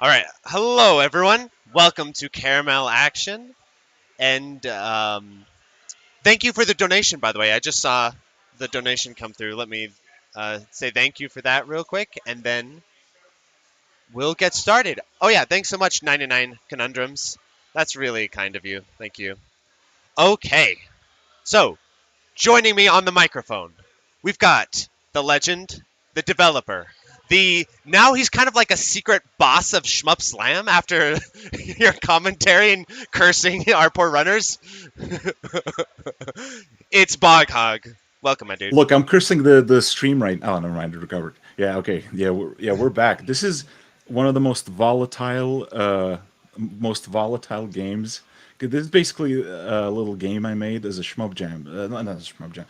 All right. Hello, everyone. Welcome to Caramel Action. And thank you for the donation, by the way. I just saw the donation come through. Let me say thank you for that real quick, and then we'll get started. Oh, yeah. Thanks so much, 99 Conundrums. That's really kind of you. Thank you. Okay. So, joining me on the microphone, we've got the legend, the developer, the now he's kind of like a secret boss of Shmup Slam after your commentary and cursing our poor runners. It's Bog Hog. Welcome, my dude. Look, I'm cursing the stream right. Oh, never mind. It recovered. Yeah. Okay. We're back. This is one of the most volatile games. This is basically a little game I made as a shmup jam. Not a shmup jam.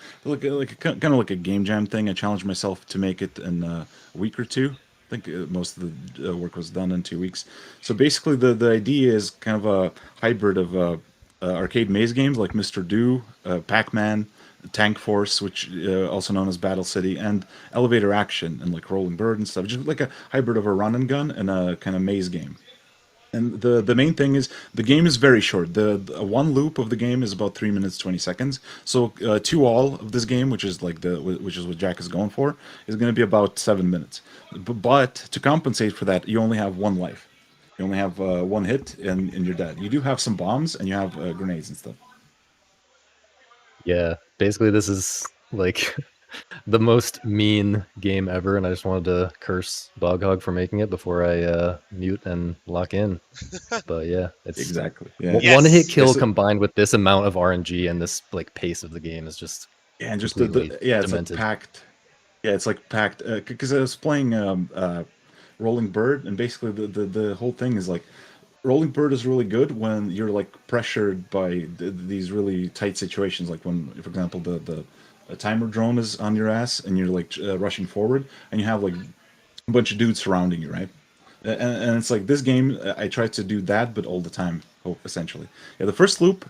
Kind of like a game jam thing. I challenged myself to make it in a week or two. I think most of the work was done in 2 weeks. So basically, the idea is kind of a hybrid of arcade maze games like Mr. Do, Pac-Man, Tank Force, which also known as Battle City, and elevator action and like Rolling Bird and stuff. Just like a hybrid of a run and gun and a kind of maze game. And the main thing is the game is very short. The one loop of the game is about 3 minutes 20 seconds. So two all of this game, which is what Jack is going for, is going to be about 7 minutes. But to compensate for that, you only have one life. You only have one hit and you're dead. You do have some bombs and you have grenades and stuff. Yeah, basically this is like the most mean game ever, and I just wanted to curse Boghog for making it before I mute and lock in. But yeah, it's Exactly. Yeah. one hit Yes. kill So- combined with this amount of RNG and this like pace of the game is just Yeah, and just completely it's like demented. packed. Yeah, it's like packed because I was playing Rolling Bird, and basically the whole thing is like Rolling Bird is really good when you're like pressured by these really tight situations, like when, for example, the a timer drone is on your ass and you're like rushing forward, and you have like a bunch of dudes surrounding you, right? And it's like this game. I try to do that, but all the time, essentially. Yeah, the first loop,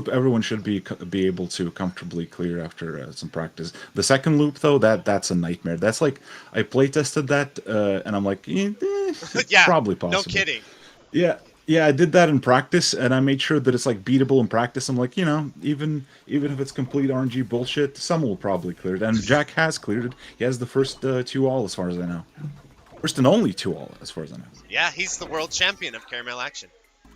everyone should be able to comfortably clear after some practice. The second loop, though, that's a nightmare. That's like I play tested that, and I'm like, it's Yeah. probably No possible. kidding. Yeah, yeah, I did that in practice, and I made sure that it's like beatable in practice. I'm like, even if it's complete RNG bullshit, someone will probably clear it. And Jack has cleared it. He has the first two all, as far as I know. First and only two all, as far as I know. Yeah, he's the world champion of Caramel Action.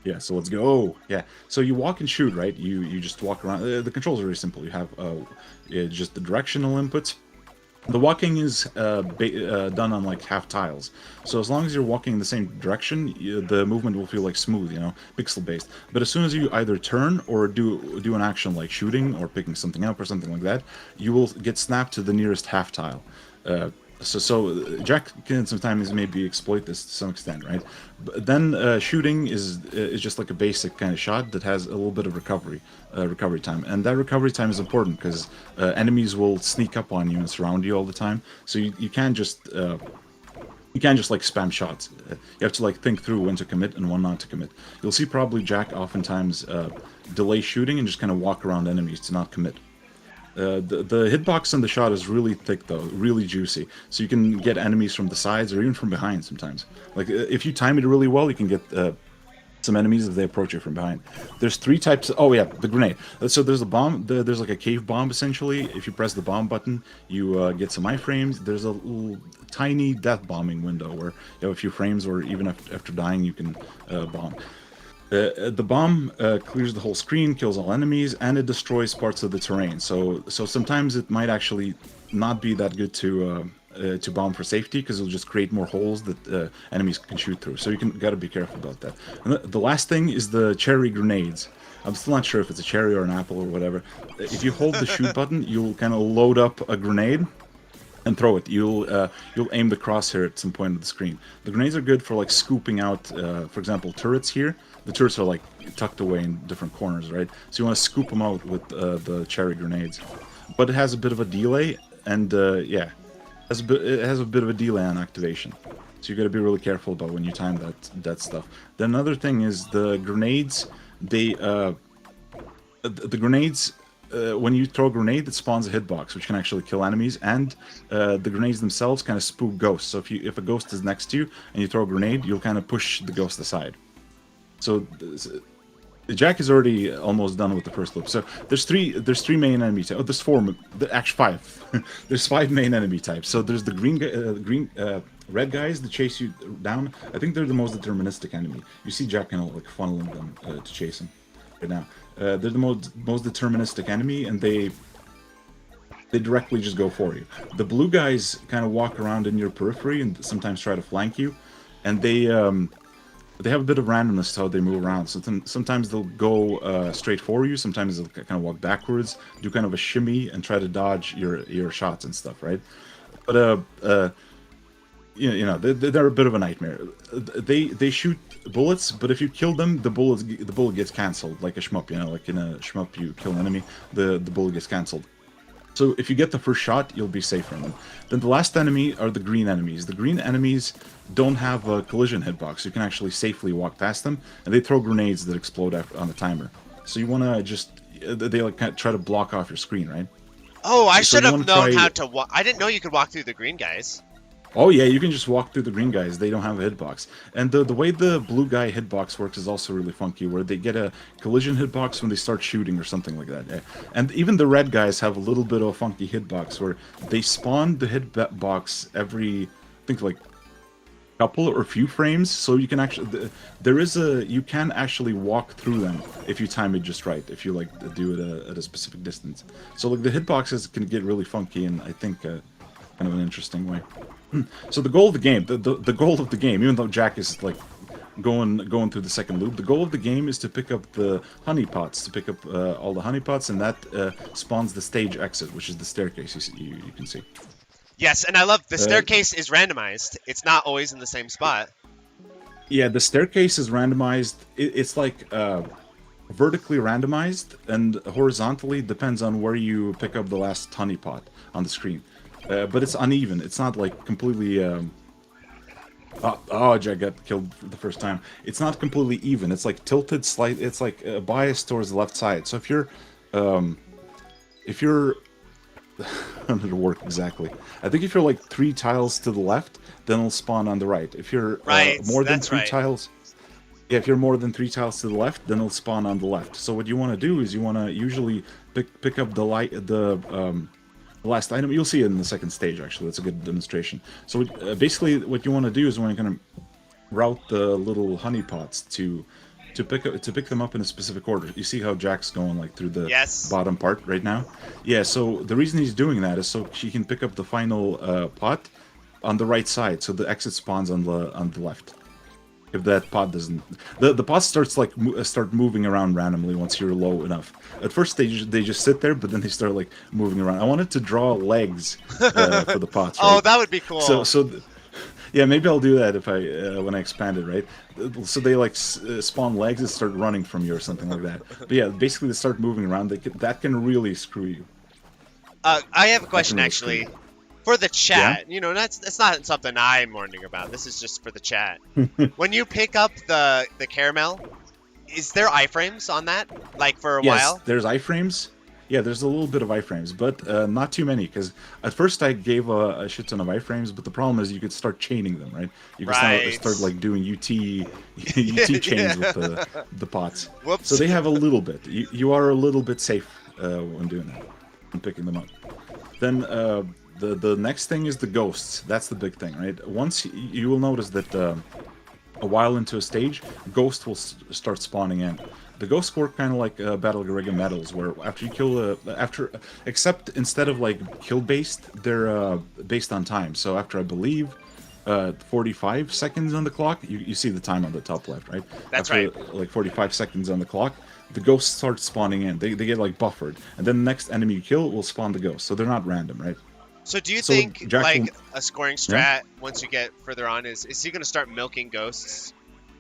Yeah, so let's go. Oh, yeah. So you walk and shoot, right? You just walk around. The controls are very simple. You have just the directional inputs. The walking is done on like half tiles. So as long as you're walking in the same direction, the movement will feel like smooth, pixel based. But as soon as you either turn or do an action like shooting or picking something up or something like that, you will get snapped to the nearest half tile. So Jack can sometimes maybe exploit this to some extent, right? But then shooting is just like a basic kind of shot that has a little bit of recovery time, and that recovery time is important because enemies will sneak up on you and surround you all the time. So you can't just like spam shots. You have to like think through when to commit and when not to commit. You'll see probably Jack oftentimes delay shooting and just kind of walk around enemies to not commit. The hitbox on the shot is really thick though, really juicy. So you can get enemies from the sides or even from behind sometimes. Like if you time it really well, you can get some enemies if they approach you from behind. There's three types. Oh yeah, the grenade. So there's a bomb. There's like a cave bomb essentially. If you press the bomb button, you get some iframes. There's a little tiny death bombing window where you have a few frames, or even after dying, you can bomb. The bomb clears the whole screen, kills all enemies, and it destroys parts of the terrain. So sometimes it might actually not be that good to bomb for safety because it'll just create more holes that enemies can shoot through. So gotta be careful about that. And the last thing is the cherry grenades. I'm still not sure if it's a cherry or an apple or whatever. If you hold the shoot button, you'll kind of load up a grenade and throw it. You'll aim the crosshair at some point of the screen. The grenades are good for like scooping out, for example, turrets here. The turrets are like tucked away in different corners, right? So you want to scoop them out with the cherry grenades. But it has a bit of a delay, and it has a bit of a delay on activation. So you got to be really careful about when you time that stuff. Then another thing is the grenades. The grenades when you throw a grenade, it spawns a hitbox, which can actually kill enemies, and the grenades themselves kind of spook ghosts. So if a ghost is next to you and you throw a grenade, you'll kind of push the ghost aside. So Jack is already almost done with the first loop. So there's three main enemy types. Oh, there's four. Actually, five. There's 5 main enemy types. So there's the red guys that chase you down. I think they're the most deterministic enemy. You see Jack kind of like funneling them to chase him right now. They're the most deterministic enemy, and they directly just go for you. The blue guys kind of walk around in your periphery and sometimes try to flank you, and they have a bit of randomness to how they move around. So sometimes they'll go straight for you. Sometimes they'll kind of walk backwards, do kind of a shimmy, and try to dodge your shots and stuff, right? But they're a bit of a nightmare. They shoot bullets, but if you kill them, the bullet gets cancelled, like a shmup. Like in a shmup, you kill an enemy, the bullet gets cancelled. So if you get the first shot, you'll be safe from them. Then the last enemy are the green enemies. The green enemies don't have a collision hitbox. You can actually safely walk past them, and they throw grenades that explode on the timer. So you want to just... They like kind of try to block off your screen, right? Oh, I should have known how to walk. I didn't know you could walk through the green guys. Oh yeah, you can just walk through the green guys. They don't have a hitbox. And the way the blue guy hitbox works is also really funky, where they get a collision hitbox when they start shooting or something like that. And even the red guys have a little bit of a funky hitbox, where they spawn the hitbox every, I think, like couple or few frames. So you can actually, you can actually walk through them if you time it just right, if you like do it at a specific distance. So like the hitboxes can get really funky, and I think kind of an interesting way. So the goal of the game, the goal of the game, even though Jack is like going through the second loop, the goal of the game is to pick up the honeypots, to pick up all the honeypots, and that spawns the stage exit, which is the staircase you can see. Yes, and I love the staircase is randomized. It's not always in the same spot. Yeah, the staircase is randomized. It's like vertically randomized, and horizontally depends on where you pick up the last honeypot on the screen. But it's uneven. It's not like completely... Jack got killed for the first time. It's not completely even. It's like tilted slightly. It's like biased towards the left side. So if you're... How did it work exactly? I think if you're like 3 tiles to the left, then it'll spawn on the right. If you're more than 3 tiles... Yeah, if you're more than 3 tiles to the left, then it'll spawn on the left. So what you want to do is you want to usually pick up the last item. You'll see it in the second stage, actually. That's a good demonstration. So basically what you want to do is you want to kind of route the little honeypots to pick them up in a specific order. You see how Jack's going like through the bottom part right now? Yeah, so the reason he's doing that is so he can pick up the final pot on the right side, so the exit spawns on the left. If that pot doesn't... The pot starts like start moving around randomly once you're low enough. At first they just sit there, but then they start like moving around. I wanted to draw legs for the pots. Right? Oh, that would be cool. Yeah, maybe I'll do that if when I expand it, right? So they like spawn legs and start running from you or something like that. But yeah, basically they start moving around. That can really screw you. I have a question actually. For the chat, that's not something I'm wondering about. This is just for the chat. When you pick up the caramel, is there iframes on that? Like for a while? Yes, there's iframes. Yeah, there's a little bit of iframes, but not too many. Because at first I gave a shit ton of iframes, but the problem is you could start chaining them, right? You can start like doing UT chains with the pots. Whoops. So they have a little bit. You are a little bit safe when doing that, when picking them up. Then the next thing is the ghosts. That's the big thing, right? Once you will notice that a while into a stage, ghosts will start spawning in. The ghosts work kind of like Battle Garriga medals, where after you kill except instead of like kill based, they're based on time. So after I believe 45 seconds on the clock, you see the time on the top left, right? That's after, right. Like 45 seconds on the clock, the ghosts start spawning in. They get like buffered, and then the next enemy you kill will spawn the ghost. So they're not random, right? So do you think like a scoring strat once you get further on is he going to start milking ghosts,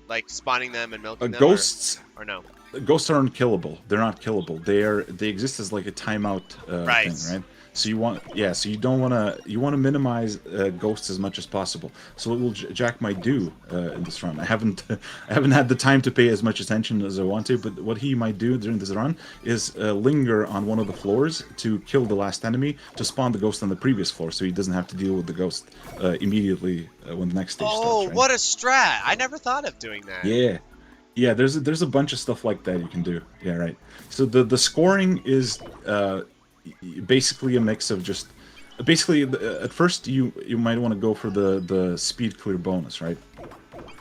like spawning them and milking them? Ghosts or no? Ghosts are unkillable. They're not killable. They exist as like a timeout thing, right? So you want, yeah, so you don't want to, you want to minimize ghosts as much as possible. So what will Jack might do in this run, I haven't I haven't had the time to pay as much attention as I want to, but what he might do during this run is linger on one of the floors to kill the last enemy to spawn the ghost on the previous floor, so he doesn't have to deal with the ghost immediately when the next stage starts. Oh, right? what a strat! I never thought of doing that. Yeah. Yeah, there's a bunch of stuff like that you can do. Yeah, right. So the scoring is basically a mix of just basically at first you might want to go for the speed clear bonus, right?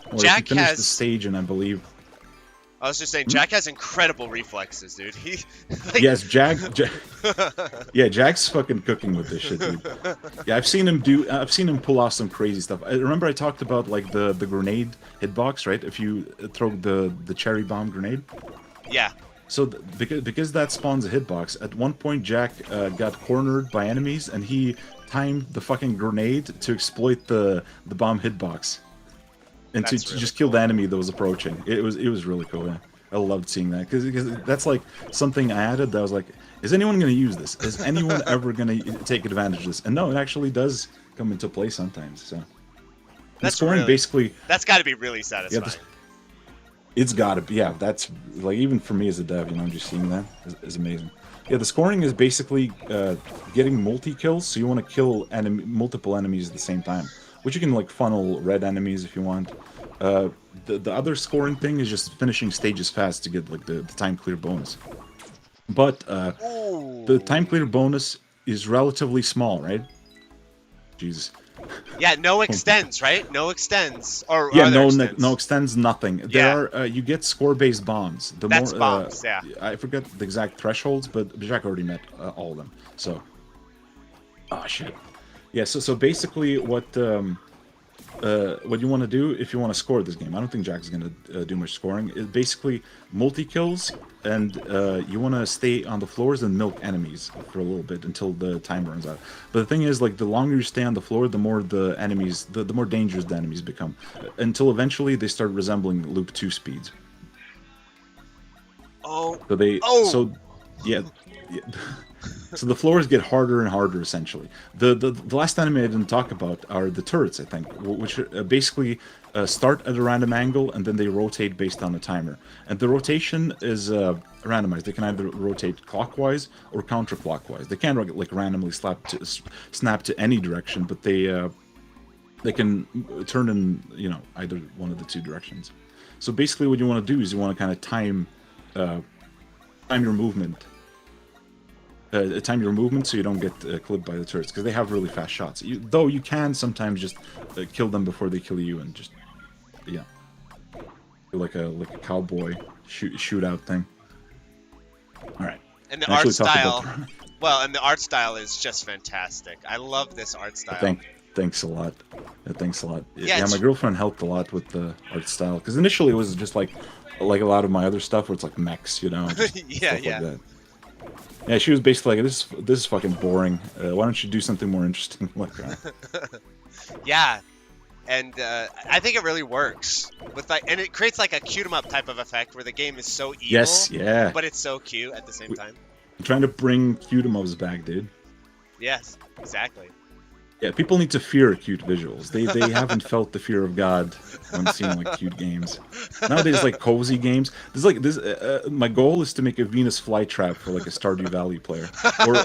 Or Jack if you finish has- the stage, and I believe I was just saying, Jack has incredible reflexes, dude. He, like... yes, yeah, Jack's fucking cooking with this shit, dude. Yeah, I've seen him pull off some crazy stuff. I remember I talked about like the grenade hitbox, right? If you throw the cherry bomb grenade. Yeah. So because that spawns a hitbox, at one point Jack got cornered by enemies, and he timed the fucking grenade to exploit the bomb hitbox. And to Really just kill the enemy that was approaching. It was really cool. Yeah. I loved seeing that because that's like something I added that I was like, is anyone going to use this? Is anyone ever going to take advantage of this? And no, it actually does come into play sometimes. So That's scoring really, basically. That's got to be really satisfying. Yeah, it's got to be. Yeah, that's like even for me as a dev, just seeing that is amazing. Yeah, the scoring is basically getting multi kills. So you want to kill multiple enemies at the same time. Which you can like funnel red enemies if you want. The other scoring thing is just finishing stages fast to get like the time clear bonus. But the time clear bonus is relatively small, right? Jesus. Yeah, no extends, right? No extends. Or yeah, extends? no extends, nothing. There are you get score-based bombs. That's bombs, yeah. I forget the exact thresholds, but Jack already met all of them. So, oh shit. Yeah, so basically what you want to do if you want to score this game, I don't think Jack's going to do much scoring, is basically multi-kills, and you want to stay on the floors and milk enemies for a little bit until the time runs out. But the thing is, like, the longer you stay on the floor, the more the enemies, the more dangerous the enemies become, until eventually they start resembling Loop 2 speeds. Oh. So they... Oh. So, yeah. So the floors get harder and harder, essentially. The last enemy I didn't talk about are the turrets, I think, which basically start at a random angle, and then they rotate based on a timer. And the rotation is randomized. They can either rotate clockwise or counterclockwise. They can't like randomly snap to any direction, but they can turn in either one of the two directions. So basically, what you want to do is you want to kind of time your movement. Time your movement so you don't get clipped by the turrets, because they have really fast shots. Though you can sometimes just kill them before they kill you, and just like a cowboy shootout thing. All right. And the art style, and the art style is just fantastic. I love this art style. Thanks a lot. Thanks a lot. Yeah, my girlfriend helped a lot with the art style, because initially it was just like a lot of my other stuff where it's like mechs, just yeah. Like that. Yeah, she was basically like, this is fucking boring. Why don't you do something more interesting? Like that. Yeah, and I think it really works with and it creates like a cute 'em up type of effect where the game is so evil, yes, yeah, but it's so cute at the same time. I'm trying to bring cute 'em ups back, dude. Yes, exactly. Yeah, people need to fear cute visuals. They haven't felt the fear of God when seeing like cute games. Nowadays, like cozy games. There's like this. My goal is to make a Venus flytrap for like a Stardew Valley player or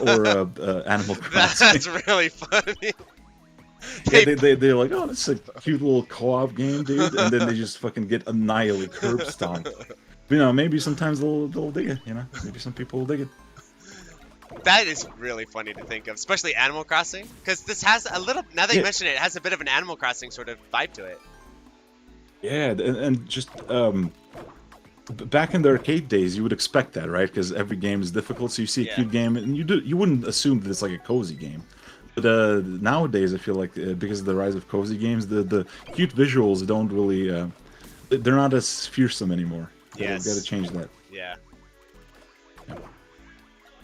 Animal Crossing. That's really funny. Yeah, they're like, oh, this is a cute little co-op game, dude, and then they just fucking get annihilated, curb stomped. But, maybe sometimes they'll dig it. Maybe some people will dig it. That is really funny to think of, especially Animal Crossing, because this has a little. Now that you mention it, it has a bit of an Animal Crossing sort of vibe to it. Yeah, and just back in the arcade days, you would expect that, right? Because every game is difficult, so you see a cute game, and you wouldn't assume that it's like a cozy game. But nowadays, I feel like because of the rise of cozy games, the cute visuals don't really. They're not as fearsome anymore. Yes. Got to change that. Yeah.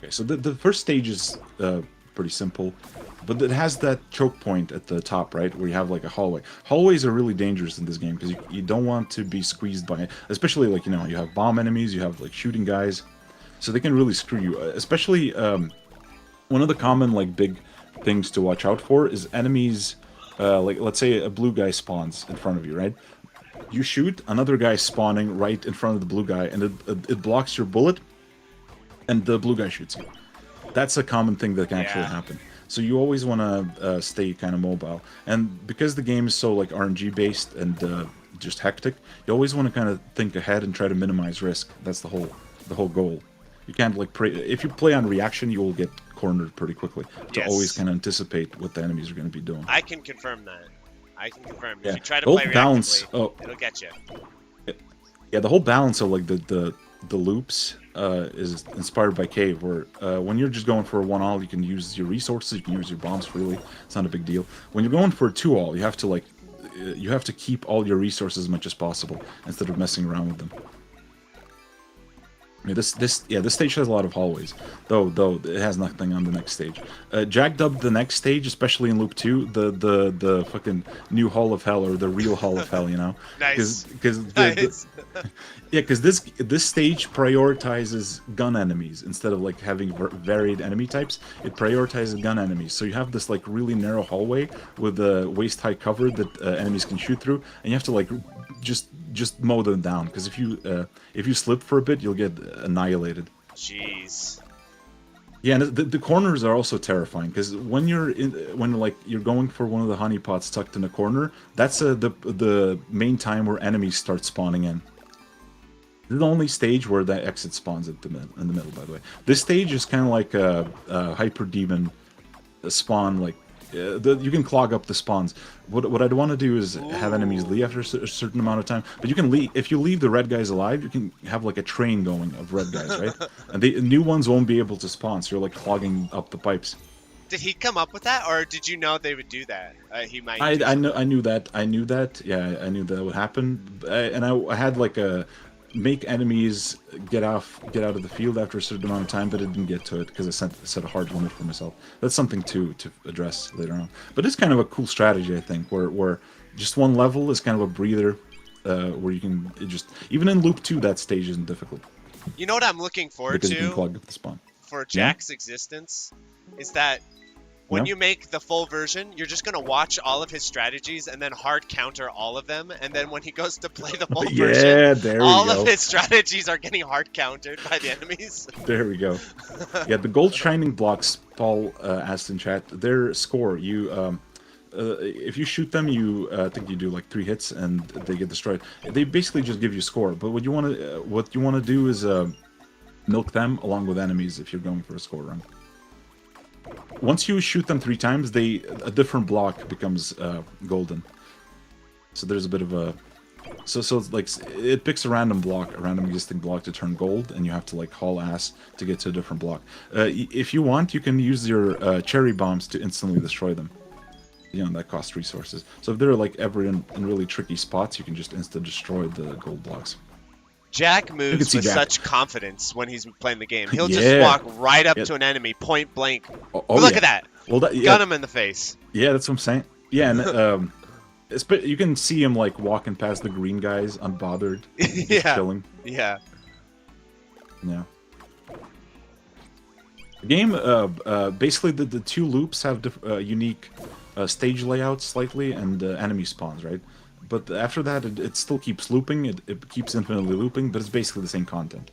Okay, so the first stage is pretty simple, but it has that choke point at the top, right, where you have like a hallway. Hallways are really dangerous in this game because you don't want to be squeezed by it, especially like you have bomb enemies, you have like shooting guys, so they can really screw you. Especially one of the common like big things to watch out for is enemies. Like let's say a blue guy spawns in front of you, right? You shoot, another guy spawning right in front of the blue guy, and it blocks your bullet, and the blue guy shoots you. That's a common thing that can actually happen. So you always want to stay kind of mobile, and because the game is so like RNG based and just hectic, you always want to kind of think ahead and try to minimize risk. That's the whole goal. You can't like if you play on reaction, you will get cornered pretty quickly. To always kind of anticipate what the enemies are going to be doing. I can confirm that. I can confirm. Yeah. If you try to the whole play balance, reactively, it'll get you. Yeah, the whole balance of like the loops is inspired by Cave, where when you're just going for a 1-all, you can use your resources, you can use your bombs freely. It's not a big deal. When you're going for a 2-all, you have to keep all your resources as much as possible instead of messing around with them. Yeah, this stage has a lot of hallways, though it has nothing on the next stage. Jack dubbed the next stage, especially in Loop 2, the fucking new Hall of Hell, or the real Hall of Hell, you know? Nice. Because this stage prioritizes gun enemies instead of like having varied enemy types. It prioritizes gun enemies, so you have this like really narrow hallway with a waist-high cover that enemies can shoot through, and you have to like just mow them down, because if you slip for a bit, you'll get annihilated. Jeez. Yeah, and the corners are also terrifying, because when you're going for one of the honeypots tucked in a corner, that's the main time where enemies start spawning in. This is the only stage where the exit spawns in the middle, by the way. This stage is kind of like a hyper demon spawn, like you can clog up the spawns. What I'd want to do is have enemies leave after a certain amount of time. But you can leave if you leave the red guys alive. You can have like a train going of red guys, right? And new ones won't be able to spawn, so you're like clogging up the pipes. Did he come up with that, or did you know they would do that? He might. I knew that. Yeah, I knew that would happen. And I had like a make enemies get out of the field after a certain amount of time, but it didn't get to it because I set a hard limit for myself. That's something to address later on. But it's kind of a cool strategy, I think, where just one level is kind of a breather, where you can even in Loop 2 that stage isn't difficult. You know what I'm looking forward because to? You can clog up the spawn. For Jack's existence is that when you make the full version, you're just going to watch all of his strategies and then hard counter all of them. And then when he goes to play the full version, all of his strategies are getting hard countered by the enemies. There we go. Yeah, the gold shining blocks, Paul asked in chat, their score, if you shoot them, I think you do like 3 hits and they get destroyed. They basically just give you score. But what you want to do is milk them along with enemies if you're going for a score run. Once you shoot them 3 times, a different block becomes golden. So there's a bit of a... So it's like, it picks a random existing block to turn gold, and you have to like haul ass to get to a different block. If you want, you can use your cherry bombs to instantly destroy them. You know, that costs resources. So if they're like ever in really tricky spots, you can just destroy the gold blocks. Jack moves with such confidence when he's playing the game. He'll just walk right up to an enemy, point blank. Look at that. Well, gun him in the face. Yeah, that's what I'm saying. Yeah, and you can see him like walking past the green guys, unbothered, just chilling. Yeah. Yeah. The game, basically, the 2 loops have unique stage layouts slightly and enemy spawns, right? But after that, it still keeps looping. It keeps infinitely looping, but it's basically the same content.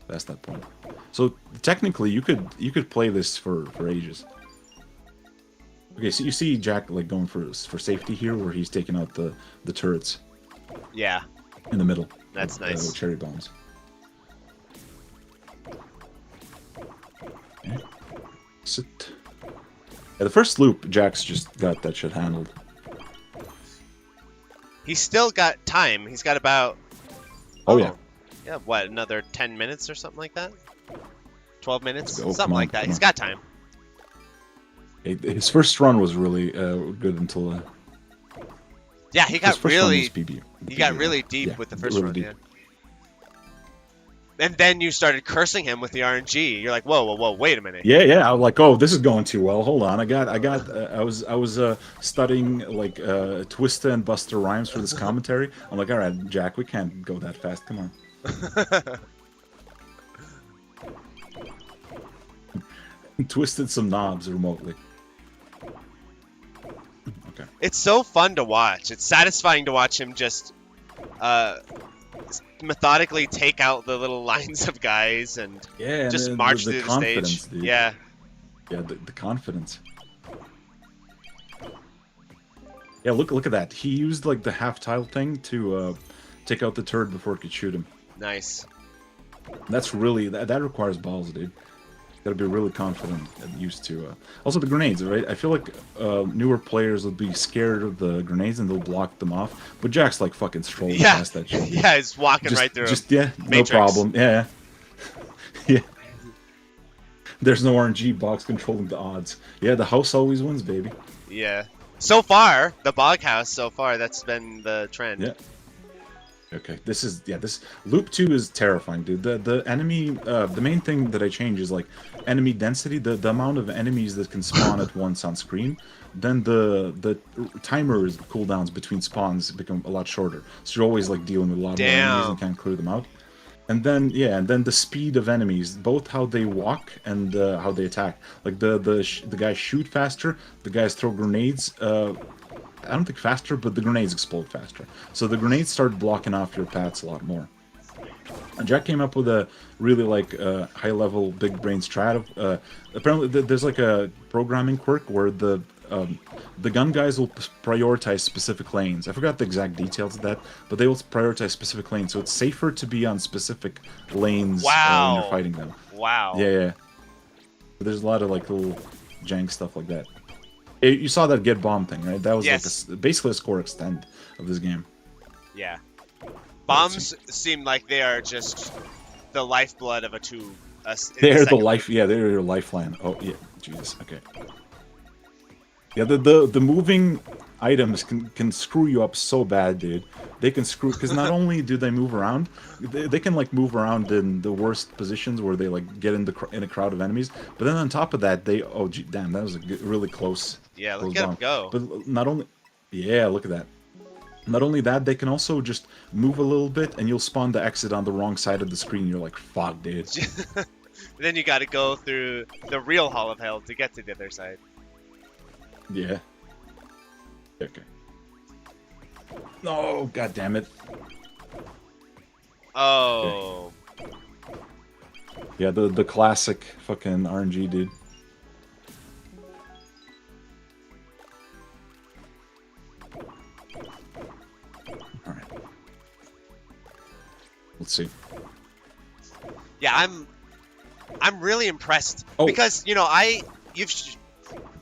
That's that point. So technically, you could play this for ages. Okay, so you see Jack like going for safety here, where he's taking out the turrets. Yeah. In the middle. That's nice. With cherry bombs. Okay. Sit. Yeah, the first loop, Jack's just got that shit handled. He's still got time. He's got about... Oh, yeah. Yeah, what, another 10 minutes or something like that? 12 minutes? Go, something like that. He's got time. His first run was really good until... yeah, he got really... PB. He got really deep with the first run, yeah. And then you started cursing him with the RNG. You're like, whoa, wait a minute. Yeah. I was like, oh, this is going too well. Hold on, I was studying like Twista and Buster Rhymes for this commentary. I'm like, all right, Jack, we can't go that fast. Come on. Twisted some knobs remotely. Okay. It's so fun to watch. It's satisfying to watch him just uh, methodically take out the little lines of guys and Yeah, and just the, march the through the confidence, stage. dude. Yeah. Yeah, the confidence. Yeah, look at that. He used like the half tile thing to take out the turret before it could shoot him. Nice. That's really that requires balls, dude. Gotta be really confident and used to. Also, the grenades, right? I feel like newer players will be scared of the grenades and they'll block them off. But Jack's like fucking strolling Yeah. past that shit. Dude. Yeah, he's walking Just, right through just him. yeah, no Matrix. problem. Yeah, yeah. There's no RNG box controlling the odds. Yeah, the house always wins, baby. Yeah. So far, the bog house. So far, that's been the trend. Yeah. Okay, this loop 2 is terrifying, dude. The enemy the main thing that I change is like enemy density, the amount of enemies that can spawn at once on screen. Then the timers cooldowns between spawns become a lot shorter. So you're always like dealing with a lot more enemies and can't clear them out. And then and then the speed of enemies, both how they walk and how they attack. Like the guys shoot faster, the guys throw grenades I don't think faster, but the grenades explode faster. So the grenades start blocking off your paths a lot more. And Jack came up with a really like high-level big brain strat. Apparently, there's like a programming quirk where the gun guys will prioritize specific lanes. I forgot the exact details of that, but they will prioritize specific lanes. So it's safer to be on specific lanes when you're fighting them. Wow. Yeah. There's a lot of like little jank stuff like that. You saw that get bomb thing, right? That was like basically a score extend of this game. Yeah. Bombs seem like they are just the lifeblood of a two. They're the life. Yeah, they're your lifeline. Oh yeah, Jesus. Okay. Yeah, the moving items can screw you up so bad, dude. They can screw because not only do they move around, they can like move around in the worst positions where they like get in a crowd of enemies. But then on top of that, damn, that was a really close. Yeah, look at him go. But not only, yeah, look at that. Not only that, they can also just move a little bit, and you'll spawn the exit on the wrong side of the screen. You're like, fuck, dude. Then you got to go through the real Hall of Hell to get to the other side. Yeah. Okay. No, god damn it. Oh. Okay. Yeah, the classic fucking RNG, dude. Alright. Let's see. Yeah, I'm really impressed because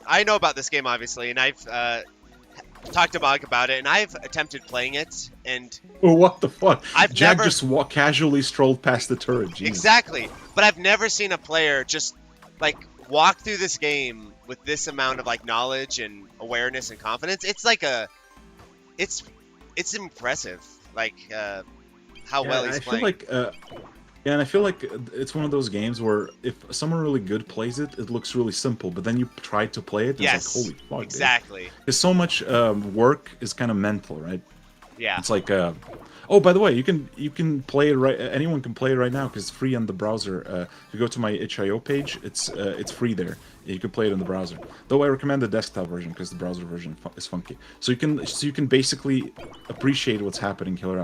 I know about this game obviously, and I've talked to Bog about it, and I've attempted playing it, and what the fuck? Jack never just casually strolled past the turret. Jesus. Exactly, but I've never seen a player just like walk through this game with this amount of like knowledge and awareness and confidence. It's like it's impressive, like how well he's playing. Yeah, and I feel like it's one of those games where if someone really good plays it, it looks really simple. But then you try to play it, and it's like, holy fuck, exactly. Because so much work is kind of mental, right? Yeah. It's like, oh, by the way, you can play it right. Anyone can play it right now because it's free on the browser. If you go to my itch.io page, it's free there. You can play it in the browser. Though I recommend the desktop version because the browser version is funky. So you can basically appreciate what's happening here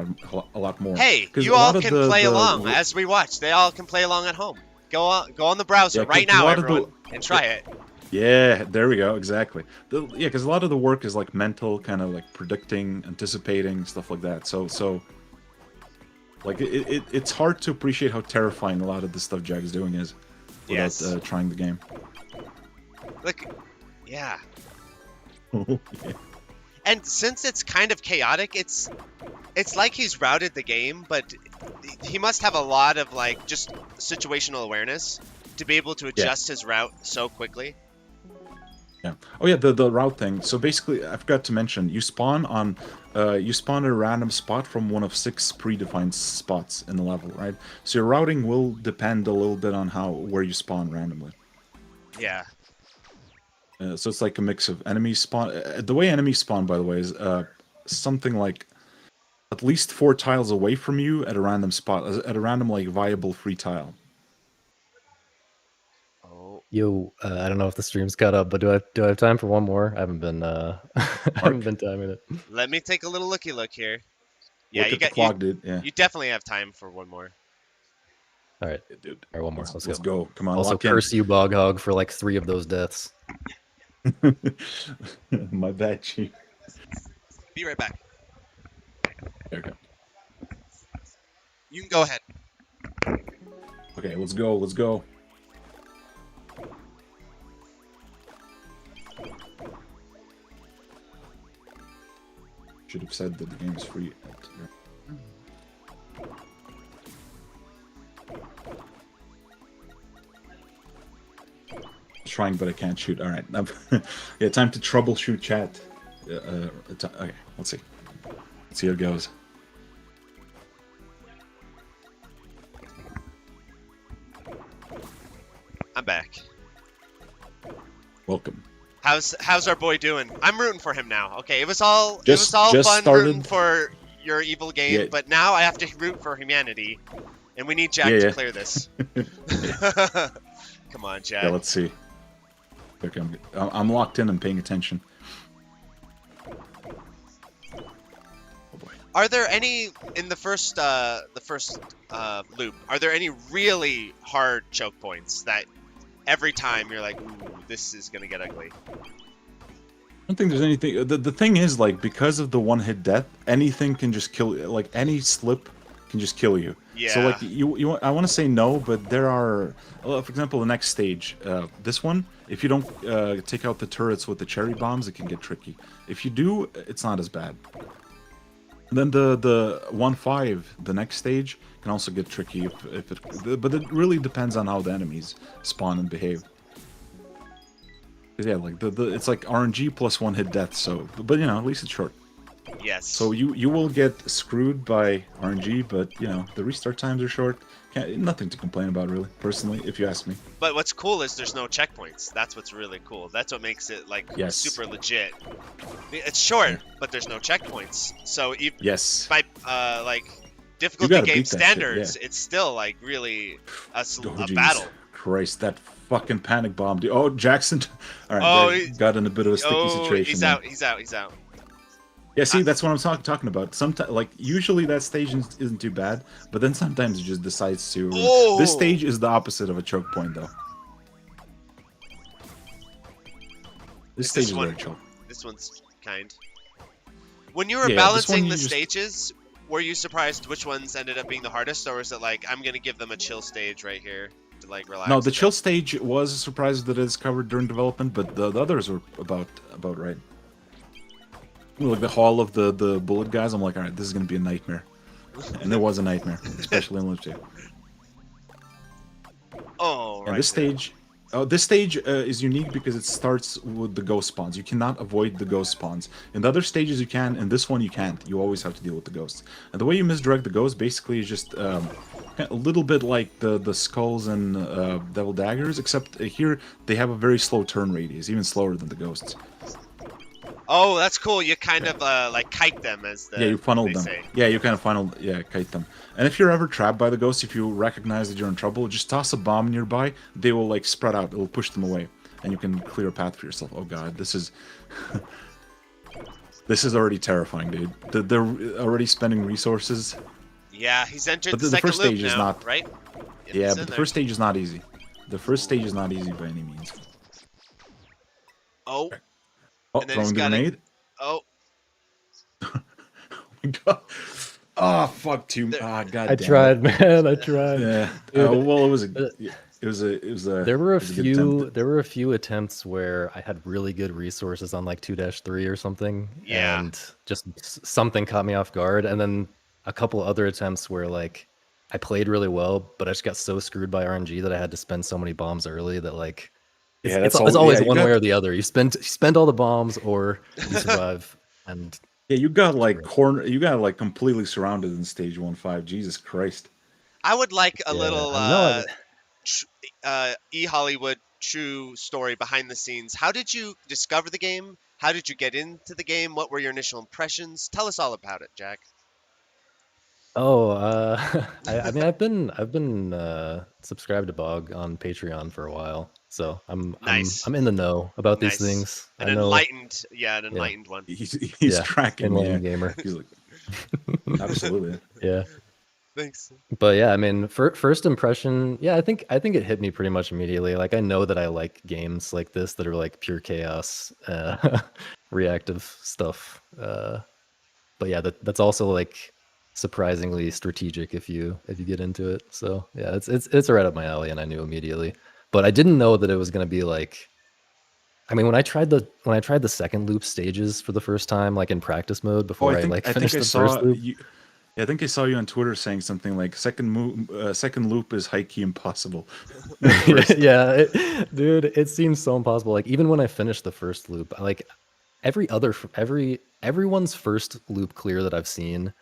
a lot more. Hey, you all can play along as we watch. They all can play along at home. Go on the browser right now, everyone, and try it. Yeah, there we go. Exactly. Because a lot of the work is like mental, kind of like predicting, anticipating, stuff like that. So like it's hard to appreciate how terrifying a lot of the stuff Jack is doing is without trying the game. Look, yeah. Yeah. And since it's kind of chaotic, it's like he's routed the game, but he must have a lot of like just situational awareness to be able to adjust his route so quickly. Yeah. Oh yeah, the route thing. So basically, I forgot to mention, you spawn at a random spot from one of 6 predefined spots in the level, right? So your routing will depend a little bit on where you spawn randomly. Yeah. So it's like a mix of enemies spawn. The way enemies spawn, by the way, is something like at least 4 tiles away from you at a random spot, at a random like viable free tile. Oh. Yo, I don't know if the stream's cut up, but do I have time for one more? I haven't been I haven't been timing it. Let me take a little looky look here. Yeah, Look you at the got you. clock, dude. Yeah. You definitely have time for one more. All right, Dude, all right, one more. let's go. Come on, Also, lock in. curse you, Bog Hog, for like 3 of those deaths. My bad, Chief. Be right back. There we go. You can go ahead. Okay, let's go. Let's go. Should have said that the game is free. Trying, but I can't shoot. All right. Yeah, time to troubleshoot chat. Okay, let's see. Let's see how it goes. I'm back. Welcome. How's our boy doing? I'm rooting for him now. Okay, it was all Just fun started. rooting for your evil game, Yeah. but now I have to root for humanity, and we need Jack to clear this. Come on, Jack. Yeah, let's see. Okay, I'm locked in and paying attention. Oh boy. Are there any in the first loop? Are there any really hard choke points that every time you're like, ooh, this is gonna get ugly? I don't think there's anything. The thing is, like, because of the one-hit death, anything can just kill. Like, any slip can just kill you. Yeah. So, like, I want to say no, but there are, for example, the next stage. This one, if you don't take out the turrets with the cherry bombs, it can get tricky. If you do, it's not as bad. Then the 1-5, the next stage, can also get tricky if it. But it really depends on how the enemies spawn and behave. Yeah, like it's like RNG plus one-hit death. So, but you know, at least it's short. Yes. So you will get screwed by RNG, but you know the restart times are short. Nothing to complain about, really. Personally, if you ask me. But what's cool is there's no checkpoints. That's what's really cool. That's what makes it like Yes. super legit. It's short, but there's no checkpoints. So even Yes. by like difficulty gotta game beat that shit, standards, yeah. it's still like really a Jesus battle. Christ, that fucking panic bomb, dude. Oh, Jackson. All right, Oh, got in a bit of a sticky situation. He's there. out. He's out. He's out. Yeah, see, that's what I'm talking about. Sometimes, like, usually that stage isn't too bad, but then sometimes it just decides to. Oh! This stage is the opposite of a choke point, though. This stage is very chill. This one's kind. When you were Yeah, this balancing one the you just- stages, were you surprised which ones ended up being the hardest, or was it like I'm gonna give them a chill stage right here to like relax? No, the a chill bit? stage was a surprise that it's covered during development, but the others were about right. Like the hall of the bullet guys, I'm like, all right, this is gonna be a nightmare, and it was a nightmare, especially in Live 2. Oh, right. And this stage is unique because it starts with the ghost spawns. You cannot avoid the ghost spawns. In the other stages you can, in this one you can't. You always have to deal with the ghosts. And the way you misdirect the ghosts basically is just a little bit like the skulls and devil daggers, except here they have a very slow turn radius, even slower than the ghosts. Oh, that's cool. You kind of like kite them as the. Yeah, you funnel they them. say. Yeah, you kind of kite them. And if you're ever trapped by the ghosts, if you recognize that you're in trouble, just toss a bomb nearby. They will like spread out. It will push them away, and you can clear a path for yourself. Oh god, this is this is already terrifying, dude. They're already spending resources. Yeah, he's entered But the the second first loop stage is now, not- right? Yeah, It's but in the there. first stage is not easy. The first stage is not easy by any means. Oh, Oh, And then he's throwing the got it. grenade. oh, Oh my god. Oh fuck! There- God damn I it. tried, man. I tried. Yeah. Dude. Well, it was a. There were a it was good attempt. There were a few attempts where I had really good resources on like 2-3 or something, Yeah. and just something caught me off guard. And then a couple other attempts where like I played really well, but I just got so screwed by RNG that I had to spend so many bombs early that like it's, Yeah, it's, that's it's all- always yeah, you one got- way or the other. You spend all the bombs or you survive. And Yeah, you got like You got like completely surrounded in stage 1-5. Jesus Christ. I would like a yeah, little I know E Hollywood true story behind the scenes. How did you discover the game? How did you get into the game? What were your initial impressions? Tell us all about it, Jack. Oh, I mean, I've been subscribed to Bog on Patreon for a while, So Nice. I'm in the know about these Nice. things. An I know. enlightened, an Yeah, enlightened one. He's yeah. tracking. Yeah, Enlightened gamer. he's like, absolutely. Yeah. Thanks. But yeah, I mean, first impression, yeah, I think it hit me pretty much immediately. Like I know that I like games like this that are like pure chaos, reactive stuff. But yeah, that's also like surprisingly strategic if you get into it. So yeah, it's right up my alley, and I knew immediately. But I didn't know that it was gonna be like. I mean, when I tried the second loop stages for the first time, like in practice mode, Oh, before I like I think finished I the first saw loop. you. Yeah, I think I saw you on Twitter saying something like second loop is high key impossible. First. Yeah, dude, it seems so impossible. Like even when I finished the first loop, like everyone's first loop clear that I've seen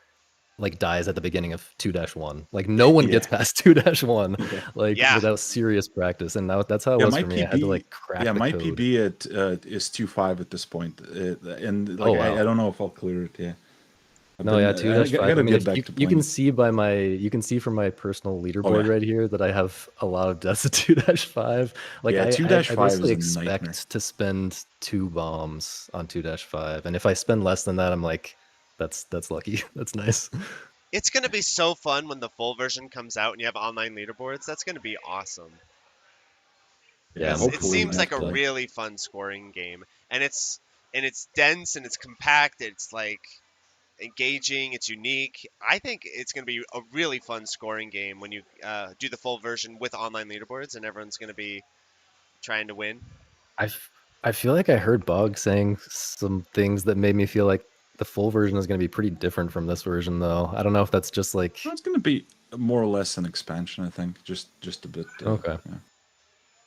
like dies at the beginning of 2-1. Like no one gets Yeah, past 2-1 yeah, like Yeah. without serious practice. And that's how it yeah. was My for me. I had to PB, like crack yeah, the my code. PB is 2.5 at this point, and Oh like I wow. don't know if I'll clear it. Yeah, I've No, been yeah, I 2-5. I gotta mean, get if back to you can playing. see you can see from my personal Oh leaderboard yeah, right here that I have a lot of deaths at 2-5. Like yeah. I 2-5 basically is a nightmare. expect to spend 2 bombs on 2-5, and if I spend less than that, I'm like, that's lucky. That's nice. It's going to be so fun when the full version comes out and you have online leaderboards. That's going to be awesome. Yeah, Yeah, Because it hopefully seems when like it's a done. really fun scoring game. And it's dense and it's compact. It's like engaging. It's unique. I think it's going to be a really fun scoring game when you do the full version with online leaderboards and everyone's going to be trying to win. I f- I feel like I heard Bog saying some things that made me feel like the full version is going to be pretty different from this version, though. I don't know if that's just like No, it's gonna be more or less an expansion. I think just a bit. okay. Yeah.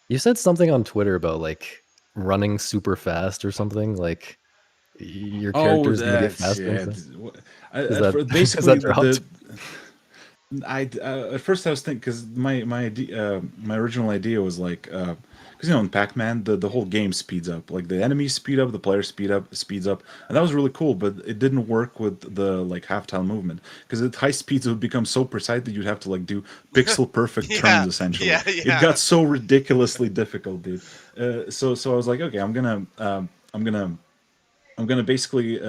You said something on Twitter about like running super fast or something. Like your character Oh, is going to get that's faster and yeah. stuff. Is At that is basically that dropped? I at first I was thinking because my original idea was like because in Pac-Man the whole game speeds up, like the enemies speed up, the player speeds up, and that was really cool, but it didn't work with the like half-time movement because at high speeds it would become so precise that you'd have to like do pixel perfect turns Yeah, essentially. yeah, It yeah. got so ridiculously difficult, dude. So I was like, okay, I'm gonna basically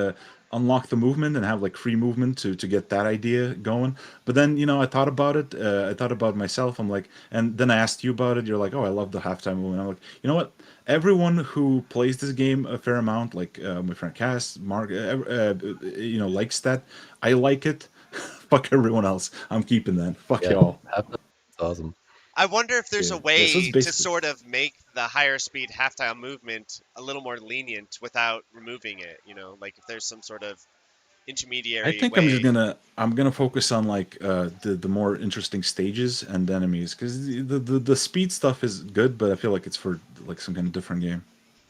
unlock the movement and have like free movement to get that idea going. But then I thought about it. I thought about myself. I'm like, and then I asked you about it. You're like, oh, I love the halftime movement. I'm like, you know what? Everyone who plays this game a fair amount, like my friend Cass, Mark, likes that. I like it. Fuck everyone else. I'm keeping that. Fuck Yeah, y'all. it's awesome. I wonder if there's Yeah. a Yeah. So it's way to basically. sort of make the higher speed halftime movement a little more lenient without removing it. Like if there's some sort of I intermediary think way. I'm gonna focus on like the more interesting stages and enemies because the speed stuff is good, but I feel like it's for like some kind of different game.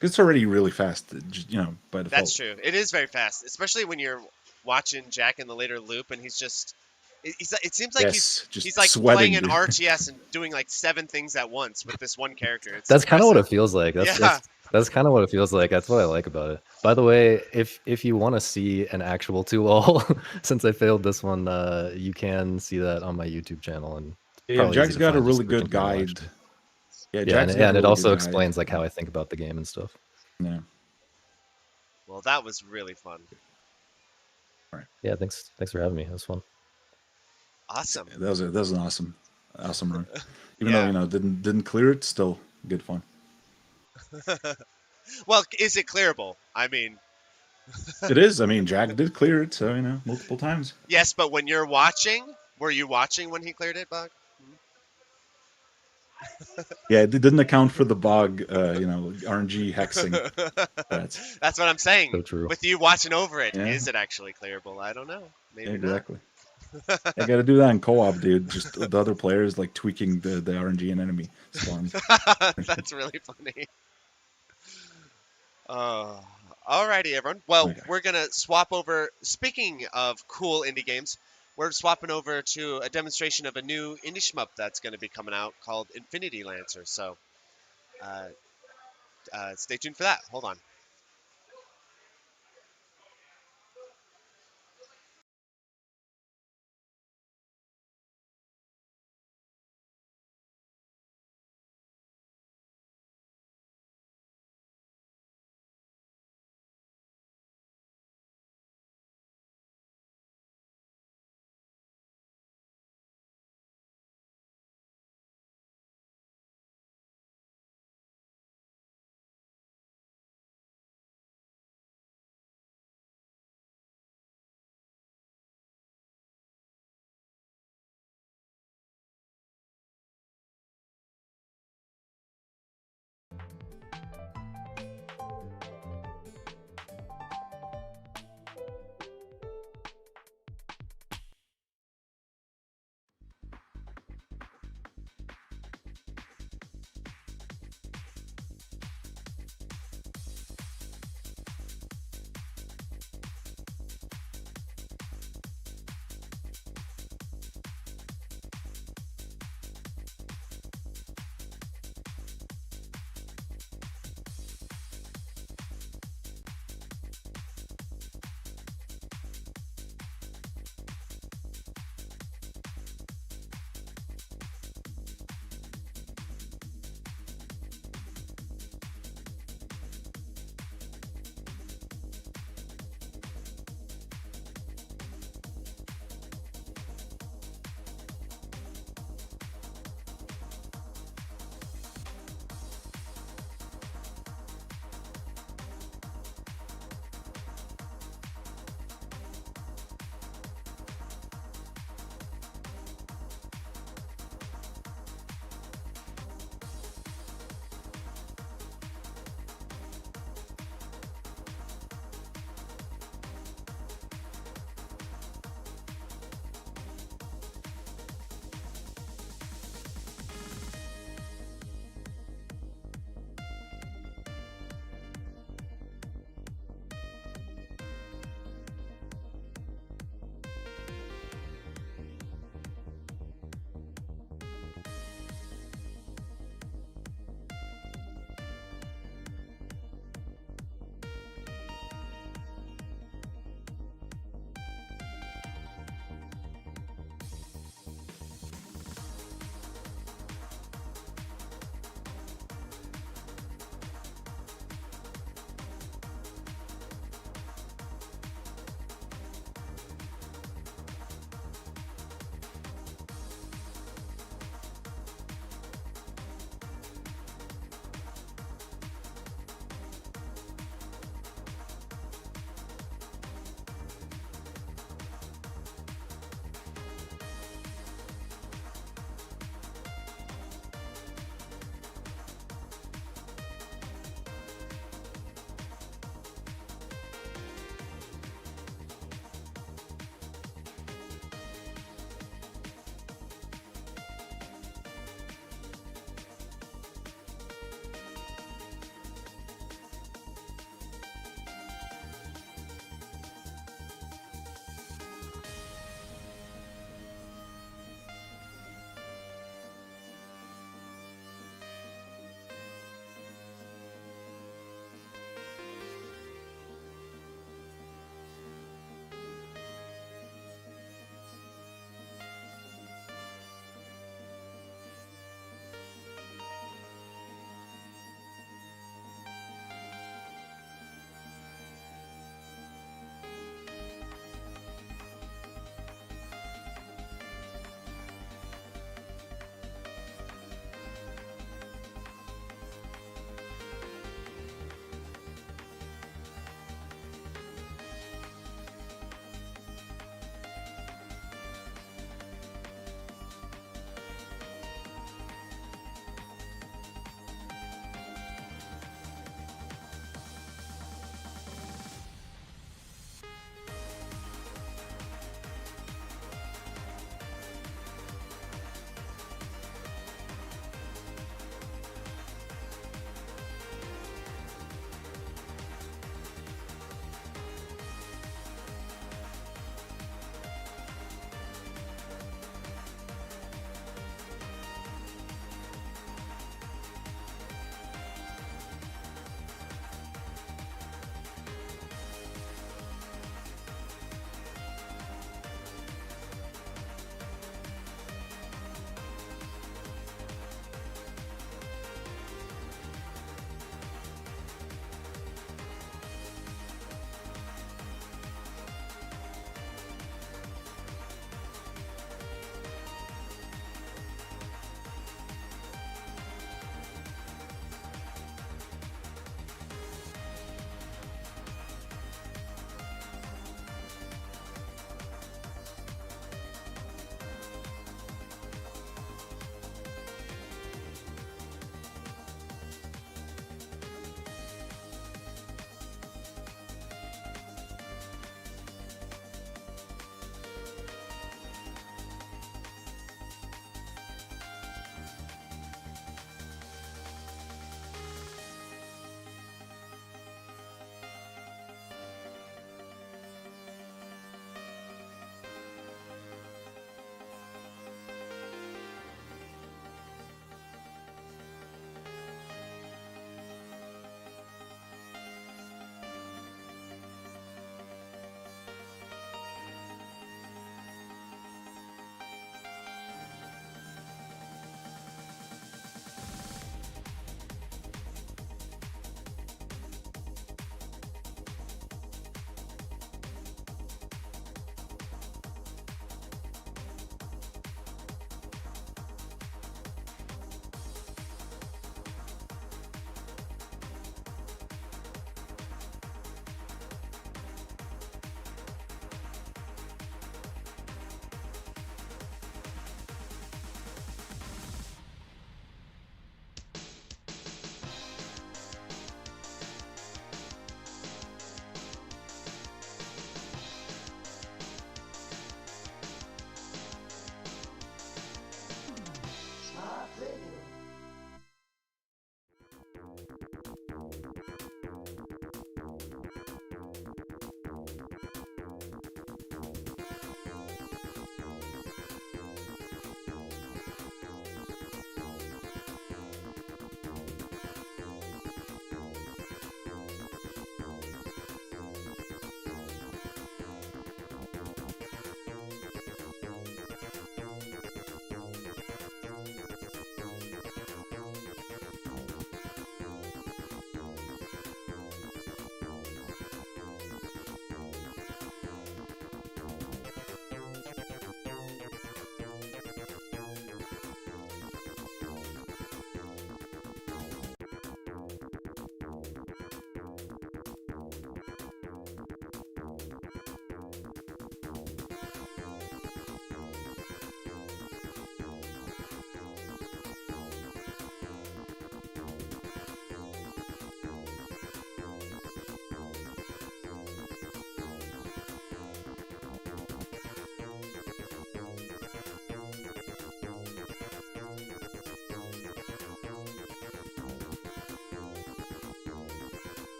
'Cause it's already really fast, by That's default. true. It is very fast, especially when you're watching Jack in the later loop, and he's just. It seems like he's Yes, just he's like playing sweating, an dude. RTS and doing like 7 things at once with this one character. It's That's kind of what impressive. it feels like. That's Yeah. that's that's kind of what it feels like. That's what I like about it. By the way, if you want to see an actual 2-all, since I failed this one, you can see that on my YouTube channel, and it's Yeah, probably easy Jack's to got a find. Just really searching good camel guide. action. Yeah, Yeah, Jack's got a and it really good also guide. explains like how I think about the game and stuff. Yeah. Well, that was really fun. All right. Yeah, thanks for having me. It was fun. Awesome. That was an awesome run. Even though Yeah. didn't clear it, still good fun. Well, is it clearable? I mean, It is. I mean, Jack did clear it, so multiple times. yes, but when you're watching, were you watching when he cleared it, Bug? Yeah, it didn't account for the bug, RNG hexing. That's That's what I'm saying. So true. With you watching over it, yeah, is it actually clearable? I don't know. Maybe not. exactly. I got to do that in co-op, dude. Just the other players like tweaking the RNG and enemy spawns. That's really funny. Alrighty, everyone. Well, Okay. we're gonna swap over. Speaking of cool indie games, we're swapping over to a demonstration of a new indie shmup that's going to be coming out called Infinity Lancer. So, uh, stay tuned for that. Hold on.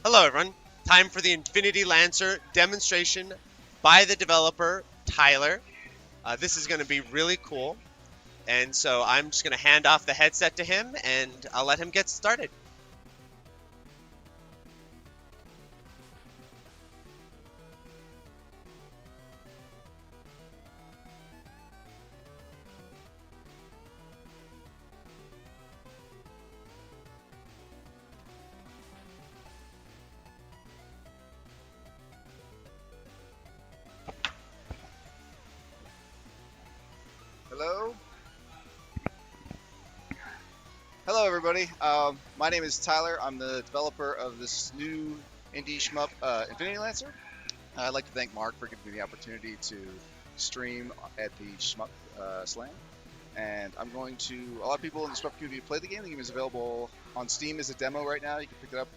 Hello, everyone. Time for the Infinity Lancer demonstration by the developer, Tyler. This is going to be really cool. And so I'm just going to hand off the headset to him, and I'll let him get started. Hello. Hello, everybody. My name is Tyler. I'm the developer of this new indie shmup, Infinity Lancer. I'd like to thank Mark for giving me the opportunity to stream at the Shmup Slam. And I'm going to, a lot of people in the shmup community play the game. The game is available on Steam as a demo right now. You can pick it up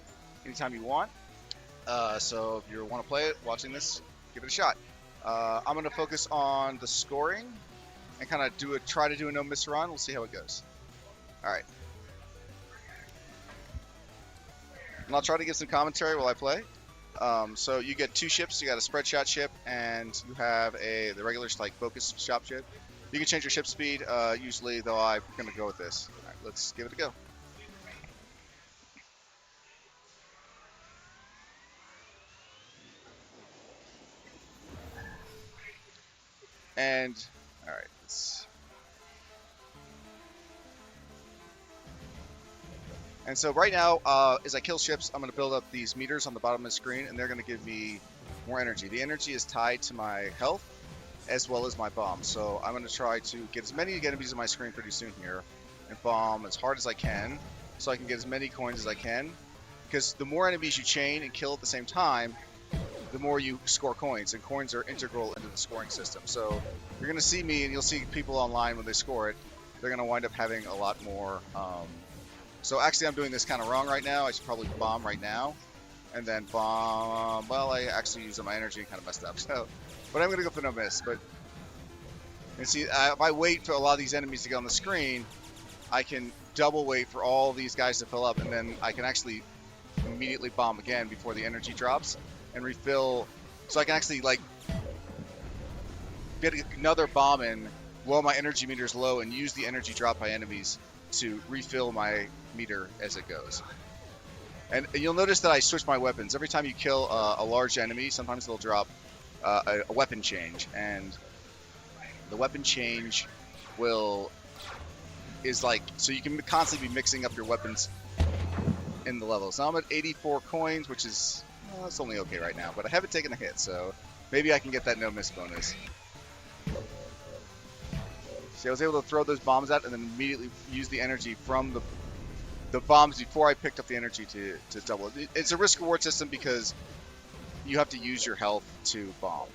anytime you want. So if you want to play it, watching this, give it a shot. I'm going to focus on the scoring and kind of try to do a no miss run. We'll see how it goes. All right. And I'll try to give some commentary while I play. So you get two ships. You got a spread shot ship, and you have the regular like focus shop ship. You can change your ship speed. Usually, though, I'm gonna go with this. All right, let's give it a go. And all right, And so right now, as I kill ships, I'm going to build up these meters on the bottom of the screen, and they're going to give me more energy. The energy is tied to my health as well as my bomb. So I'm going to try to get as many enemies on my screen pretty soon here and bomb as hard as I can so I can get as many coins as I can. Because the more enemies you chain and kill at the same time, the more you score coins, and coins are integral into the scoring system. So you're going to see me, and you'll see people online when they score it, they're going to wind up having a lot more... So actually I'm doing this kind of wrong right now. I should probably bomb right now. And then bomb... Well, I actually used my energy and kind of messed up. So, but I'm going to go for no miss. But and see, if I wait for a lot of these enemies to get on the screen, I can double wait for all these guys to fill up. And then I can actually immediately bomb again before the energy drops. And refill... So I can actually, like, get another bomb in while my energy meter is low and use the energy drop by enemies to refill my meter as it goes. And you'll notice that I switch my weapons. Every time you kill a large enemy, sometimes they'll drop a weapon change. And the weapon change is like, so you can constantly be mixing up your weapons in the levels. Now I'm at 84 coins, which is, well, it's only okay right now, but I haven't taken a hit, so maybe I can get that no miss bonus. See, I was able to throw those bombs out and then immediately use the energy from the bombs before I picked up the energy to double it. It's a risk reward system because you have to use your health to bomb.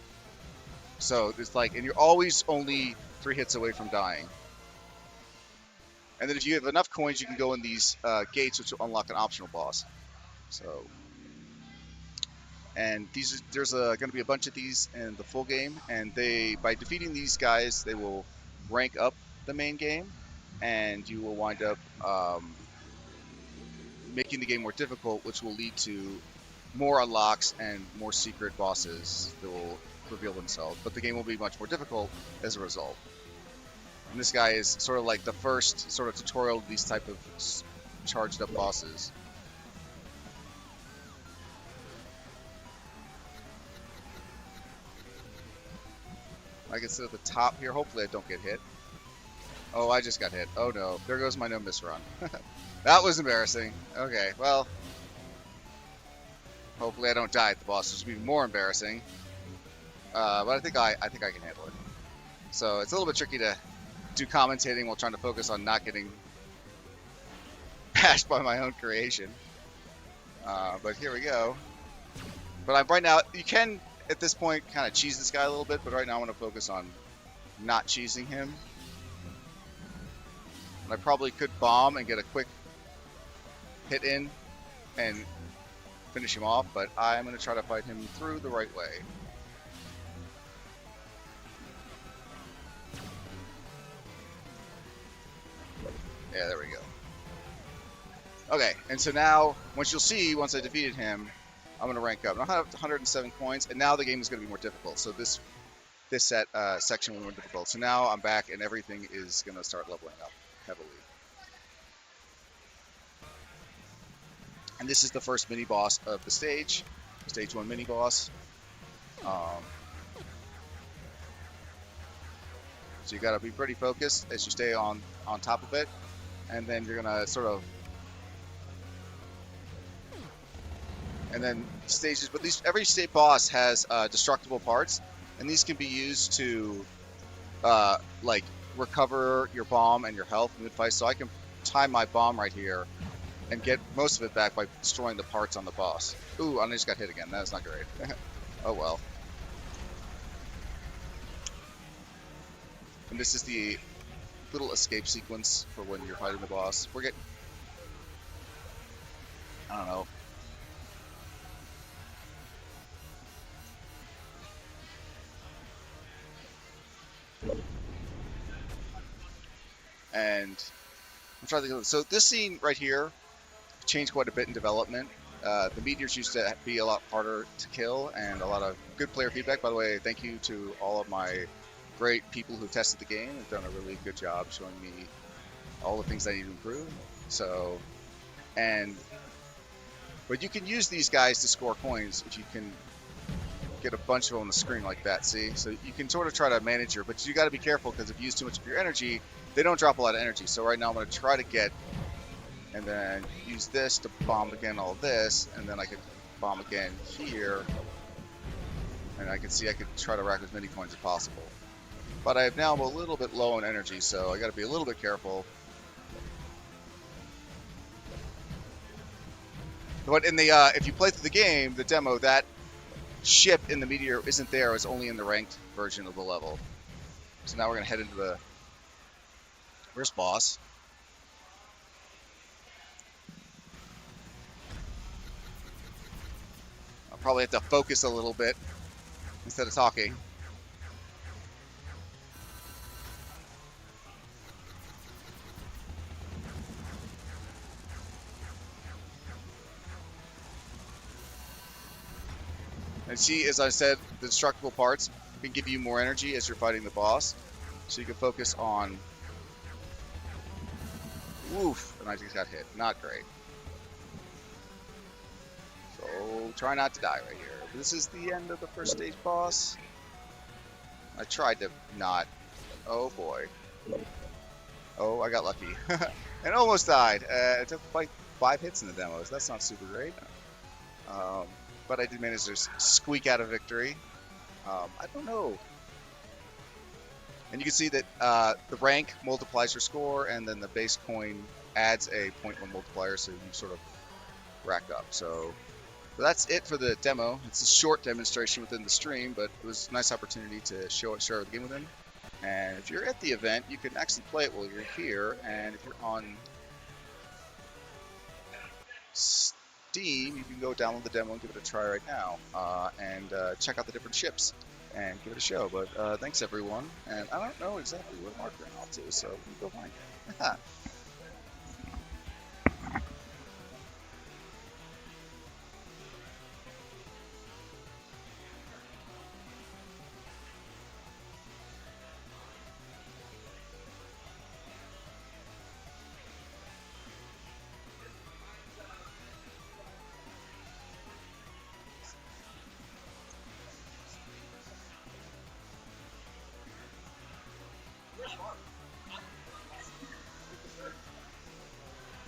So it's like, and you're always only 3 hits away from dying. And then if you have enough coins, you can go in these gates, which will unlock an optional boss. So, and there's going to be a bunch of these in the full game, and by defeating these guys, they will rank up the main game, and you will wind up making the game more difficult, which will lead to more unlocks and more secret bosses that will reveal themselves. But the game will be much more difficult as a result. And this guy is sort of like the first sort of tutorial of these type of charged up bosses. I can sit at the top here. Hopefully I don't get hit. Oh, I just got hit. Oh no. There goes my no miss run. That was embarrassing. Okay, well. Hopefully I don't die at the boss, which would be more embarrassing. But I think I can handle it. So it's a little bit tricky to do commentating while trying to focus on not getting bashed by my own creation. But here we go. But right now, you can, at this point, kind of cheese this guy a little bit, but right now I want to focus on not cheesing him. And I probably could bomb and get a quick hit in and finish him off, but I'm going to try to fight him through the right way. Yeah, there we go. Okay, and so now, once I defeated him, I'm going to rank up. I have 107 coins, and now the game is going to be more difficult. So this section will be more difficult. So now I'm back, and everything is going to start leveling up heavily. And this is the first mini boss of the stage 1 mini boss. So you got to be pretty focused as you stay on top of it, and then you're gonna sort of, and then stages. But every state boss has destructible parts, and these can be used to like recover your bomb and your health in mid-fight. So I can time my bomb right here and get most of it back by destroying the parts on the boss. Ooh, I just got hit again. That's not great. Oh well. And this is the little escape sequence for when you're fighting the boss. We're getting, I don't know. And I'm trying to think of, so this scene right here changed quite a bit in development. The meteors used to be a lot harder to kill, and a lot of good player feedback. By the way, thank you to all of my great people who tested the game and done a really good job showing me all the things I need to improve. So, but you can use these guys to score coins if you can get a bunch of them on the screen like that. See, so you can sort of try to manage but you got to be careful, because if you use too much of your energy, they don't drop a lot of energy. So right now I'm going to try to get, and then use this to bomb again all this, and then I could bomb again here, and I can see I could try to rack as many coins as possible. But I now am a little bit low on energy, so I got to be a little bit careful. But in the if you play through the game, the demo, that ship in the meteor isn't there. It's only in the ranked version of the level. So now we're gonna head into the first boss. I'll probably have to focus a little bit instead of talking. And see, as I said, the destructible parts can give you more energy as you're fighting the boss. So you can focus on... Oof, and I just got hit. Not great. So try not to die right here. This is the end of the first stage boss. I tried to not... Oh boy. Oh, I got lucky. And almost died. It took like 5 hits in the demos. That's not super great. But I did manage to squeak out a victory. I don't know. And you can see that the rank multiplies your score, and then the base coin adds a 0.1 multiplier, so you sort of rack up. So that's it for the demo. It's a short demonstration within the stream, but it was a nice opportunity to share the game with him. And if you're at the event, you can actually play it while you're here. And if you're on Steam, you can go download the demo and give it a try right now, and check out the different ships and give it a show. But thanks everyone, and I don't know exactly what mark they're off to, so you go find it.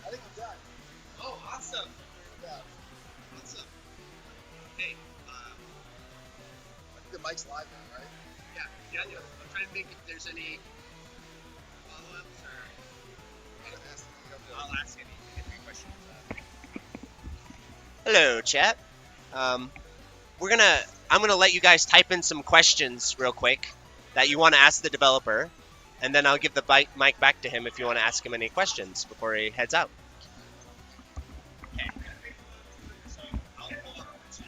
I think I'm done. Oh, awesome. Yeah. Awesome. Hey, I think the mic's live now, right? yeah, I'm trying to think if there's any follow-ups or I'll ask any questions. Hello, chat. I'm gonna let you guys type in some questions real quick that you want to ask the developer, and then I'll give the mic back to him if you want to ask him any questions before he heads out. Okay. So I'll pull up the chat.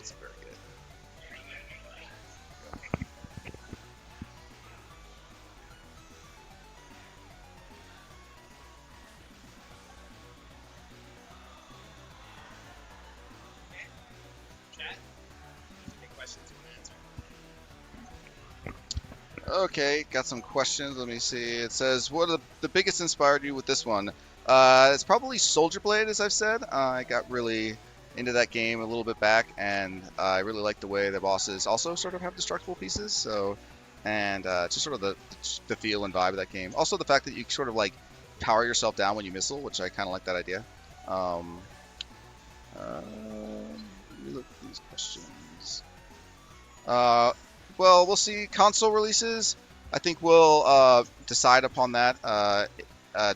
That's very good. Okay, got some questions. Let me see. It says, what are the biggest inspired you with this one? It's probably Soldier Blade, as I've said. I got really into that game a little bit back, and I really like the way the bosses also sort of have destructible pieces. So, and just sort of the feel and vibe of that game. Also, the fact that you sort of like power yourself down when you missile, which I kind of like that idea. Let me look at these questions. Well, we'll see. Console releases, I think we'll decide upon that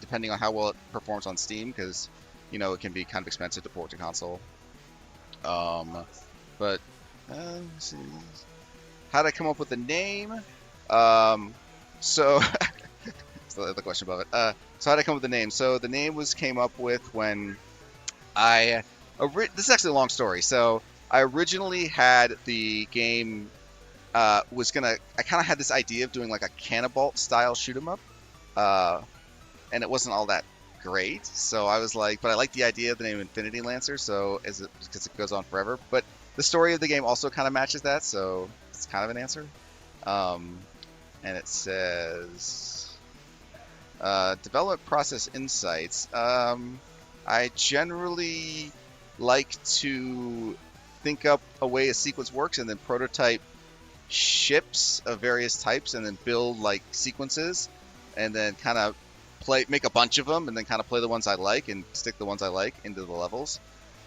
depending on how well it performs on Steam, because you know it can be kind of expensive to port to console. But let's see. How did I come up with the name? So the question above it. So how did I come up with the name? So the name came up with when this is actually a long story. So I originally had the game. I kind of had this idea of doing like a Cannibalt style shoot 'em up, and it wasn't all that great. So I was like, but I like the idea of the name Infinity Lancer, so because it goes on forever. But the story of the game also kind of matches that, so it's kind of an answer. And it says development process insights. I generally like to think up a way a sequence works and then prototype ships of various types and then build like sequences and then kind of make a bunch of them and then kind of play the ones I like and stick the ones I like into the levels.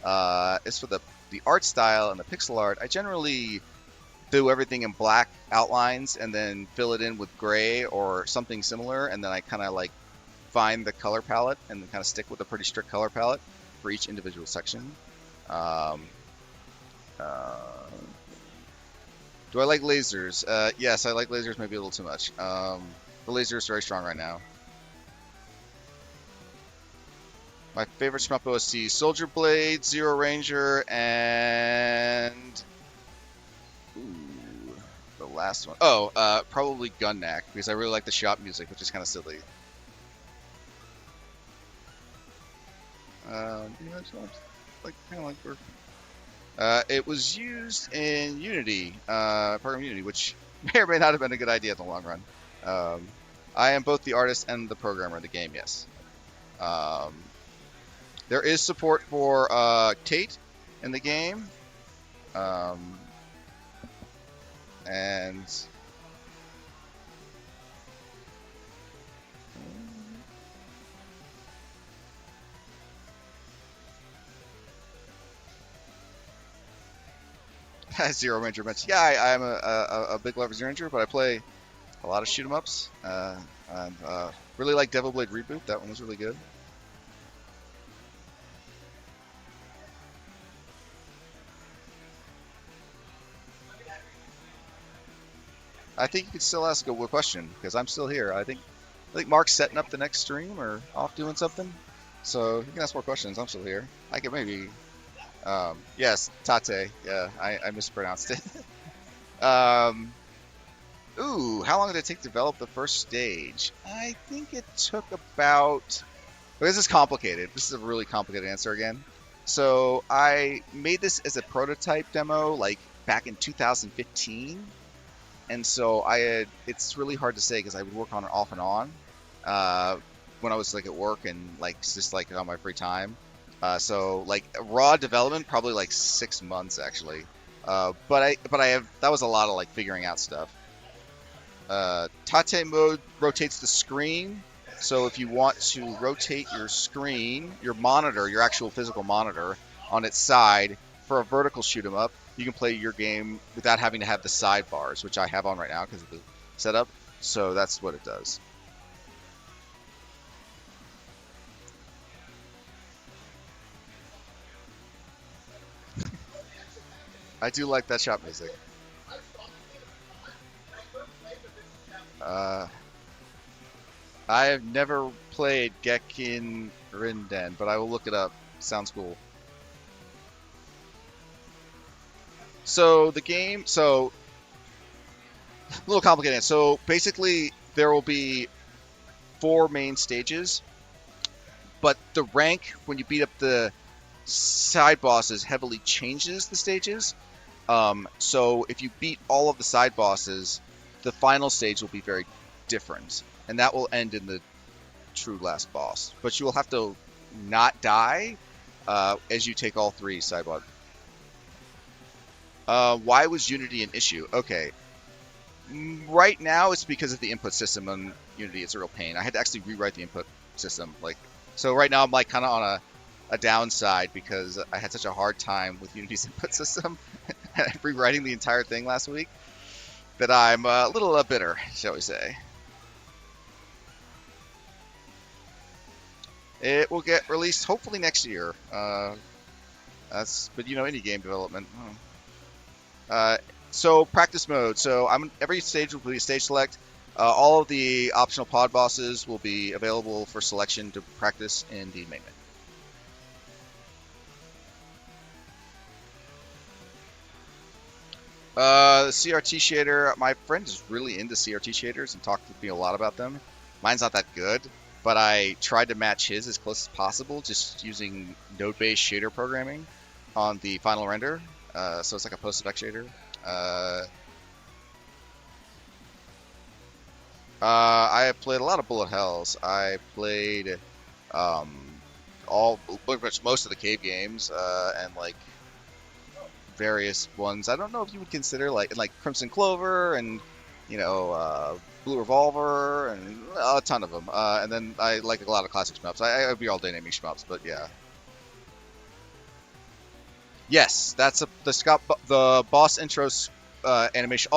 As for the art style and the pixel art, I generally do everything in black outlines and then fill it in with gray or something similar, and then I kind of like find the color palette and then kind of stick with a pretty strict color palette for each individual section. Do I like lasers? Yes, I like lasers, maybe a little too much. The laser is very strong right now. My favorite Shmup OST: Soldier Blade, Zeroranger, and the last one. Oh, probably Gunnack, because I really like the shop music, which is kind of silly. It was used in Unity, program Unity, which may or may not have been a good idea in the long run. I am both the artist and the programmer of the game, yes. There is support for Tate in the game. And Zeroranger mentioned. Yeah, I'm a big lover of Zeroranger, but I play a lot of shoot 'em ups. And really like Devil Blade Reboot. That one was really good. I think you could still ask a question because I'm still here. I think Mark's setting up the next stream or off doing something, so you can ask more questions. I'm still here. I could maybe. Yes, Tate. Yeah, I mispronounced it. Ooh, how long did it take to develop the first stage? I think it took about. This is complicated. This is a really complicated answer again. So I made this as a prototype demo like back in 2015. And so it's really hard to say because I would work on it off and on when I was like at work and like just like on my free time. So like raw development, probably like 6 months actually. But that was a lot of like figuring out stuff. Tate mode rotates the screen. So if you want to rotate your screen, your monitor, your actual physical monitor on its side for a vertical shoot 'em up, you can play your game without having to have the sidebars, which I have on right now because of the setup. So that's what it does. I do like that shop music. I have never played Gekken Rinden, but I will look it up. Sounds cool. So the game, so a little complicated. So basically, there will be 4 main stages, but the rank when you beat up the side bosses heavily changes the stages. So if you beat all of the side bosses, the final stage will be very different, and that will end in the true last boss. But you will have to not die as you take all 3 side bosses. Why was Unity an issue? Okay. Right now, it's because of the input system on Unity. It's a real pain. I had to actually rewrite the input system. So right now I'm kind of on a downside because I had such a hard time with Unity's input system, rewriting the entire thing last week, that I'm a little bitter, shall we say. It will get released hopefully next year. But indie game development. So practice mode. So every stage will be a stage select. All of the optional pod bosses will be available for selection to practice in the main menu. The CRT shader. My friend is really into CRT shaders and talked with me a lot about them. Mine's not that good, but I tried to match his as close as possible, just using node-based shader programming on the final render. So it's like a post-effect shader. I have played a lot of bullet hells. I played pretty much most of the cave games and various ones. I don't know if you would consider like Crimson Clover and Blue Revolver and a ton of them. And then I like a lot of classic shmups. I would be all day naming shmups, but yeah. Yes, that's the boss intro animation.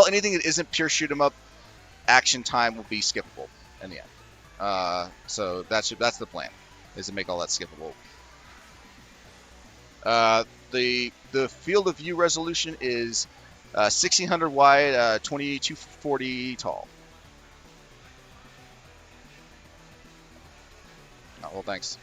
Anything that isn't pure shoot 'em up action time will be skippable in the end. So that's the plan, is to make all that skippable. The field of view resolution is 1600 wide, 2240 tall. Oh, well, thanks.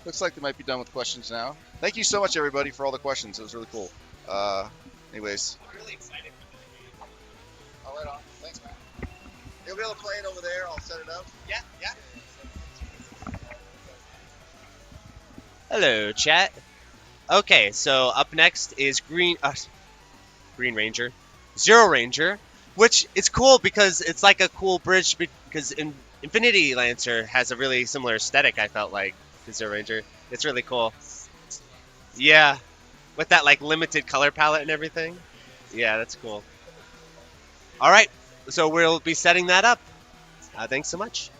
Looks like they might be done with questions now. Thank you so much, everybody, for all the questions. It was really cool. Anyways. I'm really excited for the game. Oh, right on. Thanks, man. You'll be able to play it over there. I'll set it up. Yeah. Hello, chat. Okay, so up next is Green Ranger, Zeroranger, which is cool because it's like a cool bridge because Infinity Lancer has a really similar aesthetic, I felt like, to Zeroranger. It's really cool. Yeah, with that limited color palette and everything. Yeah, that's cool. All right, so we'll be setting that up. Thanks so much.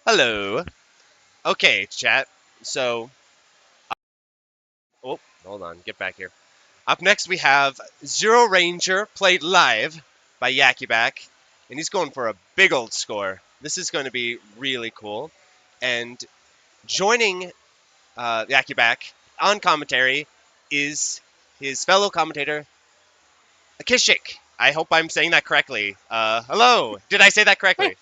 Hello. Okay, chat. So, oh, hold on. Get back here. Up next, we have Zeroranger played live by Yakiback, and he's going for a big old score. This is going to be really cool. And joining Yakiback on commentary is his fellow commentator, Akishik. I hope I'm saying that correctly. Hello. Did I say that correctly?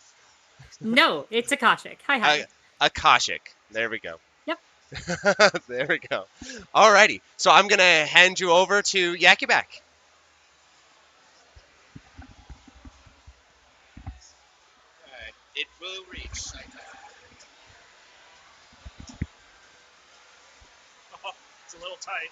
No, it's Akashic. Hi. Akashik. There we go. Yep. There we go. Alrighty. So I'm going to hand you over to Yakiback. It will reach. Oh, it's a little tight.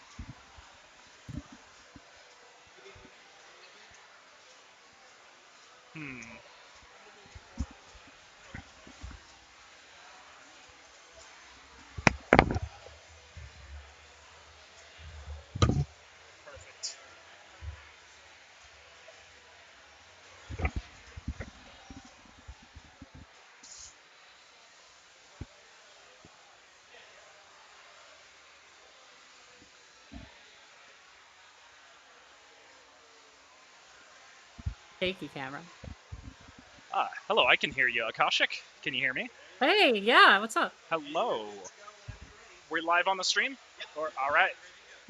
Perfect. Shaky camera. Hello, I can hear you, Akashic. Can you hear me? Hey, yeah, what's up? Hello. We're live on the stream? All right.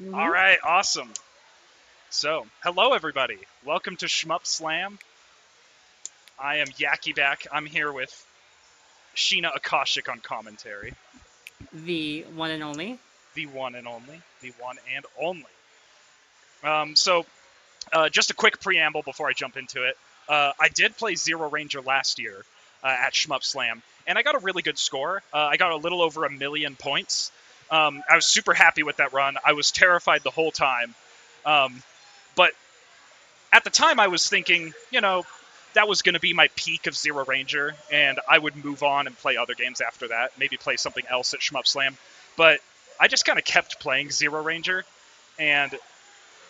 Mhm. All right, awesome. So, hello everybody. Welcome to Shmup Slam. I am Yakiback. I'm here with Sheena Akashic on commentary. The one and only. The one and only. The one and only. Just a quick preamble before I jump into it. I did play Zeroranger last year at Shmup Slam, and I got a really good score. I got a little over 1 million points. I was super happy with that run. I was terrified the whole time. But at the time, I was thinking, that was going to be my peak of Zeroranger, and I would move on and play other games after that, maybe play something else at Shmup Slam. But I just kind of kept playing Zeroranger, and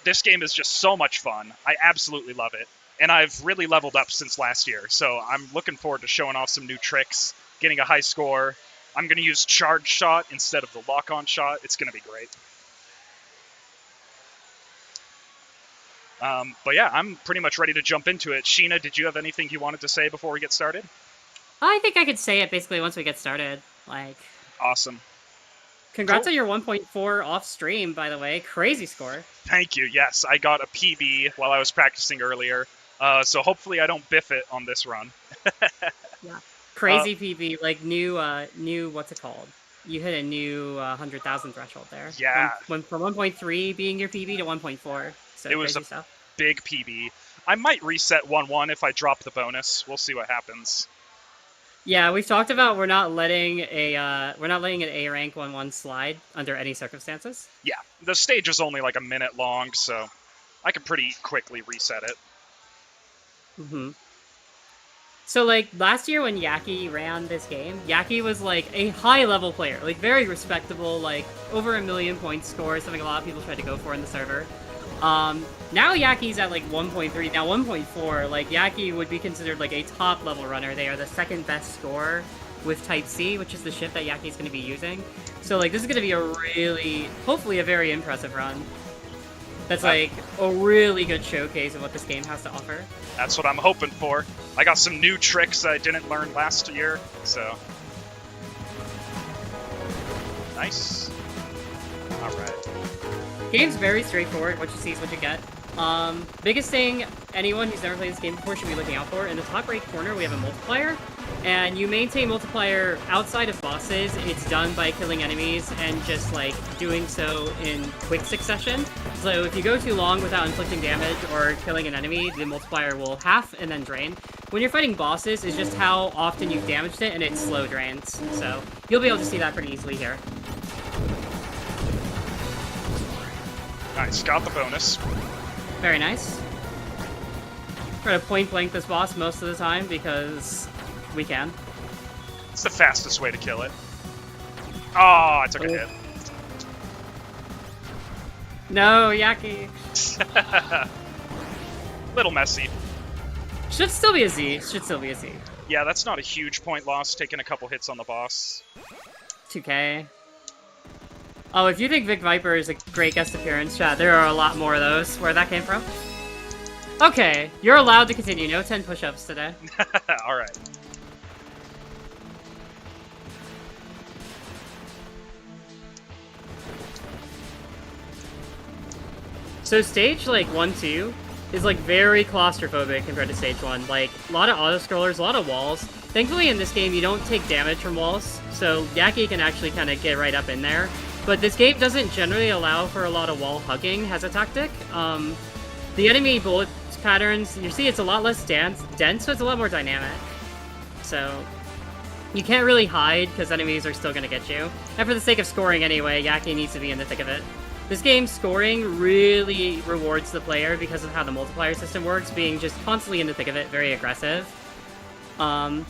this game is just so much fun. I absolutely love it. And I've really leveled up since last year, so I'm looking forward to showing off some new tricks, getting a high score. I'm going to use Charge Shot instead of the Lock-On Shot. It's going to be great. But yeah, I'm pretty much ready to jump into it. Sheena, did you have anything you wanted to say before we get started? I think I could say it basically once we get started. Awesome. Congrats Cool. on your 1.4 off stream, by the way. Crazy score. Thank you. Yes, I got a PB while I was practicing earlier, so hopefully I don't biff it on this run. Yeah. Crazy PB, new, what's it called? You hit a new 100,000 threshold there. Yeah. From 1.3 being your PB to 1.4. So It was crazy a stuff. big PB. I might reset 1-1 if I drop the bonus. We'll see what happens. Yeah, we've talked about we're not letting an A rank 1-1 slide under any circumstances. Yeah, the stage is only like a minute long, so I could pretty quickly reset it. Mm-hmm. So, last year when Yaki ran this game, Yaki was, a high-level player. Very respectable, over 1 million points score, something a lot of people tried to go for in the server. Now Yaki's at, 1.3, now 1.4, Yaki would be considered, a top-level runner. They are the second best scorer with Type C, which is the ship that Yaki's going to be using. So, this is going to be hopefully a very impressive run. That's, a really good showcase of what this game has to offer. That's what I'm hoping for. I got some new tricks I didn't learn last year, so... Nice. Alright. Game's very straightforward. What you see is what you get. Biggest thing anyone who's never played this game before should be looking out for, in the top right corner we have a multiplier, and you maintain multiplier outside of bosses. It's done by killing enemies and just doing so in quick succession. So if you go too long without inflicting damage or killing an enemy, the multiplier will half and then drain. When you're fighting bosses, it's just how often you've damaged it, and it slow drains. So you'll be able to see that pretty easily here. Nice, got the bonus. Very nice. Try to point blank this boss most of the time because we can. It's the fastest way to kill it. Oh, I took a hit. No, Yaki. Little messy. Should still be a Z. Should still be a Z. Yeah, that's not a huge point loss, taking a couple hits on the boss. 2K. Oh, if you think Vic Viper is a great guest appearance, chat, there are a lot more of those. Where that came from? Okay, you're allowed to continue. No 10 push-ups today. Alright. So stage, like, 1, 2 is, like, very claustrophobic compared to stage 1. Like, a lot of auto-scrollers, a lot of walls. Thankfully, in this game, you don't take damage from walls, so Yaki can actually kind of get right up in there. But this game doesn't generally allow for a lot of wall hugging as a tactic. The enemy bullet patterns, you see it's a lot less dense, so it's a lot more dynamic. So, you can't really hide, because enemies are still going to get you. And for the sake of scoring anyway, Yaki needs to be in the thick of it. This game's scoring really rewards the player because of how the multiplier system works, being just constantly in the thick of it, very aggressive. Some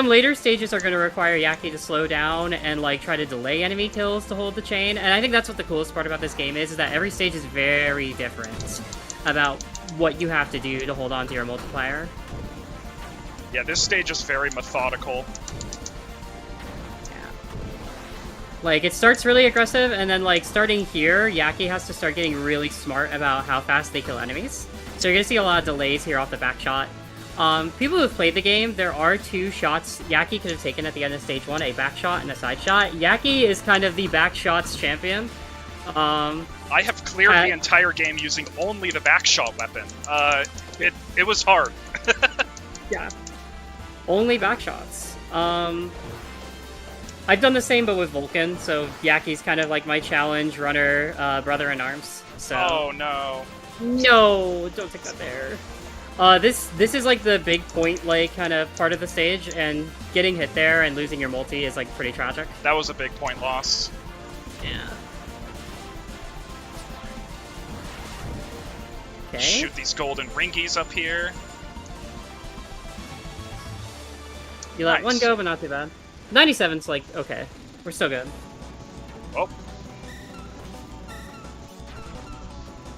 later stages are going to require Yaki to slow down and like try to delay enemy kills to hold the chain, and I think that's what the coolest part about this game is that every stage is very different about what you have to do to hold on to your multiplier. Yeah, this stage is very methodical. Like, it starts really aggressive, and then, like, starting here, Yaki has to start getting really smart about how fast they kill enemies. So you're gonna see a lot of delays here off the back shot. People who've played the game, there are 2 shots Yaki could have taken at the end of stage 1, a back shot and a side shot. Yaki is kind of the back shots champion. I have cleared the entire game using only the back shot weapon. It was hard. Yeah. Only back shots. I've done the same, but with Vulcan, so Yaki's kind of like my challenge runner, brother in arms. So. Oh no. No, don't take that there. This is like the big point, like, kind of part of the stage, and getting hit there and losing your multi is like pretty tragic. That was a big point loss. Yeah. Okay. Shoot these golden ringies up here. You let one go, but not too bad. 97's like, okay. We're still good. Oh.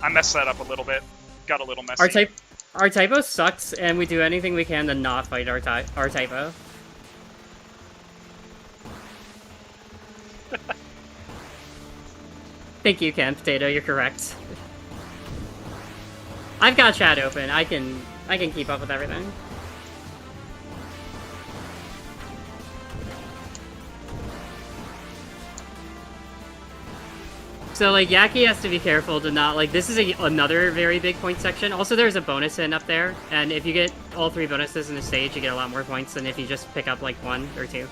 I messed that up a little bit. Got a little messy. Our typo sucks, and we do anything we can to not fight our typo. Thank you, Ken Potato. You're correct. I've got chat open. I can keep up with everything. So, like, Yaki has to be careful to not, like, this is another very big point section. Also, there's a bonus in up there, and if you get all 3 bonuses in the stage, you get a lot more points than if you just pick up, like, 1 or 2.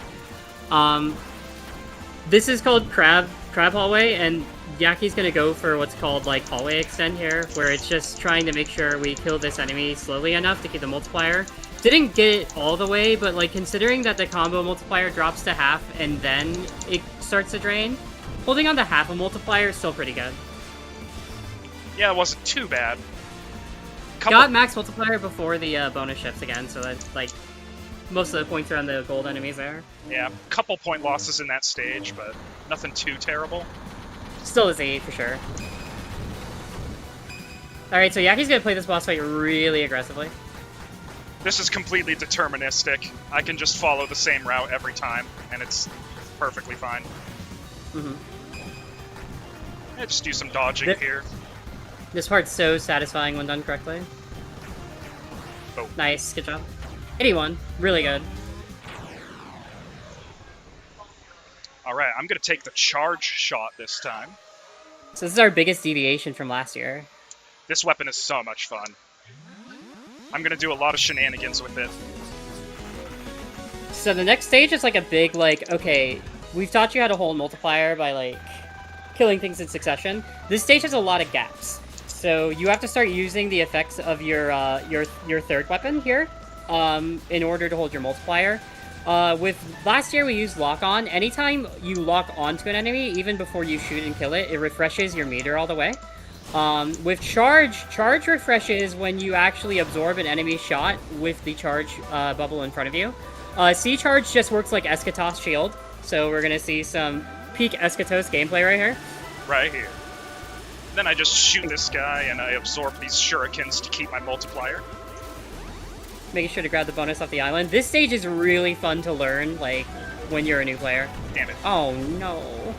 This is called Crab Hallway, and Yaki's gonna go for what's called, like, Hallway Extend here, where it's just trying to make sure we kill this enemy slowly enough to keep the multiplier. Didn't get it all the way, but, like, considering that the combo multiplier drops to half and then it starts to drain, holding on to half a multiplier is still pretty good. Yeah, it wasn't too bad. Got max multiplier before the bonus ships again, so that's like most of the points are on the gold enemies there. Yeah, couple point losses in that stage, but nothing too terrible. Still is 8 for sure. Alright, so Yaki's gonna play this boss fight really aggressively. This is completely deterministic. I can just follow the same route every time, and it's perfectly fine. Mm-hmm. Yeah, just do some dodging here. This part's so satisfying when done correctly. Oh. Nice, good job. 81, really good. Alright, I'm gonna take the charge shot this time. So this is our biggest deviation from last year. This weapon is so much fun. I'm gonna do a lot of shenanigans with it. So the next stage is like a big, like, okay, we've taught you how to hold multiplier by, like, killing things in succession. This stage has a lot of gaps. So you have to start using the effects of your third weapon here in order to hold your multiplier. With last year we used lock on. Anytime you lock onto an enemy, even before you shoot and kill it, it refreshes your meter all the way. With charge refreshes when you actually absorb an enemy shot with the charge bubble in front of you. C-charge just works like Eschatos shield, so we're gonna see some peak Eschatos gameplay right here. Right here. Then I just shoot this guy and I absorb these shurikens to keep my multiplier. making sure to grab the bonus off the island. This stage is really fun to learn, like, when you're a new player. Damn it. Oh, no.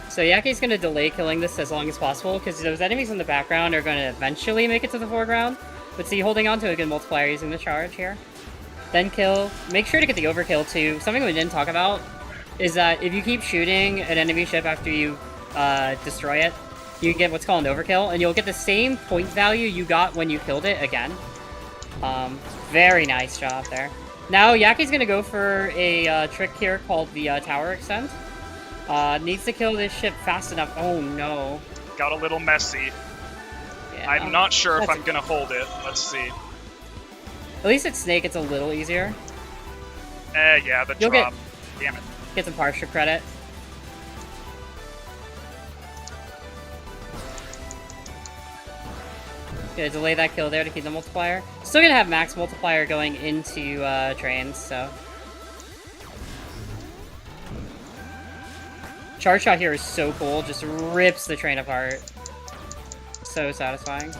So Yaki's going to delay killing this as long as possible, because those enemies in the background are going to eventually make it to the foreground. But see, holding on to a good multiplier using the charge here. Then kill. Make sure to get the overkill too. Something we didn't talk about is that if you keep shooting an enemy ship after you destroy it, you get what's called an overkill, and you'll get the same point value you got when you killed it again. Very nice job there. Now Yaki's going to go for a trick here called the tower extend. Needs to kill this ship fast enough. Oh no. Got a little messy. Yeah, I'm not sure if I'm gonna hold it. Let's see. At least it's Snake, it's a little easier. Yeah, the You'll drop. Damn it. Get some partial credit. Gonna delay that kill there to keep the multiplier. Still gonna have max multiplier going into trains, so. Charge shot here is so cool, just rips the train apart. So satisfying.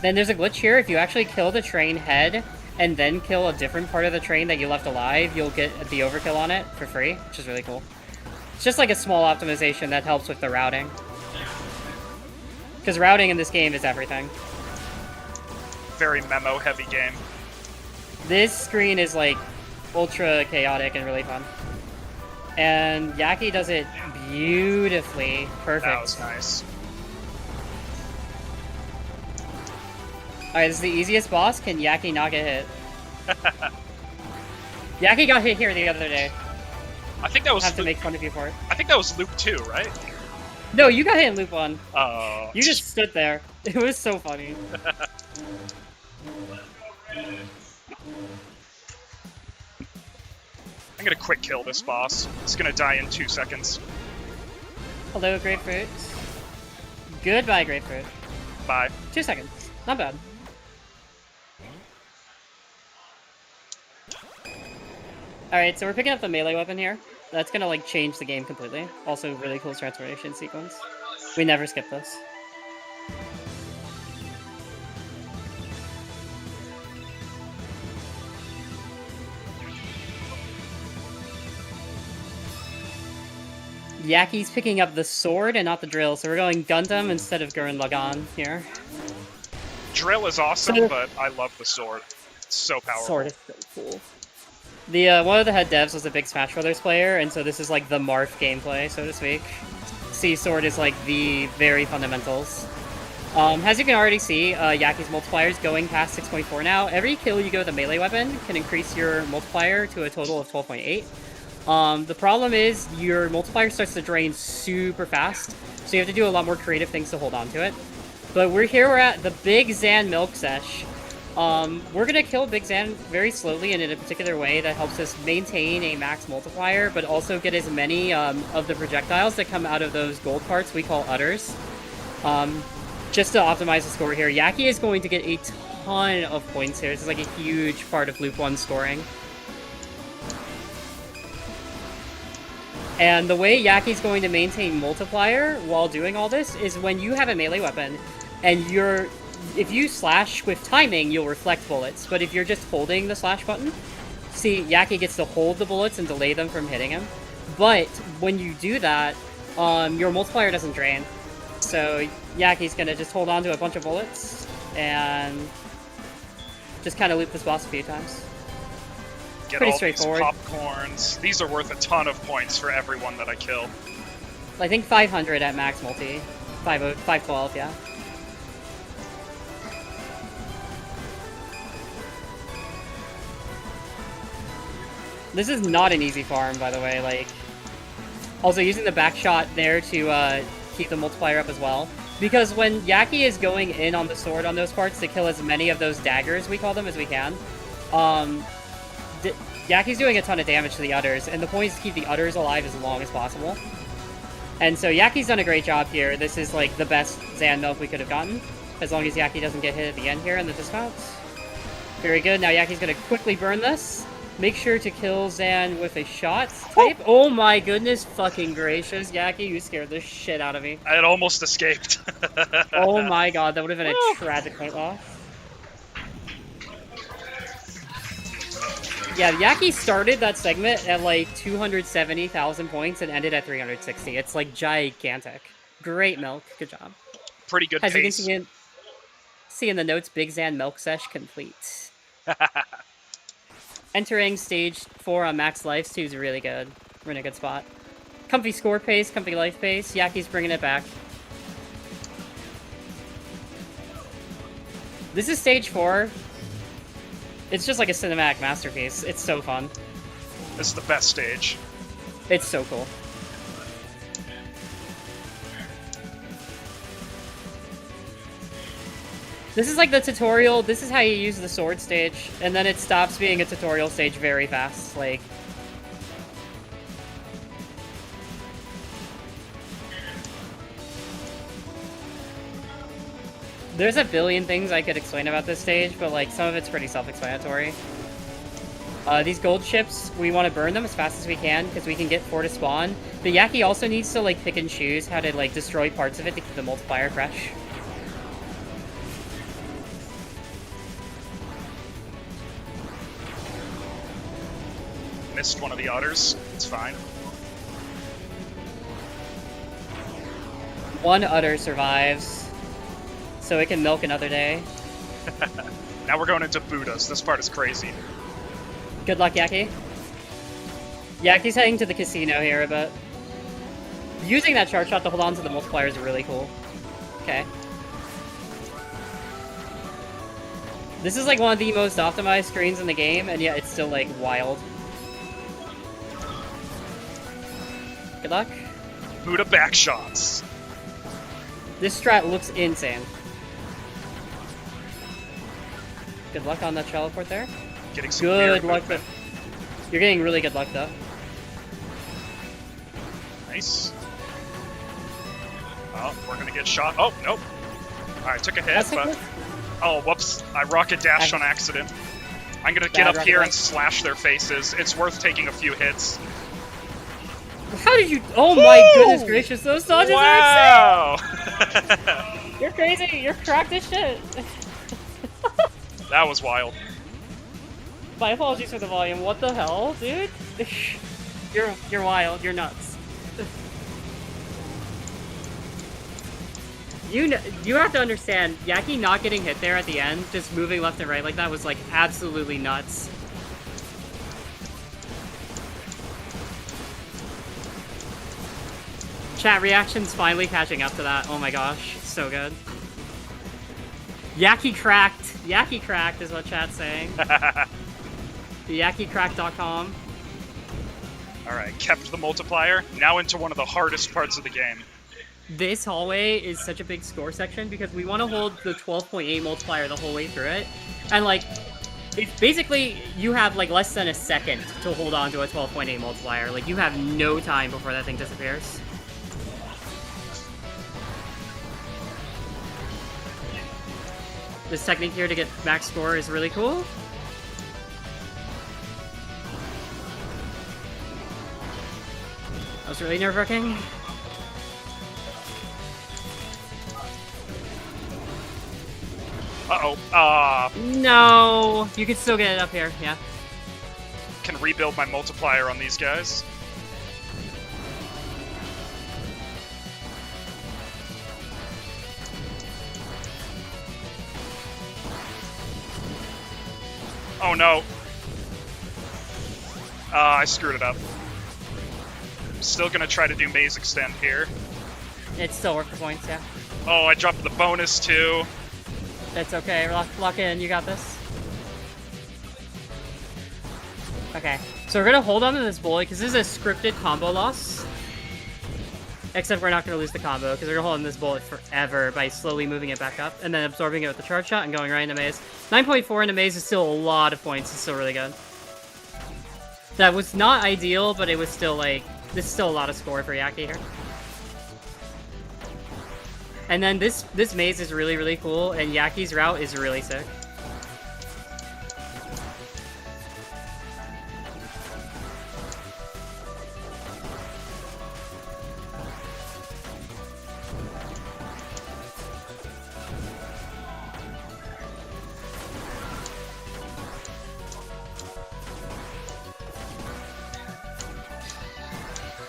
Then there's a glitch here. If you actually kill the train head and then kill a different part of the train that you left alive, you'll get the overkill on it for free, which is really cool. It's just like a small optimization that helps with the routing. Because routing in this game is everything. Very memo-heavy game. This screen is like ultra chaotic and really fun. And Yaki does it beautifully. Perfect. That was nice. Alright, this is the easiest boss. Can Yaki not get hit? Yaki got hit here the other day. I think that was. I have to make fun of you for it. I think that was loop 2, right? No, you got hit in loop 1. Oh. You just stood there. It was so funny. I'm gonna quick kill this boss. It's gonna die in 2 seconds. Hello, grapefruit. Goodbye, grapefruit. Bye. 2 seconds. Not bad. Alright, so we're picking up the melee weapon here. That's gonna, like, change the game completely. Also, really cool transformation sequence. We never skip this. Yaki's picking up the sword and not the drill, so we're going Gundam instead of Gurren Lagann here. Drill is awesome, So- but I love the sword. It's so powerful. Sword is so cool. The one of the head devs was a big Smash Brothers player, and so this is like the Marth gameplay, so to speak. See, sword is like the very fundamentals. As you can already see, Yaki's multiplier is going past 6.4 now. Every kill you go with a melee weapon can increase your multiplier to a total of 12.8. The problem is your multiplier starts to drain super fast, so you have to do a lot more creative things to hold on to it. But we're at the Big Zan Milk Sesh. We're gonna kill Big Zan very slowly and in a particular way that helps us maintain a max multiplier, but also get as many of the projectiles that come out of those gold parts we call udders. Just to optimize the score here, Yaki is going to get a ton of points here. This is like a huge part of Loop 1 scoring. And the way Yaki's going to maintain multiplier while doing all this is when you have a melee weapon and if you slash with timing, you'll reflect bullets. But if you're just holding the slash button, see, Yaki gets to hold the bullets and delay them from hitting him. But when you do that, your multiplier doesn't drain. So Yaki's gonna just hold on to a bunch of bullets and just kind of loop this boss a few times. Get Pretty all straightforward. these popcorns. These are worth a ton of points for everyone that I kill. I think 500 at max multi. 512, yeah. This is not an easy farm, by the way. Like, also using the back shot there to keep the multiplier up as well. Because when Yaki is going in on the sword on those parts to kill as many of those daggers, we call them, as we can, Yaki's doing a ton of damage to the udders, and the point is to keep the udders alive as long as possible. And so Yaki's done a great job here. This is like the best Zan milk we could have gotten, as long as Yaki doesn't get hit at the end here in the dismounts. Very good. Now Yaki's gonna quickly burn this. Make sure to kill Zan with a shot type. Oh my goodness fucking gracious, Yaki, you scared the shit out of me. I had almost escaped. Oh my god, that would have been a tragic point loss. Yeah, Yaki started that segment at like 270,000 points and ended at 360. It's like gigantic. Great milk. Good job. Pretty good As you can pace. see in the notes, Big Zan milk sesh complete. Entering stage 4 on max lives too is really good. We're in a good spot. Comfy score pace, comfy life pace. Yaki's bringing it back. This is stage 4. It's just like a cinematic masterpiece. It's so fun. This is the best stage. It's so cool. This is like the tutorial. This is how you use the sword stage, and then it stops being a tutorial stage very fast. Like, there's a billion things I could explain about this stage, but like some of it's pretty self-explanatory. These gold chips, we want to burn them as fast as we can because we can get 4 to spawn. But Yaki also needs to like pick and choose how to like destroy parts of it to keep the multiplier fresh. Missed one of the otters. It's fine. One udder survives, so it can milk another day. Now we're going into Buddhas. This part is crazy. Good luck, Yaki. Yaki's heading to the casino here, but using that charge shot to hold on to the multiplier is really cool. Okay. This is like one of the most optimized screens in the game, and yet it's still like wild. Good luck. Buddha back shots. This strat looks insane. Good luck on that teleport there. Getting some Good weird luck. movement. You're getting really good luck though. Nice. Oh, we're gonna get shot. Oh, nope. Alright, took a hit, That's but... like Oh, whoops. I rocket dashed on accident. I'm gonna get Bad up here rocket and slash their faces. It's worth taking a few hits. How did you? Oh my goodness gracious! Those dodges Wow! are insane. You're crazy. You're cracked as shit. That was wild. My apologies for the volume. What the hell, dude? You're wild. You're nuts. You have to understand, Yaki not getting hit there at the end, just moving left and right like that was like absolutely nuts. Chat reactions finally catching up to that. Oh my gosh, so good. Yaki cracked. Yaki cracked is what chat's saying. YakiCrack.com. Alright, kept the multiplier. Now into one of the hardest parts of the game. This hallway is such a big score section because we want to hold the 12.8 multiplier the whole way through it. And like, it's basically, you have like less than a second to hold on to a 12.8 multiplier. Like, you have no time before that thing disappears. This technique here to get max score is really cool. That was really nerve-wracking. Uh-oh. No! You can still get it up here, yeah. Can rebuild my multiplier on these guys. Oh no. I screwed it up. Still gonna try to do maze extend here. It's still worth the points, yeah. Oh, I dropped the bonus too. It's okay, lock in, you got this. Okay, so we're gonna hold on to this bullet because this is a scripted combo loss. Except we're not gonna lose the combo because we're gonna hold on this bullet forever by slowly moving it back up and then absorbing it with the charge shot and going right into maze. 9.4 into maze is still a lot of points, it's still really good. That was not ideal, but it was still like, this is still a lot of score for Yaki here. And then this maze is really, really cool, and Yaki's route is really sick.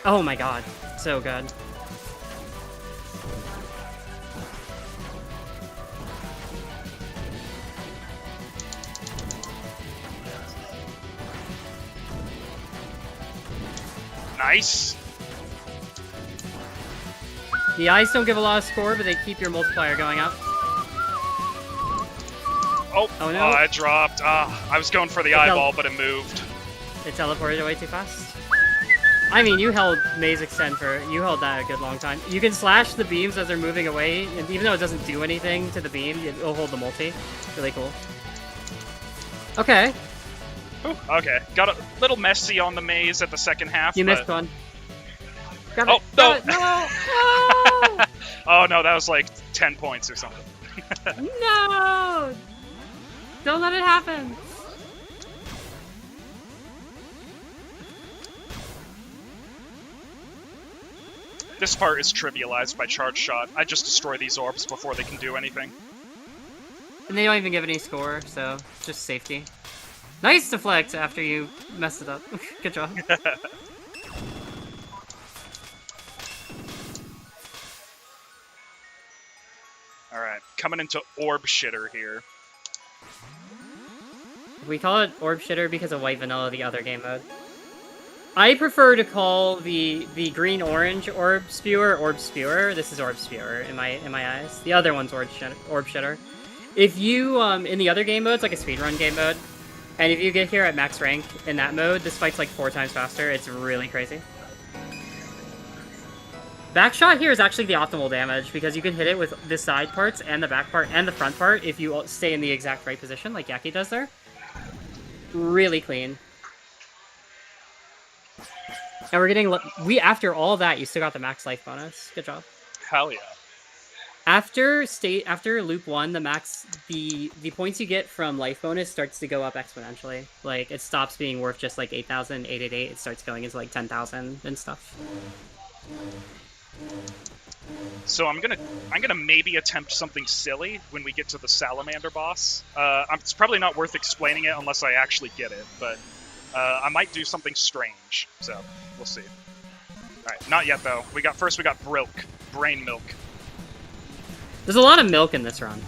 Oh my god, so good. Nice. The eyes don't give a lot of score, but they keep your multiplier going up. Oh, Oh, no. I dropped. I was going for the eyeball, but it moved. It teleported away too fast. I mean, you held Maze Extend you held that a good long time. You can slash the beams as they're moving away, and even though it doesn't do anything to the beam, it'll hold the multi. Really cool. Okay, Ooh, okay, got a little messy on the maze at the second half. you but... missed one. Grab Oh, it, no! grab it. No! Oh no, that was like 10 points or something. No! Don't let it happen. This part is trivialized by Charge Shot. I just destroy these orbs before they can do anything. And they don't even give any score, so just safety. Nice deflect after you messed it up. Good job. Alright, coming into Orb Shitter here. We call it Orb Shitter because of White Vanilla, the other game mode. I prefer to call the green-orange Orb Spewer. This is Orb Spewer in my eyes. The other one's Orb Shitter. If you, in the other game modes, like a speedrun game mode, and if you get here at max rank in that mode, this fight's like 4 times faster. It's really crazy. Backshot here is actually the optimal damage because you can hit it with the side parts and the back part and the front part if you stay in the exact right position like Yaki does there. Really clean. And we're getting... after all that, you still got the max life bonus. Good job. Hell yeah. After loop 1, the points you get from life bonus starts to go up exponentially. Like, it stops being worth just like 8,000, 888. It starts going into like 10,000 and stuff. So I'm gonna maybe attempt something silly when we get to the salamander boss. It's probably not worth explaining it unless I actually get it, but I might do something strange. So we'll see. All right, not yet though. We got brain milk. There's a lot of milk in this run.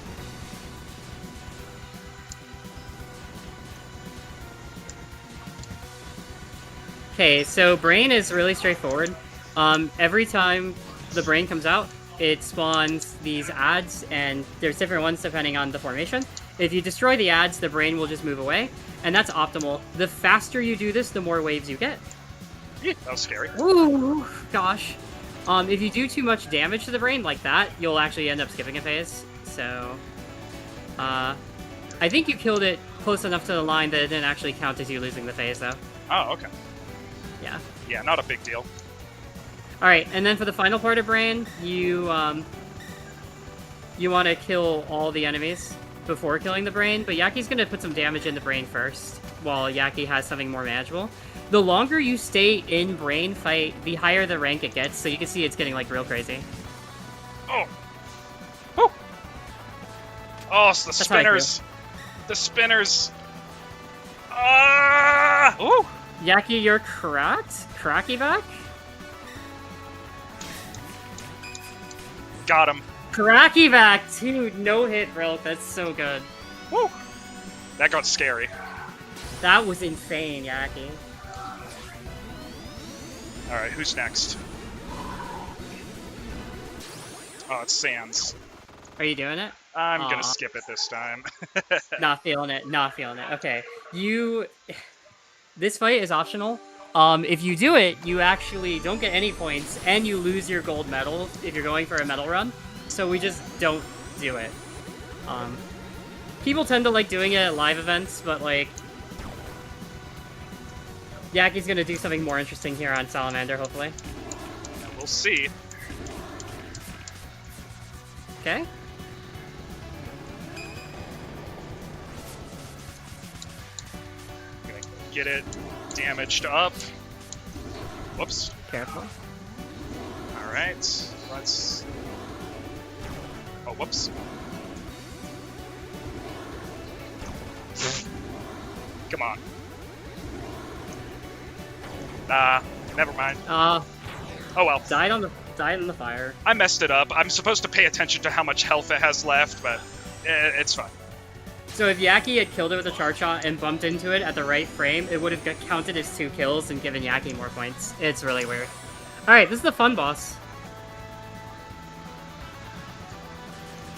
Okay, so brain is really straightforward. Every time the brain comes out, it spawns these ads, and there's different ones depending on the formation. If you destroy the ads, the brain will just move away, and that's optimal. The faster you do this, the more waves you get. Yeah, that was scary. Ooh, gosh. If you do too much damage to the brain like that, you'll actually end up skipping a phase. So, I think you killed it close enough to the line that it didn't actually count as you losing the phase, though. Oh, okay. Yeah. Yeah, not a big deal. Alright, and then for the final part of Brain, you want to kill all the enemies before killing the Brain, but Yaki's going to put some damage in the Brain first, while Yaki has something more manageable. The longer you stay in Brain fight, the higher the rank it gets, so you can see it's getting, like, real crazy. Oh! Woo! Oh, it's the That's how I spinners! The spinners! Ah! Ooh! Yaki, you're cracked? Cracky back? Got him. Cracky back! Dude, no hit, bro. That's so good. Woo! That got scary. That was insane, Yaki. Alright, who's next? Oh, it's Sans. Are you doing it? I'm Aw. gonna skip it this time. Not feeling it. Not feeling it. Okay. This fight is optional. If you do it, you actually don't get any points, and you lose your gold medal if you're going for a medal run. So we just don't do it. People tend to like doing it at live events, but like... Yaki's gonna do something more interesting here on Salamander, hopefully. We'll see. Okay. Gonna get it damaged up. Whoops. Careful. Alright, let's... Oh, whoops. Come on. Never mind. Oh well. Died in the fire. I messed it up. I'm supposed to pay attention to how much health it has left, but it's fine. So if Yaki had killed it with a charge shot and bumped into it at the right frame, it would have got counted as 2 kills and given Yaki more points. It's really weird. Alright, this is the fun boss.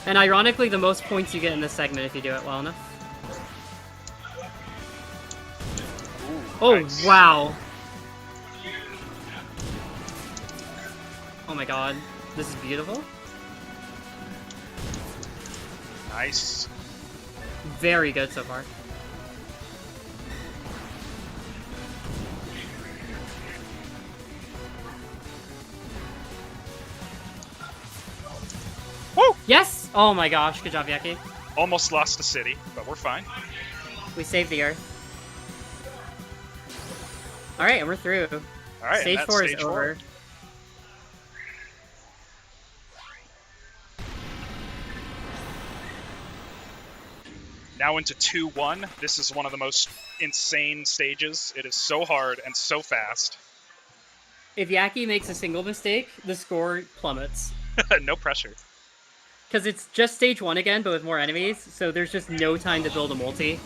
And ironically, the most points you get in this segment if you do it well enough. Oh, Nice. wow. Oh my god. This is beautiful. Nice. Very good so far. Woo! Yes! Oh my gosh, good job, Yaki. Almost lost the city, but we're fine. We saved the Earth. Alright, and we're through. All right. Stage and that's 4 is stage 4. over. Now into 2-1. This is one of the most insane stages. It is so hard and so fast. If Yaki makes a single mistake, the score plummets. No pressure. Because it's just stage 1 again, but with more enemies, so there's just no time to build a multi.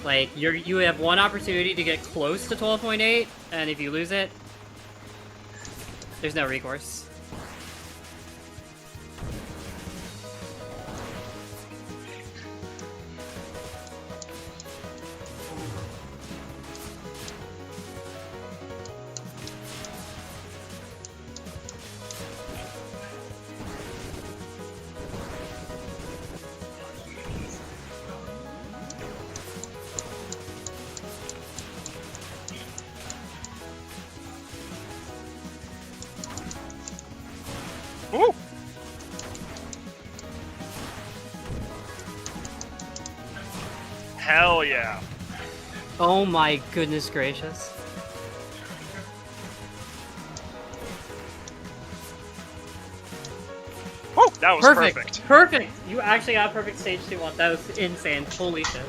Like, you have one opportunity to get close to 12.8, and if you lose it, there's no recourse. Woo! Hell yeah. Oh my goodness gracious. Woo! That was perfect. Perfect! You actually got a perfect stage 2-1. That was insane. Holy shit.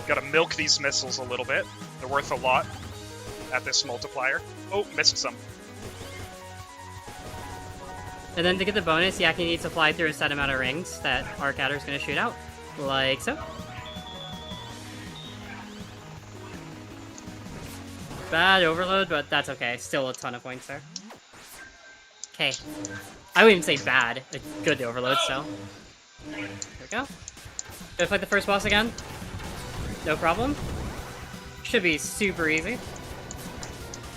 Gotta milk these missiles a little bit. They're worth a lot at this multiplier. Oh, missed some. And then to get the bonus, Yaki needs to fly through a set amount of rings that Arcadder's gonna shoot out. Like so. Bad overload, but that's okay. Still a ton of points there. Okay. I wouldn't say bad. A good overload, so. There we go. Gonna fight the first boss again. No problem. Should be super easy.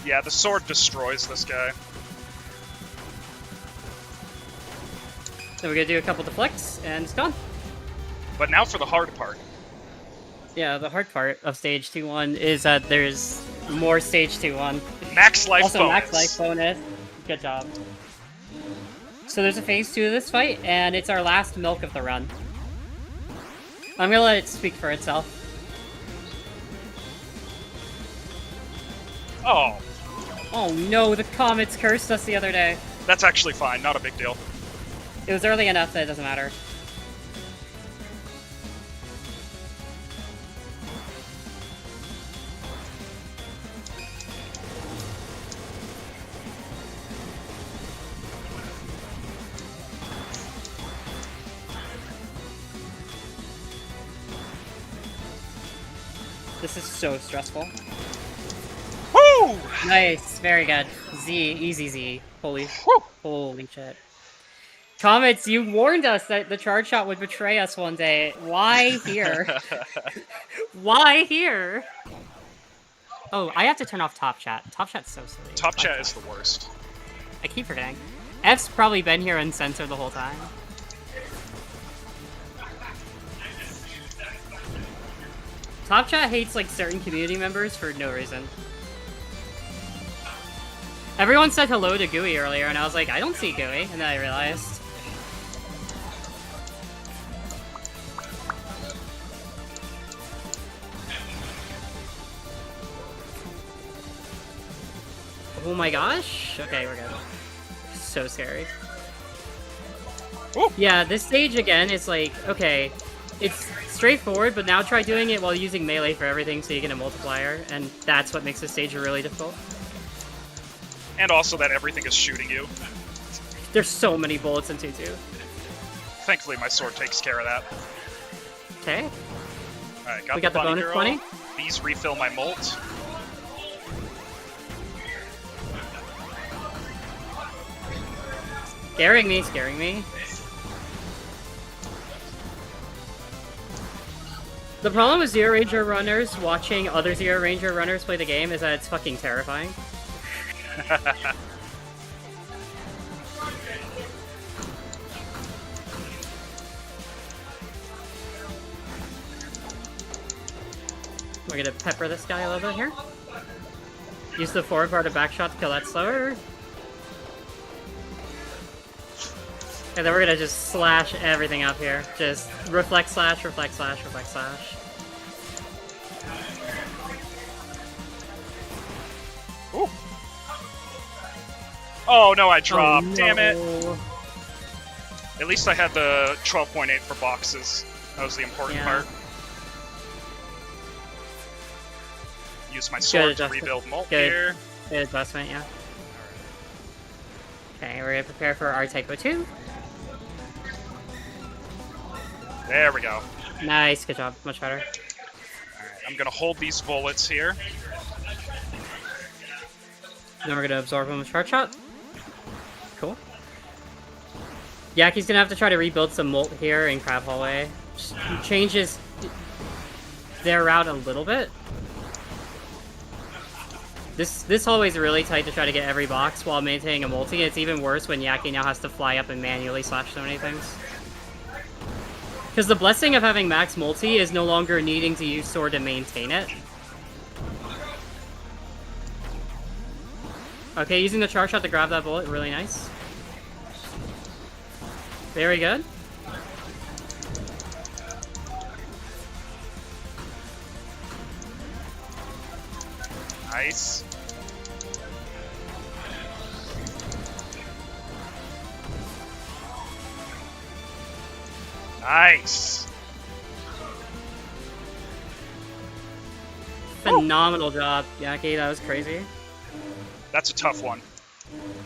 Yeah, the sword destroys this guy. Then we're gonna do a couple deflects, and it's gone. But now for the hard part. Yeah, the hard part of stage 2-1 is that there's more stage 2-1. Max life Also, bonus. max life bonus. Good job. So there's a phase 2 of this fight, and it's our last milk of the run. I'm gonna let it speak for itself. Oh, Oh no, the comets cursed us the other day. that's actually fine. Not a big deal. It was early enough that it doesn't matter. This is so stressful. Woo! Nice, very good. Z, easy Z. Woo! Holy shit. Comets, you warned us that the charge shot would betray us one day. Why here? Why here? Oh, I have to turn off Top Chat. Top Chat's so silly. Top chat is the worst. I keep forgetting. F's probably been here uncensored the whole time. Top Chat hates like certain community members for no reason. Everyone said hello to Gooey earlier, and I was like, I don't see Gooey, and then I realized. Oh my gosh. Okay, we're good. So scary. Ooh. Yeah, this stage again is like, okay, it's straightforward, but now try doing it while using melee for everything so you get a multiplier, and that's what makes this stage really difficult. And also that everything is shooting you. There's so many bullets in 2-2. Thankfully, my sword takes care of that. Okay. Alright, We got the bunny bonus girl. 20. These refill my molt. Scaring me, scaring me. The problem with Zeroranger runners watching other Zeroranger runners play the game is that it's fucking terrifying. We're gonna pepper this guy a little bit here. Use the forward bar to backshot to kill that slower. And then we're gonna just slash everything up here. Just reflect slash, reflect slash, reflect slash. Ooh. Oh no, I dropped. Oh, Damn it. no. At least I had the 12.8 for boxes. That was the important Yeah. part. Use my sword to adjustment. rebuild molt Good. here. Good adjustment, yeah. Okay, we're gonna prepare for our Taiko 2. There we go. Nice, good job, much better. Alright, I'm gonna hold these bullets here. Then we're gonna absorb him with Charge Shot. Cool. Yaki's gonna have to try to rebuild some molt here in Crab Hallway. Just changes their route a little bit. This hallway's really tight to try to get every box while maintaining a multi. It's even worse when Yaki now has to fly up and manually slash so many things. Because the blessing of having max multi is no longer needing to use sword to maintain it. Okay, using the charge shot to grab that bullet, really nice. Very good. Nice. Nice. Phenomenal job, Yaki. That was crazy. That's a tough one.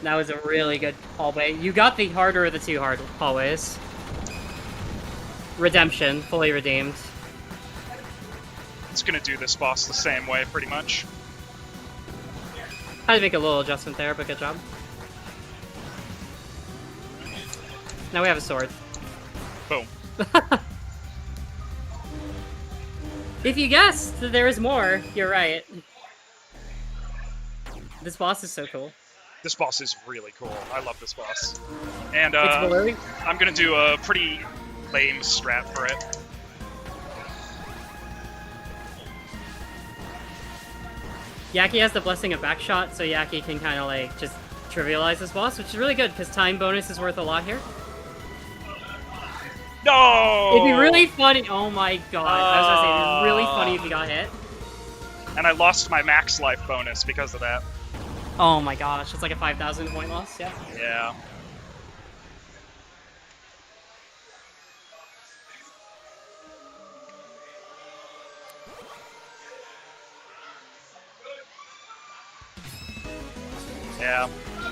That was a really good hallway. You got the harder of the two hard hallways. Redemption, fully redeemed. It's gonna do this boss the same way, pretty much. Had to make a little adjustment there, but good job. Now we have a sword. Boom. If you guessed that there is more, you're right. This boss is so cool. This boss is really cool. I love this boss. And It's blurry. I'm gonna do a pretty lame strat for it. Yaki has the blessing of backshot, so Yaki can kind of like just trivialize this boss, which is really good because time bonus is worth a lot here. No! It'd be really funny. Oh my god. I was gonna say, it'd be really funny if you got hit. And I lost my max life bonus because of that. Oh my gosh, it's like a 5,000 point loss, yeah. Yeah. Yeah.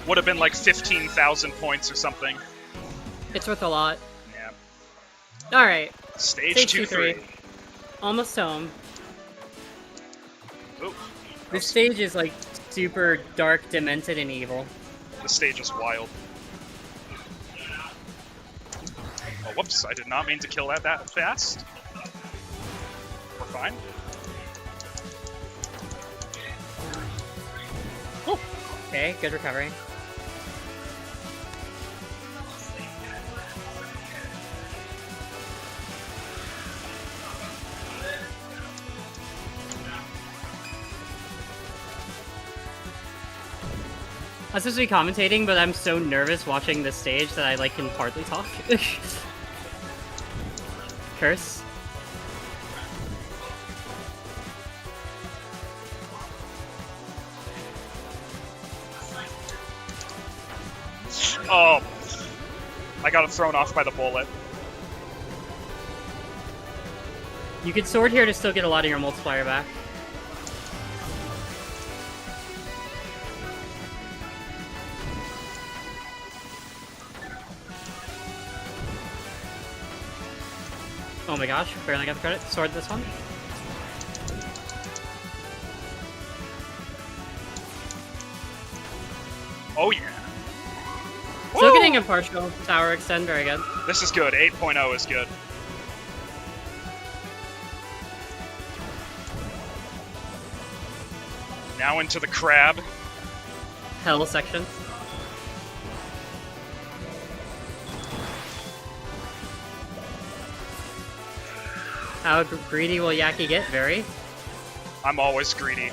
Would have been like 15,000 points or something. It's worth a lot. Yeah. Alright, Stage 2-3. almost home. Ooh. This stage is like super dark, demented, and evil. The stage is wild. Oh, whoops. I did not mean to kill that fast. We're fine. Okay, good recovery. I'm supposed to be commentating, but I'm so nervous watching this stage that I like can hardly talk. Curse. Oh. I got thrown off by the bullet. You could sword here to still get a lot of your multiplier back. Oh my gosh, barely got the credit. Sword this one. Oh yeah. Still Woo! getting a partial tower extend, very good. This is good. 8.0 is good. Now into the crab. Hell section. How greedy will Yaki get? Very. I'm always greedy.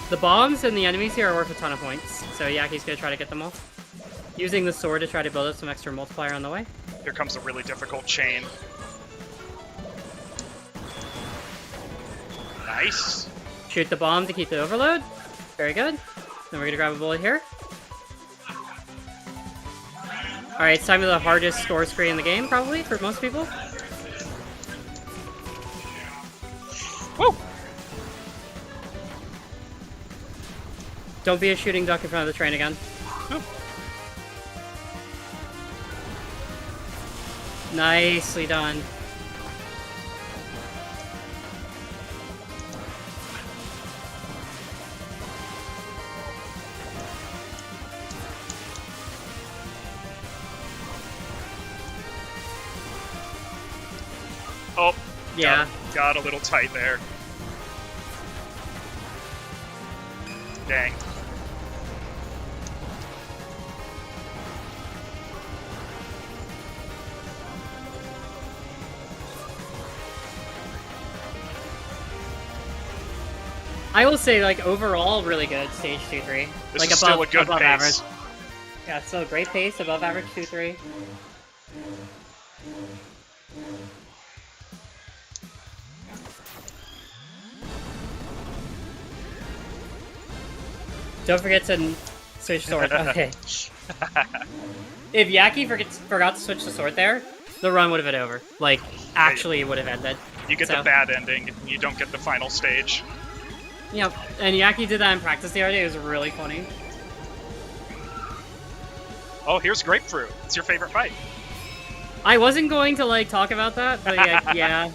The bombs and the enemies here are worth a ton of points, so Yaki's gonna try to get them all. Using the sword to try to build up some extra multiplier on the way. Here comes a really difficult chain. Nice. Shoot the bomb to keep the overload. Very good. Then we're gonna grab a bullet here. Alright, it's time for the hardest score screen in the game, probably, for most people. Woo! Don't be a shooting duck in front of the train again. Nicely done. Oh, Yeah. got a little tight there. Dang. I will say, like, overall, really good, stage 2-3. This Like, is still a good above pace. average. Yeah, it's still a great pace, above average 2-3. Don't forget to switch sword. Okay. If Yaki forgot to switch the sword there, the run would have been over. Like, actually, it would have ended. You get So- the bad ending, you don't get the final stage. Yep. And Yaki did that in practice the other day. It was really funny. Oh, here's Grapefruit. It's your favorite fight. I wasn't going to like talk about that, but yeah.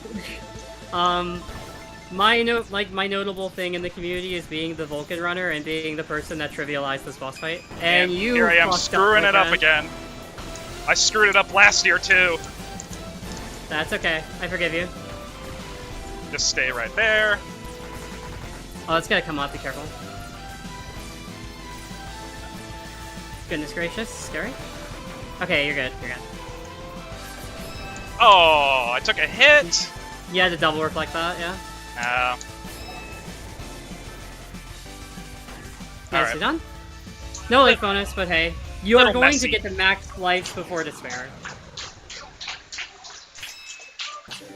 My notable thing in the community is being the Vulcan runner and being the person that trivialized this boss fight. And you here I am fucked screwing it up with that. again. I screwed it up last year too. That's okay. I forgive you. Just stay right there. Oh, it's gonna come off. Be careful. Goodness gracious, scary. Okay, you're good. You're good. Oh, I took a hit. You had to double work like that, yeah. Nicely Alright. done. No life bonus, but hey, you are Little going messy. to get the max life before despair.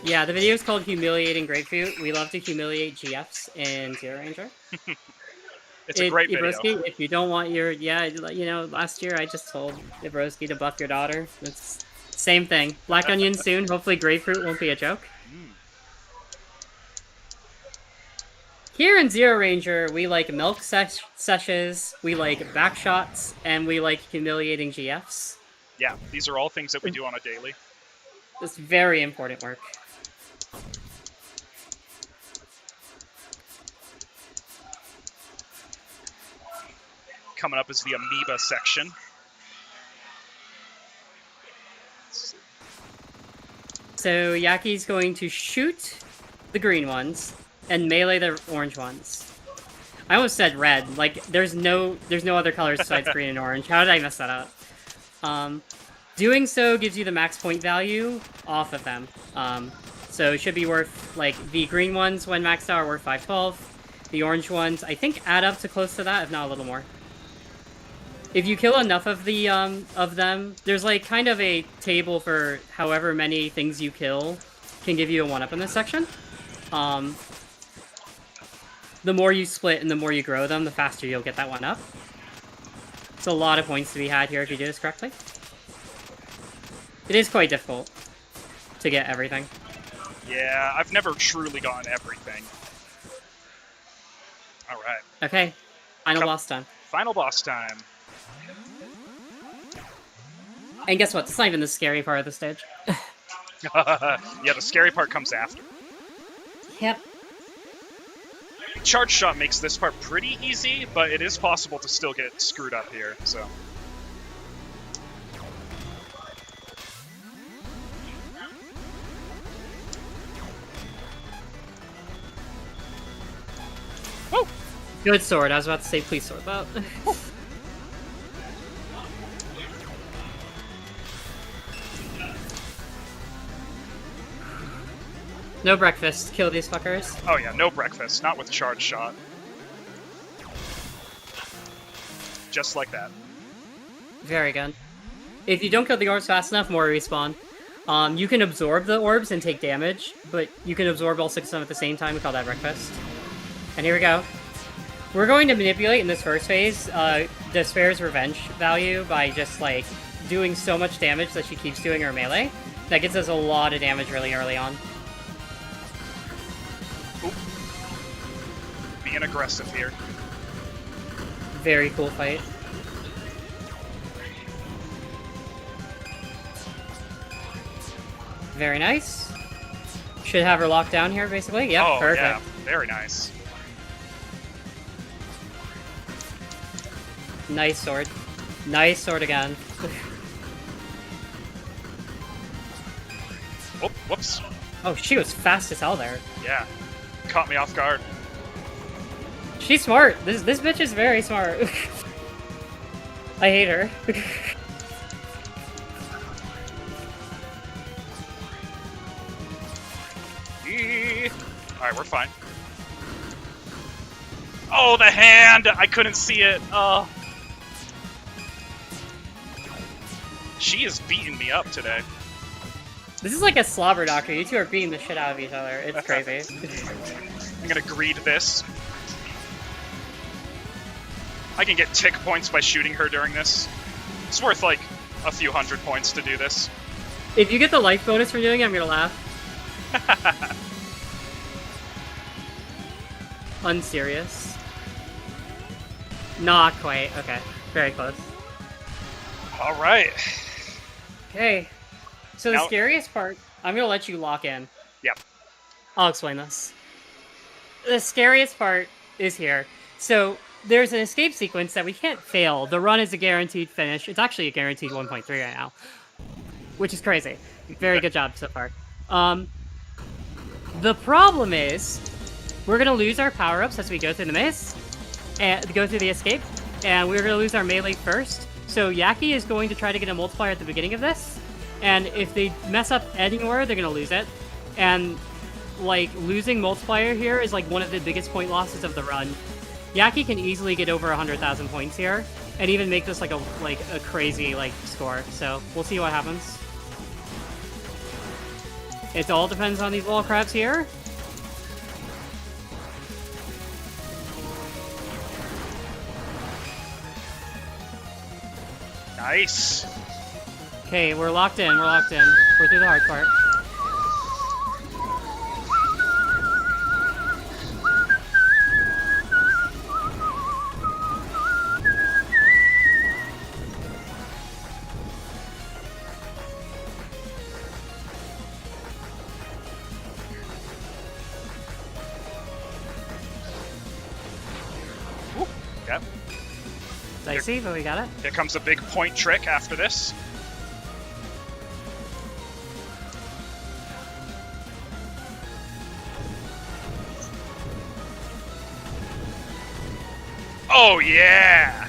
Yeah, the video is called Humiliating Grapefruit. We love to humiliate GFs in Zeroranger. It's a great video. Ibroski, if you don't want your, last year I just told Ibroski to buff your daughter. It's same thing. Black Onion soon. Hopefully Grapefruit won't be a joke. Here in Zeroranger, we like milk sessions, we like backshots, and we like humiliating GFs. Yeah, these are all things that we do on a daily. It's very important work. Coming up is the amoeba section. So Yaki's going to shoot the green ones and melee the orange ones. I almost said red. Like there's no other colors besides green and orange. How did I mess that up? Doing so gives you the max point value off of them. So it should be worth, like, the green ones when maxed out are worth 512. The orange ones, I think, add up to close to that, if not a little more. If you kill enough of the of them, there's like kind of a table for however many things you kill can give you a 1-up in this section. The more you split and the more you grow them, the faster you'll get that 1-up. It's a lot of points to be had here if you do this correctly. It is quite difficult to get everything. Yeah, I've never truly gotten everything. All right. Okay, final boss time. Final boss time. And guess what? It's not even the scary part of the stage. Yeah, the scary part comes after. Yep. Charge shot makes this part pretty easy, but it is possible to still get screwed up here, so. Oh! Good sword. I was about to say, please sword that. No breakfast. Kill these fuckers. Oh yeah, no breakfast. Not with charge shot. Just like that. Very good. If you don't kill the orbs fast enough, more respawn. You can absorb the orbs and take damage, but you can absorb all 6 of them at the same time. We call that breakfast. And here we go. We're going to manipulate in this first phase Despair's revenge value by just like doing so much damage that she keeps doing her melee. That gets us a lot of damage really early on. Oop. Being aggressive here. Very cool fight. Very nice. Should have her locked down here, basically. Yep, Oh, perfect. yeah. Very nice. Nice sword. Nice sword again. Oh, whoops. Oh, she was fast as hell there. Yeah. Caught me off guard. She's smart. This bitch is very smart. I hate her. Alright, we're fine. Oh, the hand! I couldn't see it. Oh. She is beating me up today. This is like a slobber doctor. You two are beating the shit out of each other. It's crazy. I'm gonna greed this. I can get tick points by shooting her during this. It's worth like a few hundred points to do this. If you get the life bonus from doing it, I'm gonna laugh. Unserious. Not quite. Okay. Very close. Alright. Okay. So the Now- scariest part, I'm gonna let you lock in. Yep. I'll explain this. The scariest part is here. So there's an escape sequence that we can't fail. The run is a guaranteed finish. It's actually a guaranteed 1.3 right now, which is crazy. Very good job so far. The problem is we're gonna lose our power-ups as we go through the maze and go through the escape, and we're gonna lose our melee first. So Yaki is going to try to get a multiplier at the beginning of this, and if they mess up anywhere, they're gonna lose it. And like losing multiplier here is like one of the biggest point losses of the run. Yaki can easily get over 100,000 points here, and even make this like a crazy like score. So we'll see what happens. It all depends on these wall crabs here. Nice. Okay, we're locked in. We're locked in. We're through the hard part. Yep. Dicey, but we got it. Here comes a big point trick after this. Oh yeah!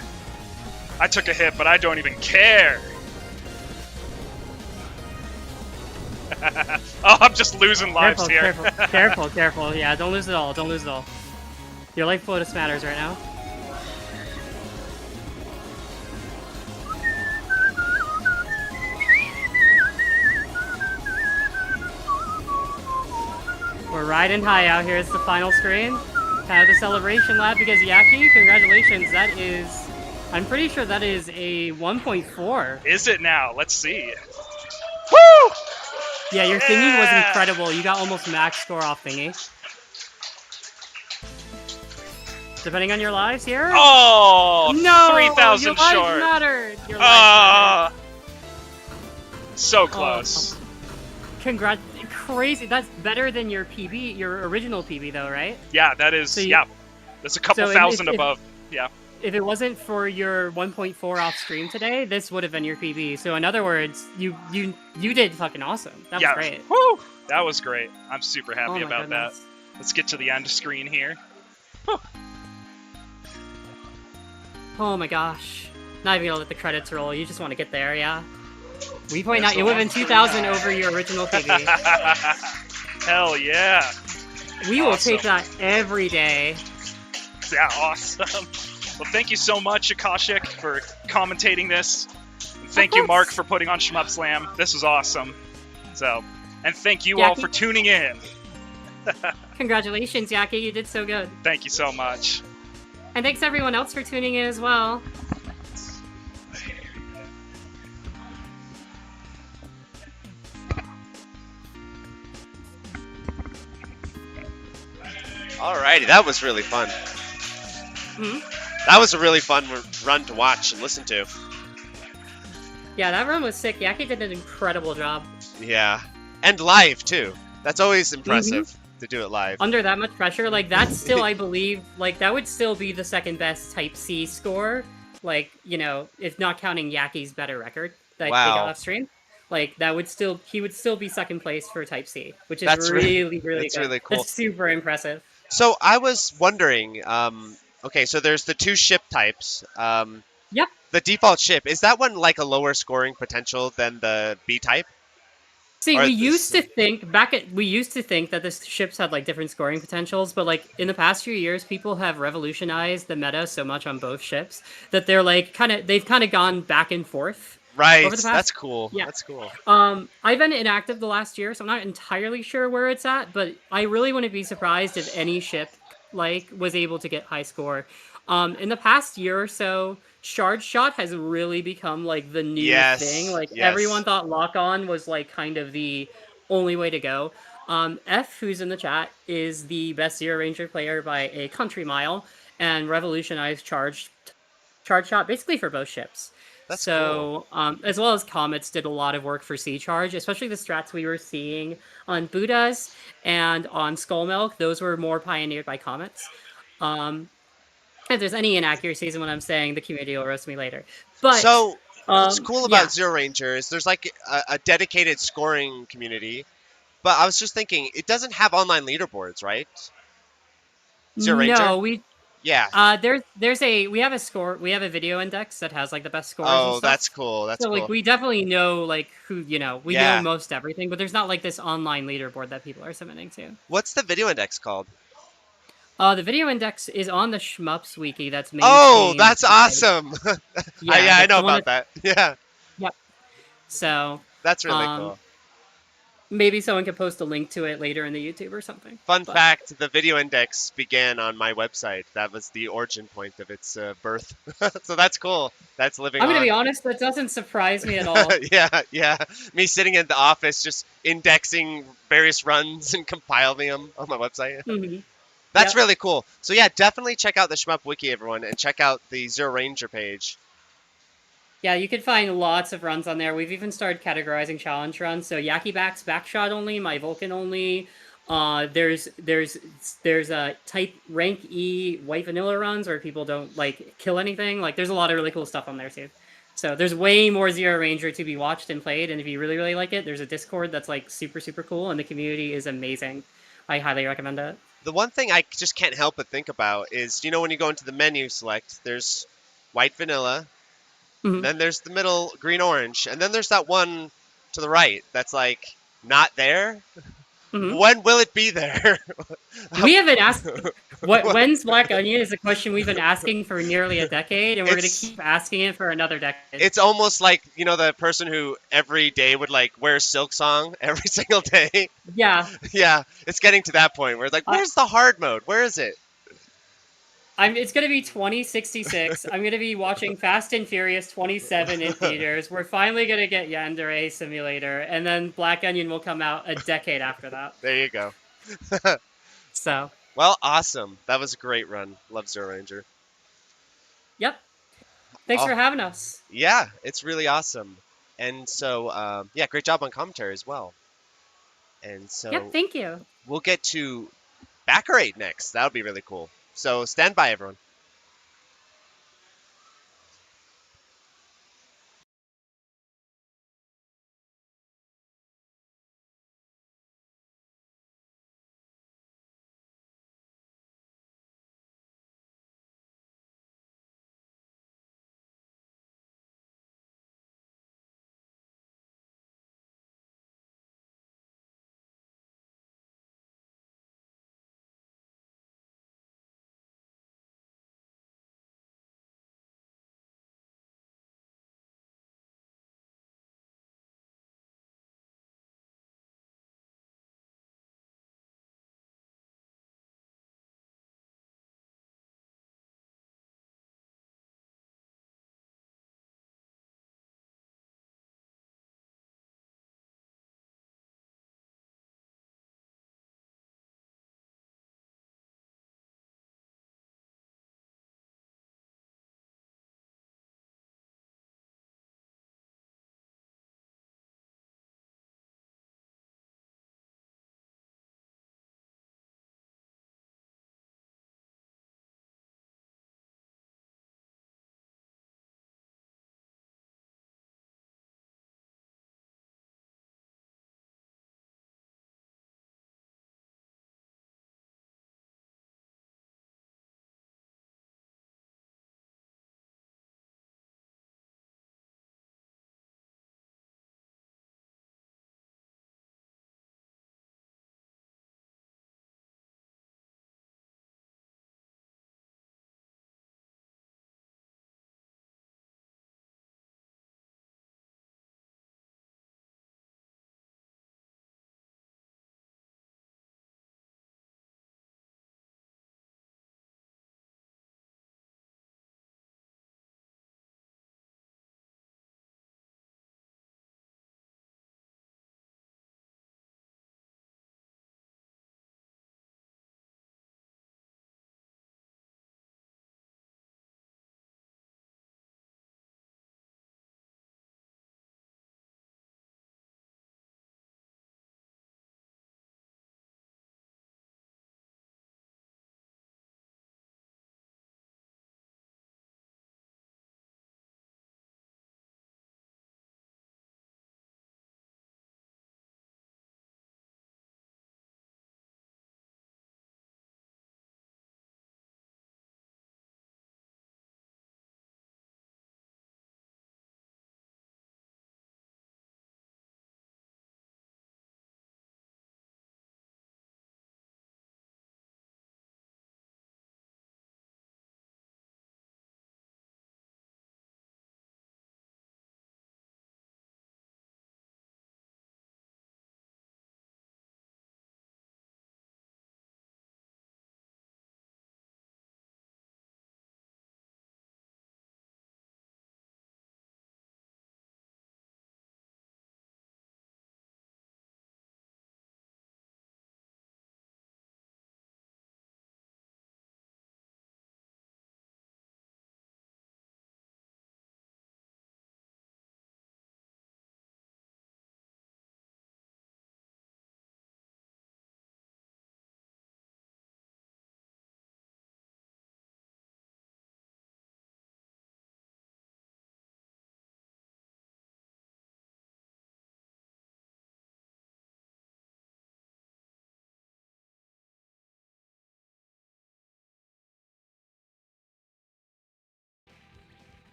I took a hit, but I don't even care. Oh, I'm just losing lives Careful, here. careful, careful, careful. Yeah, don't lose it all. Don't lose it all. Your life bonus matters right now. We're riding high out here. It's the final screen. Kind of the celebration lap because Yaki, congratulations. That is I'm pretty sure that is a 1.4. Is it now? Let's see. Woo! Yeah, your thingy was Yeah! incredible. You got almost max score off thingy. Depending on your lives here. Oh, no, 3,000 your lives short. mattered. Your lives mattered. So close. Congrats. Crazy. That's better than your PB, your original PB though, right? Yeah, that is, So yeah. That's a couple thousand above. Yeah. If it wasn't for your 1.4 off stream today, this would have been your PB. So in other words, you did fucking awesome. That was great. Woo! That was great. I'm super happy Oh my about goodness. that. Let's get to the end screen here. Whew. Oh my gosh. Not even gonna let the credits roll. You just want to get there, yeah? We point out it would have been 2,000 over your original PB. Hell yeah. We will take that every day. Yeah, awesome. Well, thank you so much, Akashic, for commentating this. And thank you, Mark, for putting on Shmup Slam. This was awesome. So, and thank you all for tuning in. Congratulations, Yaki. You did so good. Thank you so much. And thanks everyone else for tuning in as well. Alrighty, that was really fun. That was a really fun run to watch and listen to. Yeah, that run was sick. Yaki did an incredible job. Yeah, and live too. That's always impressive to do it live. Under that much pressure, like that's still, I believe, like that would still be the second best Type C score. Like, you know, if not counting Yaki's better record that they got off stream. Like that would still, he would still be second place for Type C, which is really that's good. really cool. That's super impressive. So I was wondering, okay, so there's the two ship types. Yep. The default ship, is that one like a lower scoring potential than the B type? See, we used to think that the ships had like different scoring potentials, but like in the past few years, people have revolutionized the meta so much on both ships that they're like they've kind of gone back and forth. Right. Over the past, that's cool. Yeah. That's cool. I've been inactive the last year, so I'm not entirely sure where it's at, but I really wouldn't be surprised if any ship like was able to get high score. In the past year or so, Charge Shot has really become like the new thing. Like everyone thought Lock On was like kind of the only way to go. F, who's in the chat, is the best Zeroranger player by a country mile and revolutionized Charge Shot basically for both ships. That's cool. As well as Comets did a lot of work for Sea Charge, especially the strats we were seeing on Buddhas and on Skullmilk. Those were more pioneered by Comets. If there's any inaccuracies in what I'm saying, the community will roast me later. But so what's cool about Zeroranger is there's like a dedicated scoring community. But I was just thinking, it doesn't have online leaderboards, right? Zeroranger? No, we we have a video index that has like the best scores. Oh, and stuff. That's cool. That's so cool. like we definitely know like who we know most everything, but there's not like this online leaderboard that people are submitting to. What's the video index called? The video index is on the Shmups wiki. That's maintained. Oh, that's awesome. Yeah, I know about that. Yeah. Yep. So that's really cool. Maybe someone could post a link to it later in the YouTube or something. Fun fact, the video index began on my website. That was the origin point of its birth. So that's cool. That's living on. I'm going to be honest, that doesn't surprise me at all. Yeah. Me sitting in the office just indexing various runs and compiling them on my website. Mm-hmm. That's really cool. So yeah, definitely check out the Shmup Wiki, everyone, and check out the Zeroranger page. Yeah, you can find lots of runs on there. We've even started categorizing challenge runs. So Yaki Back's backshot only, my Vulcan only. There's a type rank E white vanilla runs where people don't like kill anything. Like there's a lot of really cool stuff on there too. So there's way more Zeroranger to be watched and played. And if you really, really like it, there's a Discord that's like super, super cool, and the community is amazing. I highly recommend it. The one thing I just can't help but think about is, when you go into the menu select, there's white vanilla. Mm-hmm. Then there's the middle green-orange, and then there's that one to the right that's like not there. Mm-hmm. When will it be there? We have been asking. When's Black Onion is a question we've been asking for nearly a decade, and we're going to keep asking it for another decade. It's almost like the person who every day would like wear Silk Song every single day. Yeah. Yeah, it's getting to that point where it's like, where's the hard mode? Where is it? It's gonna be 2066. I'm gonna be watching Fast and Furious 27 in theaters. We're finally gonna get Yandere Simulator, and then Black Onion will come out a decade after that. There you go. So, Well, awesome. That was a great run. Love Zeroranger. yep. Thanks Oh, for having us. yeah, it's really awesome. And so, yeah, great job on commentary as well. And Yep, so thank you. we'll get to Bakraid next. That would be really cool. So stand by, everyone.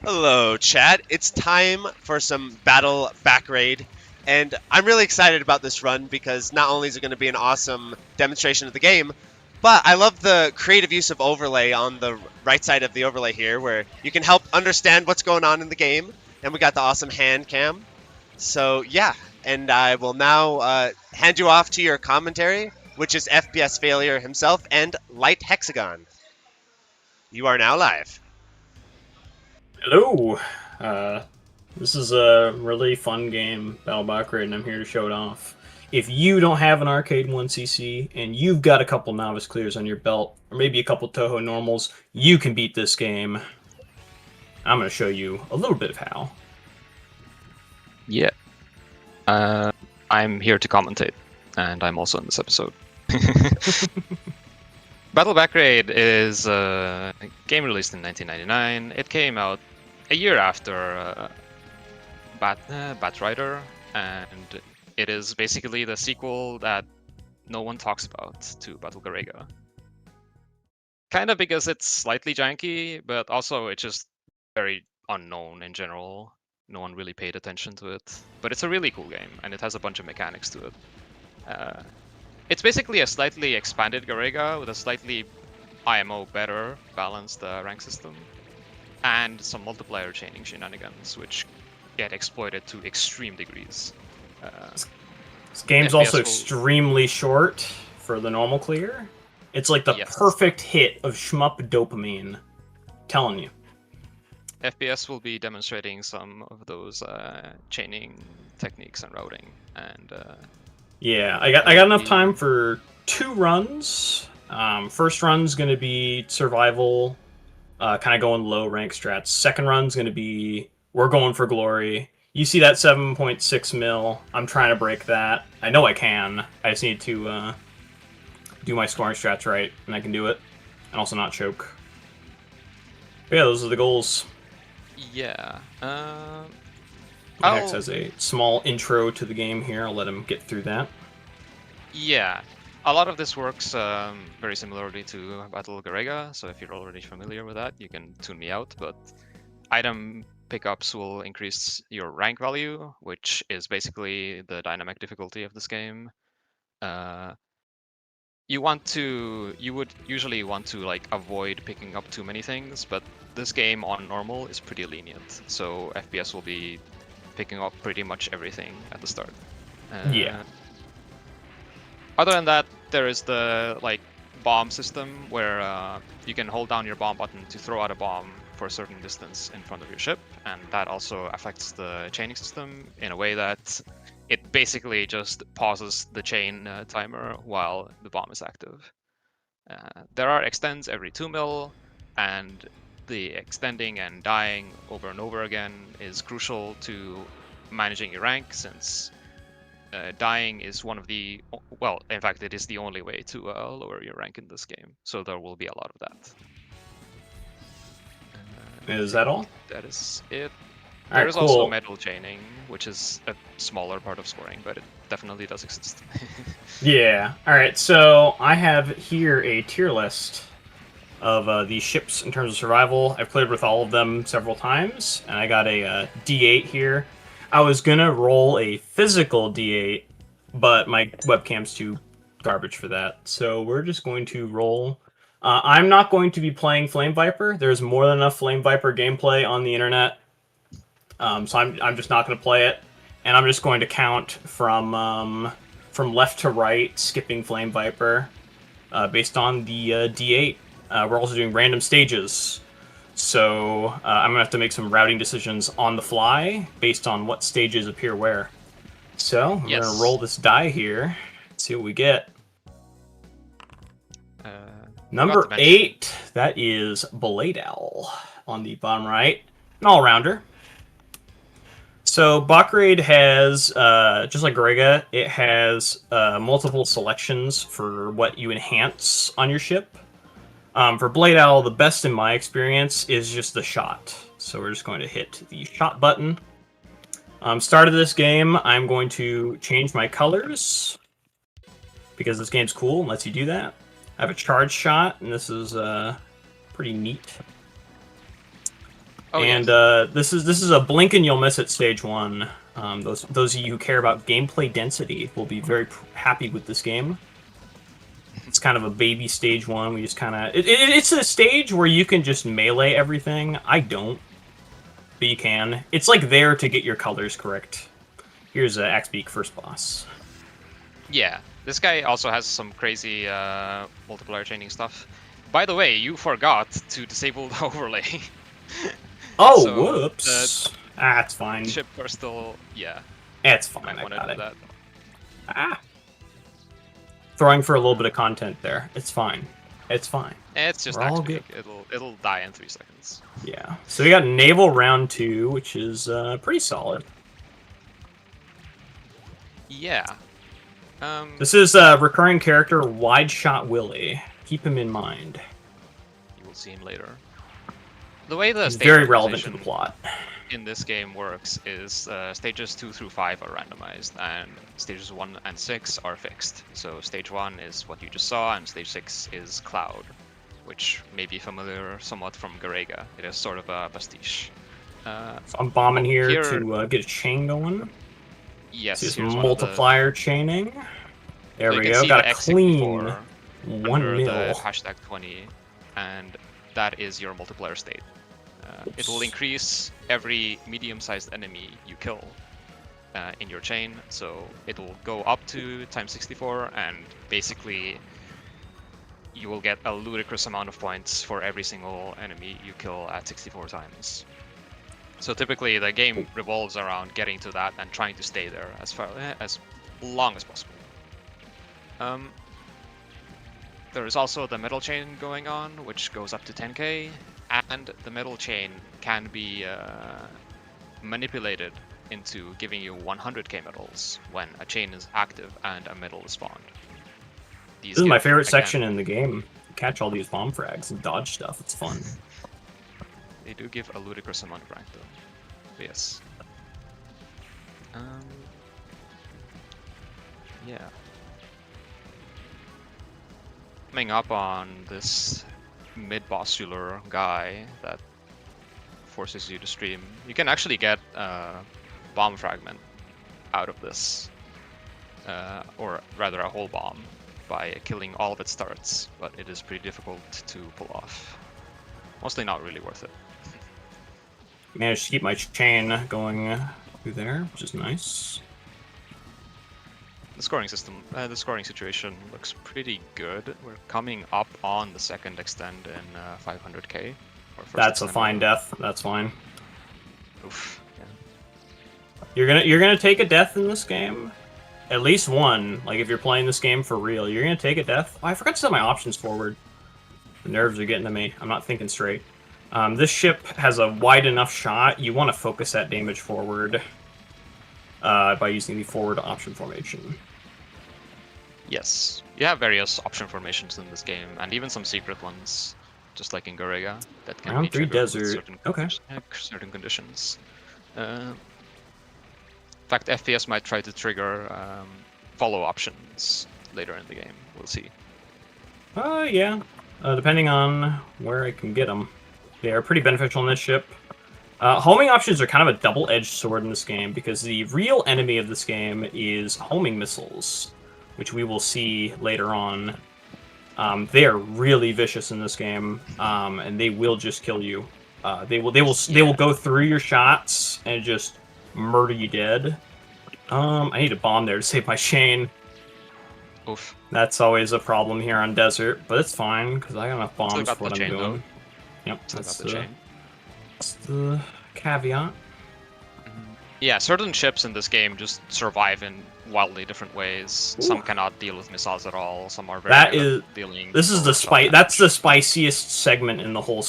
Hello, chat. It's time for some battle Bakraid, and I'm really excited about this run because not only is it going to be an awesome demonstration of the game, but I love the creative use of overlay on the right side of the overlay here, where you can help understand what's going on in the game, and we got the awesome hand cam. So yeah, and I will now hand you off to your commentary, which is FPS Failure himself and Light Hexagon. You are now live. Hello! This is a really fun game, Battle Bakraid, and I'm here to show it off. If you don't have an Arcade 1cc, and you've got a couple Novice Clears on your belt, or maybe a couple Toho Normals, you can beat this game. I'm going to show you a little bit of how. Yeah. I'm here to commentate, and I'm also in this episode. Battle Bakraid is a game released in 1999. It came out a year after Batrider, and it is basically the sequel that no one talks about to Battle Garega. Kind of because it's slightly janky, but also it's just very unknown in general. No one really paid attention to it. But it's a really cool game, and it has a bunch of mechanics to it. It's basically a slightly expanded Garega with a slightly IMO better balanced rank system, and some multiplayer chaining shenanigans, which get exploited to extreme degrees. This game's FPS also will- extremely short for the normal clear. It's like the Yes. perfect hit of shmup dopamine. Telling you. FPS will be demonstrating some of those chaining techniques and routing, and Yeah, I got enough time for 2 runs. First run's gonna be survival, kind of going low rank strats. Second run's gonna be we're going for glory. You see that 7.6 mil? I'm trying to break that. I know I can. I just need to do my scoring strats right, and I can do it, and also not choke. But yeah, those are the goals. yeah. Max has a small intro to the game here. I'll let him get through that. Yeah, a lot of this works very similarly to Battle Garega, so if you're already familiar with that, you can tune me out, but item pickups will increase your rank value, which is basically the dynamic difficulty of this game. You would usually want to like avoid picking up too many things, but this game on normal is pretty lenient, so FPS will be picking up pretty much everything at the start. Yeah. Other than that, there is the like bomb system where you can hold down your bomb button to throw out a bomb for a certain distance in front of your ship, and that also affects the chaining system in a way that it basically just pauses the chain timer while the bomb is active. There are extends every 2 mil, and the extending and dying over and over again is crucial to managing your rank, since dying is one of the, well, in fact, it is the only way to lower your rank in this game, so there will be a lot of that. Is that all? That is it. All right, There is also cool. metal chaining, which is a smaller part of scoring, but it definitely does exist. Yeah. All right. So I have here a tier list of these ships in terms of survival. I've played with all of them several times, and I got a D8 here. I was gonna roll a physical D8, but my webcam's too garbage for that. So we're just going to roll. I'm not going to be playing Flame Viper. There's more than enough Flame Viper gameplay on the internet. So I'm just not going to play it, and I'm just going to count from left to right, skipping Flame Viper, based on the D8. We're also doing random stages, so I'm gonna have to make some routing decisions on the fly based on what stages appear where. So I'm Yes. gonna roll this die here, see what we get. Number Forgot to mention- 8, that is Blade Owl on the bottom right, an all-rounder. So Bakraid has, just like Garega, it has multiple selections for what you enhance on your ship. For Blade Owl, the best in my experience is just the shot. So we're just going to hit the shot button. Start of this game, I'm going to change my colors, because this game's cool and lets you do that. I have a charge shot, and this is pretty neat. Oh, and yes. this is a blink and you'll miss it stage 1. Those of you who care about gameplay density will be very happy with this game. It's kind of a baby stage 1. We just kind of it's a stage where you can just melee everything. I don't, but you can. It's like there to get your colors correct. Here's Axbeak first boss. Yeah, this guy also has some crazy multiplier chaining stuff. By the way, you forgot to disable the overlay. Oh, So, whoops. That's fine. Ship are still, yeah. It's fine. I I want got to it. do that. Ah. Throwing for a little bit of content there. It's fine. It's fine. It's just We're all Axbeak. good. It'll die in 3 seconds. Yeah. So we got Naval round 2, which is pretty solid. Yeah. This is recurring character Wide Shot Willie. Keep him in mind. You will see him later. The way the He's stage very relevant to the organization plot. in this game works is stages 2 through 5 are randomized, and stages 1 and 6 are fixed. So stage 1 is what you just saw, and stage 6 is Cloud, which may be familiar somewhat from Garega. It is sort of a pastiche. So I'm bombing here to get a chain going. Yes, Just here's multiplier chaining. There so we you go. can see Got the a clean X64 1 under mil. the hashtag 20, and that is your multiplier state. It will increase every medium-sized enemy you kill in your chain, so it will go up to times 64, and basically you will get a ludicrous amount of points for every single enemy you kill at 64 times. So typically the game revolves around getting to that and trying to stay there as long as possible. There is also the metal chain going on, which goes up to 10k, and the metal chain can be manipulated into giving you 100k medals when a chain is active and a medal is spawned. This is my favorite section in the game. Catch all these bomb frags and dodge stuff. It's fun. They do give a ludicrous amount of rank though. But yes. Yeah. Coming up on this mid-bossular guy that forces you to stream. You can actually get a bomb fragment out of this. Or rather a whole bomb by killing all of its starts, but it is pretty difficult to pull off. Mostly not really worth it. Managed to keep my chain going through there, which is nice. The scoring system, the scoring situation looks pretty good. We're coming up on the second extend in 500k. That's a fine death. That's fine. Oof. Yeah. You're gonna take a death in this game. At least one. Like if you're playing this game for real, you're gonna take a death. Oh, I forgot to set my options forward. The nerves are getting to me. I'm not thinking straight. This ship has a wide enough shot. You want to focus that damage forward by using the forward option formation. Yes, you have various option formations in this game, and even some secret ones, just like in Garega, that can Round be 3 triggered with desert. certain conditions. In fact, FPS might try to trigger follow options later in the game. We'll see. Yeah. Depending on where I can get them. They are pretty beneficial in this ship. Homing options are kind of a double-edged sword in this game, because the real enemy of this game is homing missiles, which we will see later on. They are really vicious in this game, and they will just kill you. They will go through your shots and just murder you dead. I need a bomb there to save my chain. Oof. That's always a problem here on desert, but it's fine because I got enough bombs for what I'm doing. Though. Yep, that's that's the caveat. Yeah, certain ships in this game just survive in wildly different ways. Ooh. Some cannot deal with missiles at all. Some are very good at dealing. This is the shot That's the spiciest segment in the whole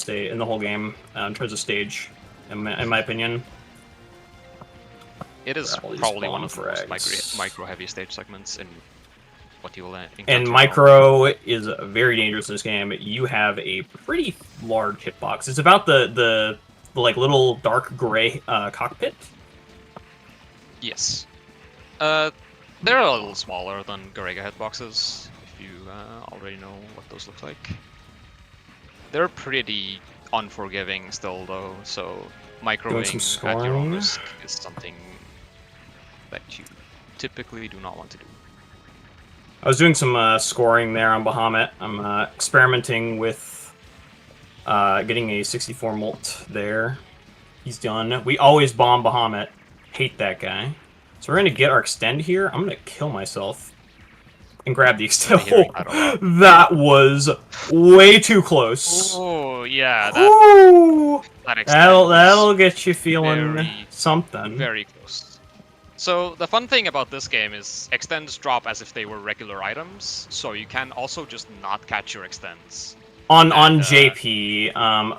game in terms of stage, in my opinion. It is probably one of the most micro-heavy stage segments in what you will encounter. And micro is very dangerous in this game. You have a pretty large hitbox. It's about the like little dark gray cockpit. Yes. They're a little smaller than Garega hitboxes, if you already know what those look like. They're pretty unforgiving still, though. So Doing microwaving some at your own scoring. risk is something that you typically do not want to do. I was doing some scoring there on Bahamut. I'm experimenting with getting a 64 molt there. He's done. We always bomb Bahamut. Hate that guy. So we're going to get our extend here. I'm going to kill myself and grab the extend. That was way too close. Oh, yeah. Ooh, That extend that'll get you feeling very, something. very close. So the fun thing about this game is extends drop as if they were regular items, so you can also just not catch your extends. On JP,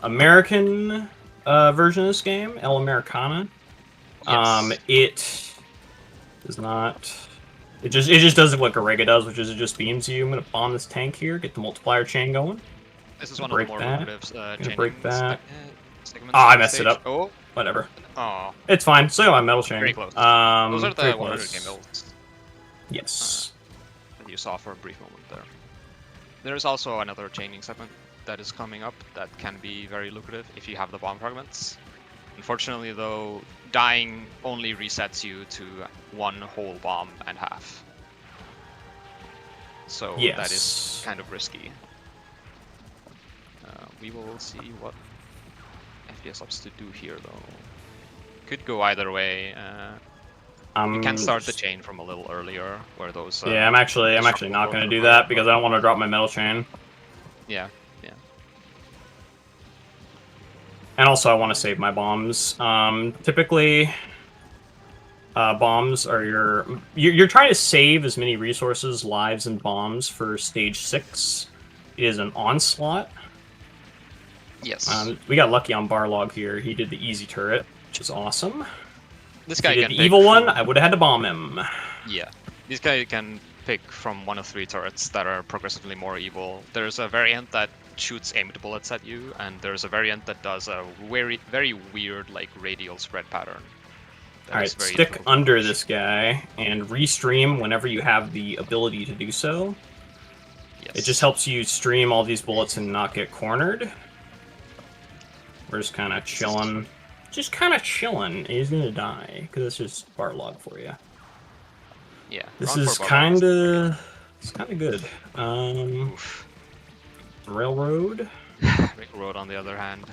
American version of this game, El Americana. Yes. It does not. It just does what Garega does, which is it just beams you. I'm gonna bomb this tank here, get the multiplier chain going. This is one of the more lucrative chaining break that. segments. Oh, I of the messed it stage. up. Oh, Whatever. oh, It's fine. Still got my metal chain. very close. Those Those are the 100 game builds Yes. that you saw for a brief moment there. There is also another chaining segment that is coming up that can be very lucrative if you have the bomb fragments. Unfortunately, though, dying only resets you to one whole bomb and half. So Yes. that is kind of risky. We will see what FPS opts to do here, though. Could go either way. You can start the chain from a little earlier, where those. Yeah, I'm actually not gonna do that because I don't want to drop my metal chain. Yeah. And also, I want to save my bombs. Typically, bombs are you're trying to save as many resources, lives, and bombs for stage 6. It is an onslaught. Yes. We got lucky on Barlog here. He did the easy turret, which is awesome. This If guy he can did the pick evil one, from- I would have had to bomb him. Yeah. This guy can pick from one of 3 turrets that are progressively more evil. There's a variant that shoots aimed bullets at you, and there's a variant that does a very weird, like, radial spread pattern. That Alright, is very stick difficult to under dodge. this guy and restream whenever you have the ability to do so. Yes. It just helps you stream all these bullets and not get cornered. We're just kind of chilling. Just kind of chilling. He's gonna die, because it's just Barlog for you. Yeah. This round is four kind Barlog of... It's kind of good. Oof. Railroad. Railroad, on the other hand.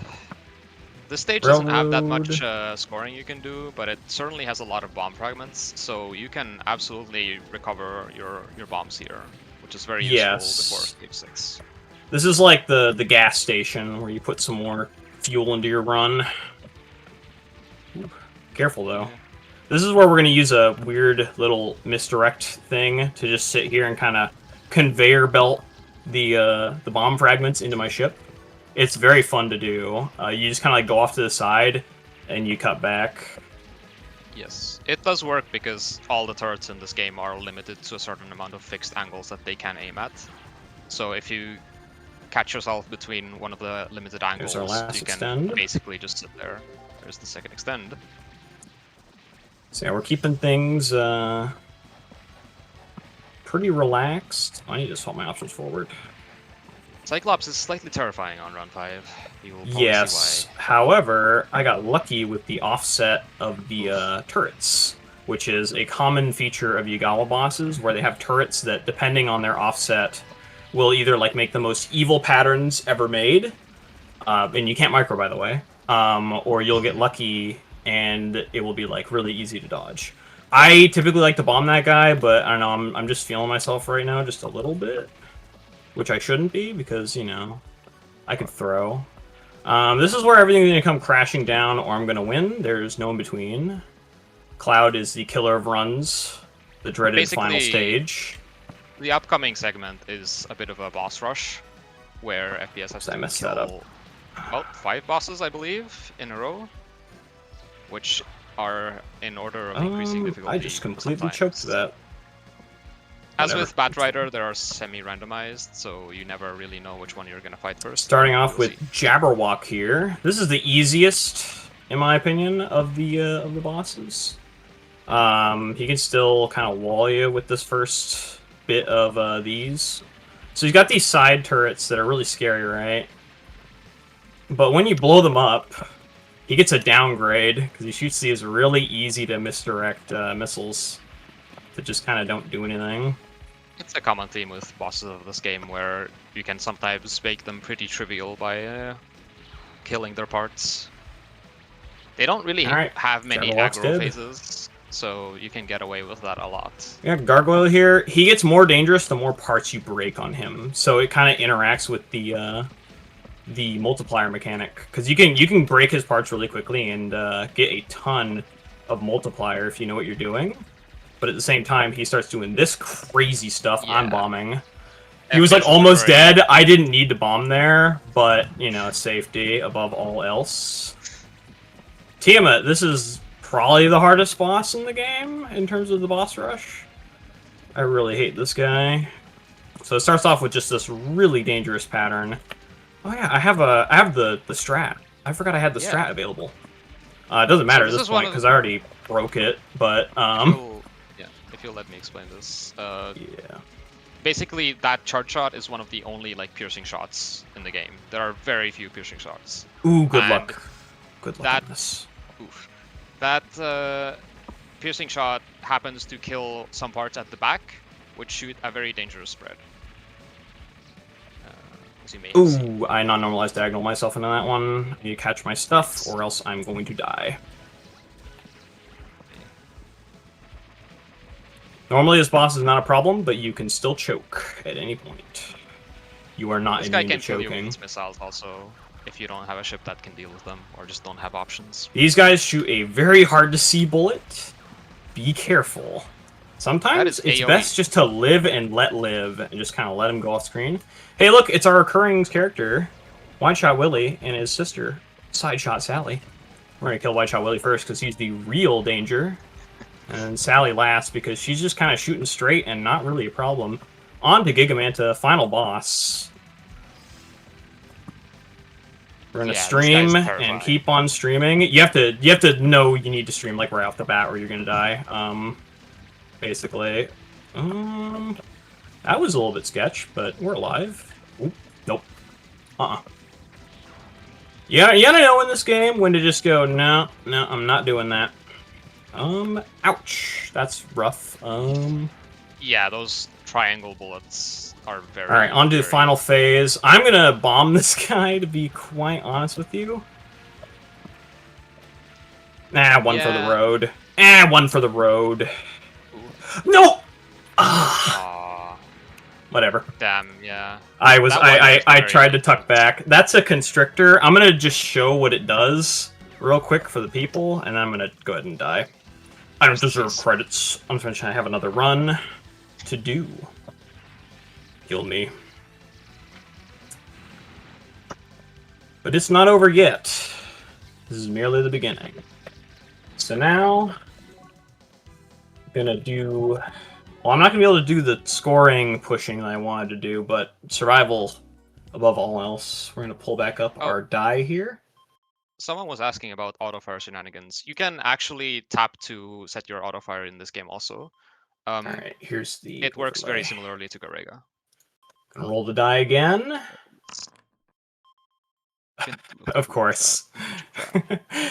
This stage doesn't have that much Railroad. scoring you can do, but it certainly has a lot of bomb fragments, so you can absolutely recover your bombs here, which is very useful Yes. before stage 6. This is like the gas station, where you put some more fuel into your run. Ooh, careful, though. This is where we're going to use a weird little misdirect thing to just sit here and kind of conveyor belt the bomb fragments into my ship. It's very fun to do. You just kind of like go off to the side and you cut back. Yes, it does work because all the turrets in this game are limited to a certain amount of fixed angles that they can aim at. So if you catch yourself between one of the limited angles, our last you can extend. basically just sit there. There's the second extend. So yeah, we're keeping things pretty relaxed. I need to swap my options forward. Cyclops is slightly terrifying on round 5. You will probably Yes. see However, I got lucky with the offset of the turrets, which is a common feature of Yugawa bosses, where they have turrets that, depending on their offset, will either like make the most evil patterns ever made, and you can't micro, by the way, or you'll get lucky and it will be like really easy to dodge. I typically like to bomb that guy, but I don't know, I'm just feeling myself right now just a little bit, which I shouldn't be because, you know, I could throw. This is where everything's going to come crashing down or I'm going to win. There's no in between. Cloud is the killer of runs, the dreaded final Basically, stage. The upcoming segment is a bit of a boss rush, where FPS has I to messed that up. kill about 5 bosses, I believe, in a row, which are in order of increasing difficulty. I just completely sometimes. choked that. As Whatever. with Batrider, they are semi-randomized, so you never really know which one you're gonna fight first. Starting off We'll with see. Jabberwock here. This is the easiest, in my opinion, of the bosses. He can still kind of wall you with this first bit of these. So he's got these side turrets that are really scary, right? But when you blow them up, he gets a downgrade because he shoots these really easy to misdirect missiles that just kind of don't do anything. It's a common theme with bosses of this game where you can sometimes make them pretty trivial by killing their parts. They don't really have many aggro phases, so you can get away with that a lot. Yeah, Gargoyle here. He gets more dangerous the more parts you break on him, so it kind of interacts with the multiplier mechanic, because you can break his parts really quickly and get a ton of multiplier if you know what you're doing. But at the same time, he starts doing this crazy stuff. Yeah. I'm bombing. He was like almost dead. I didn't need to bomb there, but you know, safety above all else. Tiamat, this is probably the hardest boss in the game in terms of the boss rush. I really hate this guy. So it starts off with just this really dangerous pattern. Oh yeah, I have the strat. I forgot I had the strat available. It doesn't matter at this point because I already broke it. But if you'll let me explain this. Basically, that charge shot is one of the only like piercing shots in the game. There are very few piercing shots. Ooh, good luck. Good luck. That piercing shot happens to kill some parts at the back, which shoot a very dangerous spread. Ooh, I non-normalized diagonal myself into that one. I need to catch my stuff, or else I'm going to die. Normally this boss is not a problem, but you can still choke at any point. You are not immune to choking. This guy can kill you with missiles also, if you don't have a ship that can deal with them, or just don't have options. These guys shoot a very hard-to-see bullet. Be careful. Sometimes it's best just to live and let live, and just kind of let him go off screen. Hey, look, it's our recurring character, Wide Shot Willie, and his sister, Side Shot Sally. We're gonna kill Wide Shot Willie first, because he's the real danger. And Sally last, because she's just kind of shooting straight and not really a problem. On to Gigamanta, final boss. We're gonna stream and keep on streaming. You have to know you need to stream like right off the bat, or you're gonna die. Basically, that was a little bit sketch, but we're alive. Oop, nope. Yeah, you gotta know in this game when to just go. No, I'm not doing that. Ouch. That's rough. Yeah, those triangle bullets are very... Alright, on to the final phase. I'm gonna bomb this guy, to be quite honest with you. One for the road. One for the road. Ooh. No! Whatever. Damn, yeah. I tried to tuck back. That's a constrictor. I'm gonna just show what it does real quick for the people, and I'm gonna go ahead and die. I don't deserve credits. I'm just gonna have another run to do. Kill me. But it's not over yet. This is merely the beginning. So now, I'm gonna do... Well, I'm not gonna be able to do the scoring pushing that I wanted to do, but survival above all else. We're gonna pull back up our die here. Someone was asking about autofire shenanigans. You can actually tap to set your autofire in this game also. Alright, here's the... It works very similarly to Garega. Gonna roll the die again. Of course.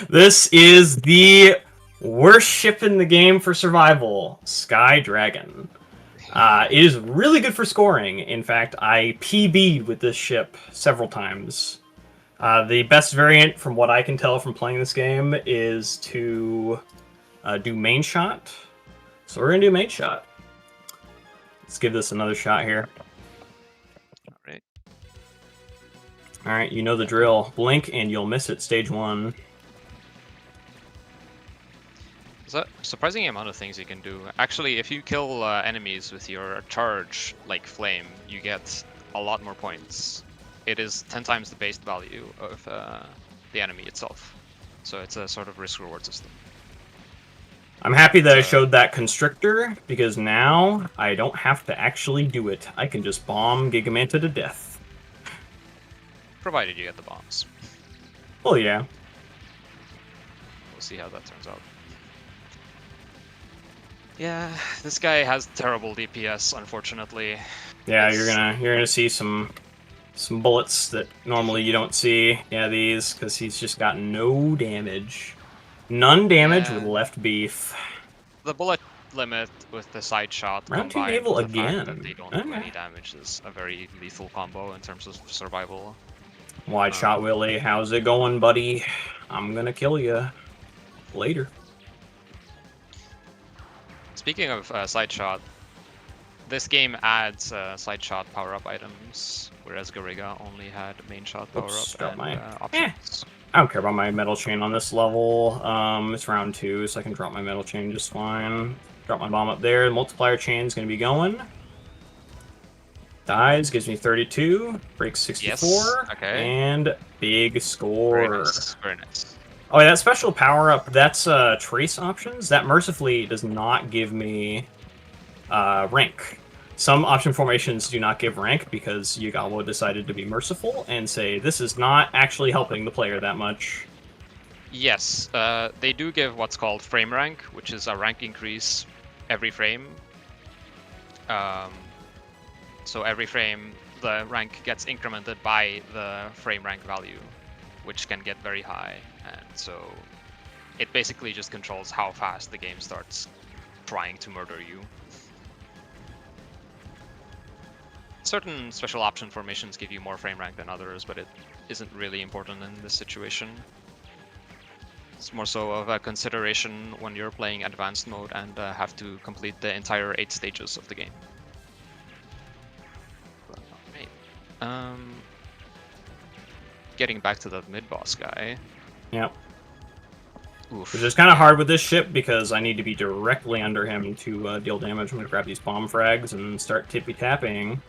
This is the worst ship in the game for survival, Sky Dragon. It is really good for scoring. In fact, I PB'd with this ship several times. The best variant, from what I can tell from playing this game, is to do main shot. So we're going to do main shot. Let's give this another shot here. Alright. Alright, you know the drill. Blink and you'll miss it, stage 1. There's a surprising amount of things you can do. Actually, if you kill enemies with your charge, like Flame, you get a lot more points. It is 10 times the base value of the enemy itself. So it's a sort of risk-reward system. I'm happy that I showed that Constrictor, because now I don't have to actually do it. I can just bomb Gigamanta to death. Provided you get the bombs. Well, yeah. We'll see how that turns out. Yeah, this guy has terrible DPS, unfortunately. Yeah, you're gonna see some Some bullets that normally you don't see. Yeah, these, because he's just got no damage. None damage with Yeah. left beef. The bullet limit with the side shot Round 2 combined naval with the fact that again. they don't do Okay. any damage is a very lethal combo in terms of survival. Wide shot, Willie. How's it going, buddy? I'm gonna kill you. Later. Speaking of side shot, this game adds side shot power-up items, whereas Gariga only had main shot Oops, power-up dropped and my- options. I don't care about my metal chain on this level. It's round 2, so I can drop my metal chain just fine. Drop my bomb up there. Multiplier chain's gonna be going. Dies, gives me 32. Breaks 64. Yes, okay. And big score. Very nice, very nice. Oh, yeah, that special power-up, that's trace options. That mercifully does not give me rank. Some option formations do not give rank because Yagawa decided to be merciful and say, this is not actually helping the player that much. Yes, they do give what's called frame rank, which is a rank increase every frame. So every frame, the rank gets incremented by the frame rank value, which can get very high. And so it basically just controls how fast the game starts trying to murder you. Certain special option formations give you more frame rank than others, but it isn't really important in this situation. It's more so of a consideration when you're playing advanced mode and have to complete the entire 8 stages of the game. Right. Getting back to the mid-boss guy. Yep. Oof. Which is kind of hard with this ship because I need to be directly under him to deal damage. I'm going to grab these bomb frags and start tippy-tapping.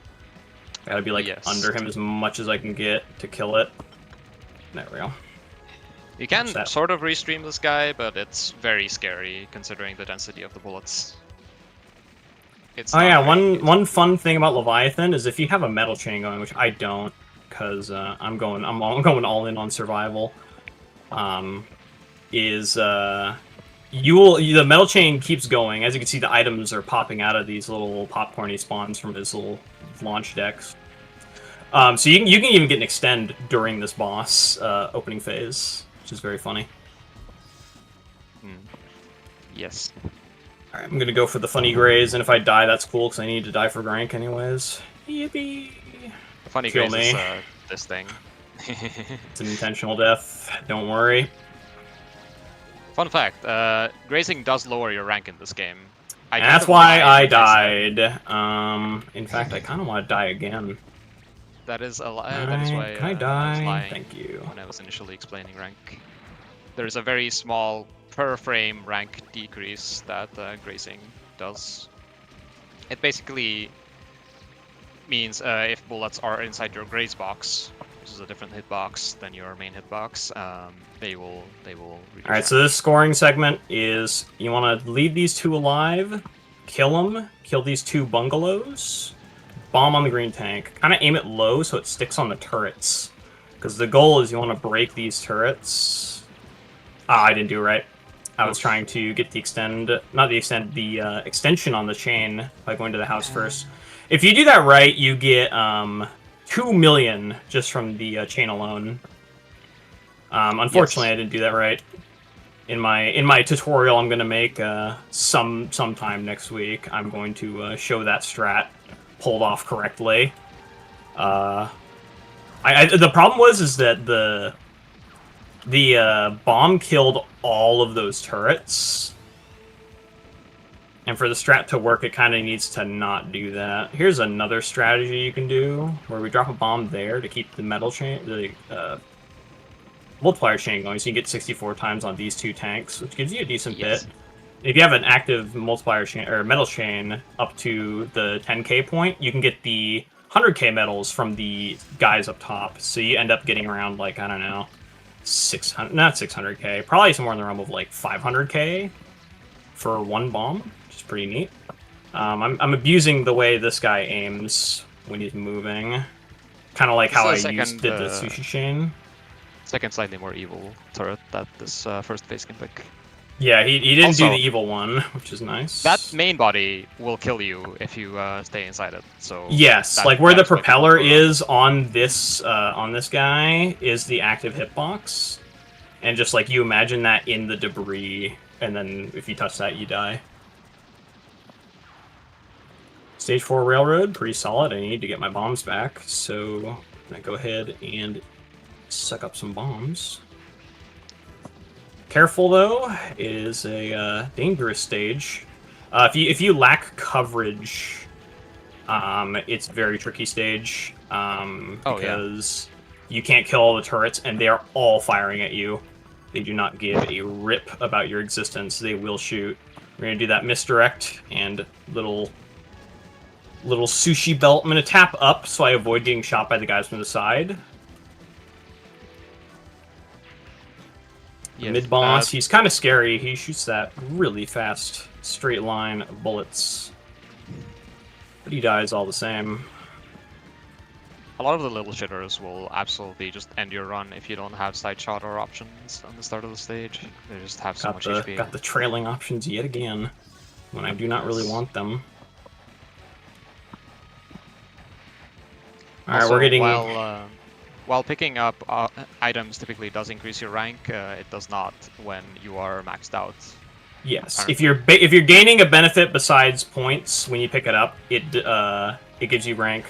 Gotta be, like, Yes. under him as much as I can get to kill it. There we go. You can What's that? sort of restream this guy, but it's very scary considering the density of the bullets. It's Oh not yeah, very one fun thing about Leviathan is if you have a metal chain going, which I don't, because I'm going all in on survival. The metal chain keeps going. As you can see, the items are popping out of these little popcorny spawns from his little launch decks. So you can even get an extend during this boss opening phase, which is very funny. Yes. Alright, I'm gonna go for the funny grays, and if I die, that's cool, because I need to die for rank anyways. Yippee! The funny Kill grace is me. this thing. It's an intentional death, don't worry. Fun fact, grazing does lower your rank in this game. That's why I died. In fact, I kind of want to die again. That is a that is why Can I I was die? lying Thank you. when I was initially explaining rank. There's a very small per frame rank decrease that grazing does. It basically means if bullets are inside your graze box, which is a different hitbox than your main hitbox, they will reduce Alright, so this scoring segment is you want to leave these two alive, kill them, kill these two bungalows, bomb on the green tank. Kind of aim it low so it sticks on the turrets. Because the goal is you want to break these turrets. Ah, I didn't do it right. I was trying to get the extension on the chain by going to the house first. If you do that right, you get 2 million just from the chain alone. Unfortunately, Yes. I didn't do that right. In my tutorial, I'm gonna make sometime next week. I'm going to show that strat pulled off correctly. The problem is that the bomb killed all of those turrets. And for the strat to work, it kind of needs to not do that. Here's another strategy you can do, where we drop a bomb there to keep the metal chain, the multiplier chain going, so you can get 64 times on these two tanks, which gives you a decent Yes. bit. If you have an active multiplier chain or metal chain up to the 10k point, you can get the 100k medals from the guys up top. So you end up getting around, like, I don't know, 600k, probably somewhere in the realm of like 500k for one bomb, which is pretty neat. I'm abusing the way this guy aims when he's moving, kind of like how I This is did the sushi chain. Second slightly more evil turret that this first phase can pick. Yeah, he didn't Also- do the evil one, which is nice. That main body will kill you if you stay inside it. So Yes, that- like where the that's what you propeller want to run. is on this guy is the active hitbox, and just like you imagine that in the debris, and then if you touch that, you die. Stage 4 railroad, pretty solid. I need to get my bombs back, so I'm gonna go ahead and suck up some bombs. Careful though, it is a dangerous stage. If you lack coverage, it's a very tricky stage because you can't kill all the turrets, and they are all firing at you. They do not give a rip about your existence. They will shoot. We're gonna do that misdirect and little sushi belt. I'm gonna tap up so I avoid getting shot by the guys from the side. Yes, Mid boss, he's kind of scary. He shoots that really fast straight line of bullets, but he dies all the same. a lot of the little shitters will absolutely just end your run if you don't have side shot or options on the start of the stage. They just have so much HP. Got the trailing options yet again when I do not really want them. All right, Also, we're getting. While picking up items typically does increase your rank, it does not when you are maxed out. Yes, if you're gaining a benefit besides points when you pick it up, it gives you rank.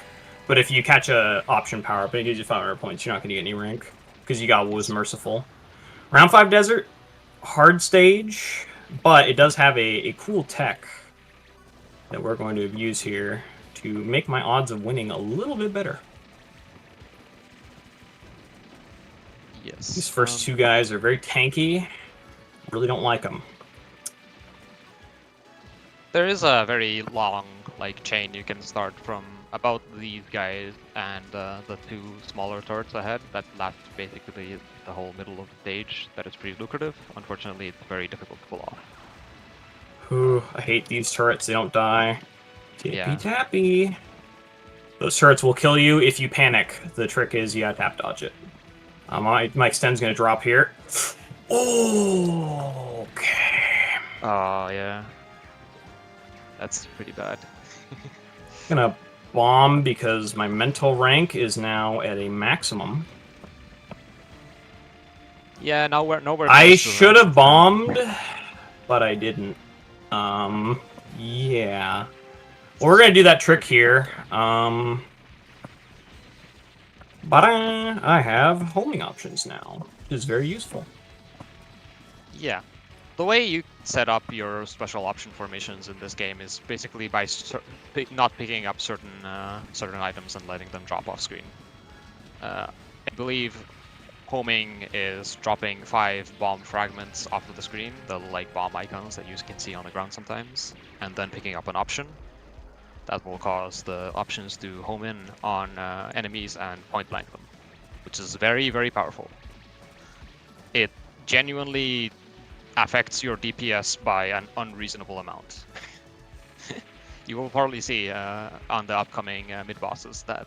But if you catch a option power up, it gives you 500 points. You're not going to get any rank because you got was merciful. Round 5 desert, hard stage, but it does have a cool tech that we're going to use here to make my odds of winning a little bit better. Yes. These first two guys are very tanky. Really don't like them. There is a very long chain you can start from about these guys and the two smaller turrets ahead that last basically the whole middle of the stage. That is pretty lucrative. Unfortunately, it's very difficult to pull off. Ooh, I hate these turrets. They don't die. Tippy Yeah. tappy. Those turrets will kill you if you panic. The trick is you gotta tap dodge it. My extend's gonna drop here. Oh, okay. Oh yeah. That's pretty bad. Gonna bomb because my mental rank is now at a maximum. Yeah, now we're nowhere. I close to should that. have bombed, but I didn't. Yeah. Well, we're gonna do that trick here. But I have homing options now, which is very useful. Yeah. The way you set up your special option formations in this game is basically by not picking up certain items and letting them drop off screen. I believe homing is dropping 5 bomb fragments off of the screen, the bomb icons that you can see on the ground sometimes, and then picking up an option. That will cause the options to home in on enemies and point blank them, which is very, very powerful. It genuinely affects your DPS by an unreasonable amount. You will probably see on the upcoming mid-bosses that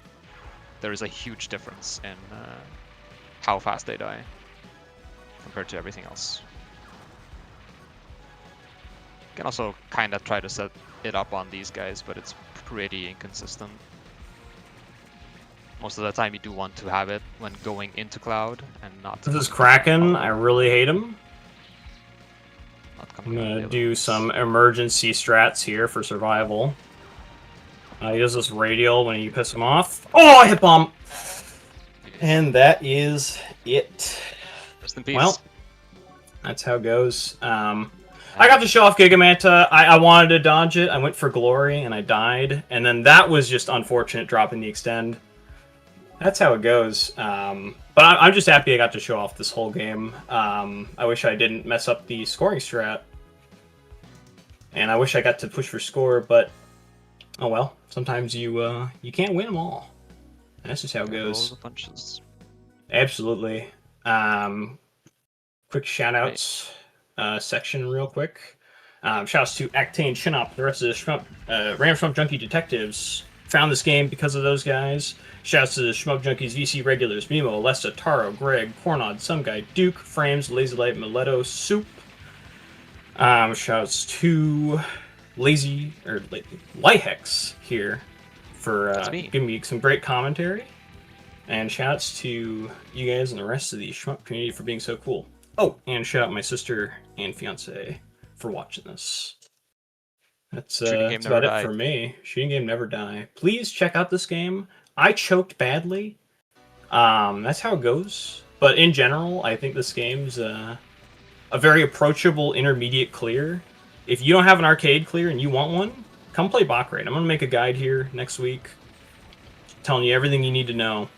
there is a huge difference in how fast they die compared to everything else. You can also kind of try to set it up on these guys, but it's pretty inconsistent. Most of the time you do want to have it when going into Cloud and not... This is Kraken. I really hate him. not I'm coming out of the gonna other do ones. some emergency strats here for survival. He does this radial when you piss him off. Oh, I hit bomb! And that is it. Rest in peace. Well, that's how it goes. I got to show off Gigamanta. I wanted to dodge it. I went for glory and I died. And then that was just unfortunate dropping the extend. That's how it goes. But I'm just happy I got to show off this whole game. I wish I didn't mess up the scoring strat. And I wish I got to push for score, but oh well. Sometimes you can't win them all. That's just how it Roll goes. the punches. Absolutely. Quick shout-outs section real quick. Shouts to Actane, Chinop, the rest of the Shmup, Ram Shmup Junkie Detectives. Found this game because of those guys. Shouts to the Shmup Junkies VC regulars, Mimo, Alessa, Taro, Greg, Pornod, Some Guy, Duke, Frames, Lazy Light, Mileto, Soup, Shouts to Lyhex here for That's me. giving me some great commentary. And shouts to you guys and the rest of the Shmup community for being so cool. Oh, and shout out my sister and fiance for watching this. That's Shooting game that's never about it die. for me. Shooting game never die. Please check out this game. I choked badly. That's how it goes. But in general, I think this game's a very approachable intermediate clear. If you don't have an arcade clear and you want one, come play Bakraid. I'm gonna make a guide here next week, telling you everything you need to know.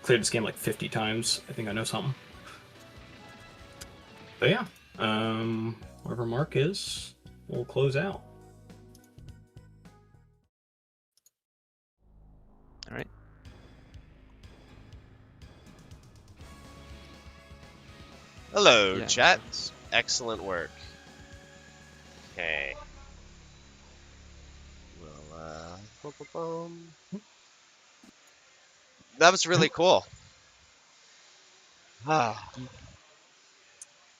Cleared this game like 50 times. I think I know something. But yeah, whatever Mark is, we'll close out. All right. Hello, Yeah. chat. Excellent work. Okay. Well, boom, boom, boom. That was really cool. Ah,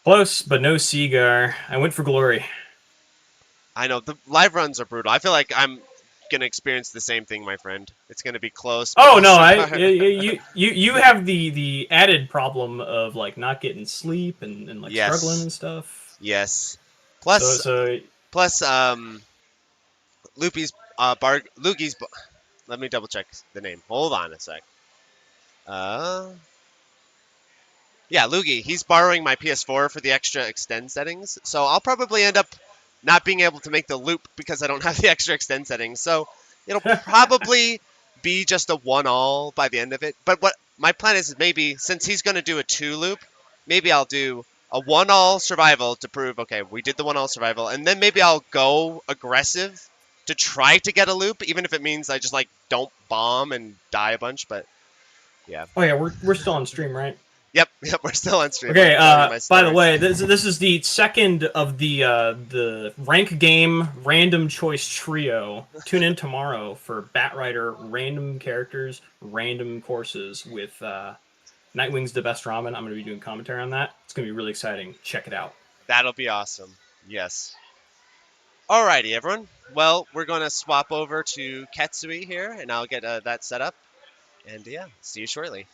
Close, but no Seagar. I went for glory. I know the live runs are brutal. I feel like I'm gonna experience the same thing, my friend. It's gonna be close. But Oh no, also- you have the added problem of like not getting sleep and like Yes. struggling and stuff. Yes. Plus, So Loogy's let me double check the name. Hold on a sec. Yeah, Loogy. He's borrowing my PS4 for the extra extend settings, so I'll probably end up not being able to make the loop because I don't have the extra extend settings. So it'll probably be just a 1-all by the end of it. But what my plan is maybe since he's going to do a 2 loop, maybe I'll do a 1-all survival to prove okay we did the 1-all survival, and then maybe I'll go aggressive to try to get a loop, even if it means I just like don't bomb and die a bunch. But yeah. oh yeah, we're still on stream, right? Yep, we're still on stream. Okay. I'm telling you my By the stories. way, this is the second of the rank game random choice trio. Tune in tomorrow for Batrider random characters, random courses with Nightwing's the best ramen. I'm going to be doing commentary on that. It's going to be really exciting. Check it out. That'll be awesome. Yes. Alrighty, everyone. Well, we're going to swap over to Ketsui here, and I'll get that set up. And yeah, see you shortly.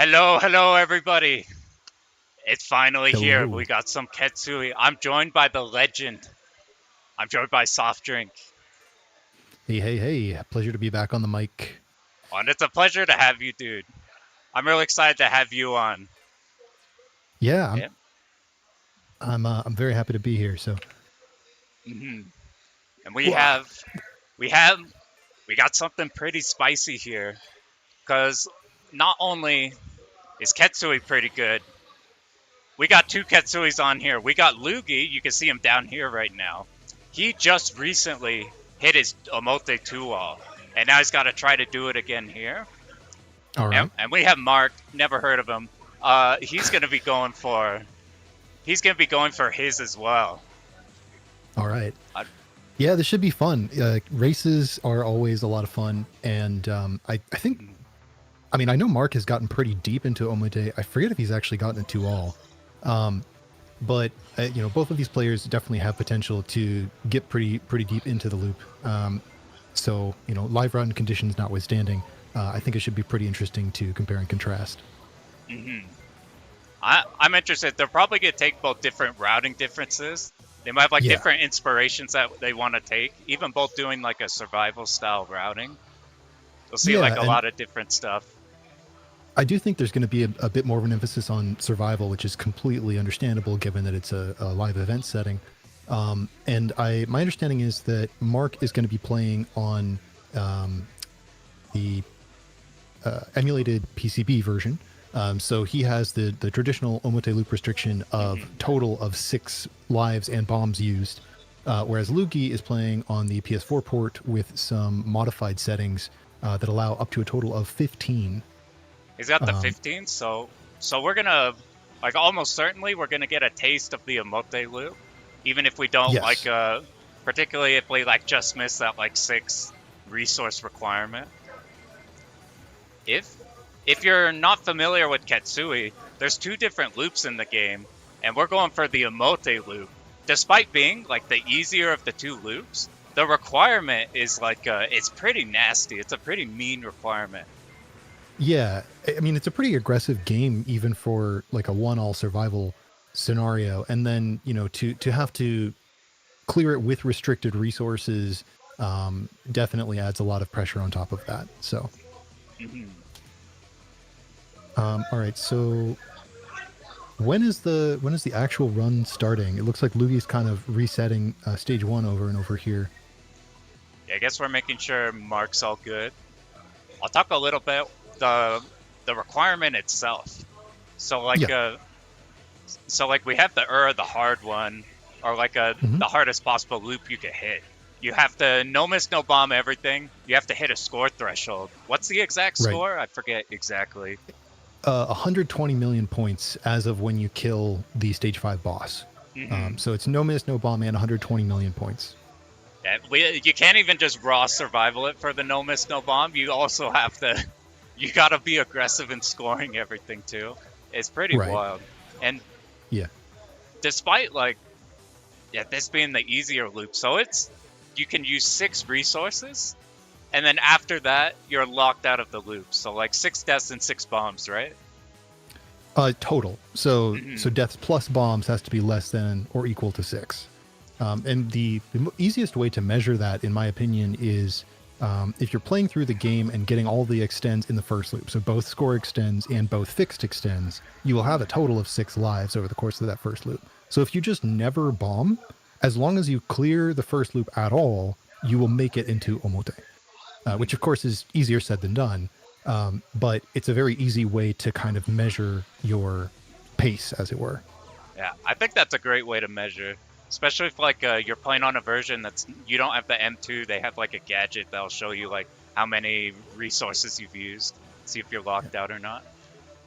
Hello, everybody. It's finally here. Hello. We got some Ketsui. I'm joined by the legend. I'm joined by Soft Drink. Hey. Pleasure to be back on the mic. And it's a pleasure to have you, dude. I'm really excited to have you on. Yeah, I'm very happy to be here. So, And we got something pretty spicy here. Because not only is Ketsui pretty good, we got two Ketsuis on here. We got Loogy. You can see him down here right now. He just recently hit his Omote 2 wall. And now he's got to try to do it again here. all right. And we have Mark. Never heard of him. He's going to be going for his as well. All right. Yeah, this should be fun. Races are always a lot of fun, and I think, I mean, I know Mark has gotten pretty deep into Omote. I forget if he's actually gotten it to all, but both of these players definitely have potential to get pretty deep into the loop. So live run conditions notwithstanding, I think it should be pretty interesting to compare and contrast. I'm interested. They're probably going to take both different routing differences. They might have different inspirations that they want to take. Even both doing like a survival style routing. You'll see a lot of different stuff. I do think there's going to be a bit more of an emphasis on survival, which is completely understandable given that it's a live event setting. And my understanding is that Mark is going to be playing on the emulated PCB version. So he has the traditional Omote loop restriction of total of 6 lives and bombs used, whereas Loogy is playing on the PS4 port with some modified settings that allow up to a total of 15. He's got the 15, so we're gonna almost certainly we're gonna get a taste of the Omote loop, even if we don't particularly if we just miss that 6 resource requirement. If you're not familiar with Ketsui, there's 2 different loops in the game, and we're going for the Omote loop. Despite being the easier of the 2 loops, the requirement is it's pretty nasty. It's a pretty mean requirement. Yeah, I mean it's a pretty aggressive game even for a 1-all survival scenario, and then to have to clear it with restricted resources definitely adds a lot of pressure on top of that. So. All right, so when is the actual run starting? It looks like Loogy's kind of resetting stage 1 over and over here. Yeah, I guess we're making sure Mark's all good. I'll talk a little bit the requirement itself. So we have the hard one, or the hardest possible loop you could hit. You have to no miss, no bomb everything. You have to hit a score threshold. What's the exact score? I forget exactly. 120 million points as of when you kill the stage 5 boss. So it's no miss, no bomb, and 120 million points. Yeah, you can't even just raw survival it for the no miss, no bomb. You also have to, you gotta be aggressive in scoring everything too. It's pretty wild. And despite this being the easier loop, so you can use 6 resources. And then after that, you're locked out of the loop. So 6 deaths and 6 bombs, right? Total. So deaths plus bombs has to be less than or equal to 6. And the easiest way to measure that, in my opinion, is if you're playing through the game and getting all the extends in the first loop, so both score extends and both fixed extends, you will have a total of 6 lives over the course of that first loop. So if you just never bomb, as long as you clear the first loop at all, you will make it into Omote. Which of course is easier said than done, but it's a very easy way to kind of measure your pace, as it were. Yeah, I think that's a great way to measure, especially if you're playing on a version you don't have the M2. They have a gadget that'll show you how many resources you've used, see if you're locked out or not.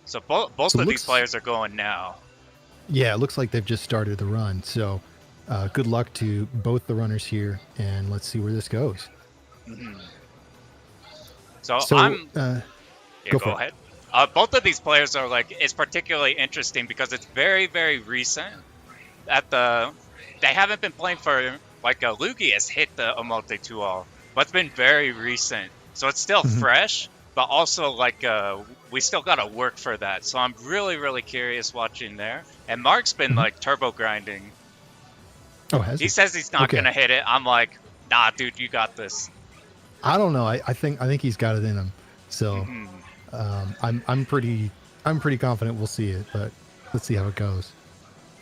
So both of these players are going now. Yeah, it looks like they've just started the run. So good luck to both the runners here, and let's see where this goes. So go ahead. Both of these players are it's particularly interesting because it's very, very recent. They haven't been playing for Loogy has hit the Omote 2-all, but it's been very recent. So it's still fresh, but also like we still gotta work for that. So I'm really curious watching there. And Mark's been like turbo grinding. Oh, has he? He says he's not gonna hit it. I'm like, nah, dude, you got this. I don't know. I think he's got it in him. So I'm pretty confident we'll see it, but let's see how it goes.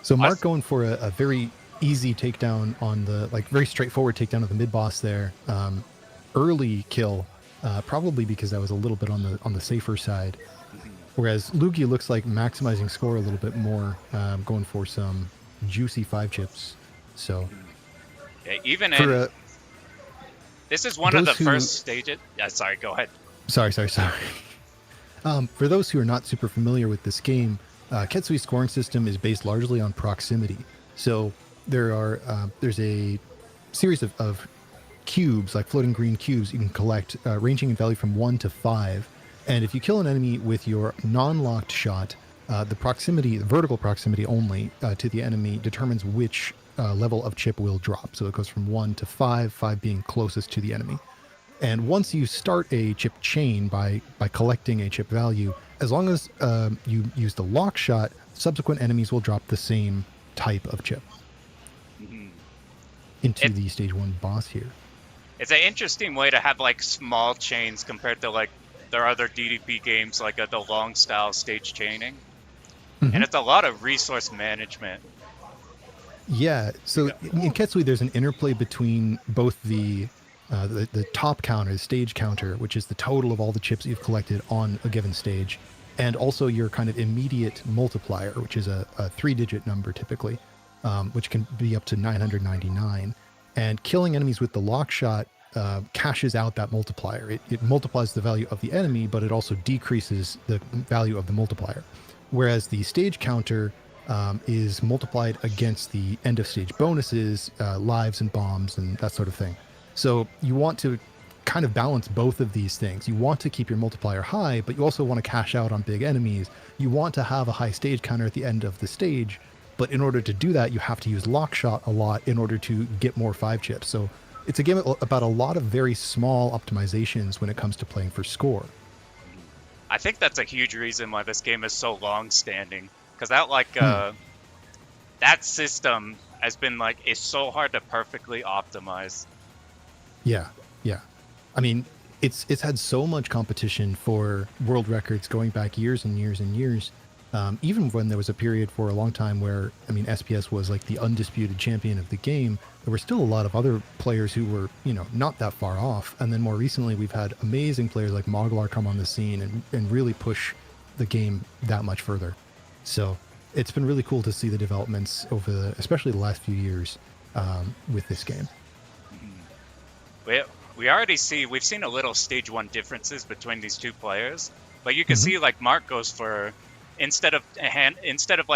So Mark going for a very easy takedown on the very straightforward takedown of the mid boss there. Early kill, probably because that was a little bit on the safer side. Whereas Loogy looks like maximizing score a little bit more, going for some juicy 5 chips. So yeah, even in this is one of the first stages. Yeah, sorry, go ahead. Sorry. For those who are not super familiar with this game, Ketsui's scoring system is based largely on proximity. So there's a series of cubes, like floating green cubes, you can collect, ranging in value from 1 to 5. And if you kill an enemy with your non-locked shot, the vertical proximity only to the enemy determines which level of chip will drop. So it goes from 1 to 5, 5 being closest to the enemy. And once you start a chip chain by collecting a chip value, as long as you use the lock shot, subsequent enemies will drop the same type of chip into the stage 1 boss here. It's an interesting way to have like small chains compared to like their other DDP games, like the long style stage chaining. And it's a lot of resource management. Yeah, so in Ketsui, there's an interplay between both the top counter, the stage counter, which is the total of all the chips you've collected on a given stage, and also your kind of immediate multiplier, which is a 3-digit number typically, which can be up to 999. And killing enemies with the lock shot cashes out that multiplier. It multiplies the value of the enemy, but it also decreases the value of the multiplier. Whereas the stage counter is multiplied against the end of stage bonuses, lives and bombs and that sort of thing. So you want to kind of balance both of these things. You want to keep your multiplier high, but you also want to cash out on big enemies. You want to have a high stage counter at the end of the stage, but in order to do that, you have to use lock shot a lot in order to get more 5 chips. So it's a game about a lot of very small optimizations when it comes to playing for score. I think that's a huge reason why this game is so long-standing, because that system has been it's so hard to perfectly optimize. Yeah. I mean, it's had so much competition for world records going back years and years and years. Even when there was a period for a long time where, SPS was like the undisputed champion of the game, there were still a lot of other players who were, not that far off. And then more recently, we've had amazing players like Moglar come on the scene and really push the game that much further. So it's been really cool to see the developments over especially the last few years with this game. We've seen a little stage 1 differences between these two players, but you can see Mark goes for, instead of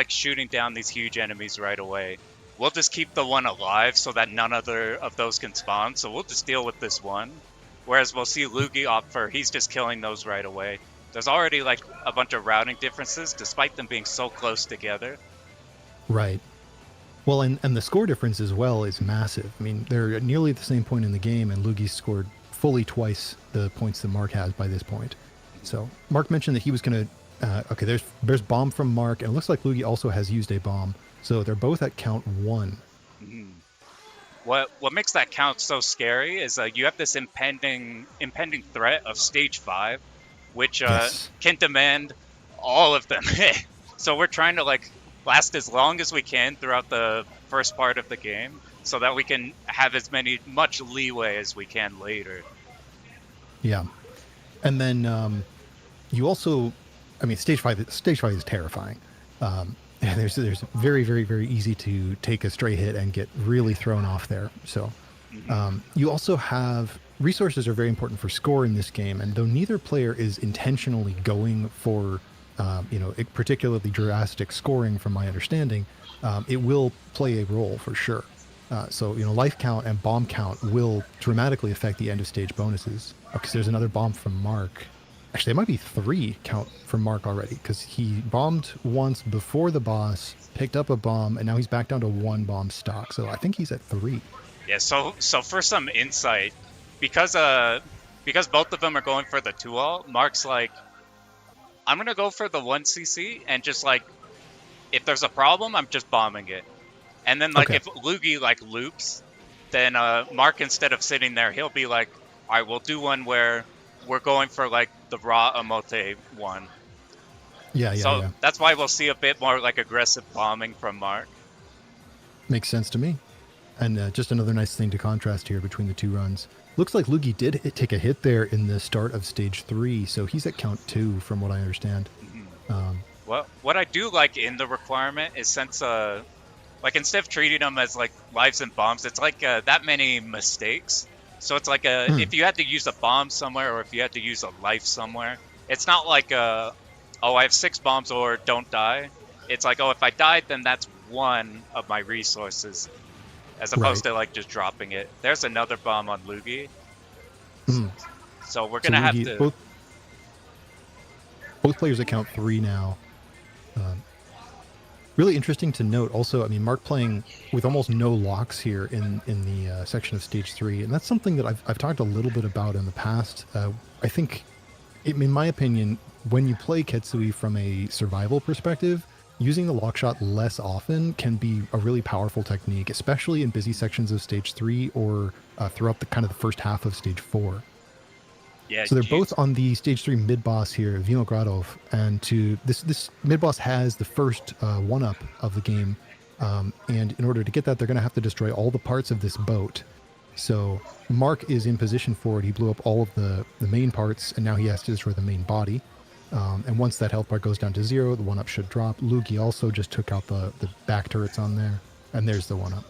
shooting down these huge enemies right away, we'll just keep the one alive so that none other of those can spawn. So we'll just deal with this one. Whereas we'll see Loogy opt for, he's just killing those right away. There's already a bunch of routing differences despite them being so close together. Right. Well, and the score difference as well is massive. They're at nearly the same point in the game, and Loogy scored fully twice the points that Mark has by this point. So Mark mentioned that he was going to... there's bomb from Mark, and it looks like Loogy also has used a bomb. So they're both at count 1. What makes that count so scary is you have this impending threat of stage 5, which can demand all of them. So we're trying to last as long as we can throughout the first part of the game, so that we can have much leeway as we can later. Yeah, and then you also, stage 5 is terrifying. There's very, very, very easy to take a stray hit and get really thrown off there. So you also have resources are very important for score in this game, and though neither player is intentionally going for particularly drastic scoring, from my understanding, it will play a role for sure. So life count and bomb count will dramatically affect the end of stage bonuses. Okay, so there's another bomb from Mark. Actually, it might be 3 count from Mark already, because he bombed once before the boss, picked up a bomb, and now he's back down to 1 bomb stock. So I think he's at 3. Yeah. So for some insight, because because both of them are going for the 2-all, Mark's like, I'm gonna go for the 1cc and just like, if there's a problem, I'm just bombing it. And then like if Loogy like loops, then Mark, instead of sitting there, he'll be like, all right, we'll do one where we're going for like the raw Omote one. So that's why we'll see a bit more like aggressive bombing from Mark. Makes sense to me. And just another nice thing to contrast here between the two runs. Looks like Loogy did take a hit there in the start of stage 3, so he's at count 2 from what I understand. Well, what I do like in the requirement is since like instead of treating them as like lives and bombs, it's like that many mistakes. So it's like if you had to use a bomb somewhere or if you had to use a life somewhere, it's not like oh, I have 6 bombs or don't die. It's like, oh, if I died, then that's one of my resources, as opposed to like just dropping it. There's another bomb on Loogy. So we're gonna have to. Both players at count 3 now. Really interesting to note also, I mean, Mark playing with almost no locks here in the section of stage 3, and that's something that I've talked a little bit about in the past. I think, in my opinion, when you play Ketsui from a survival perspective, using the lock shot less often can be a really powerful technique, especially in busy sections of stage 3 or throughout the kind of the first half of stage 4. Yeah, so they're both on the stage 3 mid boss here, Vinogradov, and this mid boss has the first 1-up of the game, and in order to get that, they're going to have to destroy all the parts of this boat. So Mark is in position for it. He blew up all of the main parts, and now he has to destroy the main body. And once that health bar goes down to 0, the 1-up should drop. Loogy also just took out the back turrets on there, and there's the 1-up.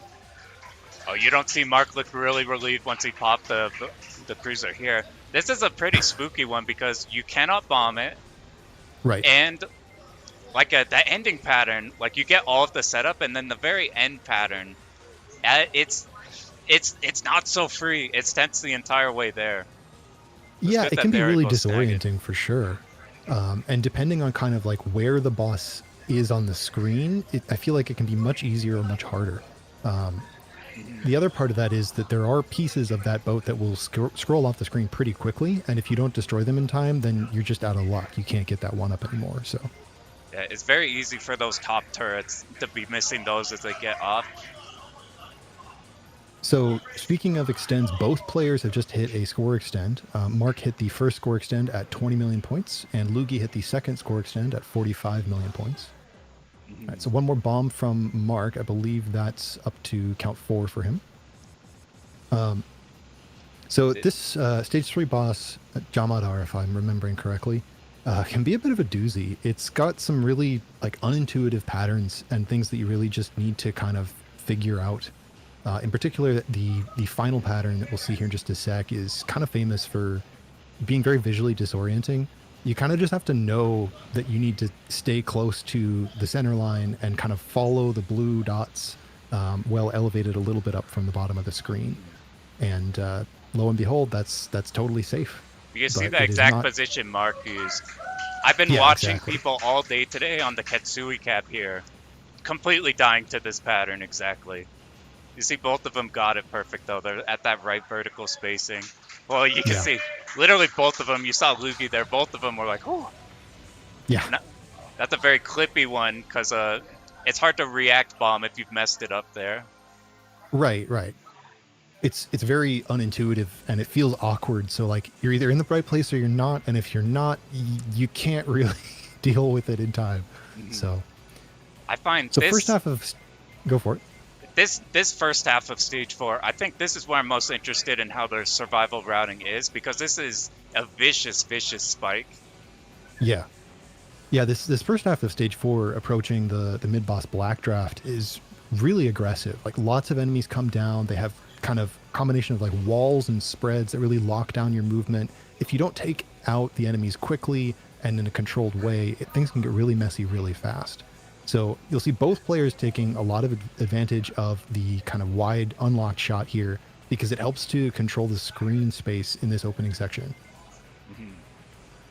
Oh, you don't see Mark look really relieved once he popped the cruiser here. This is a pretty spooky one because you cannot bomb it. Right. And like that ending pattern, like you get all of the setup and then the very end pattern, it's not so free. It stents the entire way there. Yeah, it can be really disorienting for sure. And depending on kind of like where the boss is on the screen, I feel like it can be much easier or much harder. The other part of that is that there are pieces of that boat that will scroll off the screen pretty quickly, and if you don't destroy them in time, then you're just out of luck. You can't get that 1-up anymore. So yeah, it's very easy for those top turrets to be missing those as they get off. So speaking of extends, both players have just hit a score extend. Mark hit the first score extend at 20 million points, and Loogy hit the second score extend at 45 million points. All right, so one more bomb from Mark. I believe that's up to count 4 for him. So this stage 3 boss, Jamadar, if I'm remembering correctly, can be a bit of a doozy. It's got some really like unintuitive patterns and things that you really just need to kind of figure out. In particular, the final pattern that we'll see here in just a sec is kind of famous for being very visually disorienting. You kind of just have to know that you need to stay close to the center line and kind of follow the blue dots well elevated a little bit up from the bottom of the screen. And lo and behold, that's totally safe. You can see the exact position Mark used. I've been watching people all day today on the Ketsui cap here, completely dying to this pattern exactly. You see both of them got it perfect though. They're at that right vertical spacing. Well, you can see literally both of them. You saw Loogy there. Both of them were like, "Oh, yeah." That's a very clippy one because it's hard to react bomb if you've messed it up there. Right. It's very unintuitive and it feels awkward. So like you're either in the right place or you're not, and if you're not, you can't really deal with it in time. So I find first half of go for it. This first half of stage 4, I think this is where I'm most interested in how their survival routing is, because this is a vicious spike. Yeah, this first half of stage 4 approaching the mid boss Black Draft is really aggressive. Like lots of enemies come down. They have kind of combination of like walls and spreads that really lock down your movement. If you don't take out the enemies quickly and in a controlled way, things can get really messy really fast. So you'll see both players taking a lot of advantage of the kind of wide unlocked shot here because it helps to control the screen space in this opening section.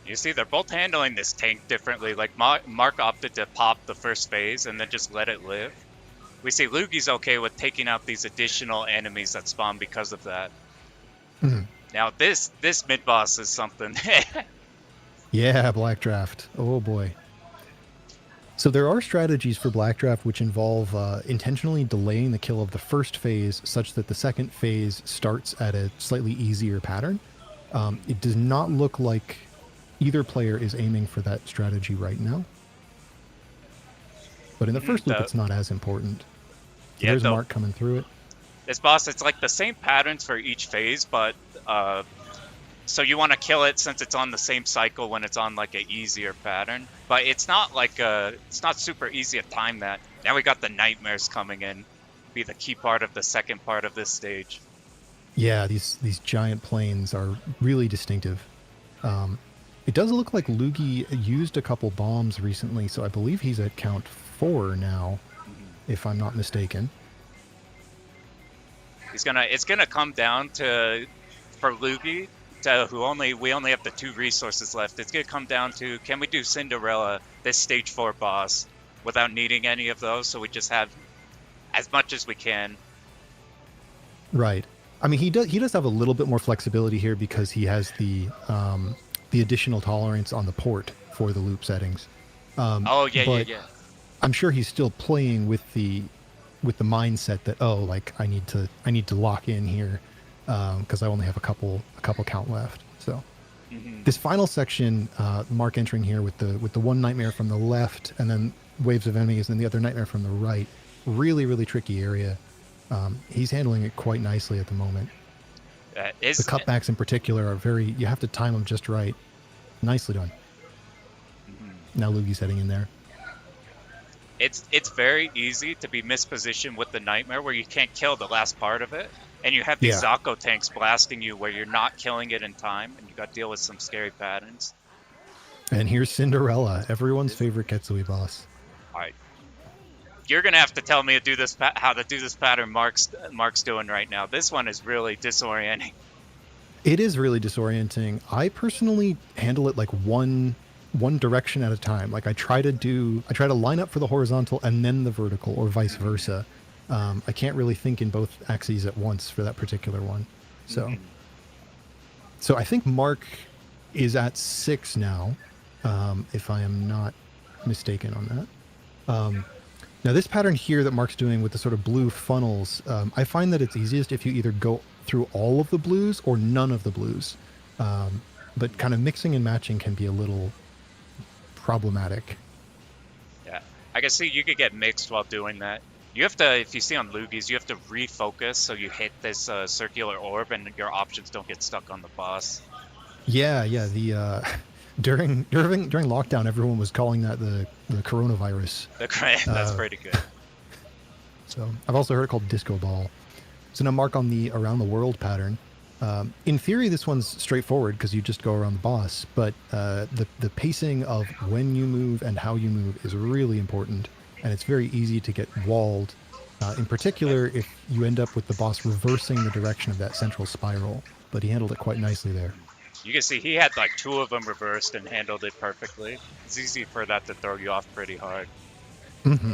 You see, they're both handling this tank differently. Like Mark opted to pop the first phase and then just let it live. We see Loogy's okay with taking out these additional enemies that spawn because of that. Now this mid boss is something. Yeah, Black Draft. Oh boy. So there are strategies for Black Draft which involve intentionally delaying the kill of the first phase such that the second phase starts at a slightly easier pattern. It does not look like either player is aiming for that strategy right now. But in the first loop, it's not as important. So there's Mark coming through it. This boss, it's like the same patterns for each phase, but so you want to kill it since it's on the same cycle when it's on like an easier pattern. But it's not like it's not super easy to time that. Now we got the nightmares coming in, be the key part of the second part of this stage. Yeah, these giant planes are really distinctive. It does look like Loogy used a couple bombs recently, so I believe he's at count 4 now, if I'm not mistaken. It's gonna come down to, for Loogy, we only have the 2 resources left. It's gonna come down to, can we do Cinderella, this stage 4 boss, without needing any of those? So we just have as much as we can. Right. I mean, he does have a little bit more flexibility here because he has the additional tolerance on the port for the loop settings. Yeah. I'm sure he's still playing with the mindset that, oh, like I need to lock in here because I only have a couple count left. So this final section, Mark entering here with the one nightmare from the left and then waves of enemies and the other nightmare from the right, really tricky area. He's handling it quite nicely at the moment. The cutbacks in particular are you have to time them just right. Nicely done. Now Loogy's heading in there. It's very easy to be mispositioned with the nightmare where you can't kill the last part of it, and you have these Zako tanks blasting you where you're not killing it in time, and you got to deal with some scary patterns. And here's Cinderella, everyone's favorite Ketsui boss. All right, you're gonna have to tell me how to do this pattern Mark's doing right now. This one is really disorienting. It is really disorienting. I personally handle it like one direction at a time. Like I try to line up for the horizontal and then the vertical, or vice versa. I can't really think in both axes at once for that particular one. So I think Mark is at 6 now, if I am not mistaken on that. Now this pattern here that Mark's doing with the sort of blue funnels, I find that it's easiest if you either go through all of the blues or none of the blues. But kind of mixing and matching can be a little problematic. Yeah, I can see you could get mixed while doing that. You have to, if you see on Loogies, you have to refocus so you hit this circular orb and your options don't get stuck on the boss. Yeah. The during lockdown, everyone was calling that the coronavirus. That's pretty good. So I've also heard it called disco ball. So now Mark on the around the world pattern. In theory, this one's straightforward because you just go around the boss, but the pacing of when you move and how you move is really important, and it's very easy to get walled, in particular if you end up with the boss reversing the direction of that central spiral, but he handled it quite nicely there. You can see he had like 2 of them reversed and handled it perfectly. It's easy for that to throw you off pretty hard. Mm-hmm.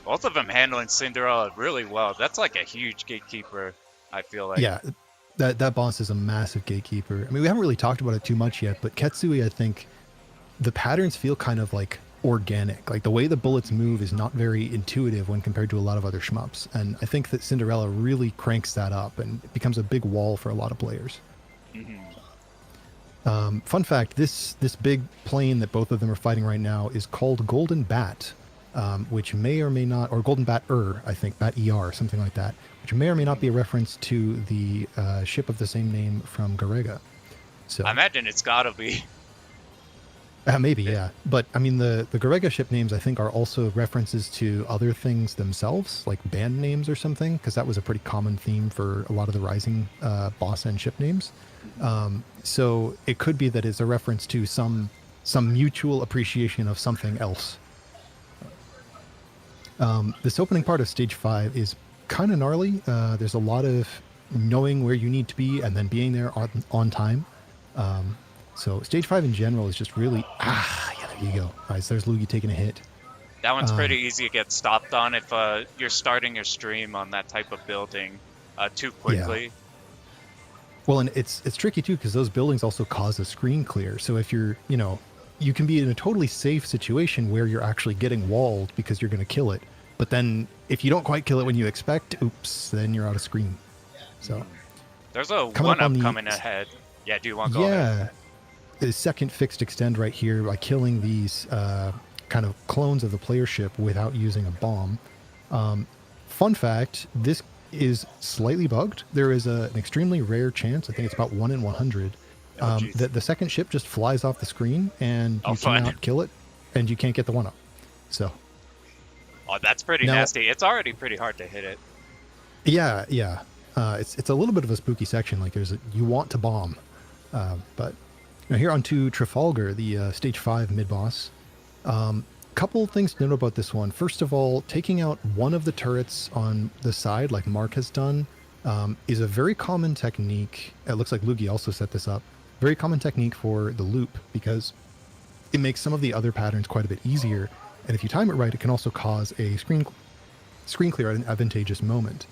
Both of them handling Cinderella really well. That's like a huge gatekeeper, I feel like. Yeah. That boss is a massive gatekeeper. I mean, we haven't really talked about it too much yet, but Ketsui, I think the patterns feel kind of like organic. Like the way the bullets move is not very intuitive when compared to a lot of other shmups. And I think that Cinderella really cranks that up and it becomes a big wall for a lot of players. Fun fact, this big plane that both of them are fighting right now is called Golden Bat, which may or may not, or Golden Bat-er, I think, Bat-er, something like that, which may or may not be a reference to the ship of the same name from Garega. So I imagine it's gotta be. Maybe, yeah. But, I mean, the Garega ship names, I think, are also references to other things themselves, like band names or something, because that was a pretty common theme for a lot of the Rising boss and ship names. So it could be that it's a reference to some mutual appreciation of something else. This opening part of Stage 5 is kind of gnarly. There's a lot of knowing where you need to be and then being there on time. So Stage 5 in general is just really... yeah, there you go. All right, so there's Loogy taking a hit. That one's pretty easy to get stopped on if you're starting your stream on that type of building too quickly. Well, and it's tricky too because those buildings also cause a screen clear. So if you're, you can be in a totally safe situation where you're actually getting walled because you're going to kill it. But then if you don't quite kill it when you expect, oops, then you're out of screen. So there's a one-up coming ahead. Yeah, do you want to go ahead? The second fixed extend right here by killing these kind of clones of the player ship without using a bomb. Fun fact, this is slightly bugged. There is an extremely rare chance, I think it's about 1 in 100, that the second ship just flies off the screen and you cannot kill it and you can't get the 1-up. So. Oh, that's pretty nasty. It's already pretty hard to hit it. Yeah. It's a little bit of a spooky section. Like you want to bomb. But now here on to Trafalgar, the stage 5 mid-boss. Couple things to note about this one. First of all, taking out one of the turrets on the side, like Mark has done, is a very common technique. It looks like Loogy also set this up. Very common technique for the loop because it makes some of the other patterns quite a bit easier. And if you time it right, it can also cause a screen clear at an advantageous moment.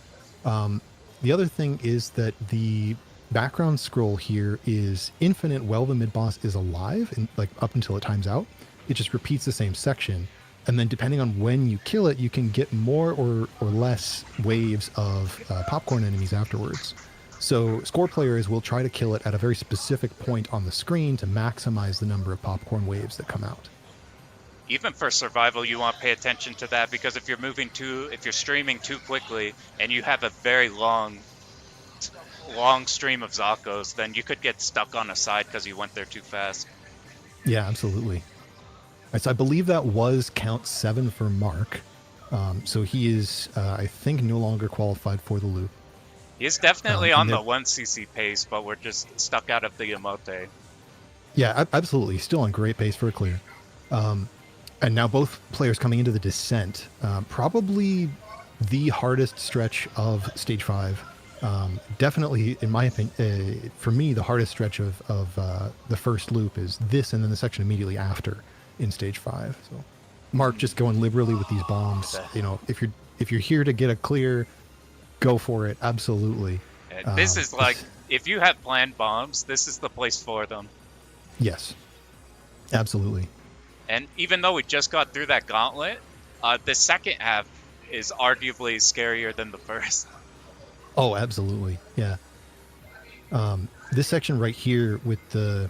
The other thing is that the background scroll here is infinite while the mid-boss is alive, and like up until it times out. It just repeats the same section, and then depending on when you kill it, you can get more or less waves of popcorn enemies afterwards. So score players will try to kill it at a very specific point on the screen to maximize the number of popcorn waves that come out. Even for survival, you want to pay attention to that because if you're streaming too quickly and you have a very long stream of Zakos, then you could get stuck on a side because you went there too fast. Yeah, absolutely. So I believe that was count 7 for Mark. So he is, I think, no longer qualified for the loop. He's definitely on the 1cc pace, but we're just stuck out of the Omote. Yeah, absolutely. Still on great pace for a clear. And now both players coming into the descent. Probably the hardest stretch of stage 5. Definitely, in my opinion, for me, the hardest stretch of the first loop is this and then the section immediately after in stage 5. So Mark just going liberally with these bombs. If you're here to get a clear, go for it. Absolutely. This is like, if you have planned bombs, this is the place for them. Yes, absolutely. And even though we just got through that gauntlet, the second half is arguably scarier than the first. Oh, absolutely. Yeah. This section right here with the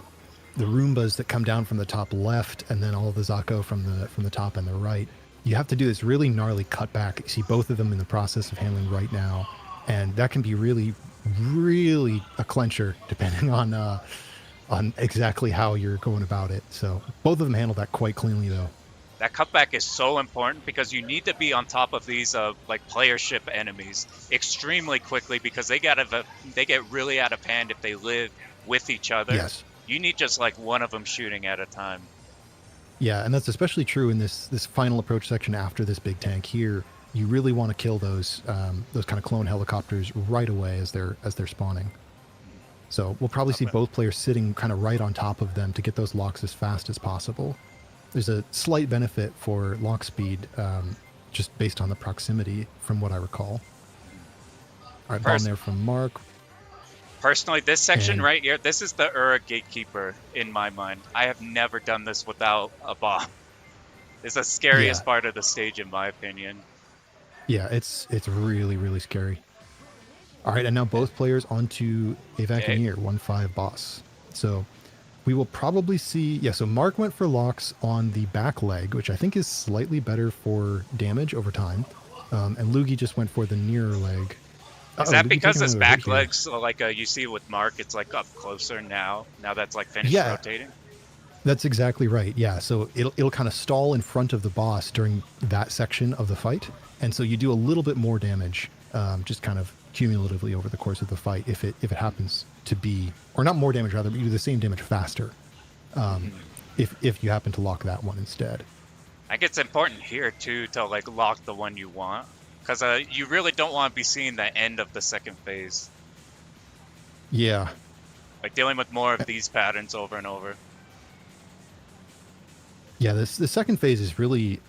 Roombas that come down from the top left and then all of the Zako from the top and the right, you have to do this really gnarly cutback. You see both of them in the process of handling right now. And that can be really, really a clencher depending on exactly how you're going about it. So both of them handled that quite cleanly though. That cutback is so important because you need to be on top of these like player ship enemies extremely quickly because they get really out of hand if they live with each other. Yes. You need just like one of them shooting at a time. Yeah, and that's especially true in this final approach section after this big tank here. You really want to kill those kind of clone helicopters right away as they're spawning. So we'll probably see both players sitting kind of right on top of them to get those locks as fast as possible. There's a slight benefit for lock speed, just based on the proximity, from what I recall. All right, bomb there from Mark. Personally, this section right here, this is the Ura Gatekeeper in my mind. I have never done this without a bomb. It's the scariest part of the stage, in my opinion. Yeah, it's really, really scary. All right, and now both players onto a Vacaneer, 1-5 boss. So we will probably see... Yeah, so Mark went for locks on the back leg, which I think is slightly better for damage over time. And Loogy just went for the nearer leg. Is that because his back legs, like you see with Mark, it's like up closer now? Now that's like finished rotating? That's exactly right. Yeah, so it'll kind of stall in front of the boss during that section of the fight. And so you do a little bit more damage, just kind of cumulatively over the course of the fight if it happens to be, or not more damage rather, but you do the same damage faster if you happen to lock that one instead. I think it's important here too to like lock the one you want, because you really don't want to be seeing the end of the second phase. Yeah. Like dealing with more of these patterns over and over. Yeah, the second phase is really,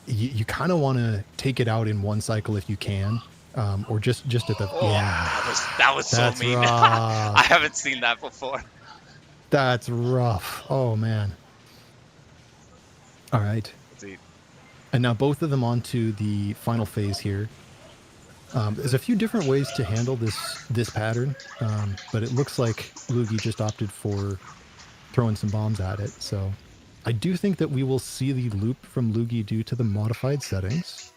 you kind of want to take it out in one cycle if you can. or just at the that was so mean. I haven't seen that before. That's rough. Oh man. All right. And now both of them onto the final phase here. There's a few different ways to handle this pattern, but it looks like Loogy just opted for throwing some bombs at it. So I do think that we will see the loop from Loogy due to the modified settings.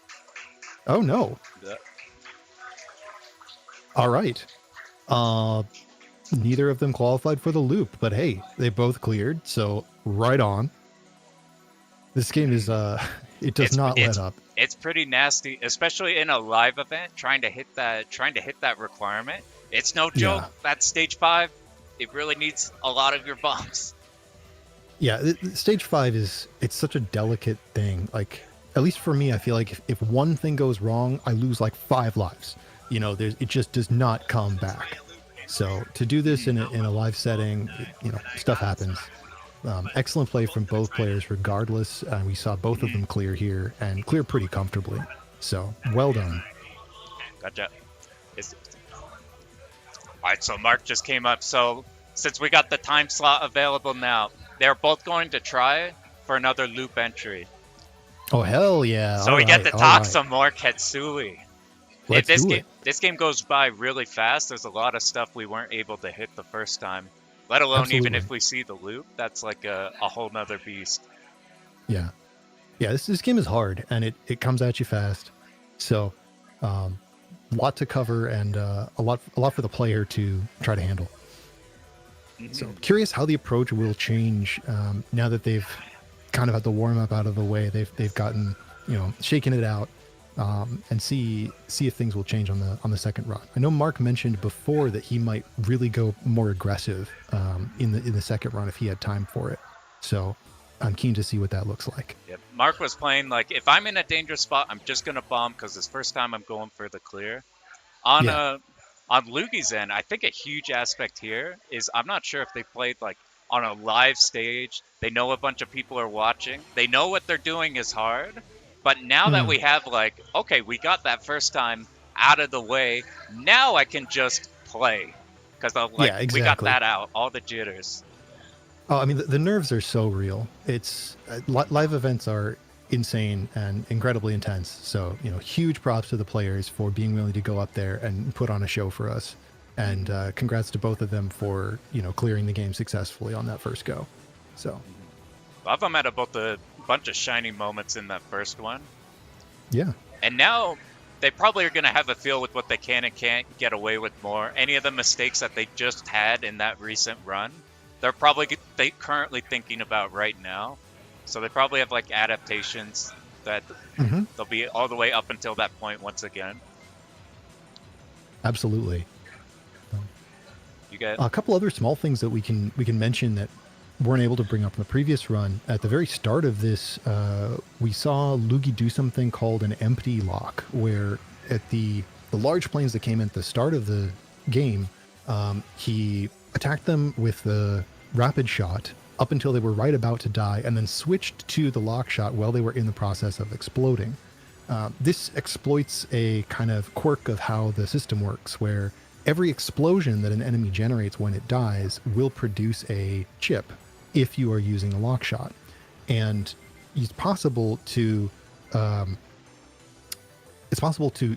Oh no. Yeah. All right. Neither of them qualified for the loop, but hey, they both cleared, so right on. This game is it does not let up. It's pretty nasty, especially in a live event. Trying to hit that requirement. It's no joke. Yeah. That stage 5, it really needs a lot of your bombs. Yeah, stage 5 it's such a delicate thing. Like, at least for me, I feel like if one thing goes wrong, I lose like 5 lives. You know, it just does not come back. So to do this in a live setting, you know, stuff happens. Excellent play from both players regardless. We saw both of them clear here and clear pretty comfortably. So well done. Gotcha. Alright, so Mark just came up. So since we got the time slot available now, they're both going to try for another loop entry. Oh, hell yeah. So we get to talk some more Ketsui. Let's do it. This game goes by really fast. There's a lot of stuff we weren't able to hit the first time. Let alone Absolutely. even if we see the loop, that's like a whole nother beast. Yeah. Yeah, this game is hard, and it comes at you fast. So, lot to cover and a lot for the player to try to handle. Mm-hmm. So, curious how the approach will change now that they've kind of had the warm-up out of the way. They've gotten, you know, shaken it out. And see if things will change on the second run. I know Mark mentioned before that he might really go more aggressive in the second run if he had time for it. So I'm keen to see what that looks like. Yep. Mark was playing like, if I'm in a dangerous spot, I'm just gonna bomb because it's first time I'm going for the clear. On Loogy's end, I think a huge aspect here is I'm not sure if they played like on a live stage. They know a bunch of people are watching. They know what they're doing is hard. But now that we have like, okay, we got that first time out of the way, now I can just play. Because we got that out, all the jitters. Oh, I mean, the nerves are so real. It's live events are insane and incredibly intense. So, you know, huge props to the players for being willing to go up there and put on a show for us. And congrats to both of them for, you know, clearing the game successfully on that first go. So, Both of them had both a bunch of shiny moments in that first one. Yeah. And now they probably are going to have a feel with what they can and can't get away with more. Any of the mistakes that they just had in that recent run, they're currently thinking about right now. So they probably have like adaptations that they'll be all the way up until that point once again. Absolutely. You get a couple other small things that we can mention that weren't able to bring up in the previous run. At the very start of this, we saw Loogy do something called an empty lock, where at the large planes that came in at the start of the game, he attacked them with the rapid shot up until they were right about to die, and then switched to the lock shot while they were in the process of exploding. This exploits a kind of quirk of how the system works, where every explosion that an enemy generates when it dies will produce a chip if you are using a lock shot. And it's possible to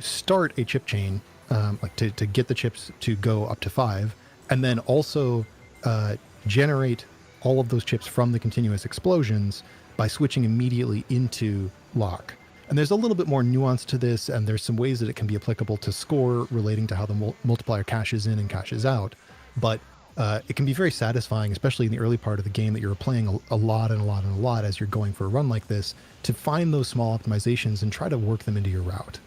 start a chip chain, like to get the chips to go up to 5, and then also generate all of those chips from the continuous explosions by switching immediately into lock. And there's a little bit more nuance to this, and there's some ways that it can be applicable to score relating to how the multiplier cashes in and cashes out. But it can be very satisfying, especially in the early part of the game that you're playing a lot as you're going for a run like this, to find those small optimizations and try to work them into your route.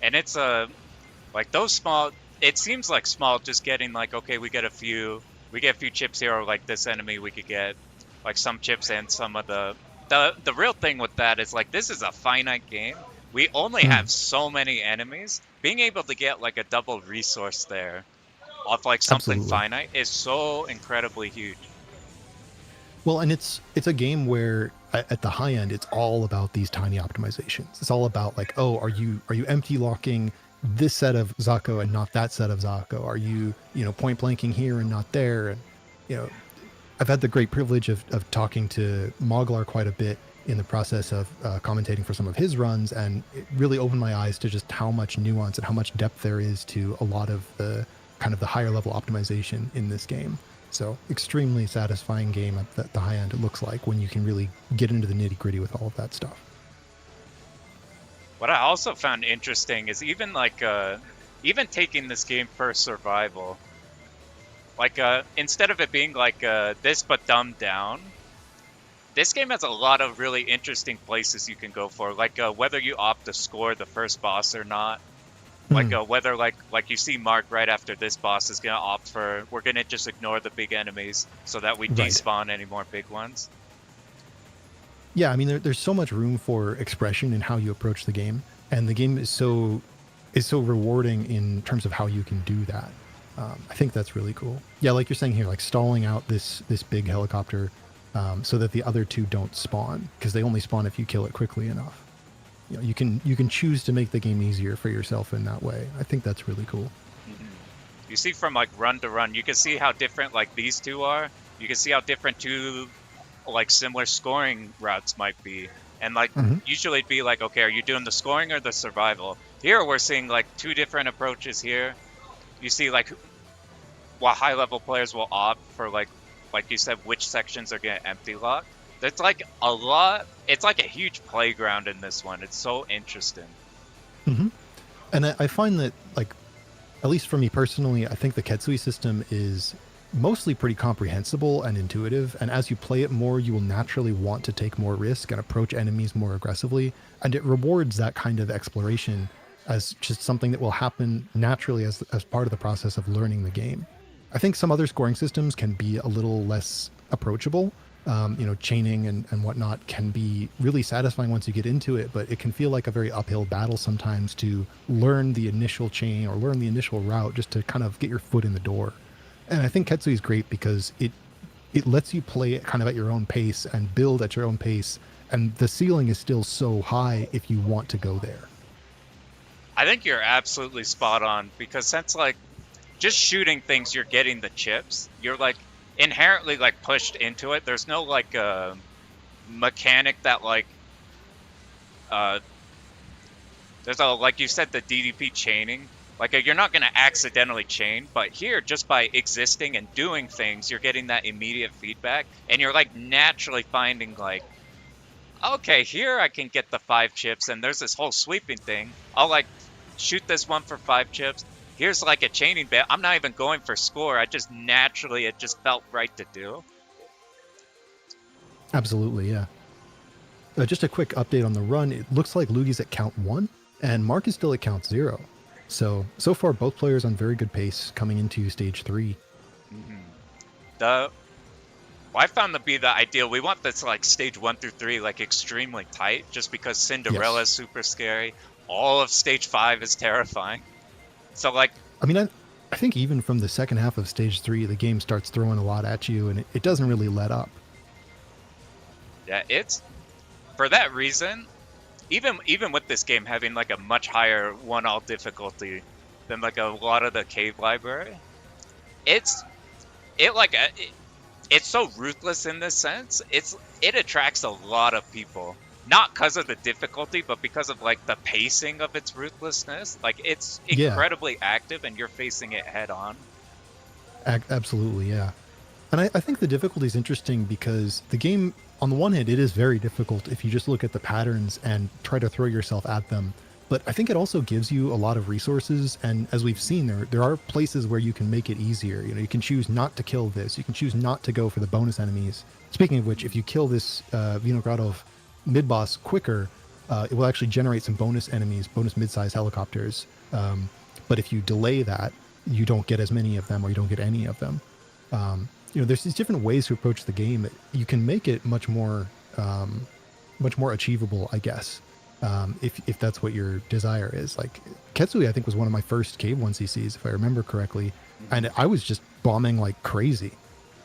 And it's like those small, it seems like small, just getting like, okay, we get a few chips here, or like this enemy, we could get like some chips and some of the real thing with that is like, this is a finite game. We only have so many enemies. Being able to get like a double resource there off like something finite is so incredibly huge. Well, and it's a game where at the high end, it's all about these tiny optimizations. It's all about like, oh, are you empty locking this set of Zako and not that set of Zako? Are you, point blanking here and not there? And, I've had the great privilege of talking to Moglar quite a bit in the process of commentating for some of his runs, and it really opened my eyes to just how much nuance and how much depth there is to a lot of the kind of the higher level optimization in this game. So extremely satisfying game at the high end, it looks like, when you can really get into the nitty gritty with all of that stuff. What I also found interesting is even taking this game for survival, instead of it being this but dumbed down, this game has a lot of really interesting places you can go for, whether you opt to score the first boss or not. Whether you see Mark right after this boss is gonna opt for, we're gonna just ignore the big enemies so that we despawn any more big ones. Yeah, I mean, there's so much room for expression in how you approach the game, and the game is so rewarding in terms of how you can do that. I think that's really cool. Yeah, like you're saying here, like stalling out this big helicopter so that the other two don't spawn, because they only spawn if you kill it quickly enough. You can choose to make the game easier for yourself in that way. I think that's really cool. Mm-hmm. You see from run to run, you can see how different these two are. You can see how different two similar scoring routes might be. And usually it'd be okay, are you doing the scoring or the survival? Here we're seeing two different approaches here. You see what high level players will opt for like you said, which sections are gonna empty lock. There's a lot. It's a huge playground in this one. It's so interesting. Mm-hmm. And I find that, at least for me personally, I think the Ketsui system is mostly pretty comprehensible and intuitive. And as you play it more, you will naturally want to take more risk and approach enemies more aggressively. And it rewards that kind of exploration as just something that will happen naturally as part of the process of learning the game. I think some other scoring systems can be a little less approachable. Chaining and whatnot can be really satisfying once you get into it, but it can feel like a very uphill battle sometimes to learn the initial chain or learn the initial route just to kind of get your foot in the door. And I think Ketsui is great because it lets you play it kind of at your own pace and build at your own pace, and the ceiling is still so high if you want to go there. I think you're absolutely spot on, because since just shooting things, you're getting the chips. You're inherently pushed into it. There's no mechanic that there's like you said, the DDP chaining. You're not gonna accidentally chain, but here, just by existing and doing things, you're getting that immediate feedback, and you're naturally finding okay, here I can get the 5 chips, and there's this whole sweeping thing. I'll shoot this one for 5 chips. Here's a chaining bit. I'm not even going for score. It just felt right to do. Absolutely, yeah. Just a quick update on the run. It looks like Loogy's at count 1, and Mark is still at count 0. So far, both players on very good pace coming into stage 3. Mm-hmm. I found to be the ideal. We want this stage 1 through 3 extremely tight, just because Cinderella is super scary. All of stage 5 is terrifying. So I think even from the second half of stage 3, the game starts throwing a lot at you, and it doesn't really let up. Yeah, it's for that reason. Even with this game having a much higher 1-all difficulty than a lot of the cave library, it's so ruthless in this sense. It attracts a lot of people. Not because of the difficulty, but because of the pacing of its ruthlessness. It's incredibly active, and you're facing it head on. Absolutely, yeah. And I think the difficulty is interesting because the game, on the one hand, it is very difficult if you just look at the patterns and try to throw yourself at them. But I think it also gives you a lot of resources, and as we've seen, there are places where you can make it easier. You can choose not to kill this. You can choose not to go for the bonus enemies. Speaking of which, if you kill this Vinogradov mid-boss quicker, it will actually generate some bonus enemies, bonus mid-size helicopters. But if you delay that, you don't get as many of them, or you don't get any of them. There's these different ways to approach the game. You can make it much more achievable, I guess, if that's what your desire is. Ketsui, I think, was one of my first Cave 1cc's, if I remember correctly, and I was just bombing like crazy.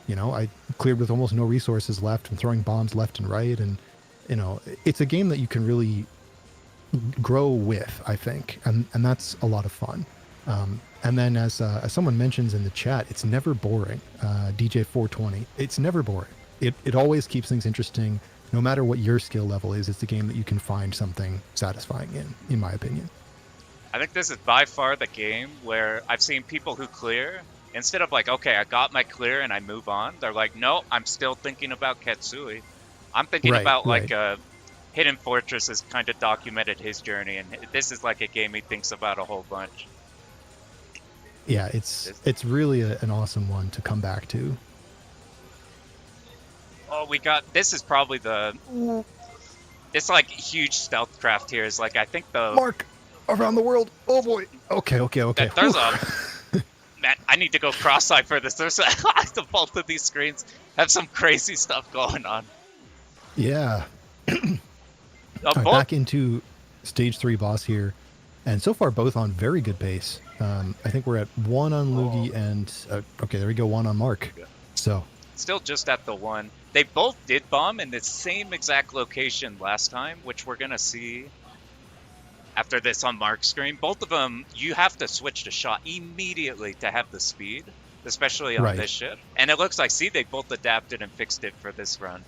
I cleared with almost no resources left and throwing bombs left and right, and it's a game that you can really grow with, I think, and that's a lot of fun. And then as someone mentions in the chat, it's never boring. DJ 420, it's never boring. It always keeps things interesting, no matter what your skill level is. It's a game that you can find something satisfying in my opinion. I think this is by far the game where I've seen people who clear, instead of like, okay, I got my clear and I move on, they're like, no, I'm still thinking about Ketsui. I'm thinking about like Hidden Fortress has kind of documented his journey, and this is like a game he thinks about a whole bunch. Yeah, it's really an awesome one to come back to. Oh, this is probably this like huge stealth craft here is like, I think Mark, around the world. Oh boy. Okay. There's man, I need to go cross-eye for this. There's both of these screens have some crazy stuff going on. Yeah. Back into stage 3 boss here, and so far both on very good pace. I think we're at 1 on Loogy and okay, there we go, 1 on Mark. So still just at the 1. They both did bomb in the same exact location last time, which we're gonna see after this on Mark's screen. Both of them, you have to switch to shot immediately to have the speed, especially on this ship. And it looks like, see, they both adapted and fixed it for this run.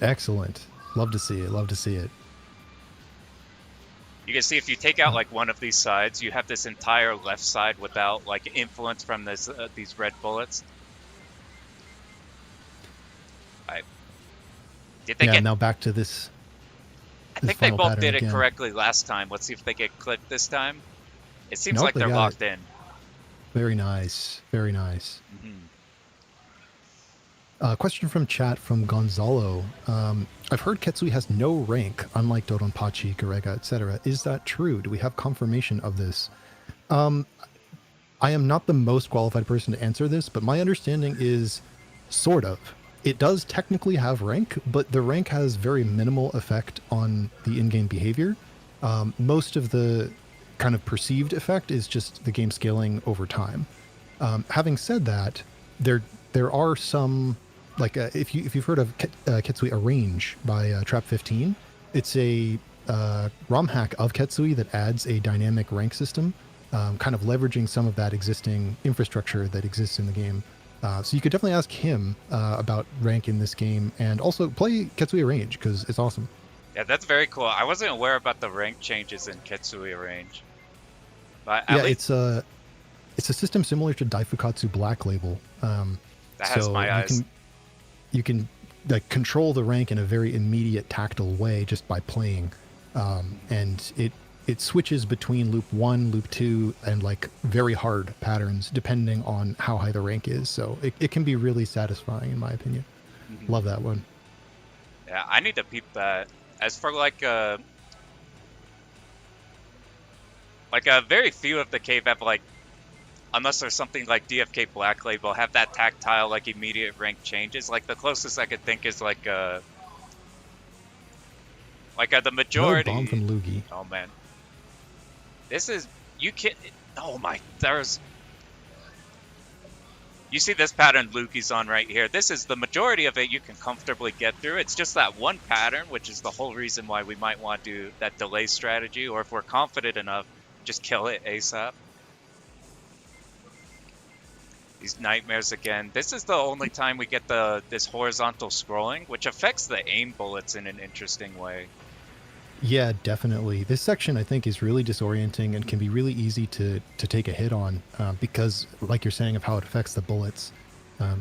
Excellent. Love to see it. You can see if you take out like one of these sides, you have this entire left side without like influence from these red bullets. Now back to this. I think they both did it correctly last time. Let's see if they get clipped this time. It seems like they're locked in. Very nice. Question from chat from Gonzalo. I've heard Ketsui has no rank, unlike Dodonpachi, Garega, etc. Is that true? Do we have confirmation of this? I am not the most qualified person to answer this, but my understanding is sort of. It does technically have rank, but the rank has very minimal effect on the in-game behavior. Most of the kind of perceived effect is just the game scaling over time. Having said that, there are some, like if you've heard of Ketsui Arrange by Trap 15, it's a ROM hack of Ketsui that adds a dynamic rank system, kind of leveraging some of that existing infrastructure that exists in the game. So you could definitely ask him about rank in this game, and also play Ketsui Arrange because it's awesome. Yeah, that's very cool. I wasn't aware about the rank changes in Ketsui Arrange. But it's a system similar to Daifukatsu Black Label. That has my eyes. You can like control the rank in a very immediate tactile way just by playing, and it switches between loop 1, loop 2, and like very hard patterns depending on how high the rank is. So it can be really satisfying in my opinion. Mm-hmm. Love that one. Yeah, I need to peep that. As for like very few of the cave have like, unless there's something like DFK Black Label, have that tactile like immediate rank changes. Like the closest I could think is like the majority. Another bomb from Loogy. Oh man. This is, you see this pattern Loogy's on right here. This is the majority of it you can comfortably get through. It's just that one pattern, which is the whole reason why we might want to do that delay strategy, or if we're confident enough, just kill it ASAP. These nightmares again. This is the only time we get this horizontal scrolling, which affects the aim bullets in an interesting way. Yeah, definitely. This section, I think, is really disorienting and can be really easy to take a hit on because, like you're saying, of how it affects the bullets.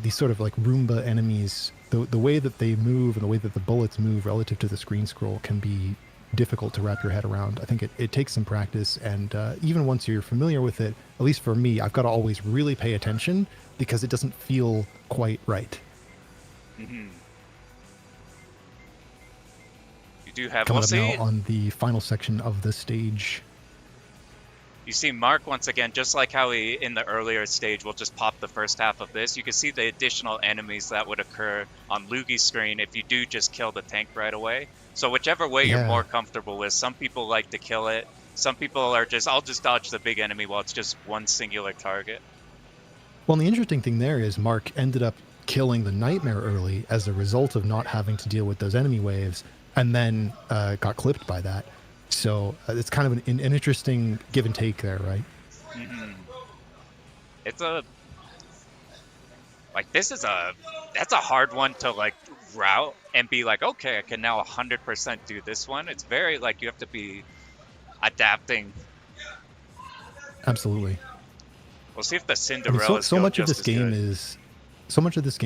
These sort of like Roomba enemies, the way that they move and the way that the bullets move relative to the screen scroll can be difficult to wrap your head around. I think it takes some practice, and even once you're familiar with it, at least for me, I've got to always really pay attention because it doesn't feel quite right. Mm-hmm. You do have coming up now on the final section of the stage. You see Mark once again, just like how he in the earlier stage will just pop the first half of this. You can see the additional enemies that would occur on Loogy's screen if you do just kill the tank right away. So whichever way you're more comfortable with. Some people like to kill it. Some people are just, I'll just dodge the big enemy while it's just one singular target. Well, the interesting thing there is Mark ended up killing the Nightmare early as a result of not having to deal with those enemy waves. and then got clipped by that. So it's kind of an interesting give and take there, right? Mm-hmm. It's a like this is a that's a hard one to like route and be like, okay, I can now 100% do this one. It's very like you have to be adapting. Absolutely. We'll see if the I Cinderellas mean, so go much of just this as game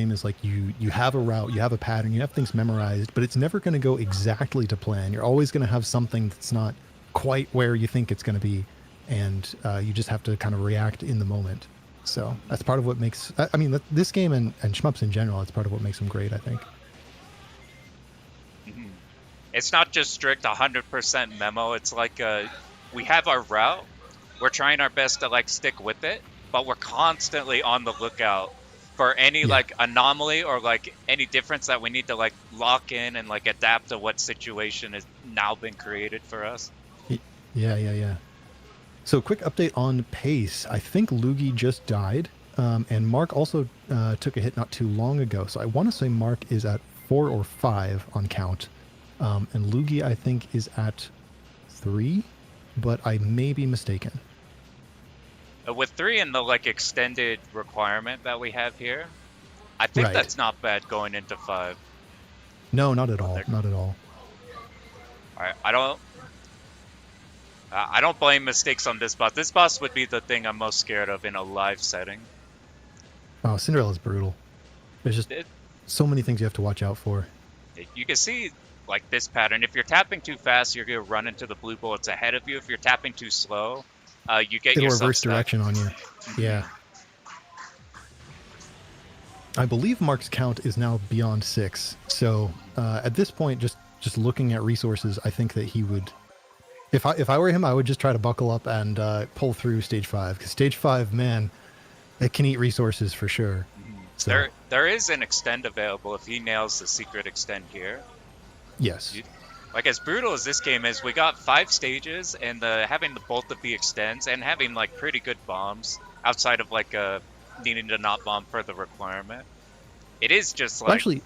good. is like you have a route, you have a pattern, you have things memorized, but it's never going to go exactly to plan. You're always going to have something that's not quite where you think it's going to be, and you just have to kind of react in the moment. So that's part of what makes, I mean, this game and Shmups in general, it's part of what makes them great, I think. Mhm. It's not just strict 100% memo. It's like we have our route. We're trying our best to like stick with it, but we're constantly on the lookout for any like anomaly or like any difference that we need to like lock in and like adapt to what situation has now been created for us. Yeah. So quick update on pace. I think Loogy just died, and Mark also took a hit not too long ago. So I want to say Mark is at 4 or 5 on count, and Loogy I think is at 3, but I may be mistaken. With 3 and the like extended requirement that we have here, I think Right. that's not bad going into 5. No, not at all. Not at all. Alright, I don't blame mistakes on this boss. This boss would be the thing I'm most scared of in a live setting. Oh, Cinderella's brutal. There's just so many things you have to watch out for. You can see like this pattern. If you're tapping too fast, you're gonna run into the blue bullets ahead of you. If you're tapping too slow, you get It'll yourself reverse stuck. direction on you. Yeah. I believe Mark's count is now beyond 6. So at this point, just looking at resources, I think that he would. If I were him, I would just try to buckle up and pull through stage 5, because stage 5, man, it can eat resources for sure. So, There is an extend available if he nails the secret extend here. yes. Like as brutal as this game is, we got 5 stages, and having the both of the extends and having like pretty good bombs outside of like needing to not bomb for the requirement. It is just like Actually,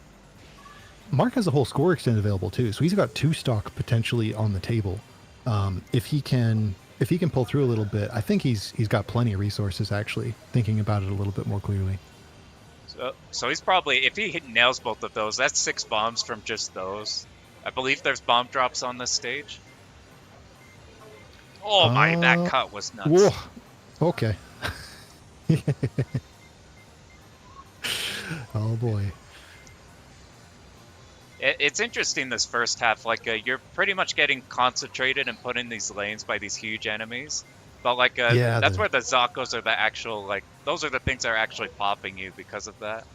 Mark has a whole score extend available too, so he's got 2 stock potentially on the table. If he can pull through a little bit, I think he's got plenty of resources. Actually, thinking about it a little bit more clearly. so he's probably, if he nails both of those, that's 6 bombs from just those. I believe there's bomb drops on this stage. Oh my, that cut was nuts. Whoa. Okay. Oh boy. It's interesting this first half. Like you're pretty much getting concentrated and put in these lanes by these huge enemies. But like that's where the Zakos are the actual like those are the things that are actually popping you because of that.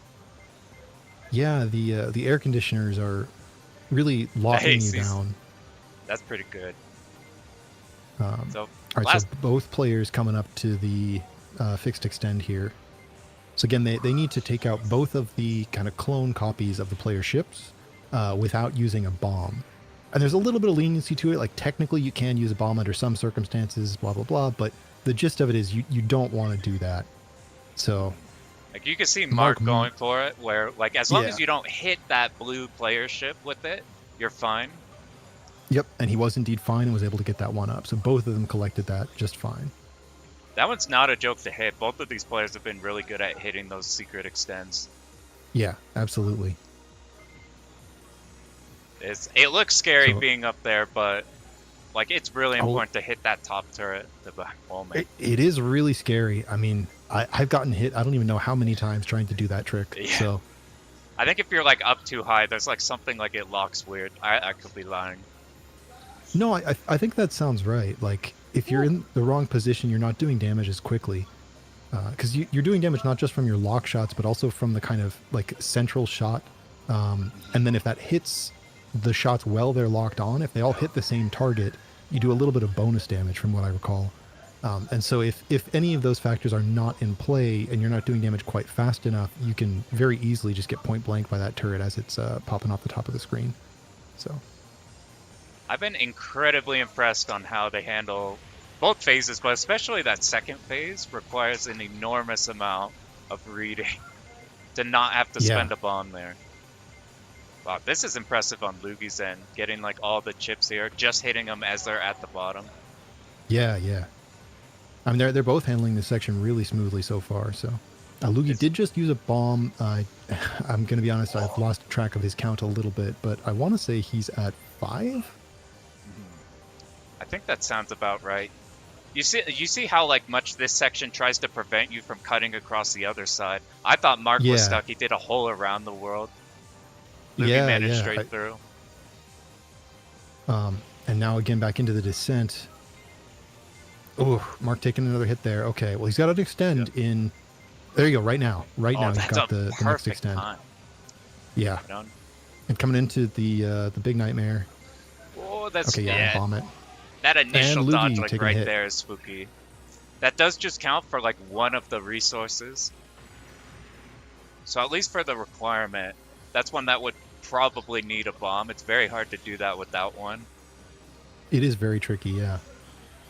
Yeah, the air conditioners are really locking you down. That's pretty good. All right, so both players coming up to the fixed extend here. So again, they need to take out both of the kind of clone copies of the player ships without using a bomb. And there's a little bit of leniency to it. Like technically you can use a bomb under some circumstances, blah, blah, blah. But the gist of it is you don't want to do that. So like you can see Mark going for it where like as long as you don't hit that blue player ship with it, you're fine. Yep, and he was indeed fine and was able to get that one up. So both of them collected that just fine. That one's not a joke to hit. Both of these players have been really good at hitting those secret extends. Yeah, absolutely. It looks scary being up there, but like it's really important to hit that top turret. It is really scary. I mean, I've gotten hit. I don't even know how many times trying to do that trick. Yeah. So I think if you're like up too high, there's like something like it locks weird. I could be lying. No, I think that sounds right. Like if you're in the wrong position, you're not doing damage as quickly. Because you're doing damage not just from your lock shots, but also from the kind of like central shot. And then if that hits the shots while they're locked on, if they all hit the same target, you do a little bit of bonus damage from what I recall. And so if any of those factors are not in play and you're not doing damage quite fast enough, you can very easily just get point blank by that turret as it's popping off the top of the screen. So I've been incredibly impressed on how they handle both phases, but especially that second phase requires an enormous amount of reading to not have to spend a bomb there. Wow, this is impressive on Loogy's end, getting like all the chips here, just hitting them as they're at the bottom. Yeah, yeah. I mean, they're both handling this section really smoothly so far. So, Loogy did just use a bomb. I'm going to be honest, I've lost track of his count a little bit, but I want to say he's at 5. I think that sounds about right. You see how like much this section tries to prevent you from cutting across the other side. I thought Mark was stuck. He did a hole around the world. Loogy managed straight through. And now again back into the descent. Oh, Mark taking another hit there. Okay, well he's got to extend in. There you go. Right now, he's got the next extend. Time. Yeah. And coming into the big nightmare. Oh, that's okay. Yeah, bomb it. That initial dodge, like right there, is spooky. That does just count for like one of the resources. So at least for the requirement, that's one that would probably need a bomb. It's very hard to do that without one. It is very tricky, yeah.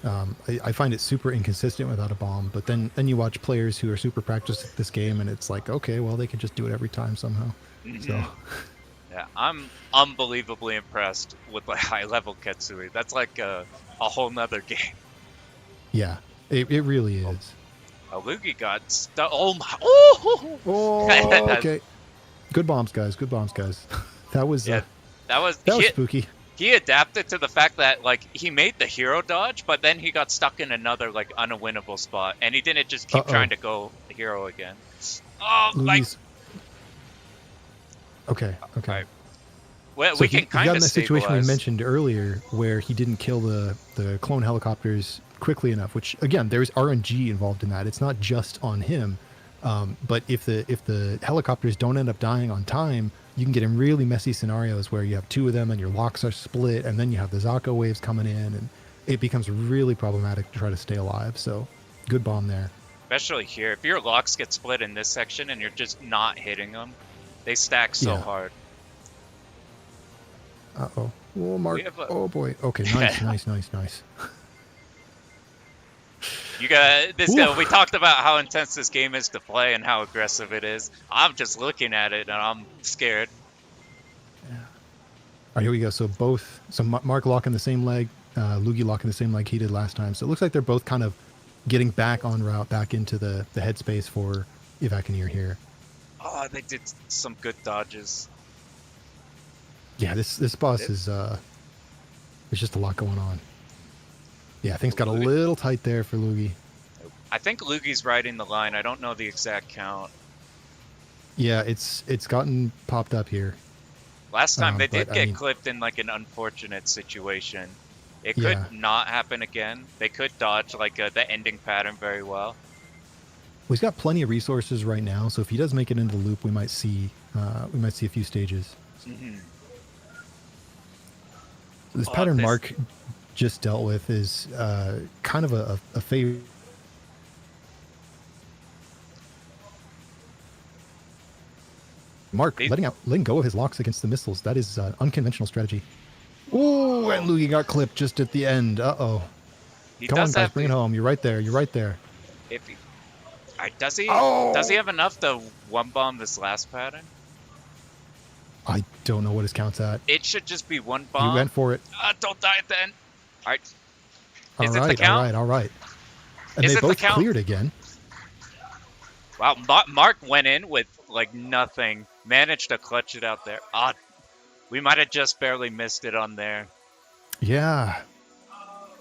I find it super inconsistent without a bomb, but then you watch players who are super practiced at this game, and it's like, okay, well, they can just do it every time somehow. So, yeah, I'm unbelievably impressed with like high-level Ketsui. That's like a whole nother game. Yeah, it really is. Loogy got stuck. Oh my! Oh, okay. Good bombs, guys. Good bombs, guys. That was spooky. He adapted to the fact that like he made the hero dodge, but then he got stuck in another like unwinnable spot, and he didn't just keep trying to go hero again. Oh, like. Okay. Right. Well, so we can kind of got in that situation we mentioned earlier, where he didn't kill the clone helicopters quickly enough. Which again, there's RNG involved in that. It's not just on him. But if the helicopters don't end up dying on time, you can get in really messy scenarios where you have 2 of them and your locks are split, and then you have the Zaka waves coming in, and it becomes really problematic to try to stay alive. So, good bomb there. Especially here, if your locks get split in this section and you're just not hitting them, they stack so hard. Uh-oh. Oh, Mark. Oh, boy. Okay, nice. You got this. We talked about how intense this game is to play and how aggressive it is. I'm just looking at it and I'm scared. Yeah. All right, here we go. So Mark locking the same leg, Loogy locking the same leg he did last time. So it looks like they're both kind of getting back on route, back into the headspace for Evacueer here. Oh, they did some good dodges. Yeah, this boss is there's just a lot going on. Yeah, things got a little tight there for Loogy. I think Loogy's riding the line. I don't know the exact count. Yeah, it's gotten popped up here. Last time they did get clipped in like an unfortunate situation. It could not happen again. They could dodge like the ending pattern very well. He's got plenty of resources right now, so if he does make it into the loop, we might see a few stages. Mm-hmm. This pattern Mark just dealt with is kind of a favorite. Mark letting go of his locks against the missiles. That is an unconventional strategy. Ooh, and Loogy got clipped just at the end. Uh-oh. Come on, guys, bring it home. You're right there. Does he have enough to one bomb this last pattern? I don't know what his count's at. It should just be one bomb. He went for it. Don't die then. All right. All right. And they both cleared again. Wow, Mark went in with like nothing. Managed to clutch it out there. We might have just barely missed it on there. Yeah.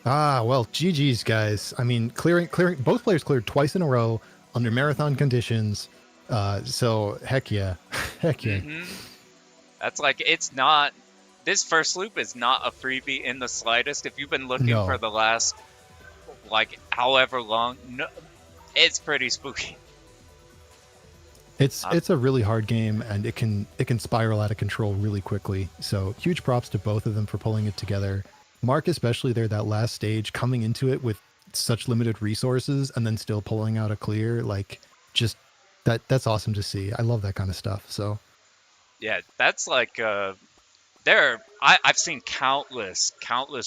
Well, GG's, guys. I mean, clearing. Both players cleared twice in a row under marathon conditions. So heck yeah. Mm-hmm. That's like, it's not, this first loop is not a freebie in the slightest. If you've been looking for the last, like, however long, it's pretty spooky. It's a really hard game, and it can spiral out of control really quickly. So huge props to both of them for pulling it together. Mark especially there, that last stage, coming into it with such limited resources and then still pulling out a clear, like, just that's awesome to see. I love that kind of stuff. So yeah, that's like I've seen countless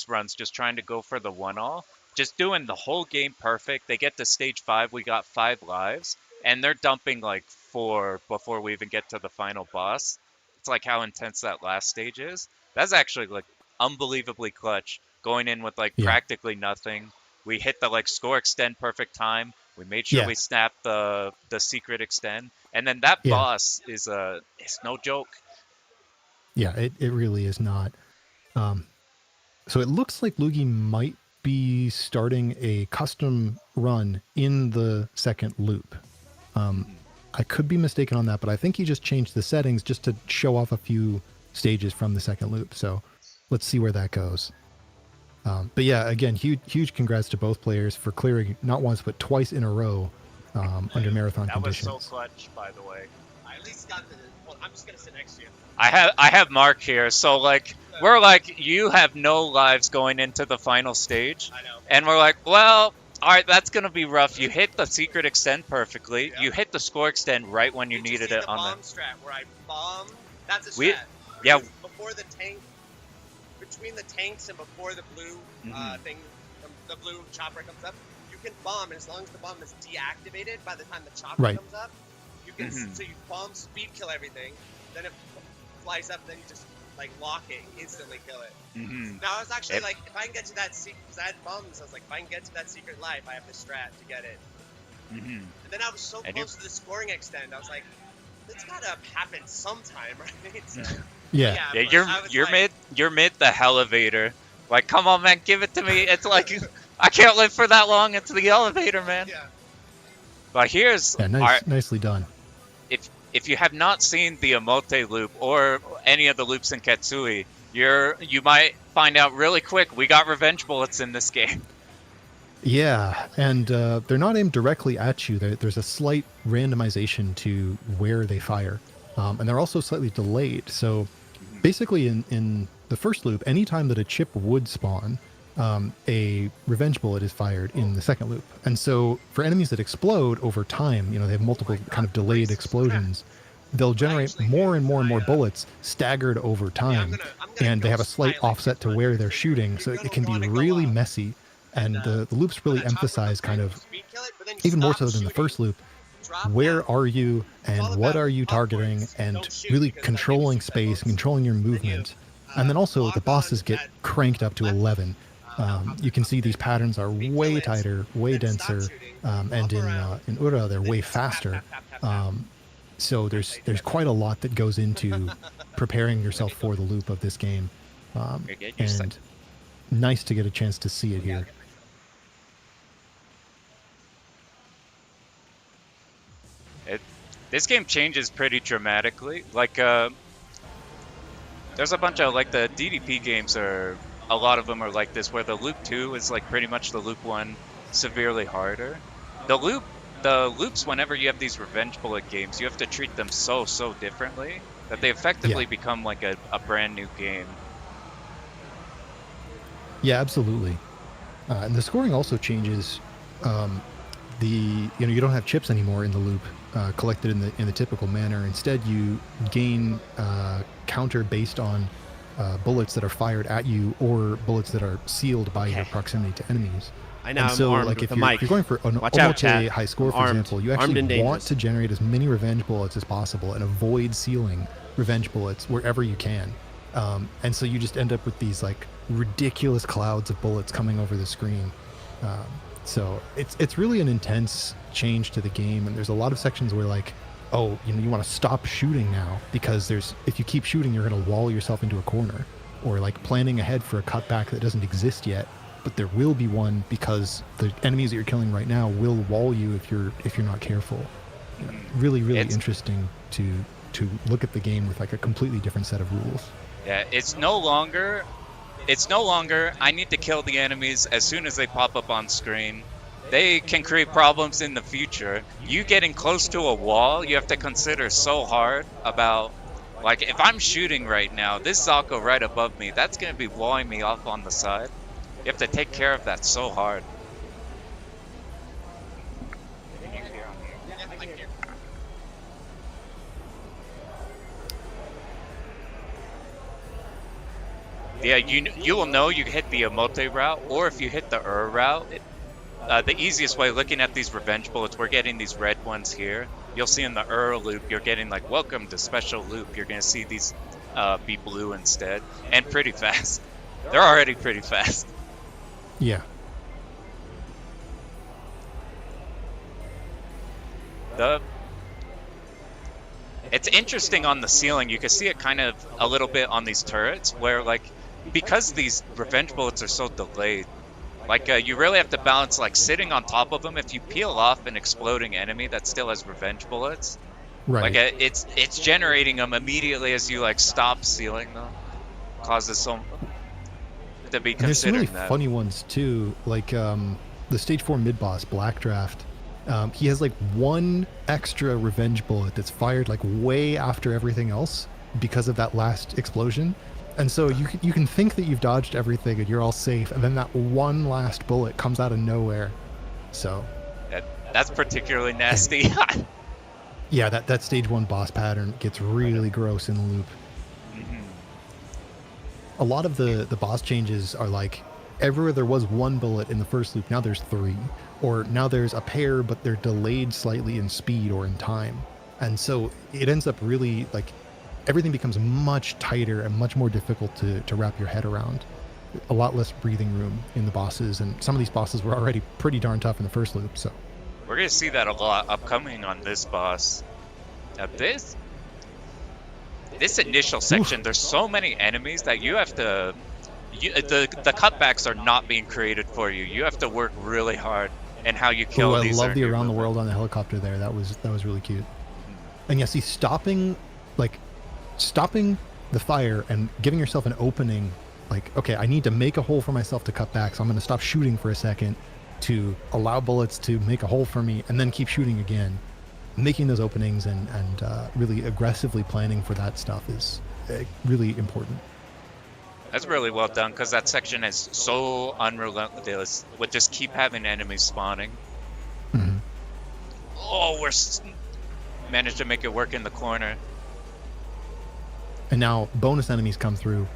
runs just trying to go for the 1-all, just doing the whole game perfect. They get to stage 5, we got 5 lives, and they're dumping like 4 before we even get to the final boss. It's like how intense that last stage is. That's actually like unbelievably clutch. Going in with like practically nothing. We hit the like score extend perfect time. We made sure we snapped the secret extend, and then that boss is it's no joke. Yeah, it really is not. So it looks like Loogy might be starting a custom run in the second loop. I could be mistaken on that, but I think he just changed the settings just to show off a few stages from the second loop. So let's see where that goes. But yeah, again, huge congrats to both players for clearing not once but twice in a row under marathon conditions. That was so clutch, by the way. I at least got the. Well, I'm just gonna sit next to you. I have Mark here, so like we're like you have no lives going into the final stage, I know. And we're like, well, all right, that's gonna be rough. You hit the secret extend perfectly. You hit the score extend right when you needed it on bomb strat where I bomb. That's a strat. Yeah. Before the tank, between the tanks and before the blue thing, the blue chopper comes up, you can bomb, and as long as the bomb is deactivated by the time the chopper comes up, you can. So you bomb, speed kill everything. Then it flies up, then you just like lock it, instantly kill it. Now I was actually like, if I can get to that secret, because I had bombs, I was like, if I can get to that secret life, I have the strat to get it. And then I was so close to the scoring extend, I was like, it's gotta happen sometime, right? So, you're mid the elevator. Like, come on, man, give it to me. It's like I can't live for that long. It's the elevator, man. Yeah. But here's nicely done. If you have not seen the Omote loop or any of the loops in Ketsui, you might find out really quick we got revenge bullets in this game. Yeah, and they're not aimed directly at you. There's a slight randomization to where they fire, and they're also slightly delayed. So basically in the first loop, anytime that a chip would spawn, a revenge bullet is fired in the second loop. And so for enemies that explode over time, they have multiple kind of delayed explosions, they'll generate more and more and more bullets staggered over time, and they have a slight offset to where they're shooting, so it can be really messy. And the loops really emphasize kind of, even more so than the first loop, where are you and what are you targeting, and really controlling space, controlling your movement. And then also the bosses get cranked up to 11. You can see these patterns are way tighter, way denser, and in Ura they're way faster. So there's quite a lot that goes into preparing yourself for the loop of this game, and nice to get a chance to see it here. This game changes pretty dramatically. Like, there's a bunch of, like, the DDP games a lot of them are like this, where the loop 2 is like pretty much the loop 1 severely harder. The loops, whenever you have these revenge bullet games, you have to treat them so differently that they effectively become like a brand new game. Yeah, absolutely. And the scoring also changes. You don't have chips anymore in the loop collected in the typical manner. Instead, you gain counter based on bullets that are fired at you or bullets that are sealed by your proximity to enemies. I know. And so, like, if you're going for an Omote high score, for example, you actually want to generate as many revenge bullets as possible and avoid sealing revenge bullets wherever you can. And so you just end up with these like ridiculous clouds of bullets coming over the screen. So it's really an intense change to the game, and there's a lot of sections where like, oh, you want to stop shooting now because if you keep shooting, you're going to wall yourself into a corner, or like planning ahead for a cutback that doesn't exist yet, but there will be one because the enemies that you're killing right now will wall you if you're not careful. Really interesting to look at the game with like a completely different set of rules. Yeah, it's no longer I need to kill the enemies as soon as they pop up on screen. They can create problems in the future. You getting close to a wall, you have to consider so hard about, like, if I'm shooting right now, this Zako right above me, that's going to be walling me off on the side. You have to take care of that so hard. Yeah, you will know you hit the Omote route, or if you hit the route, the easiest way, looking at these revenge bullets, we're getting these red ones here. You'll see in the loop, you're getting like, welcome to special loop. You're going to see these be blue instead, and pretty fast. They're already pretty fast. Yeah. It's interesting on the ceiling. You can see it kind of a little bit on these turrets, where like, because these revenge bullets are so delayed, like you really have to balance like sitting on top of them. If you peel off an exploding enemy that still has revenge bullets, Right. like it's generating them immediately as you like stop sealing them. Causes some to be And there's some considering really that. funny ones too, like the stage 4 mid boss Black Draft. He has like one extra revenge bullet that's fired like way after everything else because of that last explosion, and so you can think that you've dodged everything and you're all safe, and then that one last bullet comes out of nowhere. So That's particularly nasty. yeah, that stage 1 boss pattern gets really gross in the loop. A lot of the boss changes are like, everywhere there was one bullet in the first loop, now there's 3. Or now there's a pair, but they're delayed slightly in speed or in time. And so it ends up really, like, everything becomes much tighter and much more difficult to wrap your head around. A lot less breathing room in the bosses, and some of these bosses were already pretty darn tough in the first loop, so. We're gonna see that a lot upcoming on this boss. Now this initial section, there's so many enemies that you have to. The cutbacks are not being created for you. You have to work really hard in how you kill I these. love the around the world on the helicopter there. That was really cute. And yeah, see, stopping the fire and giving yourself an opening, like, okay, I need to make a hole for myself to cut back, so I'm going to stop shooting for a second to allow bullets to make a hole for me, and then keep shooting again. Making those openings and really aggressively planning for that stuff is really important. That's really well done, because that section is so unrelentless with just keep having enemies spawning. Mm-hmm. Oh, managed to make it work in the corner. And now bonus enemies come through.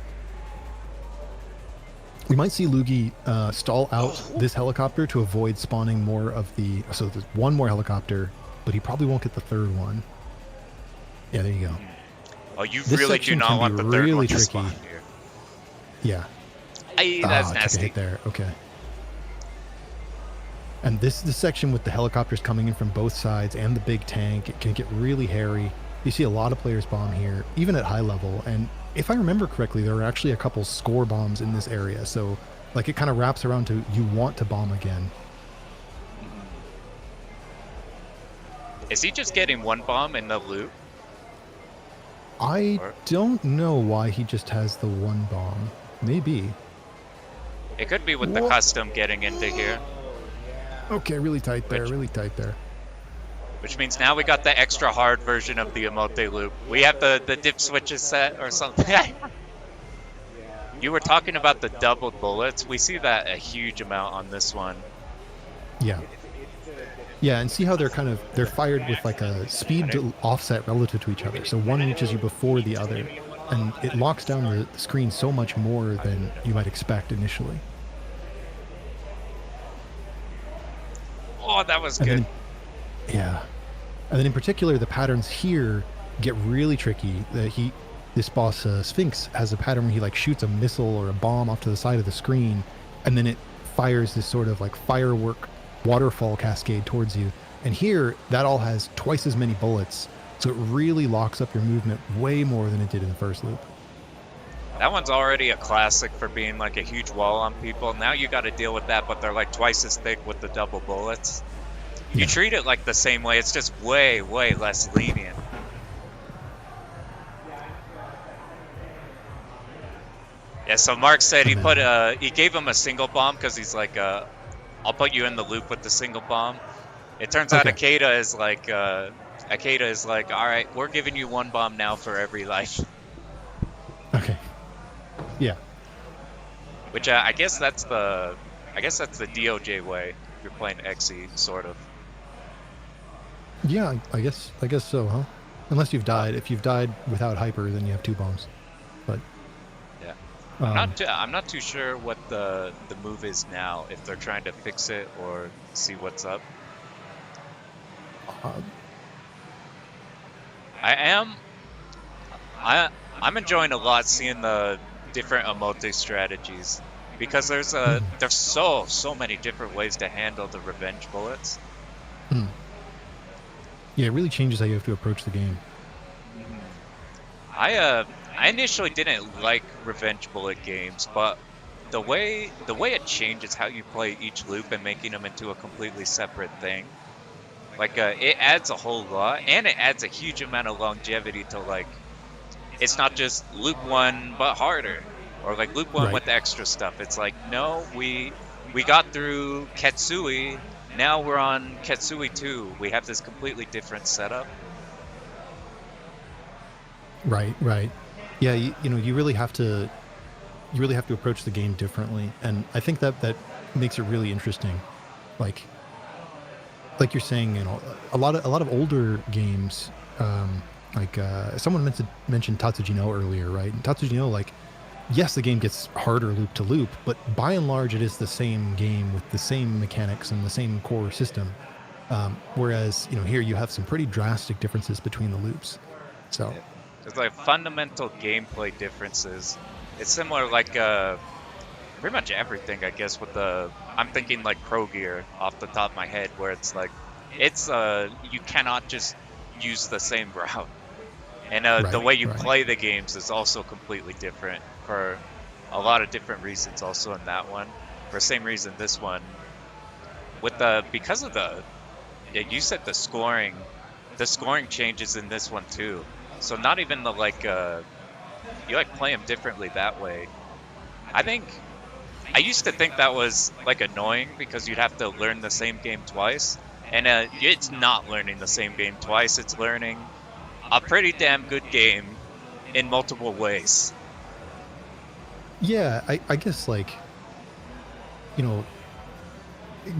We might see Loogy stall out this helicopter to avoid spawning more of the... So there's one more helicopter, but he probably won't get the third one. Yeah, there you go. Oh, you This really do section not can want be the third really one to tricky. spawn here. Yeah. That's took a nasty. hit there. Okay. And this section with the helicopters coming in from both sides and the big tank, it can get really hairy. You see a lot of players bomb here, even at high level. And if I remember correctly, there are actually a couple score bombs in this area. So, like, it kind of wraps around to you want to bomb again. Is he just getting one bomb in the loop? I don't know why he just has the one bomb. Maybe. It could be with the custom getting into here. Okay, really tight there, really tight there. Which means now we got the extra hard version of the Omote loop. We have the dip switches set or something. You were talking about the doubled bullets. We see that a huge amount on this one. Yeah. Yeah, and see how they're fired with like a speed offset relative to each other. So one reaches you before the other, and it locks down the screen so much more than you might expect initially. Oh, that was good. Yeah. And then in particular, the patterns here get really tricky. This boss, Sphinx, has a pattern where he like shoots a missile or a bomb off to the side of the screen, and then it fires this sort of like firework waterfall cascade towards you. And here, that all has twice as many bullets, so it really locks up your movement way more than it did in the first loop. That one's already a classic for being like a huge wall on people. Now you got to deal with that, but they're like twice as thick with the double bullets. You treat it like the same way, it's just way, way less lenient. Yeah, so Mark said he gave him a single bomb because he's like, I'll put you in the loop with the single bomb. It turns out Akeda is like, all right, we're giving you one bomb now for every life. Okay. Yeah. Which I guess that's the DOJ way. If you're playing XE, sort of. Yeah, I guess so, huh? Unless you've died. If you've died without hyper, then you have 2 bombs. But yeah. I'm not too sure what the move is now. If they're trying to fix it or see what's up. I'm enjoying a lot seeing the different Omote strategies because there's so many different ways to handle the revenge bullets. Yeah, it really changes how you have to approach the game. I initially didn't like revenge bullet games, but the way it changes how you play each loop and making them into a completely separate thing, like it adds a whole lot, and it adds a huge amount of longevity to like. It's not just loop 1 but harder, or like loop 1 with extra stuff. It's like, no, we got through Ketsui, now we're on Ketsui 2. We have this completely different setup. Right. Yeah, you really have to approach the game differently, and I think that makes it really interesting. Like you're saying, a lot of older games. Someone mentioned Tatsujino earlier, right? And Tatsujino, like, yes, the game gets harder loop to loop, but by and large, it is the same game with the same mechanics and the same core system. Whereas, here you have some pretty drastic differences between the loops. So there's like fundamental gameplay differences. It's similar, like pretty much everything, I guess. I'm thinking like Pro Gear off the top of my head, where it's like you cannot just use the same route. And the way you play the games is also completely different for a lot of different reasons. Also in that one, for the same reason this one, because of you said the scoring changes in this one too. So not even you play them differently that way. I used to think that was like annoying because you'd have to learn the same game twice, and it's not learning the same game twice. It's learning a pretty damn good game in multiple ways. Yeah, I guess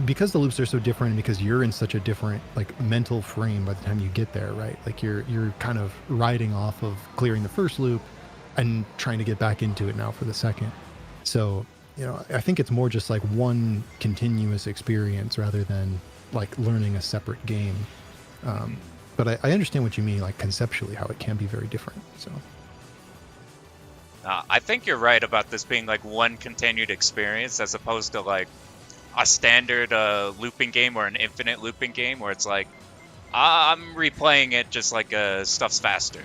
because the loops are so different, and because you're in such a different mental frame by the time you get there, right? Like you're kind of riding off of clearing the first loop and trying to get back into it now for the second. So, I think it's more just like one continuous experience rather than like learning a separate game. But I understand what you mean, like conceptually, how it can be very different. So I think you're right about this being like one continued experience as opposed to like a standard looping game or an infinite looping game where it's like I'm replaying it just like stuff's faster.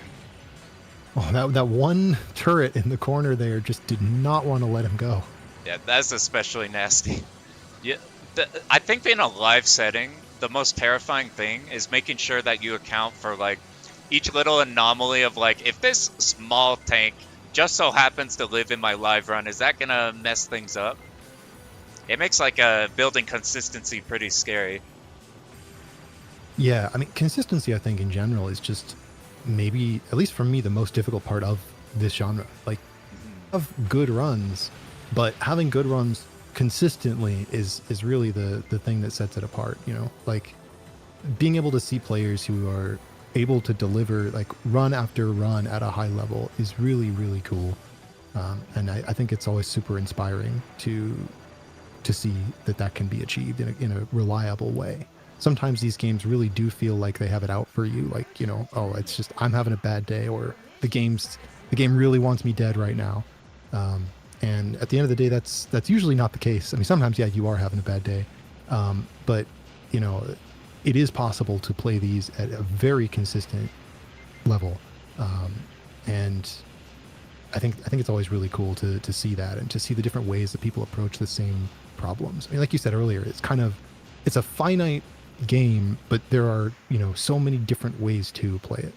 Oh, that one turret in the corner there just did not want to let him go. Yeah, that's especially nasty. Yeah, I think in a live setting, the most terrifying thing is making sure that you account for like each little anomaly of like, if this small tank just so happens to live in my live run, is that gonna mess things up? It makes like building consistency pretty scary. Yeah, I mean, consistency, I think in general is just maybe, at least for me, the most difficult part of this genre. Like, of good runs, but having good runs consistently is really the thing that sets it apart, like being able to see players who are able to deliver like run after run at a high level is really, really cool. And I think it's always super inspiring to see that can be achieved in a reliable way. Sometimes these games really do feel like they have it out for you, like, it's just I'm having a bad day, or the game really wants me dead right now. And at the end of the day, that's usually not the case. I mean, sometimes, yeah, you are having a bad day. But, it is possible to play these at a very consistent level. And I think it's always really cool to see that and to see the different ways that people approach the same problems. I mean, like you said earlier, it's a finite game, but there are, so many different ways to play it.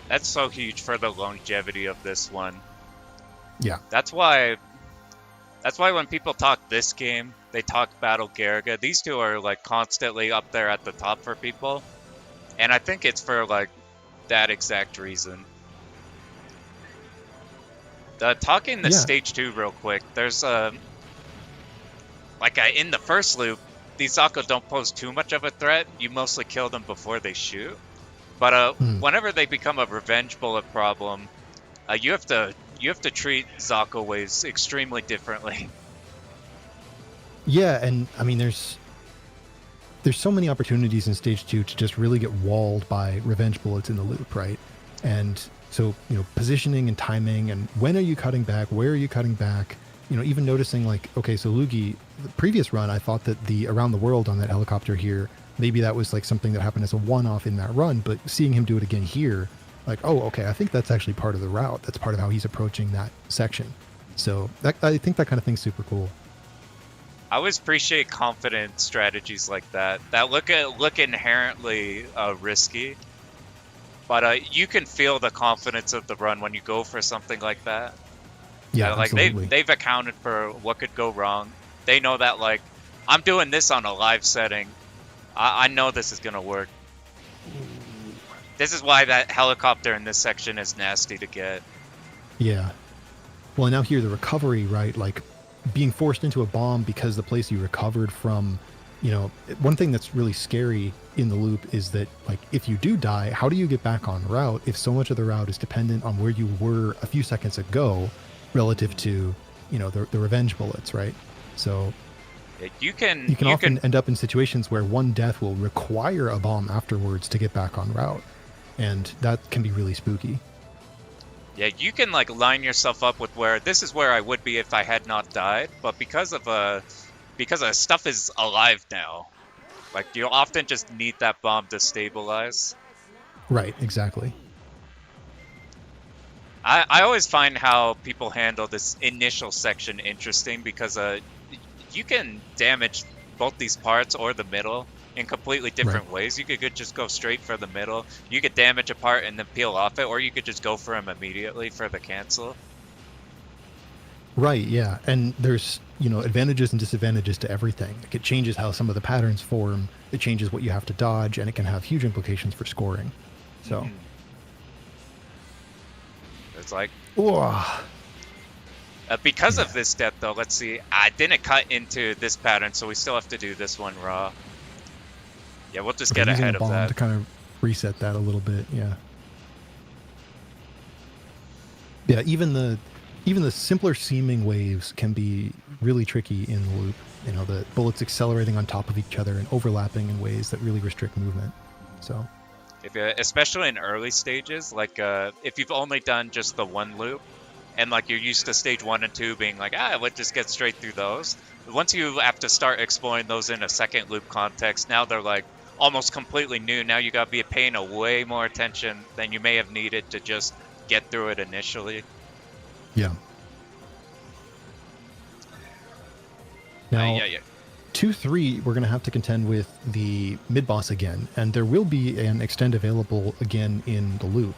That's so huge for the longevity of this one. Yeah. That's why when people talk this game, they talk Battle Garaga. These two are like constantly up there at the top for people. And I think it's for like that exact reason. Talking the stage 2 real quick, there's in the first loop, these Zako don't pose too much of a threat. You mostly kill them before they shoot. But whenever they become a revenge bullet problem, you have to treat Zako waves extremely differently. Yeah, and I mean, there's so many opportunities in stage 2 to just really get walled by revenge bullets in the loop, right? And so, you know, positioning and timing, and when are you cutting back? Where are you cutting back? You know, even noticing like, okay, so Loogy, the previous run, I thought that the around the world on that helicopter here, maybe that was like something that happened as a one-off in that run, but seeing him do it again here, like, oh, okay, I think that's actually part of the route. That's part of how he's approaching that section. So I think that kind of thing's super cool. I always appreciate confident strategies like that look inherently risky, but you can feel the confidence of the run when you go for something like that. Yeah, like absolutely. they've accounted for what could go wrong. They know that, like, I'm doing this on a live setting. I know this is gonna work. This is why that helicopter in this section is nasty to get. Yeah. Well, now here the recovery, right? Like being forced into a bomb because the place you recovered from, you know, one thing that's really scary in the loop is that, like, if you do die, how do you get back on route if so much of the route is dependent on where you were a few seconds ago relative to, you know, the revenge bullets, right? So you can often end up in situations where one death will require a bomb afterwards to get back on route, and that can be really spooky. Yeah, you can like line yourself up with where this is where I would be if I had not died, but because stuff is alive now, like you often just need that bomb to stabilize. Right, exactly. I always find how people handle this initial section interesting because you can damage both these parts or the middle in completely different ways. You could just go straight for the middle. You could damage a part and then peel off it, or you could just go for him immediately for the cancel. Right, yeah. And there's, you know, advantages and disadvantages to everything. Like, it changes how some of the patterns form, it changes what you have to dodge, and it can have huge implications for scoring. So it's like Yeah. because of this death though, let's see, I didn't cut into this pattern, so we still have to do this one raw. Yeah, we'll just get ahead of that to kind of reset that a little bit. Yeah. Yeah, even the simpler seeming waves can be really tricky in the loop. You know, the bullets accelerating on top of each other and overlapping in ways that really restrict movement. So, especially in early stages, like if you've only done just the one loop, and like you're used to stage 1 and 2 being like, let's just get straight through those. Once you have to start exploring those in a second loop context, now they're like almost completely new. Now you got to be paying way more attention than you may have needed to just get through it initially. yeah. Now, 2-3, we're going to have to contend with the mid-boss again, and there will be an extend available again in the loop.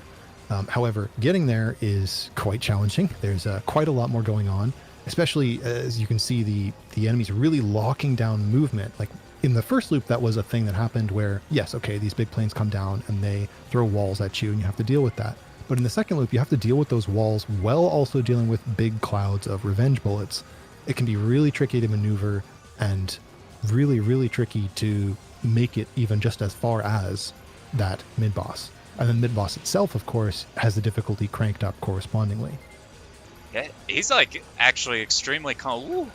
However, getting there is quite challenging. There's quite a lot more going on, especially as you can see the enemies really locking down movement. Like in the first loop, that was a thing that happened where, yes, okay, these big planes come down and they throw walls at you and you have to deal with that. But in the second loop, you have to deal with those walls while also dealing with big clouds of revenge bullets. It can be really tricky to maneuver and really, really tricky to make it even just as far as that mid-boss. And then mid-boss itself, of course, has the difficulty cranked up correspondingly. Yeah, he's like actually extremely calm.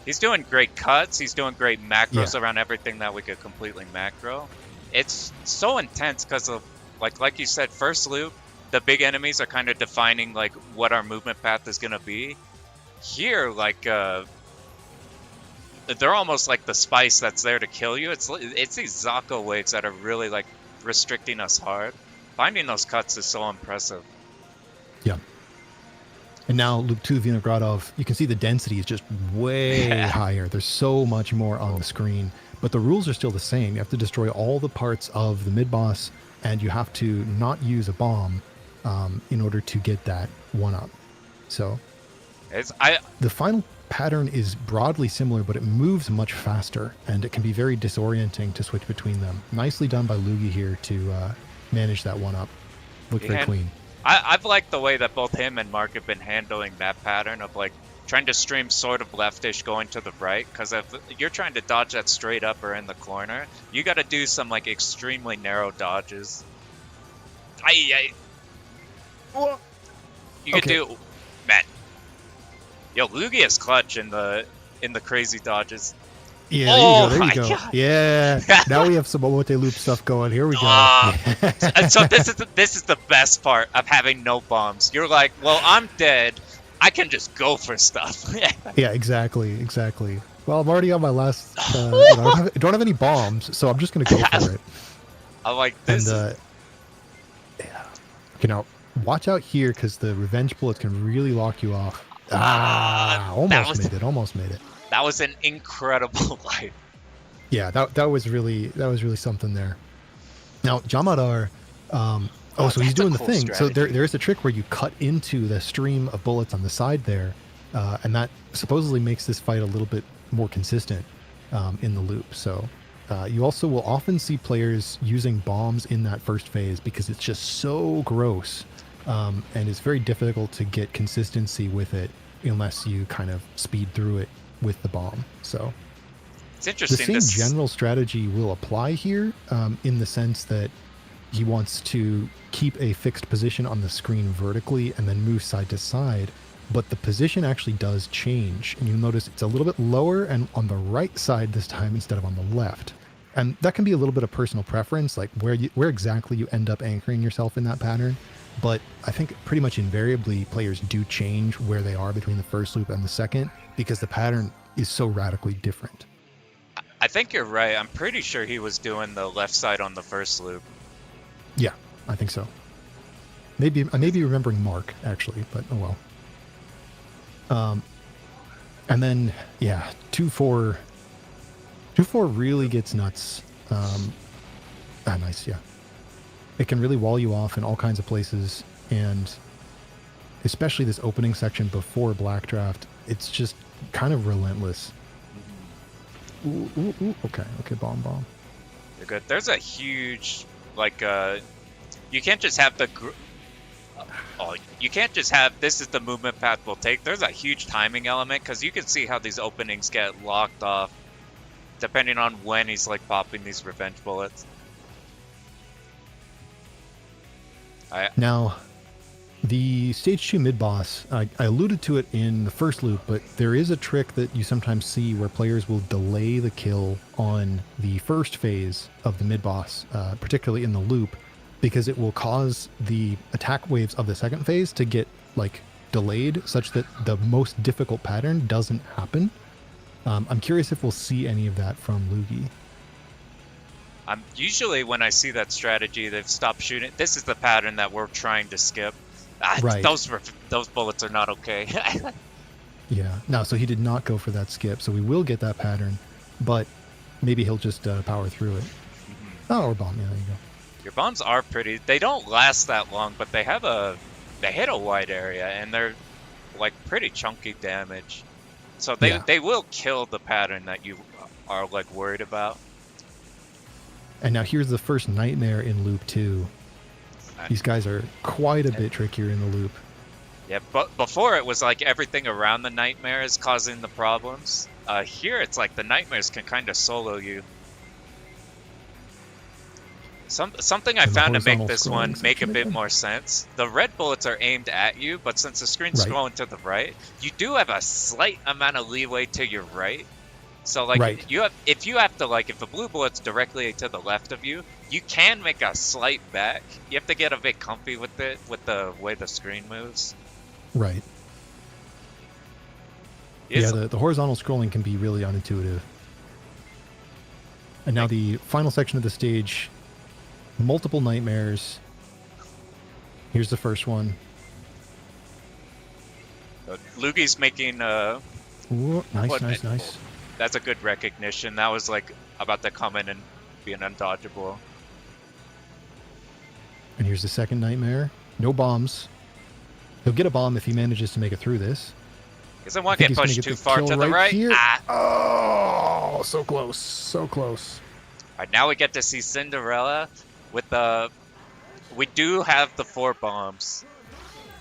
He's doing great cuts. He's doing great macros around everything that we could completely macro. It's so intense because of like you said, first loop, the big enemies are kind of defining like what our movement path is gonna be. Here, like they're almost like the spice that's there to kill you. It's these Zako waves that are really like restricting us hard. Finding those cuts is so impressive. Yeah. And now Loop 2 Vinogradov, you can see the density is just way higher. There's so much more on the screen, but the rules are still the same. You have to destroy all the parts of the mid-boss, and you have to not use a bomb in order to get that one-up. So the final pattern is broadly similar, but it moves much faster, and it can be very disorienting to switch between them. Nicely done by Loogy here to manage that one-up. Look very clean. I've liked the way that both him and Mark have been handling that pattern of like trying to stream sort of leftish going to the right, because if you're trying to dodge that straight up or in the corner, you got to do some like extremely narrow dodges. You could Okay. do, man. Yo, Loogy is clutch in the crazy dodges. Yeah, Oh there you my go. God. Yeah. Now we have some Omote loop stuff going. Here we go. And so this is the best part of having no bombs. You're like, well, I'm dead. I can just go for stuff. Yeah, exactly. Well, I'm already on my last. I don't have any bombs, so I'm just gonna go for it. I'm like, this is... Yeah. You know, watch out here because the revenge bullets can really lock you off. Almost made it. That was an incredible life. Yeah, that was really something there. Now Jamadar, so he's doing the cool thing. So strategy. there is a trick where you cut into the stream of bullets on the side there, and that supposedly makes this fight a little bit more consistent in the loop. So you also will often see players using bombs in that first phase because it's just so gross, and it's very difficult to get consistency with it unless you kind of speed through it with the bomb. So It's the interesting. same general strategy will apply here, in the sense that he wants to keep a fixed position on the screen vertically and then move side to side, but the position actually does change, and you'll notice it's a little bit lower and on the right side this time instead of on the left. And that can be a little bit of personal preference, like where exactly you end up anchoring yourself in that pattern. But I think pretty much invariably players do change where they are between the first loop and the second because the pattern is so radically different. I think you're right. I'm pretty sure he was doing the left side on the first loop. Yeah, I think so. Maybe I may be remembering Mark actually, but oh well. And then 2-4 really gets nuts. Nice, yeah. It can really wall you off in all kinds of places, and especially this opening section before Black Draft, it's just kind of relentless. Ooh, okay, bomb. You're good. There's a huge, you can't just have you can't just have this is the movement path we'll take. There's a huge timing element because you can see how these openings get locked off depending on when he's like popping these revenge bullets. Now, the stage 2 mid boss, I alluded to it in the first loop, but there is a trick that you sometimes see where players will delay the kill on the first phase of the mid boss, particularly in the loop, because it will cause the attack waves of the second phase to get delayed such that the most difficult pattern doesn't happen. I'm curious if we'll see any of that from Loogy. Usually when I see that strategy, they've stopped shooting. This is the pattern that we're trying to skip. Right. Those bullets are not okay. Yeah. No, so he did not go for that skip, so we will get that pattern, but maybe he'll just power through it. Mm-hmm. Oh, or bomb. Yeah, there you go. Your bombs are pretty. They don't last that long, but they hit a wide area, and they're pretty chunky damage. So they will kill the pattern that you are worried about. And now here's the first nightmare in loop 2. These guys are quite a bit trickier in the loop. Yeah, but before it was everything around the nightmare is causing the problems. Here it's the nightmares can kind of solo you. Something I found to make this one make a bit more sense. The red bullets are aimed at you, but since the screen's scrolling to the right, you do have a slight amount of leeway to your right. So if the blue bullet's directly to the left of you, you can make a slight back. You have to get a bit comfy with it, with the way the screen moves. Right. The horizontal scrolling can be really unintuitive. And now the final section of the stage, multiple nightmares. Here's the first one. Loogy's making Ooh, nice. That's a good recognition. That was about to come in and be an undodgeable. And here's the second nightmare. No bombs. He'll get a bomb if he manages to make it through this. Doesn't want to get pushed too far to the right. Here. Oh, so close. All right, now we get to see Cinderella with the... We do have the 4 bombs.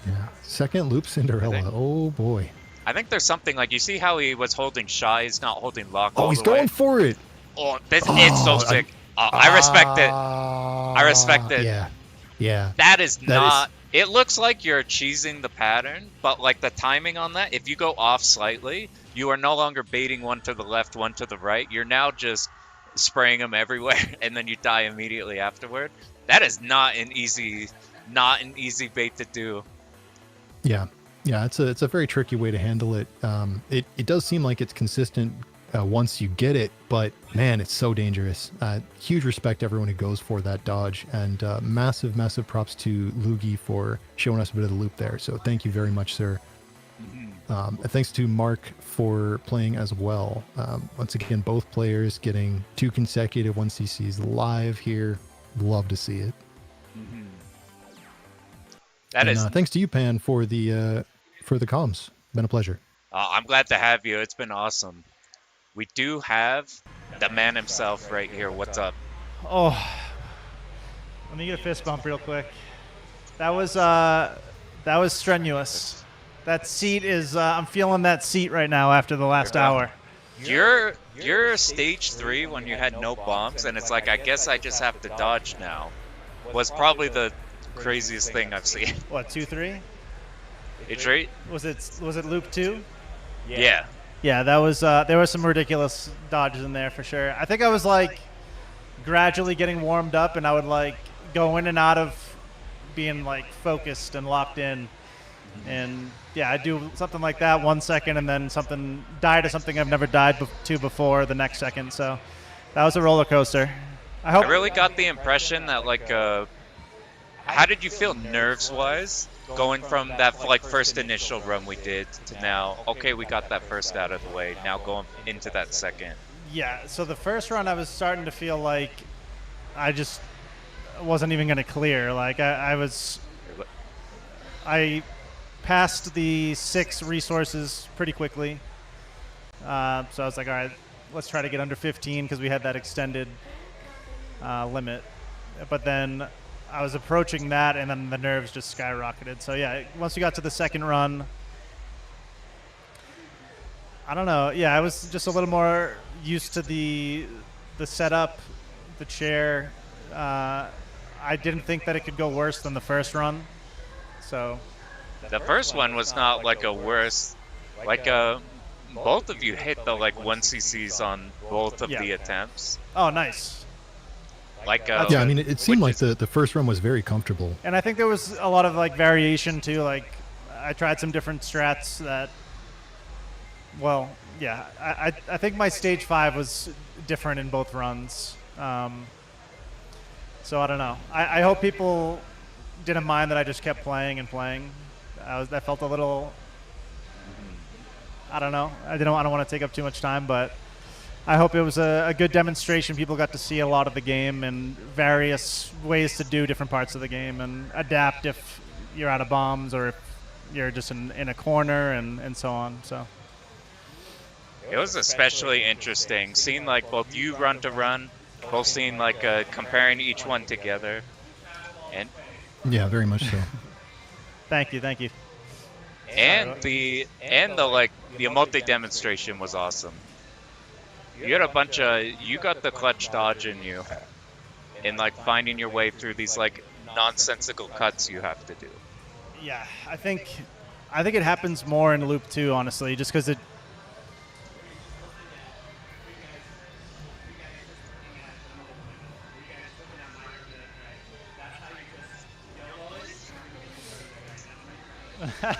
Yeah. Second loop Cinderella. Oh, boy. I think there's something you see how he was holding shy, he's not holding lock all the way. Oh, he's going for it. Oh, it's so sick. I respect it. I respect it. Yeah. Yeah. That is not. It looks like you're cheesing the pattern, but like the timing on that, if you go off slightly, you are no longer baiting one to the left, one to the right. You're now just spraying them everywhere, and then you die immediately afterward. That is not an easy bait to do. Yeah. Yeah, it's a very tricky way to handle it. It does seem like it's consistent once you get it, but man, it's so dangerous. Huge respect to everyone who goes for that dodge, and massive props to Loogy for showing us a bit of the loop there. So thank you very much, sir. And thanks to Mark for playing as well. Once again, both players getting 2 consecutive 1cc's live here. Love to see it. Thanks to you, Pan, for the comms. Been a pleasure. I'm glad to have you. It's been awesome. We do have the man himself right here. What's up? Oh, let me get a fist bump real quick. That was strenuous. That seat is. I'm feeling that seat right now after the last hour. You're stage 3 when you had no bombs, and it's like, I guess I just have to dodge now. Was probably the craziest thing I've seen. What, 2-3? It's right. Was it loop 2? Yeah. Yeah, that was there was some ridiculous dodges in there for sure. I think I was like gradually getting warmed up, and I would like go in and out of being like focused and locked in. And yeah, I do something like that 1 second, and then die to something I've never died to before the next second. So that was a roller coaster. I really got the impression that like, how did you feel nerves-wise going from that like first initial run we did to now? Okay, we got that first out of the way. Now going into that second. Yeah. So the first run, I was starting to feel like I just wasn't even going to clear. Like I passed the 6 resources pretty quickly. So I was like, all right, let's try to get under 15 because we had that extended limit. But then I was approaching that, and then the nerves just skyrocketed. So yeah, once we got to the second run, I don't know. Yeah, I was just a little more used to the setup, the chair. I didn't think that it could go worse than the first run. So the first one was not like a worse, like both of you hit the like 1cc's on both of the attempts. Oh, nice. Like yeah, I mean, it seemed like the first run was very comfortable. And I think there was a lot of like variation too. Like I tried some different strats that, well, yeah, I think my stage 5 was different in both runs. So I don't know. I hope people didn't mind that I just kept playing and playing. I felt a little, I don't know. I don't want to take up too much time, but I hope it was a good demonstration. People got to see a lot of the game and various ways to do different parts of the game and adapt if you're out of bombs or if you're just in a corner and so on. So it was especially interesting seeing like both you run to run, both seeing like comparing each one together. And yeah, very much so. Thank you. And the like the Omote demonstration was awesome. You had you got the clutch dodge in you, and like finding your way through these like nonsensical cuts you have to do. Yeah, I think it happens more in loop 2, honestly, just because it.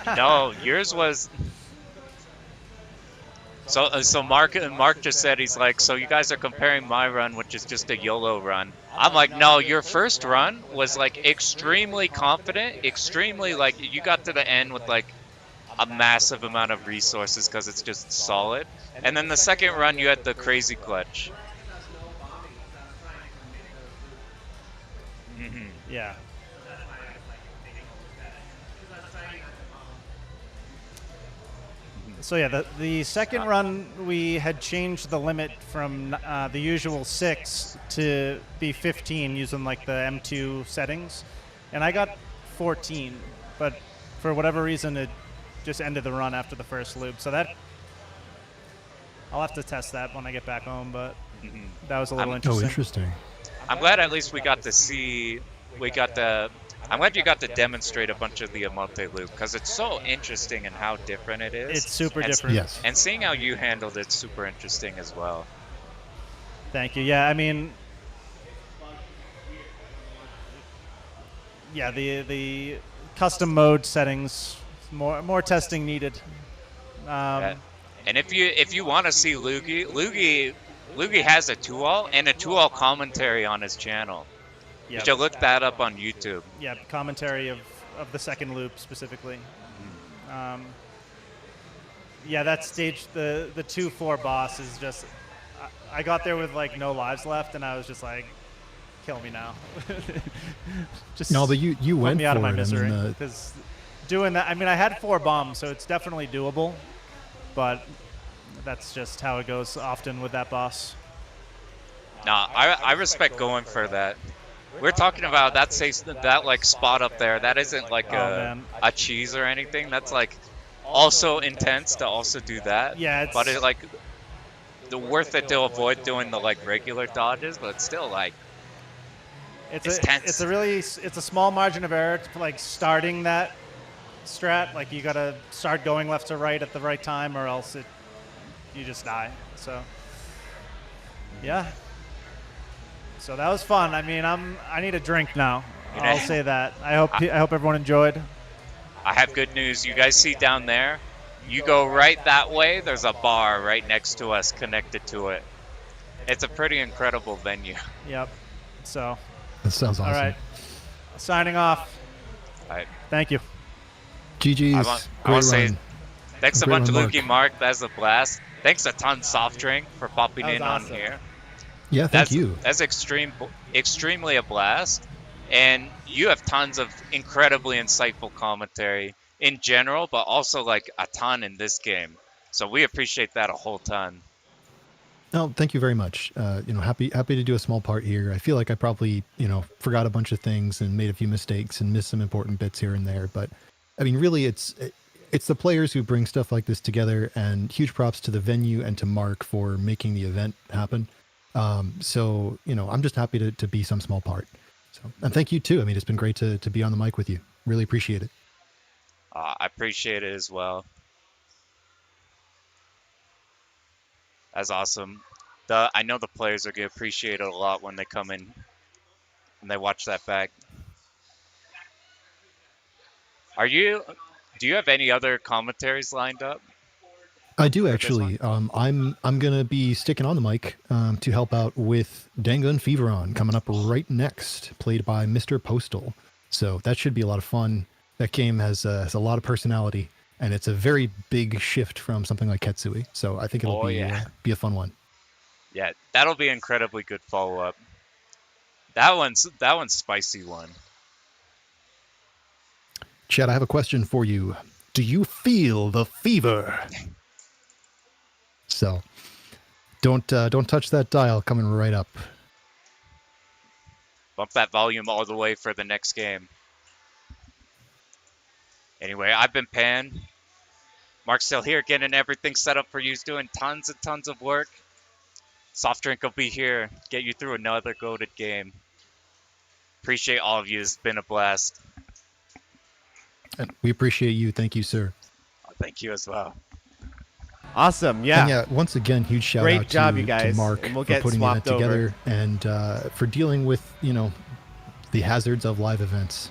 No, yours was. So Mark just said, he's like, so you guys are comparing my run, which is just a YOLO run. I'm like, no, your first run was like extremely confident, extremely like you got to the end with like a massive amount of resources because it's just solid. And then the second run you had the crazy clutch. Yeah. So yeah, the second run we had changed the limit from the usual 6 to be 15 using like the M2 settings, and I got 14, but for whatever reason it just ended the run after the first loop. So that I'll have to test that when I get back home, but that was a little interesting. Oh, interesting. I'm glad at least we got to see, we got to I'm glad you got to demonstrate a bunch of the Omote loop because it's so interesting in how different it is. It's super and, different. Yes. And seeing how you handled it's super interesting as well. Thank you. Yeah, I mean, yeah, the custom mode settings, more testing needed. And if you want to see Loogy has a 2-all and a 2-all commentary on his channel. You should look that up on YouTube. Yeah, commentary of the second loop specifically. Yeah, that stage, the 2-4 boss is just. I got there with like no lives left, and I was just like, "Kill me now." Just no, but you went me out for of my it. misery I mean, because doing that. I mean, I had 4 bombs, so it's definitely doable, but that's just how it goes often with that boss. Nah, I respect going for that. We're talking about that like spot up there. That isn't like a cheese or anything. That's like also intense to also do that. Yeah, but it like the worth it to avoid doing the like regular dodges, but it's still like it's tense. It's a small margin of error to like starting that strat. Like you gotta start going left to right at the right time, or else you just die. So yeah. So that was fun. I mean, I need a drink now. I'll say that. I hope everyone enjoyed. I have good news. You guys see down there? You go right that way. There's a bar right next to us, connected to it. It's a pretty incredible venue. Yep. So. That sounds awesome. All right. Signing off. All right. Thank you. GG's. I want to say thanks a bunch, Mark. Loogy, Mark. That's a blast. Thanks a ton, Soft Drink, for popping in awesome. on here. Yeah, thank you. That's extremely a blast. And you have tons of incredibly insightful commentary in general, but also like a ton in this game. So we appreciate that a whole ton. No, thank you very much. Happy to do a small part here. I feel like I probably, forgot a bunch of things and made a few mistakes and missed some important bits here and there. But I mean, really, it's the players who bring stuff like this together, and huge props to the venue and to Mark for making the event happen. So, I'm just happy to be some small part. So, and thank you too. I mean, it's been great to be on the mic with you. Really appreciate it. I appreciate it as well. That's awesome. I know the players are going to appreciate it a lot when they come in and they watch that back. Do you have any other commentaries lined up? I do actually. I'm gonna be sticking on the mic to help out with Dangun Feveron coming up right next, played by Mr. Postal. So that should be a lot of fun. That game has a lot of personality, and it's a very big shift from something like Ketsui. So I think it'll be a fun one. Yeah, that'll be an incredibly good follow up. That one's spicy one. Chad, I have a question for you. Do you feel the fever? So, don't touch that dial coming right up. Bump that volume all the way for the next game. Anyway, I've been Pan. Mark's still here getting everything set up for you. He's doing tons and tons of work. Soft Drink will be here. Get you through another goated game. Appreciate all of you. It's been a blast. And we appreciate you. Thank you, sir. Thank you as well. Awesome, yeah. And yeah, once again, huge shout Great out job, to, you guys. to Mark And we'll for get putting that swapped over. together and for dealing with, the hazards of live events.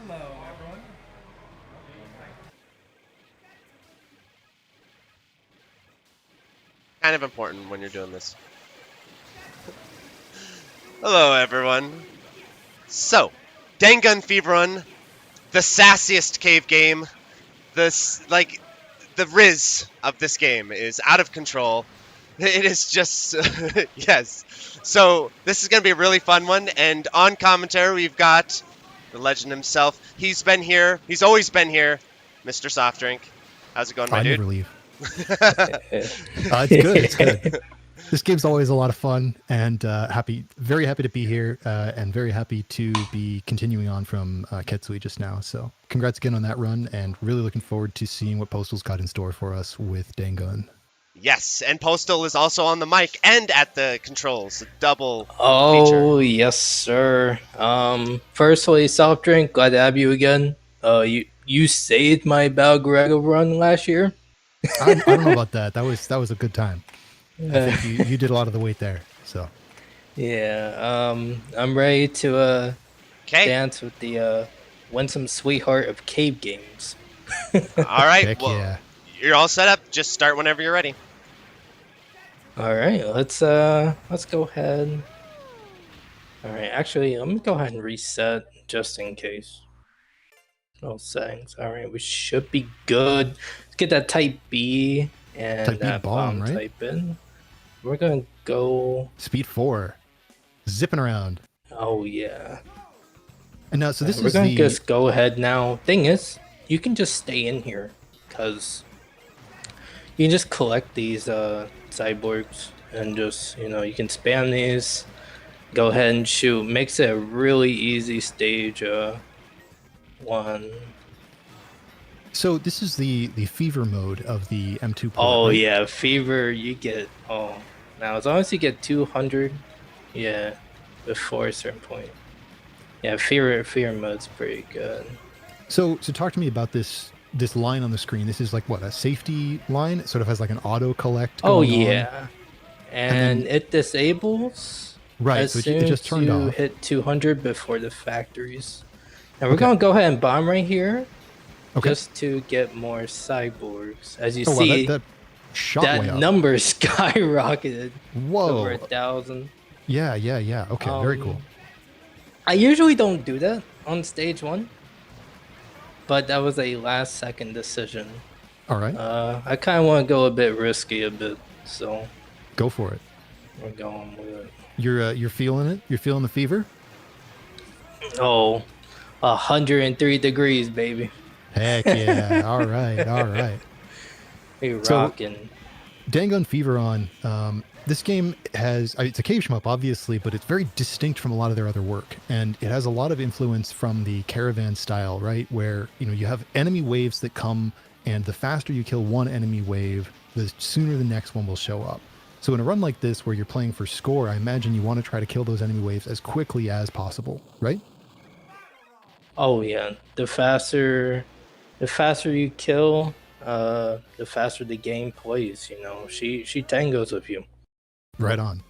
Hello, everyone. Kind of important when you're doing this. Hello, everyone. So, Dangun Feveron, the sassiest cave game, the Riz of this game is out of control. It is just, yes. So, this is going to be a really fun one, and on commentary, we've got the legend himself. He's been here. He's always been here, Mr. Soft Drink. How's it going, my dude? I never leave. It's good. It's good. This game's always a lot of fun, and very happy to be here, and very happy to be continuing on from Ketsui just now. So congrats again on that run, and really looking forward to seeing what Postal's got in store for us with Dangun. Yes, and Postal is also on the mic and at the controls. A double Oh, feature. yes, sir. Firstly, Soft Drink, glad to have you again. You saved my Bakraid run last year. I don't know about that. That was a good time. I think you did a lot of the weight there. So yeah, I'm ready to dance with the winsome sweetheart of cave games. All right, Heck well, yeah. You're all set up. Just start whenever you're ready. All right, let's go ahead. All right, actually, let me go ahead and reset just in case. No settings. All right, we should be good. Let's get that type B and Type B that bomb, bomb right? type in. We're gonna go Speed 4, zipping around. Oh yeah. And now, so this we're is gonna the just go ahead now. Thing is, you can just stay in here because you can just collect these cyborgs and just you can spam these. Go ahead and shoot. Makes it a really easy stage. One. So this is the fever mode of the M2 port, Oh right? yeah, fever. You get now as long as you get 200, yeah, before a certain point. Yeah, fear mode's pretty good. So talk to me about this line on the screen. This is like what, a safety line? It sort of has like an auto collect Oh going on. yeah, and it disables Right, as so soon it just as turned you off. hit 200 before the factories. And we're gonna go ahead and bomb right here, just to get more cyborgs. As you Oh, wow, see, that shot way that up. number skyrocketed. Whoa. Over 1,000. Yeah. Okay, very cool. I usually don't do that on stage 1, but that was a last second decision. All right. I kind of want to go a bit risky so Go for it. we're going with it. You're feeling it? You're feeling the fever? Oh, 103 degrees, baby. Heck yeah. All right. We rocking. Dangun Feveron, this game has, it's a cave shmup, obviously, but it's very distinct from a lot of their other work. And it has a lot of influence from the caravan style, right? Where, you have enemy waves that come, and the faster you kill one enemy wave, the sooner the next one will show up. So in a run like this, where you're playing for score, I imagine you want to try to kill those enemy waves as quickly as possible, right? Oh yeah, the faster you kill, the faster the game plays. She tangos with you. Right on.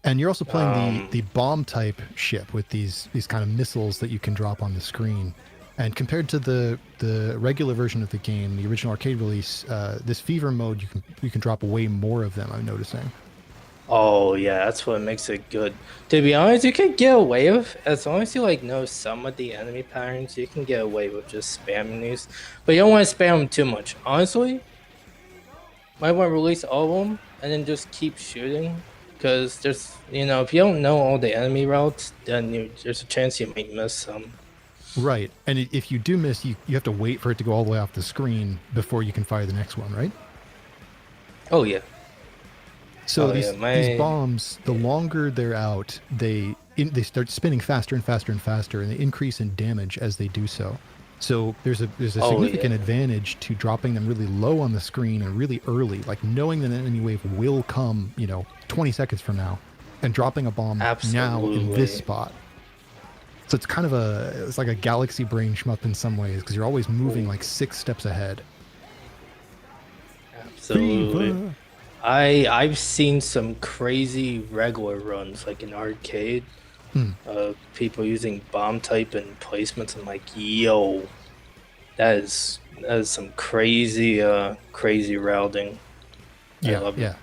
And you're also playing the bomb type ship with these kind of missiles that you can drop on the screen. And compared to the regular version of the game, the original arcade release, this fever mode you can drop way more of them, I'm noticing. Oh yeah, that's what makes it good. To be honest, you can get away with, as long as you know some of the enemy patterns, you can get away with just spamming these. But you don't want to spam them too much. Honestly, might want to release all of them and then just keep shooting. Because there's, if you don't know all the enemy routes, then there's a chance you might miss some. Right. And if you do miss, you have to wait for it to go all the way off the screen before you can fire the next one, right? Oh yeah. So these bombs, the longer they're out, they start spinning faster and faster and faster, and they increase in damage as they do so. So there's a significant advantage to dropping them really low on the screen and really early, like knowing that an enemy wave will come, 20 seconds from now, and dropping a bomb now in this spot. So it's kind of it's like a galaxy brain shmup in some ways, because you're always moving like 6 steps ahead. Absolutely. I've seen some crazy regular runs, like in arcade, people using bomb type and placements. I'm like, yo, that is some crazy routing. I love it.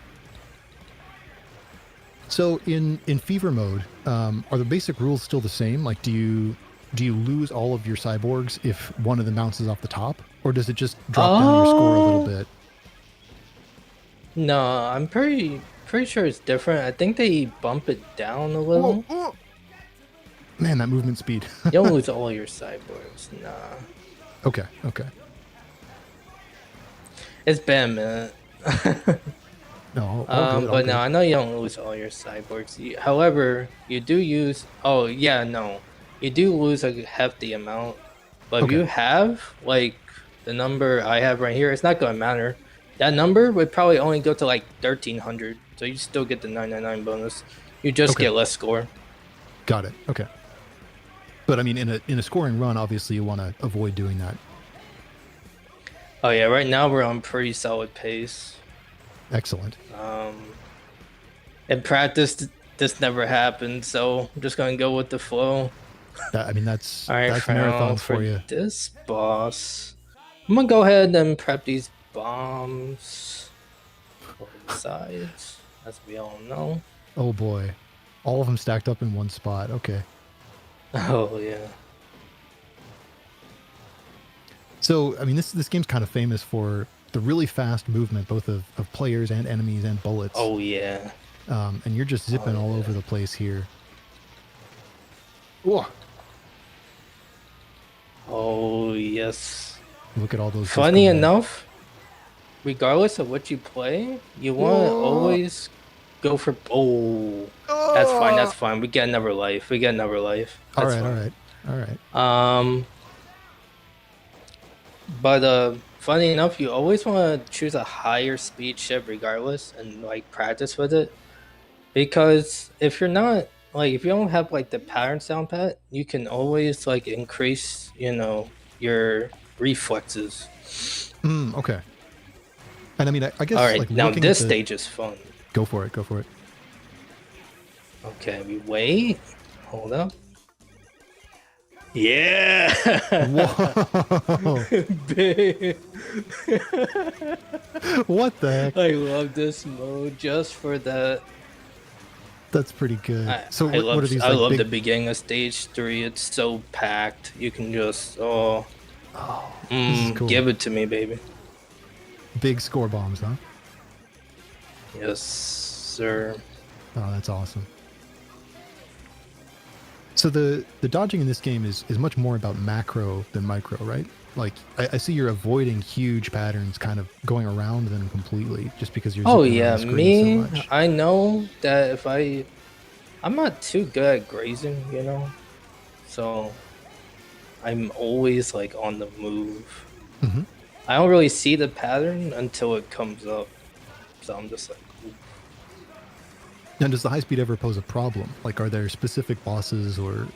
So in fever mode, are the basic rules still the same? Like, do you lose all of your cyborgs if one of them bounces off the top, or does it just drop down your score a little bit? No, I'm pretty sure it's different. I think they bump it down a little. Whoa. Man, that movement speed. You don't lose all your cyborgs, nah. Okay. It's been a minute. No, but no, I know you don't lose all your cyborgs. However, you do use. Oh yeah, no, you do lose a hefty amount. But if you have like the number I have right here, it's not gonna matter. That number would probably only go to like 1300, so you still get the 999 bonus. You just get less score. Got it. Okay. But I mean, in a scoring run, obviously you want to avoid doing that. Oh yeah, right now we're on pretty solid pace. Excellent. In practice, this never happened, so I'm just gonna go with the flow. That's all right. That's marathon for you. This boss, I'm gonna go ahead and prep these bombs for the sides, as we all know. Oh boy, all of them stacked up in one spot. Okay. Oh yeah. So I mean, this game's kind of famous for the really fast movement, both of players and enemies and bullets. Oh yeah. And you're just zipping all over the place here. Whoa. Oh yes. Look at all those. Funny enough, regardless of what you play, you want to always go for. Oh, that's fine. We get another life. All right. But funny enough, you always want to choose a higher speed ship regardless, and like practice with it, because if you don't have like the pattern sound pad, you can always like increase your reflexes. Okay. And I mean, I guess. All right, like, now this stage is fun. Go for it. Okay, we wait. Hold up. Yeah. Whoa. What the heck? I love this mode just for that. That's pretty good. I love the beginning of stage 3. It's so packed. You can just this is cool. Give it to me, baby. Big score bombs, huh? Yes, sir. Oh, that's awesome. So the dodging in this game is much more about macro than micro, right? Like I see you're avoiding huge patterns, kind of going around them completely, just because you're. Oh yeah, me. So much. I know that if I'm not too good at grazing, so I'm always like on the move. Mm-hmm. I don't really see the pattern until it comes up, so I'm just like. Now, does the high speed ever pose a problem? Like, are there specific bosses or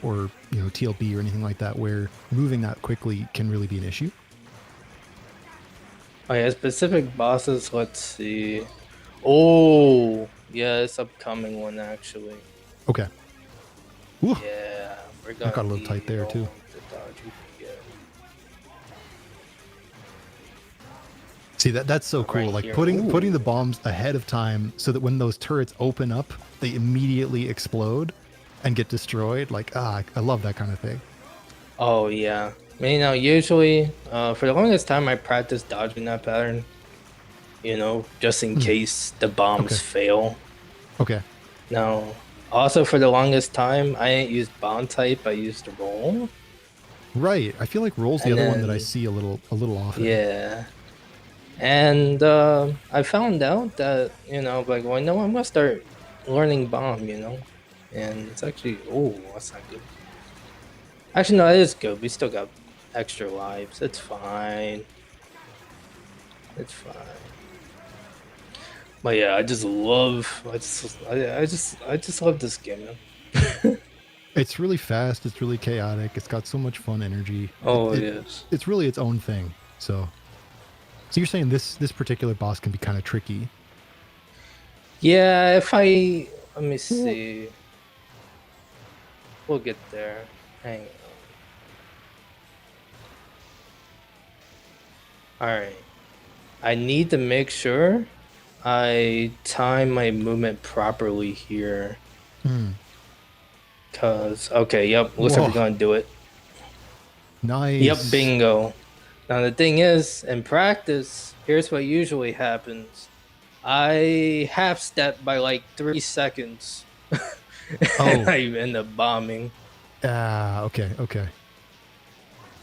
TLB or anything like that where moving that quickly can really be an issue? Oh yeah, specific bosses. Let's see. Oh yeah, it's upcoming one actually. Okay. Ooh. Yeah, we're gonna. Got a little tight there too. See, that's so cool. Like putting the bombs ahead of time so that when those turrets open up, they immediately explode and get destroyed. Like, I love that kind of thing. Oh yeah. I mean, usually for the longest time I practiced dodging that pattern. Just in case the bombs fail. Okay. Now, also for the longest time I didn't use bomb type. I used roll. Right. I feel like roll's the other one that I see a little often. Yeah. And I found out that I'm gonna start learning bomb, and it's actually that's not good. Actually, no, it is good. We still got extra lives. It's fine. It's fine. But yeah, I just love this game, man. It's really fast. It's really chaotic. It's got so much fun energy. Oh, it is. It's really its own thing. So you're saying this particular boss can be kind of tricky? Yeah, let me see. We'll get there. Hang on. Alright. I need to make sure I time my movement properly here. Okay, yep, looks like we're gonna do it. Nice. Yep, bingo. Now the thing is, in practice, here's what usually happens. I half step by like 3 seconds. And I end up bombing. Okay.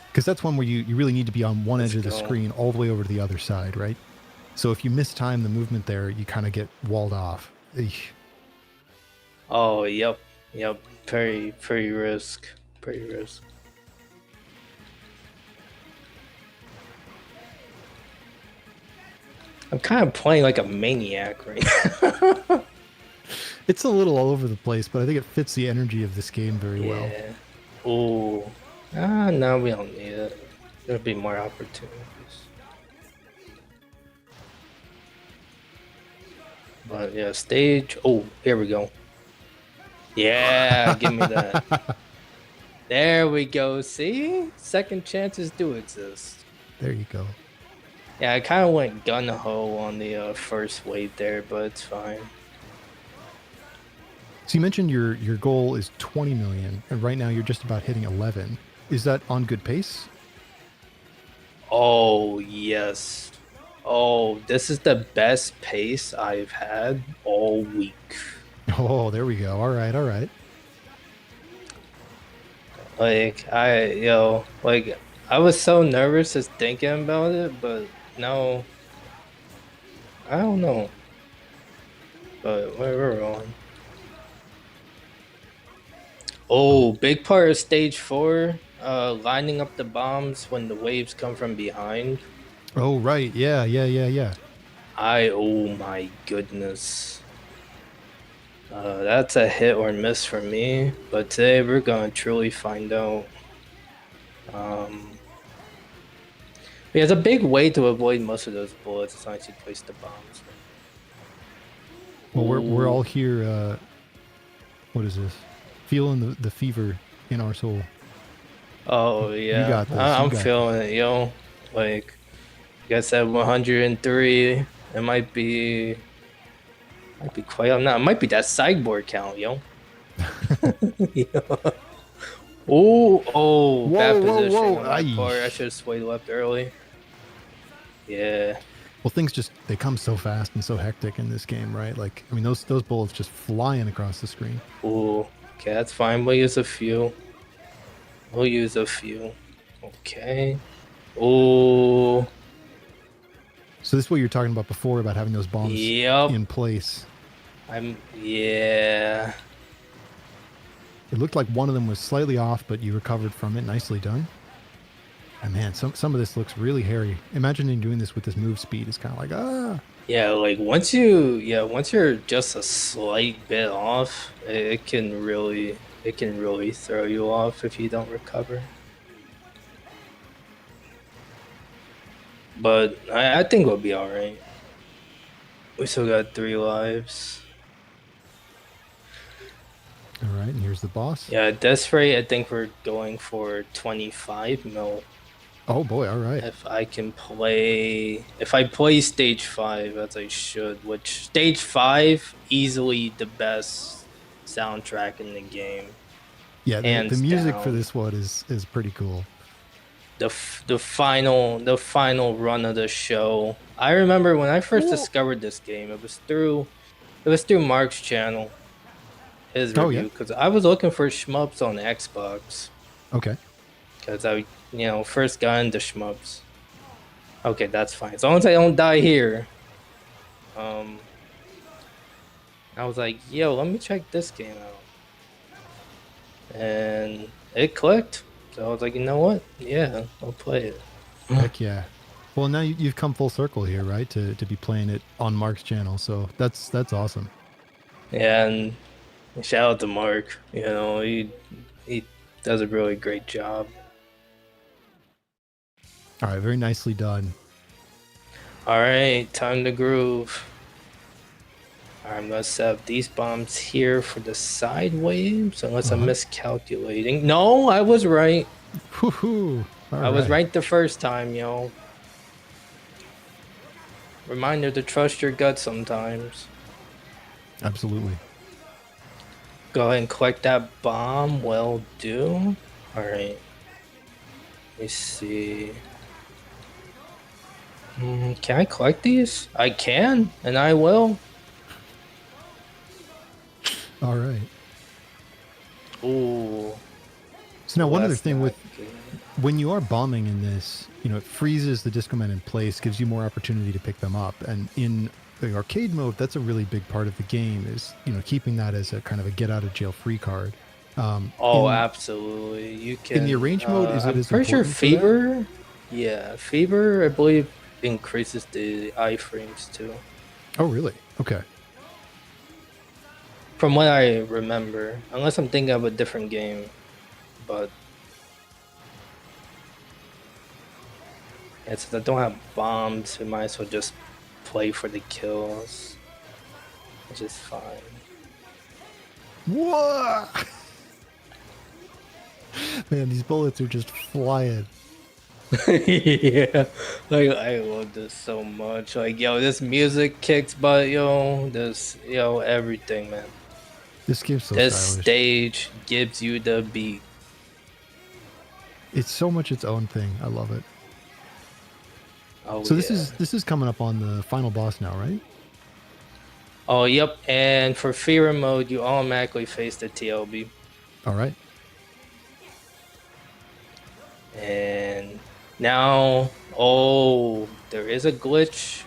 Because that's one where you really need to be on one edge of the screen all the way over to the other side, right? So if you mistime the movement there, you kind of get walled off. Eesh. Oh, yep. Pretty risk. I'm kind of playing like a maniac right now. It's a little all over the place, but I think it fits the energy of this game very well. Oh. No, we don't need it. There'll be more opportunities. But yeah, stage. Oh, here we go. Yeah, give me that. There we go. See? Second chances do exist. There you go. Yeah, I kind of went gun-ho on the first wave there, but it's fine. So you mentioned your goal is 20 million, and right now you're just about hitting 11. Is that on good pace? Oh, yes. Oh, this is the best pace I've had all week. Oh, there we go. All right. Like, I was so nervous just thinking about it, but no. I don't know. But we're on. Oh, big part of stage 4, lining up the bombs when the waves come from behind. Oh, right. Yeah. Oh my goodness. That's a hit or miss for me, but today we're gonna truly find out. It's a big way to avoid most of those bullets as long as you place the bombs. Well, we're all here. What is this? Feeling the fever in our soul. Oh yeah, you got this. I'm feeling it, yo. Like, I guess at 103, it might be quite. I'm not. It might be that sideboard count, yo. Oh, bad position on my part. I should have swayed left early. Yeah. Well, things they come so fast and so hectic in this game, right? Like, I mean, those bullets just flying across the screen. Ooh, okay, that's fine. We'll use a few. Okay. Ooh. So this is what you were talking about before about having those bombs in place. Yeah. It looked like one of them was slightly off, but you recovered from it. Nicely done. And man, some of this looks really hairy. Imagining doing this with this move speed is kind of like, Yeah, like once you're just a slight bit off, it can really throw you off if you don't recover. But I think we'll be alright. We still got 3 lives. Alright, and here's the boss. Yeah, at this rate, I think we're going for 25 mil. Oh boy, alright. If I play stage 5 as I should, which stage 5 easily the best soundtrack in the game. Yeah, the music for this one is pretty cool. The final run of the show. I remember when I first discovered this game, it was through Mark's channel. His review, because I was looking for Shmups on Xbox. Okay. Because I first got into Shmups. Okay, that's fine. As long as I don't die here. I was like, yo, let me check this game out. And it clicked. So I was like, you know what? Yeah, I'll play it. Heck yeah. Well, now you've come full circle here, right? To be playing it on Mark's channel. So that's awesome. Yeah, and shout out to Mark. You know, he does a really great job. All right, very nicely done. All right, time to groove. I'm gonna set up these bombs here for the side waves, unless I'm miscalculating. No, I was right. Woohoo! I was right the first time, yo. Reminder to trust your gut sometimes. Absolutely. Go ahead and collect that bomb. Well do. Alright. Let me see. Can I collect these? I can, and I will. All right. Ooh. So now, Well, one other that's thing not with good. when you are bombing in this, you know, it freezes the disco men in place, gives you more opportunity to pick them up. And in the arcade mode, that's a really big part of the game, is, you know, keeping that as a kind of a get out of jail free card. Absolutely. You can. In the arrange mode, is it I'm as pretty sure important for that? fever. Yeah, fever. I believe increases the iframes too. Oh, really? Okay. From what I remember, unless I'm thinking of a different game, but yeah, since I don't have bombs, we might as well just play for the kills, which is fine. Whoa! Man, these bullets are just flying. Yeah, like I love this so much. Like, yo, this music kicks butt, yo. This, yo, everything, man. This game's so This stylish. stage gives you the beat. It's so much its own thing. I love it. Oh, So yeah. this is coming up on the final boss now, right? Oh, yep. And for Fear mode, you automatically face the TLB. All right. And now, oh, there is a glitch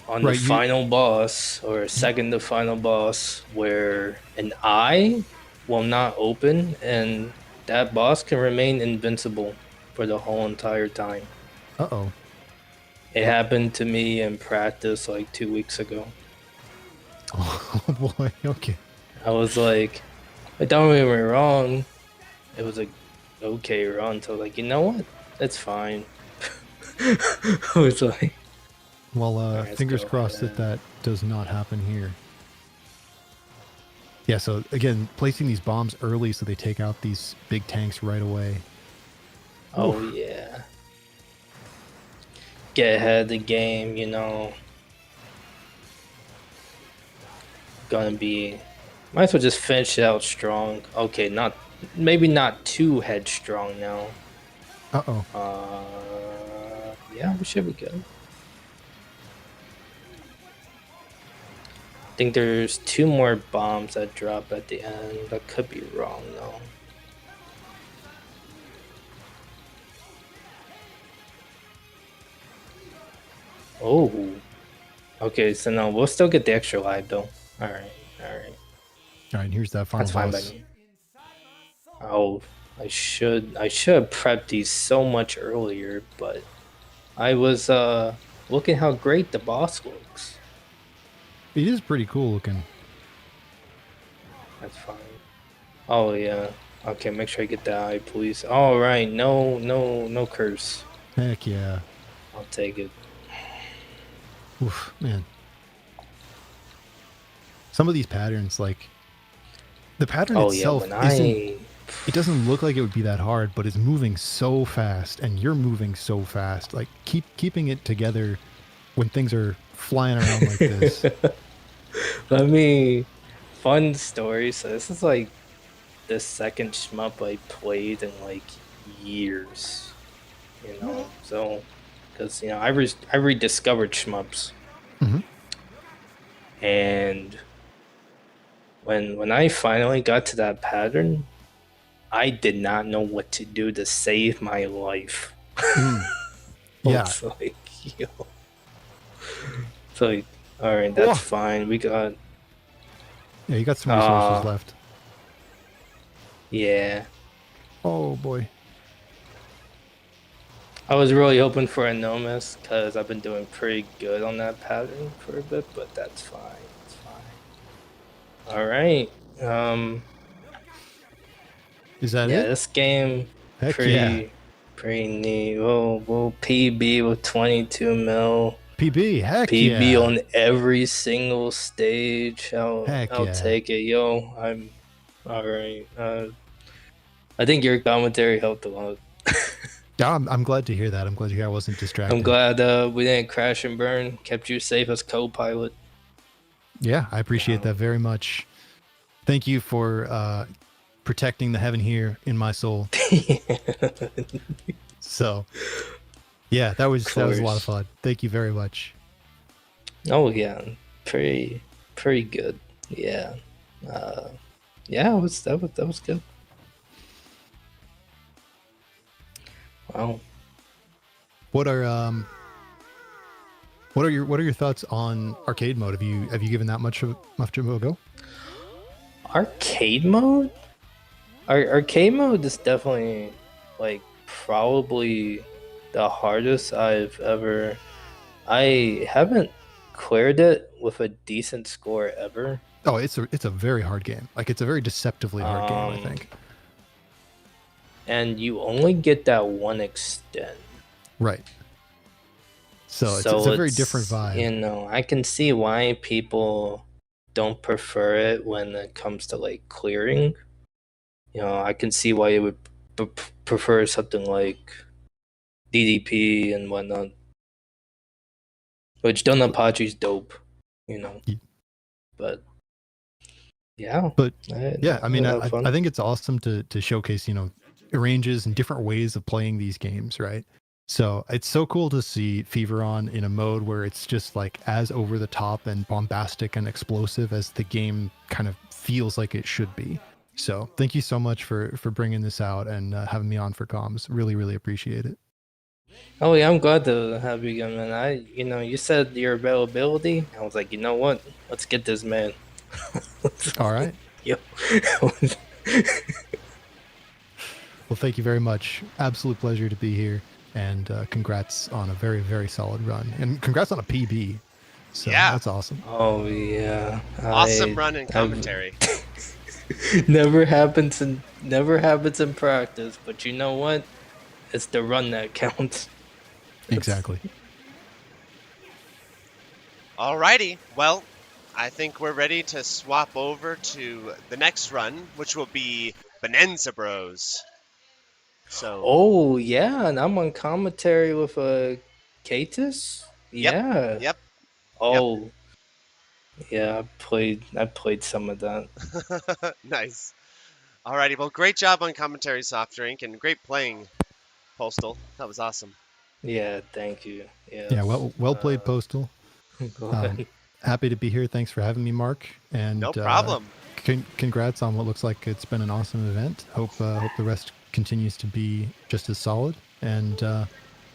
on the Right, final boss, or second to final boss, where an eye will not open, and that boss can remain invincible for the whole entire time. Uh-oh. It happened to me in practice like 2 weeks ago. Oh boy. Okay. I was like, don't get me wrong, it was a okay run. So like, you know what? That's fine. I was like, Well, let's fingers go crossed ahead. that does not happen here. Yeah, so again, placing these bombs early so they take out these big tanks right away. oh Oof. yeah. Get ahead of the game, you know. Gonna be, might as well just finish it out strong. Okay, maybe not too headstrong now. Uh-oh. Yeah, we should be good. I think there's 2 more bombs that drop at the end. I could be wrong though. Oh. Okay, so no, we'll still get the extra life though. Alright, alright. All right, here's that final That's fine by boss. me. Oh, I should have prepped these so much earlier, but I was look at how great the boss looks. It is pretty cool looking. That's fine. Oh yeah. Okay, make sure I get that eye, please. All right, no curse. Heck yeah. I'll take it. Oof, man. Some of these patterns, like the pattern Oh yeah, itself when isn't. It doesn't look like it would be that hard, but it's moving so fast, and you're moving so fast. Like keeping it together when things are flying around like this. Let me fun story. So this is like the second shmup I played in like years. You know, so because you know I rediscovered shmups, Mhm. and when I finally got to that pattern, I did not know what to do to save my life. Yeah. It's like, yo. It's like, all right, that's Whoa. fine. We got, Yeah, you got some resources left. yeah. Oh boy. I was really hoping for a no miss because I've been doing pretty good on that pattern for a bit, but that's fine. It's fine. All right. Is that Yeah, it? this game Heck yeah. pretty neat. We'll PB with 22 mil. PB, heck PB yeah. on every single stage. Heck I'll yeah. take it, yo. I'm all right. I think your commentary helped a lot. Yeah, I'm glad to hear that. I'm glad to hear I wasn't distracted. I'm glad we didn't crash and burn. Kept you safe as co-pilot. Yeah, I appreciate that very much. Thank you for protecting the heaven here in my soul. So, yeah, that was a lot of fun. Thank you very much. Oh yeah, pretty good. Yeah, yeah, that was good. Wow. What are your thoughts on arcade mode? Have you given that much of a go? Arcade mode? Arcade mode is definitely like probably the hardest I've ever. I haven't cleared it with a decent score ever. Oh, it's a very hard game. Like it's a very deceptively hard game, I think. And you only get that one extent. Right. So it's a very different vibe. You know, I can see why people don't prefer it when it comes to like clearing. You know, I can see why you would prefer something like DDP and whatnot. Which Donpachi's dope, you know. Yeah. But yeah. But yeah, I mean, I think it's awesome to showcase, you know, ranges and different ways of playing these games, right? So it's so cool to see Feveron in a mode where it's just like as over the top and bombastic and explosive as the game kind of feels like it should be. So thank you so much for bringing this out and having me on for comms. Really, really appreciate it. Oh yeah, I'm glad to have you again, man. You said your availability. I was like, you know what? Let's get this man. All right. Yep. Well, thank you very much. Absolute pleasure to be here. And congrats on a very, very solid run. And congrats on a PB. So yeah. That's awesome. Oh, yeah. Awesome run in commentary. Never happens in practice, but you know what? It's the run that counts. Exactly. Alrighty. Well, I think we're ready to swap over to the next run, which will be Bonanza Bros. So. Oh yeah, and I'm on commentary with Katus. Yeah. Yep. Oh. Yep. Yeah, I played some of that. Nice. Alrighty, well, great job on commentary, Soft Drink, and great playing, Postal. That was awesome. Yeah, thank you. Yes. Yeah, well played, Postal. Happy to be here. Thanks for having me, Mark. And no problem. Congrats on what looks like it's been an awesome event. Hope the rest continues to be just as solid. And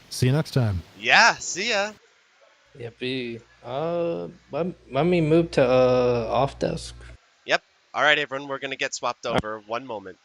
see you next time. Yeah, see ya. Yippee. Let me move to off desk. Yep. All right, everyone, we're gonna get swapped over. One moment.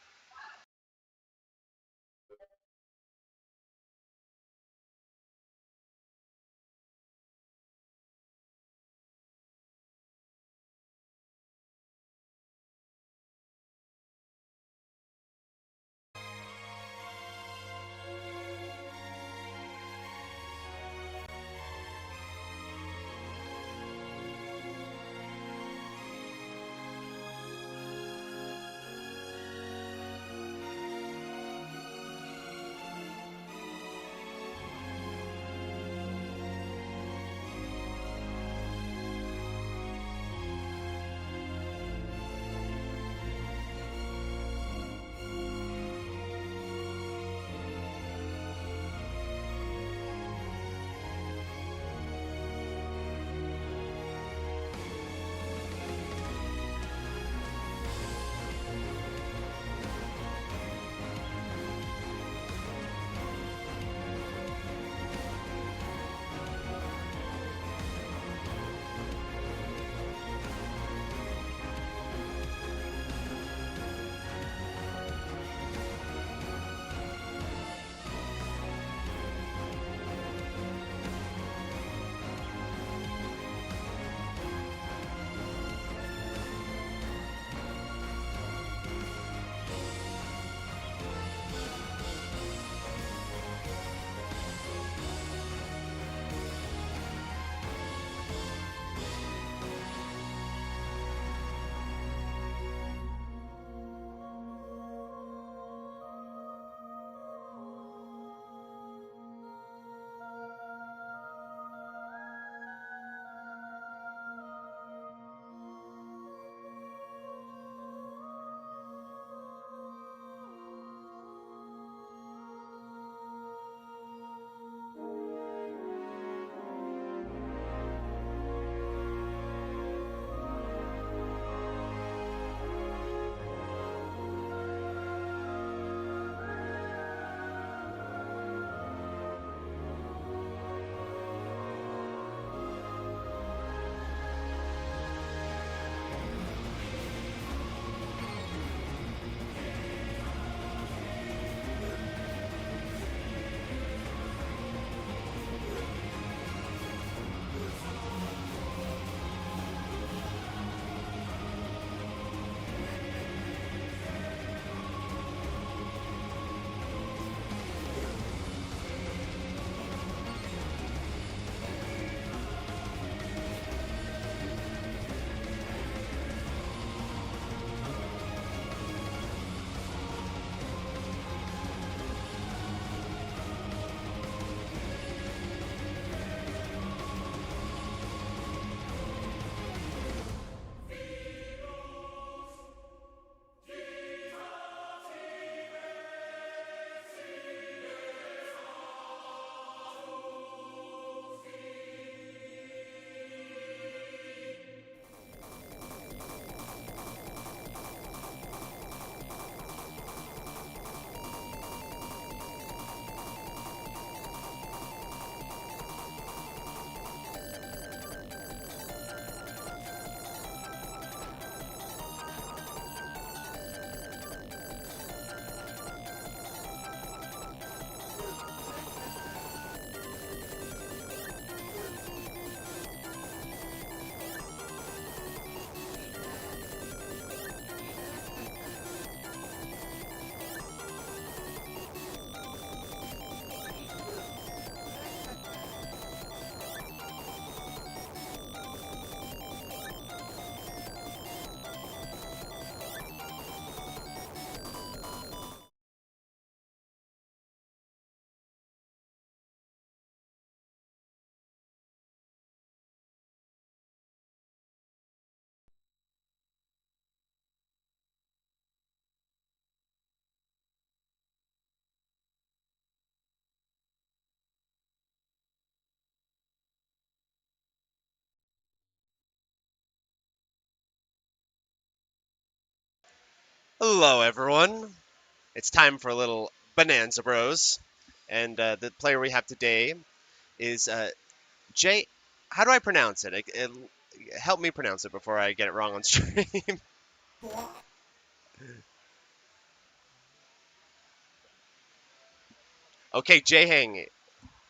Hello, everyone. It's time for a little Bonanza Bros. And the player we have today is Jay. How do I pronounce it? Help me pronounce it before I get it wrong on stream. Okay, Jay Hang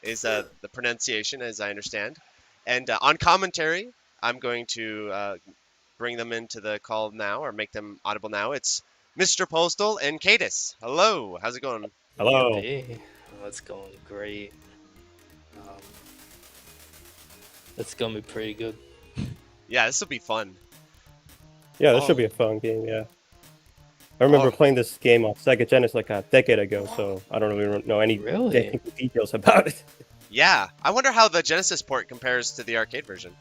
is the pronunciation, as I understand. And on commentary, I'm going to bring them into the call now, or make them audible now. It's Mr. Postal and Cadis. Hello, how's it going? Hello. Hey, it's going great. It's gonna be pretty good. Yeah, this will be fun. Yeah, this should be a fun game, yeah. I remember playing this game on Sega Genesis like a decade ago, so I don't really know any technical details about it. Yeah, I wonder how the Genesis port compares to the arcade version.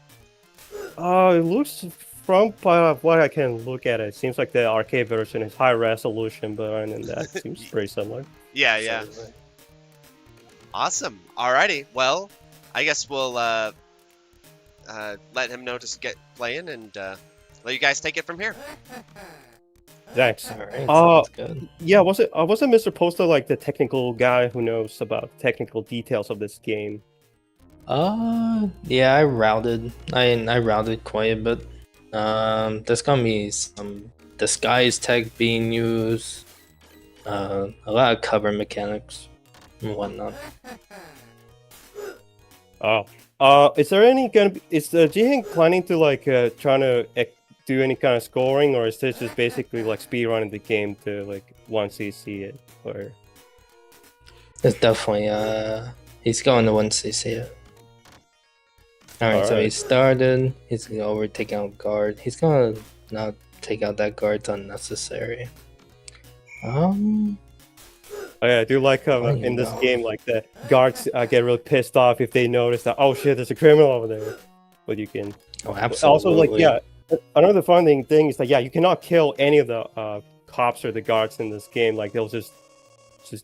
It looks, from what I can look at, it seems like the arcade version is high resolution, but other than that, it seems pretty similar. Yeah. Awesome. Alrighty, well, I guess we'll let him know to get playing and let you guys take it from here. Thanks. Alright, sounds good. Yeah, wasn't Mr. Postal like the technical guy who knows about technical details of this game? Yeah, I routed quite a bit. There's gonna be some disguise tech being used, a lot of cover mechanics and whatnot. Is there any is the Jihan planning to like trying to do any kind of scoring, or is this just basically like speedrunning the game to like once you see it, or? It's definitely he's going to once you see it. Alright, so he started, he's gonna over take out guard. He's gonna not take out that guard's unnecessary. Oh yeah, I do like how in this game, like the guards get really pissed off if they notice that, oh shit, there's a criminal over there. But you can. Oh, absolutely. Also, like, yeah, another fun thing is that, yeah, you cannot kill any of the cops or the guards in this game. Like, they'll just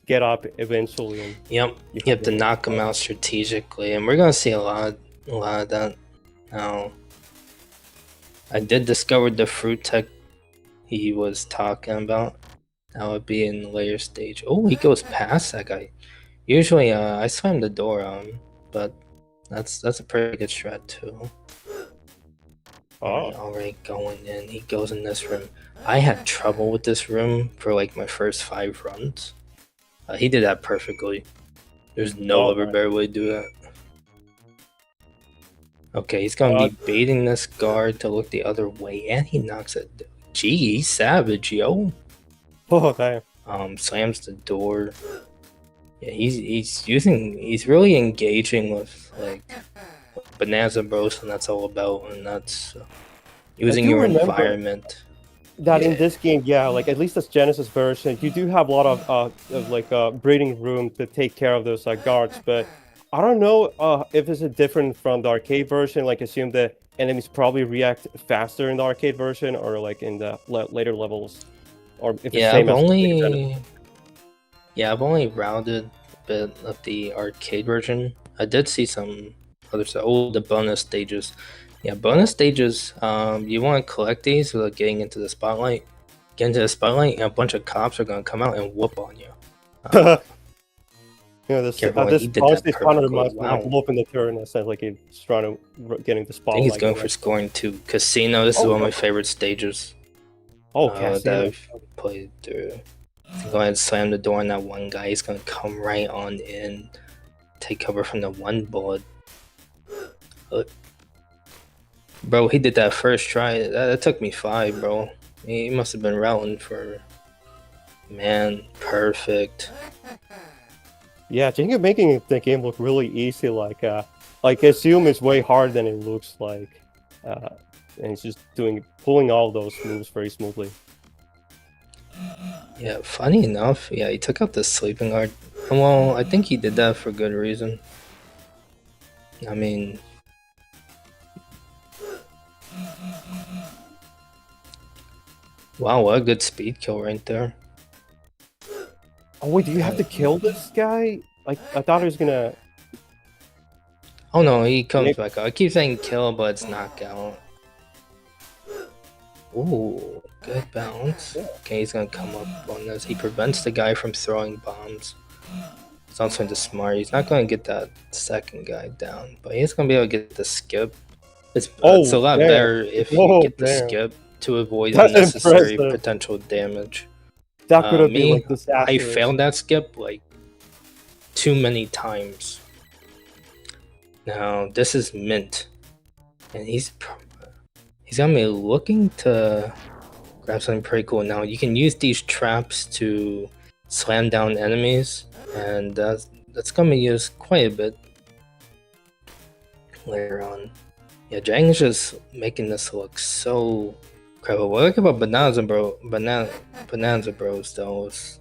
get up eventually. And you have to knock them out strategically, and we're gonna see a lot of that. Now, I did discover the fruit tech he was talking about. That would be in the later stage. Oh, he goes past that guy. Usually, I slam the door on him, but that's a pretty good strat too. Already going in. He goes in this room. I had trouble with this room for like my first 5 runs. He did that perfectly. There's no other better way to do that. Okay, he's gonna be baiting this guard to look the other way, and he knocks it. Gee, he's savage, yo. Oh, damn. Slams the door. Yeah, he's really engaging with like Bonanza Bros, and that's all about, and that's using your environment. That in this game, yeah, like at least this Genesis version, you do have a lot of breathing room to take care of those guards, but I don't know if it's different from the arcade version. Like, assume the enemies probably react faster in the arcade version, or like in the later levels. Or if I've only routed a bit of the arcade version. I did see some other stuff. Oh, the bonus stages. Yeah, bonus stages. You want to collect these without getting into the spotlight. Get into the spotlight, and a bunch of cops are gonna come out and whoop on you. This honestly kind of reminds me of whooping the turn instead, like he's trying to get into the spotlight. I think he's going for scoring too. Casino. This is one of my favorite stages. That I've played through. Go ahead and slam the door on that one guy. He's gonna come right on in, take cover from the one bullet. Bro, he did that first try. That took me 5, bro. He must have been routing for. Man, perfect. Yeah, I think you're making the game look really easy. Like assume it's way harder than it looks like. And he's just pulling all those moves very smoothly. Yeah, funny enough, yeah, he took out the sleeping guard. Well, I think he did that for good reason. I mean, wow, what a good speed kill right there. Oh wait, do you have to kill this guy? Like, I thought he was gonna. Oh no, he comes back out. I keep saying kill, but it's knockout. Ooh. Good bounce. Okay, he's gonna come up on this. He prevents the guy from throwing bombs. He's also the smart. He's not gonna get that second guy down, but he's gonna be able to get the skip. It's a lot better if you get the skip to avoid unnecessary potential damage. That could have been like disastrous. I failed that skip like too many times. Now this is Mint, and he's gonna be looking to grab something pretty cool. Now you can use these traps to slam down enemies, and that's gonna be used quite a bit later on. Yeah, Jang's just making this look so incredible. What I like about Bonanza Bros though is,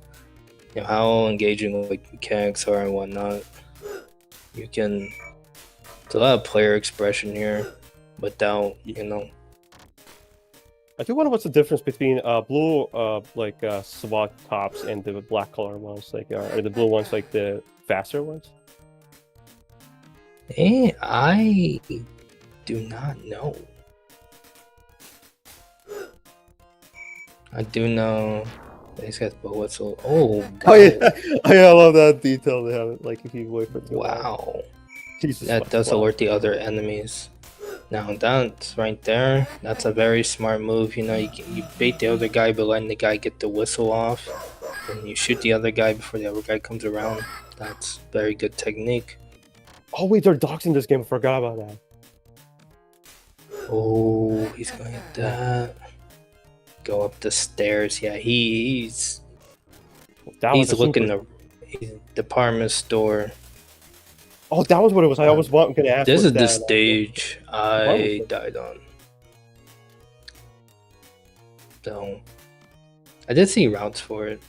you know, how engaging like mechanics are and whatnot. You can, there's a lot of player expression here without, you know. I do wonder what's the difference between blue SWAT cops and the black color ones, like are the blue ones like the faster ones? I do not know. I do know these guys, but what's so? Oh yeah, I love that detail they have. Like if you wait for too long. Jesus, that does alert the other enemies. Now that's right there. That's a very smart move. You know, you bait the other guy, but letting the guy get the whistle off, and you shoot the other guy before the other guy comes around. That's very good technique. Oh wait, there are dogs in this game. I forgot about that. Oh, he's going to that. Go up the stairs. Yeah, he's looking the department store. Oh, that was what it was. I was going to ask. This is the stage I died on. So, I did see routes for it.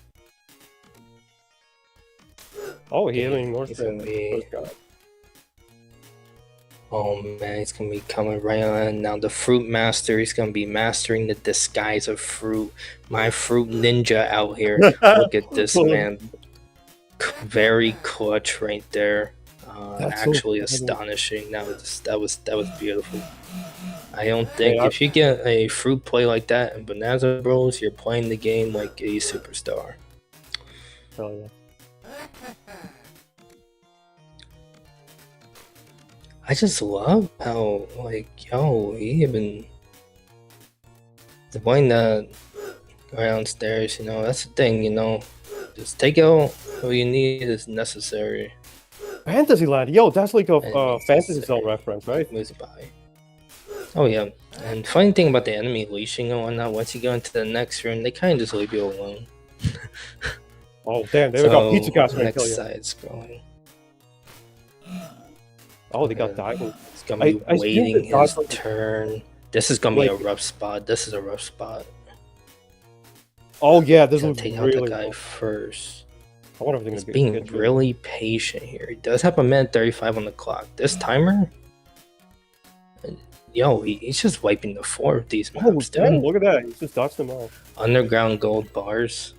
Oh, he had more than Oh man, he's gonna be coming right on. Now the Fruit Master, he's gonna be mastering the disguise of fruit. My fruit ninja out here. Look at this, man. Very clutch right there. Actually so astonishing. That was beautiful. I don't think if you get a fruit play like that in Bonanza Bros, you're playing the game like a superstar. Oh yeah. I just love how, like, he even avoiding that downstairs, you know, that's the thing, you know. Just take out what you need is necessary. Fantasyland, yo, that's like a Fantasy Zone reference, right? Oh yeah, and funny thing about the enemy leashing and whatnot, once you go into the next room, they kind of just leave you alone. Oh damn, they got pizza cats right next side scrolling. Oh, they got Dangun. He's gonna be waiting his turn. This is gonna be a rough spot. This is a rough spot. Oh yeah, this will take out the guy first. I wonder if they're He's being really patient here. He does have a minute 35 on the clock. This timer, he's just wiping the floor with these maps. Damn, look at that! He just dodged them all. Underground gold bars.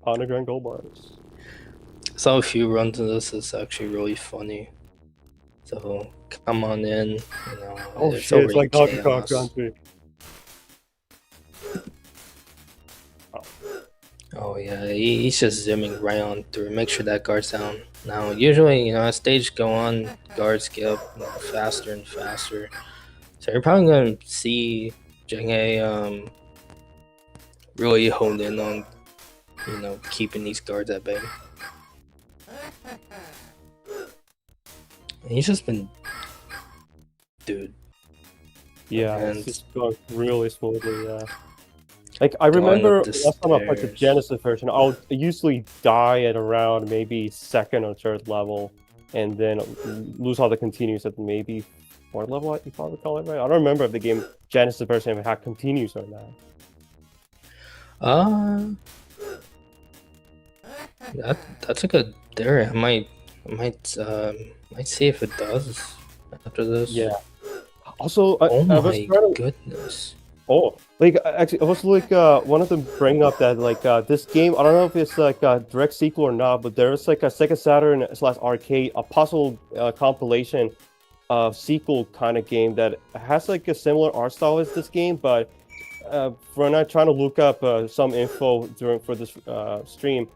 Underground gold bars. Saw a few runs of this. It's actually really funny. So come on in. You know, oh shit! It's like Donkey Kong Country. Oh yeah, he's just zooming right on through. Make sure that guard's down. Now, usually, you know, as stages go on, guards get up faster and faster. So you're probably gonna see Jenge really hone in on, you know, keeping these guards at bay. And he's just been, dude. Yeah, it's just going really smoothly. Yeah. Like I remember last time I played the Genesis version, I would usually die at around maybe second or third level, and then lose all the continues at maybe fourth level. If I recall it right, I don't remember if the game Genesis version ever had continues or not. That's a good theory. I might see if it does after this. Yeah. Also, oh my goodness. Oh, like actually, I was like one of them bringing up that like this game. I don't know if it's like a direct sequel or not, but there's like a Sega Saturn / arcade, a puzzle compilation sequel kind of game that has like a similar art style as this game, but when I trying to look up some info for this stream,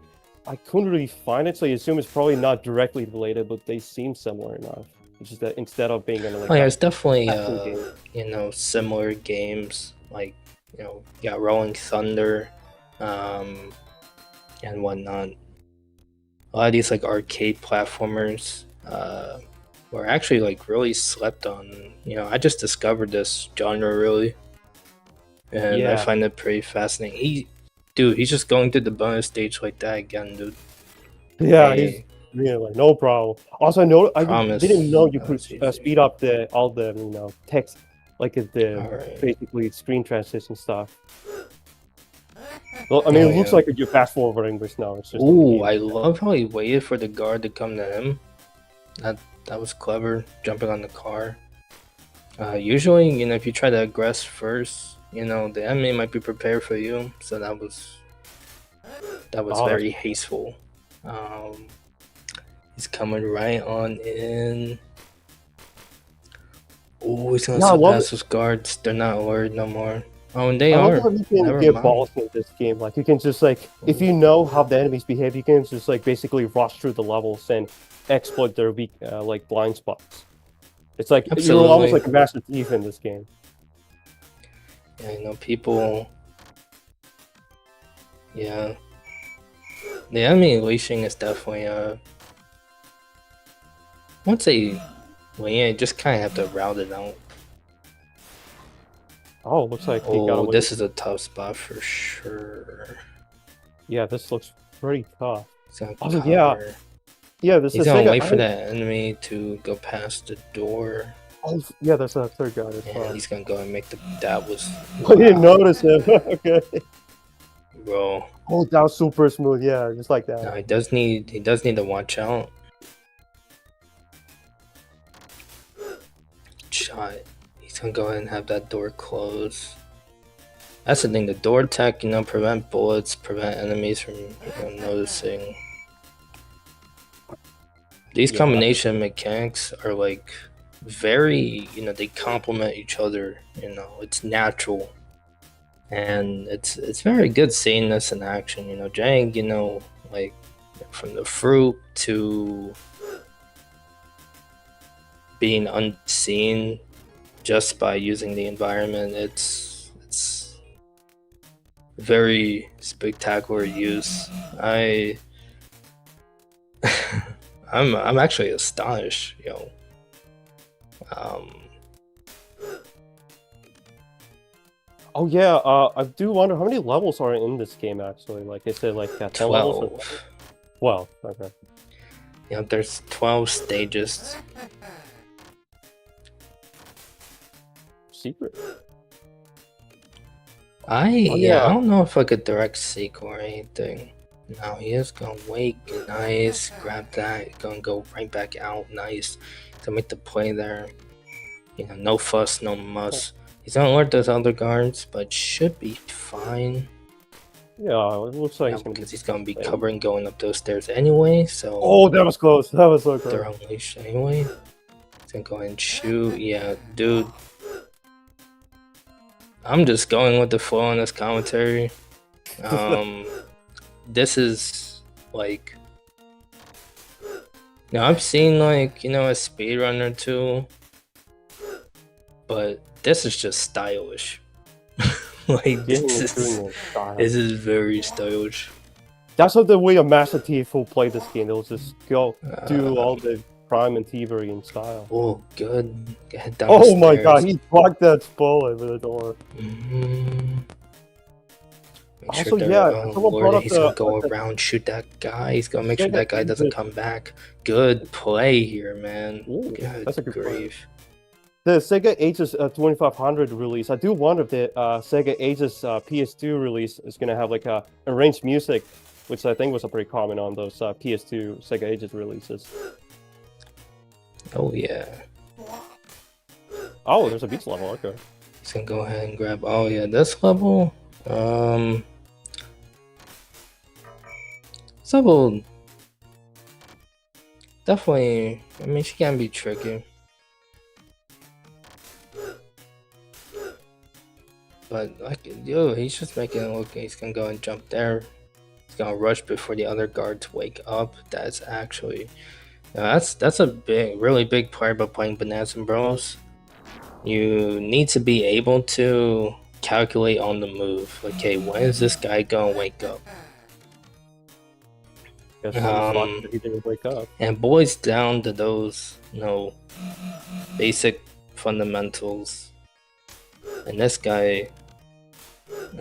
I couldn't really find it, so I assume it's probably not directly related, but they seem similar enough. It's just that instead of being in like Oh yeah, it's definitely game. you know, similar games like, you know, yeah, Rolling Thunder, and whatnot. A lot of these like arcade platformers were actually like really slept on. You know, I just discovered this genre really, and I find it pretty fascinating. He's just going to the bonus stage like that again, dude. Yeah, he's like no problem. Also, I didn't know you could speed up all the you know text, like the basically screen transition stuff. Well, I mean, it looks like you're fast forwarding this now. It's just I love how he waited for the guard to come to him. That was clever, jumping on the car. Usually, you know, if you try to aggress first, you know, the enemy might be prepared for you. So that was very hasteful. He's coming right on in. Oh, he's gonna surpass those guards. They're not alert no more. Oh, and they are. You can get balls in this game. Like you can just like, if you know how the enemies behave, you can just like basically rush through the levels and exploit their weak like blind spots. It's like you're almost like a master thief in this game. Yeah, you know, people. Yeah, the enemy leashing is definitely once they, well, yeah, you just kind of have to route it out. Oh, looks like he got away. This is a tough spot for sure. Yeah, this looks pretty tough. Also, yeah, this he's is gonna wait for that enemy to go past the door. Oh, yeah, there's a third guy. And he's gonna go and make that was. I didn't notice him. Okay. Bro. Oh, that was super smooth. Yeah, just like that. No, he does need to watch out. Shot. He's gonna go ahead and have that door close. That's the thing. The door tech, you know, prevent bullets, prevent enemies from noticing. These combination mechanics are like very, you know, they complement each other. You know, it's natural, and it's very good seeing this in action. You know, Jang, you know, like from the fruit to being unseen just by using the environment, it's very spectacular use. I'm actually astonished, yo. Oh yeah, I do wonder how many levels are in this game actually. Like, is it like 10 levels? 12. Okay. Yeah, there's 12 stages. Secret. I don't know if I could direct seek or anything. No, he is gonna wait. Nice, grab that. Gonna go right back out. Nice. To make the play there. You know, no fuss, no muss. He's gonna alert those other guards, but should be fine. Yeah, it looks like he's gonna be covering going up those stairs anyway. So. Oh, that was close. That was so close. They're unleashed anyway. He's gonna go ahead and shoot. Yeah, dude. I'm just going with the flow on this commentary. This is like, now I've seen like, you know, a speedrun or two, but this is just stylish. Like this is very stylish. That's not the way a Master Thief will play this game. They'll just go do all the crime and thievery in style. Oh, good. Get down oh my god, he blocked that bullet with the door. Also, sure he's gonna go around, shoot that guy. He's gonna make sure that guy doesn't come back. Good play here, man. Ooh, good that's a good grief. The Sega Aegis 2500 release, I do wonder if the Sega Aegis PS2 release is gonna have like arranged music, which I think was a pretty common on those PS2 Sega Aegis releases. Oh yeah. Oh, there's a beach level. Okay. He's gonna go ahead and grab. Oh yeah, this level. This level definitely. I mean, she can be tricky. but like, yo, he's just making it look. He's gonna go and jump there. He's gonna rush before the other guards wake up. That's actually, that's a really big part about playing Bonanza Bros. You need to be able to calculate on the move. Like, hey, when is this guy gonna wake up? He didn't wake up. And boils down to those, basic fundamentals. And this guy,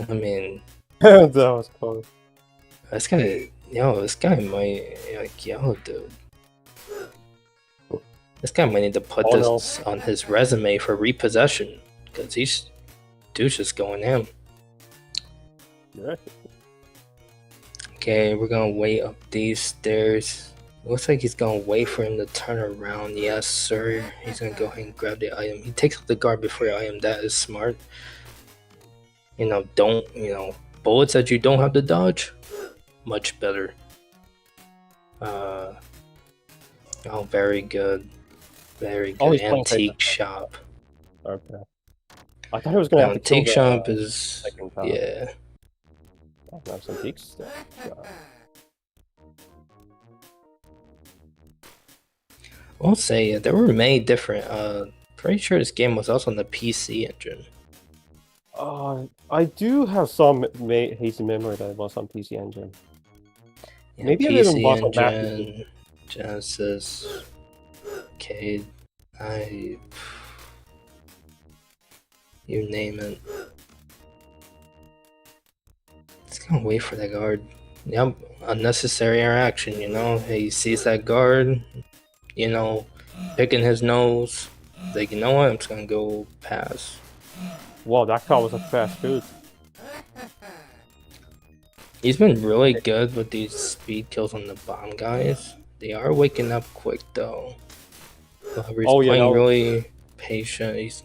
I mean, that was close. This guy might, dude. This guy might need to put this on his resume for repossession, because dude's just going in. Yeah. Okay, we're gonna wait up these stairs. Looks like he's gonna wait for him to turn around. Yes, sir. He's gonna go ahead and grab the item. He takes out the guard before the item. That is smart. Bullets that you don't have to dodge, much better. Very good. Very good. Antique shop. Okay. I thought it was gonna have to antique kill shop the is second time. yeah. Have some antique stuff. I'll say there were many different. Pretty sure this game was also on the PC engine. I do have some hazy memory that it was on PC engine. Yeah, Maybe PC I didn't watch on Mac. engine, Genesis, Arcade, you name it. It's gonna wait for that guard. Yep, unnecessary interaction. He sees that guard. Picking his nose. Like, you know what? I'm just gonna go pass. Wow, that car was a fast food. He's been really good with these speed kills on the bomb guys. They are waking up quick though. He's playing really patient.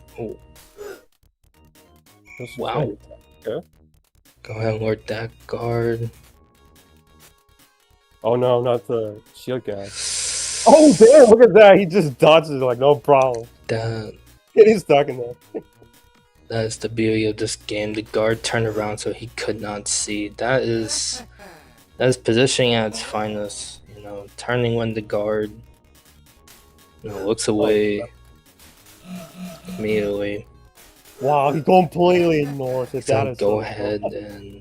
Wow. Okay. Go ahead and lord that guard. Oh no, not the shield guy. Oh damn, look at that. He just dodges it like no problem. He's stuck in there. That is the beauty of this game. The guard turned around so he could not see. That is positioning at its finest. Turning when the guard looks away immediately. Wow, he completely ignores it. That is go ahead and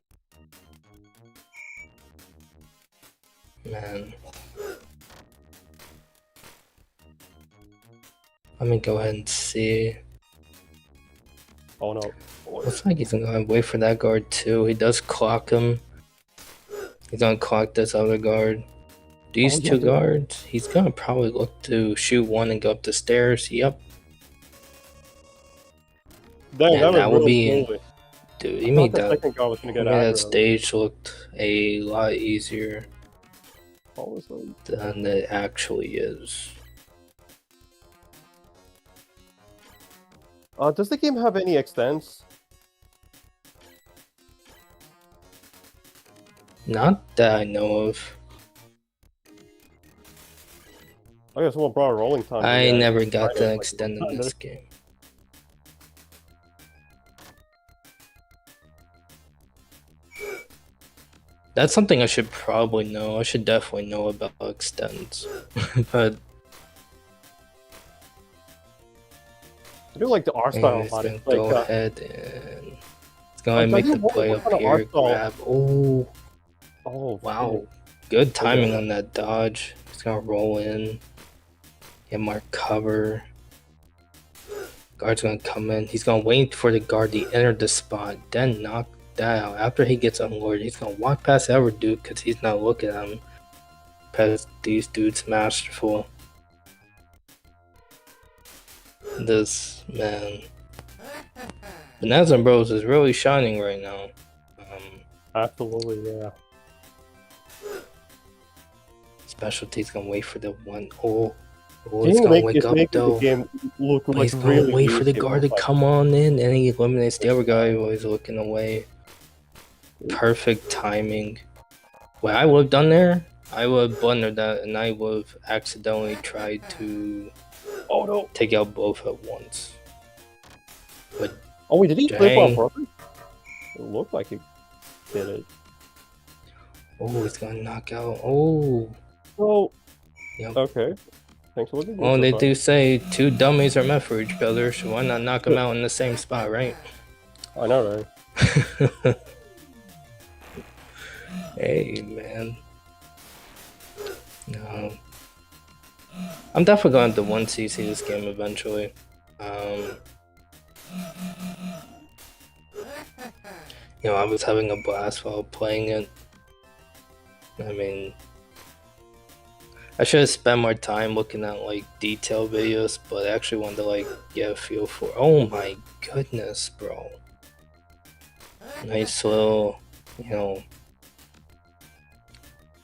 man. Let me go ahead and see. Oh no. Looks like he's gonna wait for that guard too. He does clock him. He's gonna clock this other guard. These two guards, he's gonna probably look to shoot one and go up the stairs. Yep. That will be. Dude, he made that stage looked a lot easier than it actually is. Does the game have any extents? Not that I know of. I guess someone brought a rolling time. I never got to extend in this game. That's something I should probably know. I should definitely know about extends. But I do like the art style about it. Go ahead and let's go ahead and make the play up here. Grab. Oh, wow. Good timing on that dodge. He's gonna roll in. Get more cover. Guard's gonna come in. He's gonna wait for the guard to enter the spot, then knock that out. After he gets unloaded, he's gonna walk past every dude because he's not looking at him. Because these dudes masterful. This man, Bonanza Bros is really shining right now. Absolutely, yeah. Specialty's gonna wait for the one. He's gonna wake up though. He's gonna wait for the guard to come on in, and he eliminates the other guy who is looking away. Perfect timing. What I would have done there, I would have blundered that, and I would have accidentally tried to take out both at once. But wait, did he flip on purpose? It looked like he did it. Oh, it's gonna knock out. Oh. Oh. Yep. Okay. Thanks for looking. Well, they do say two dummies are meant for each other, so why not knock them out in the same spot, right? I know, right? Hey, man. No. I'm definitely going to 1cc this game eventually. You know, I was having a blast while playing it. I mean, I should have spent more time looking at like detail videos, but I actually wanted to like get a feel for. Oh my goodness, bro! Nice little, you know,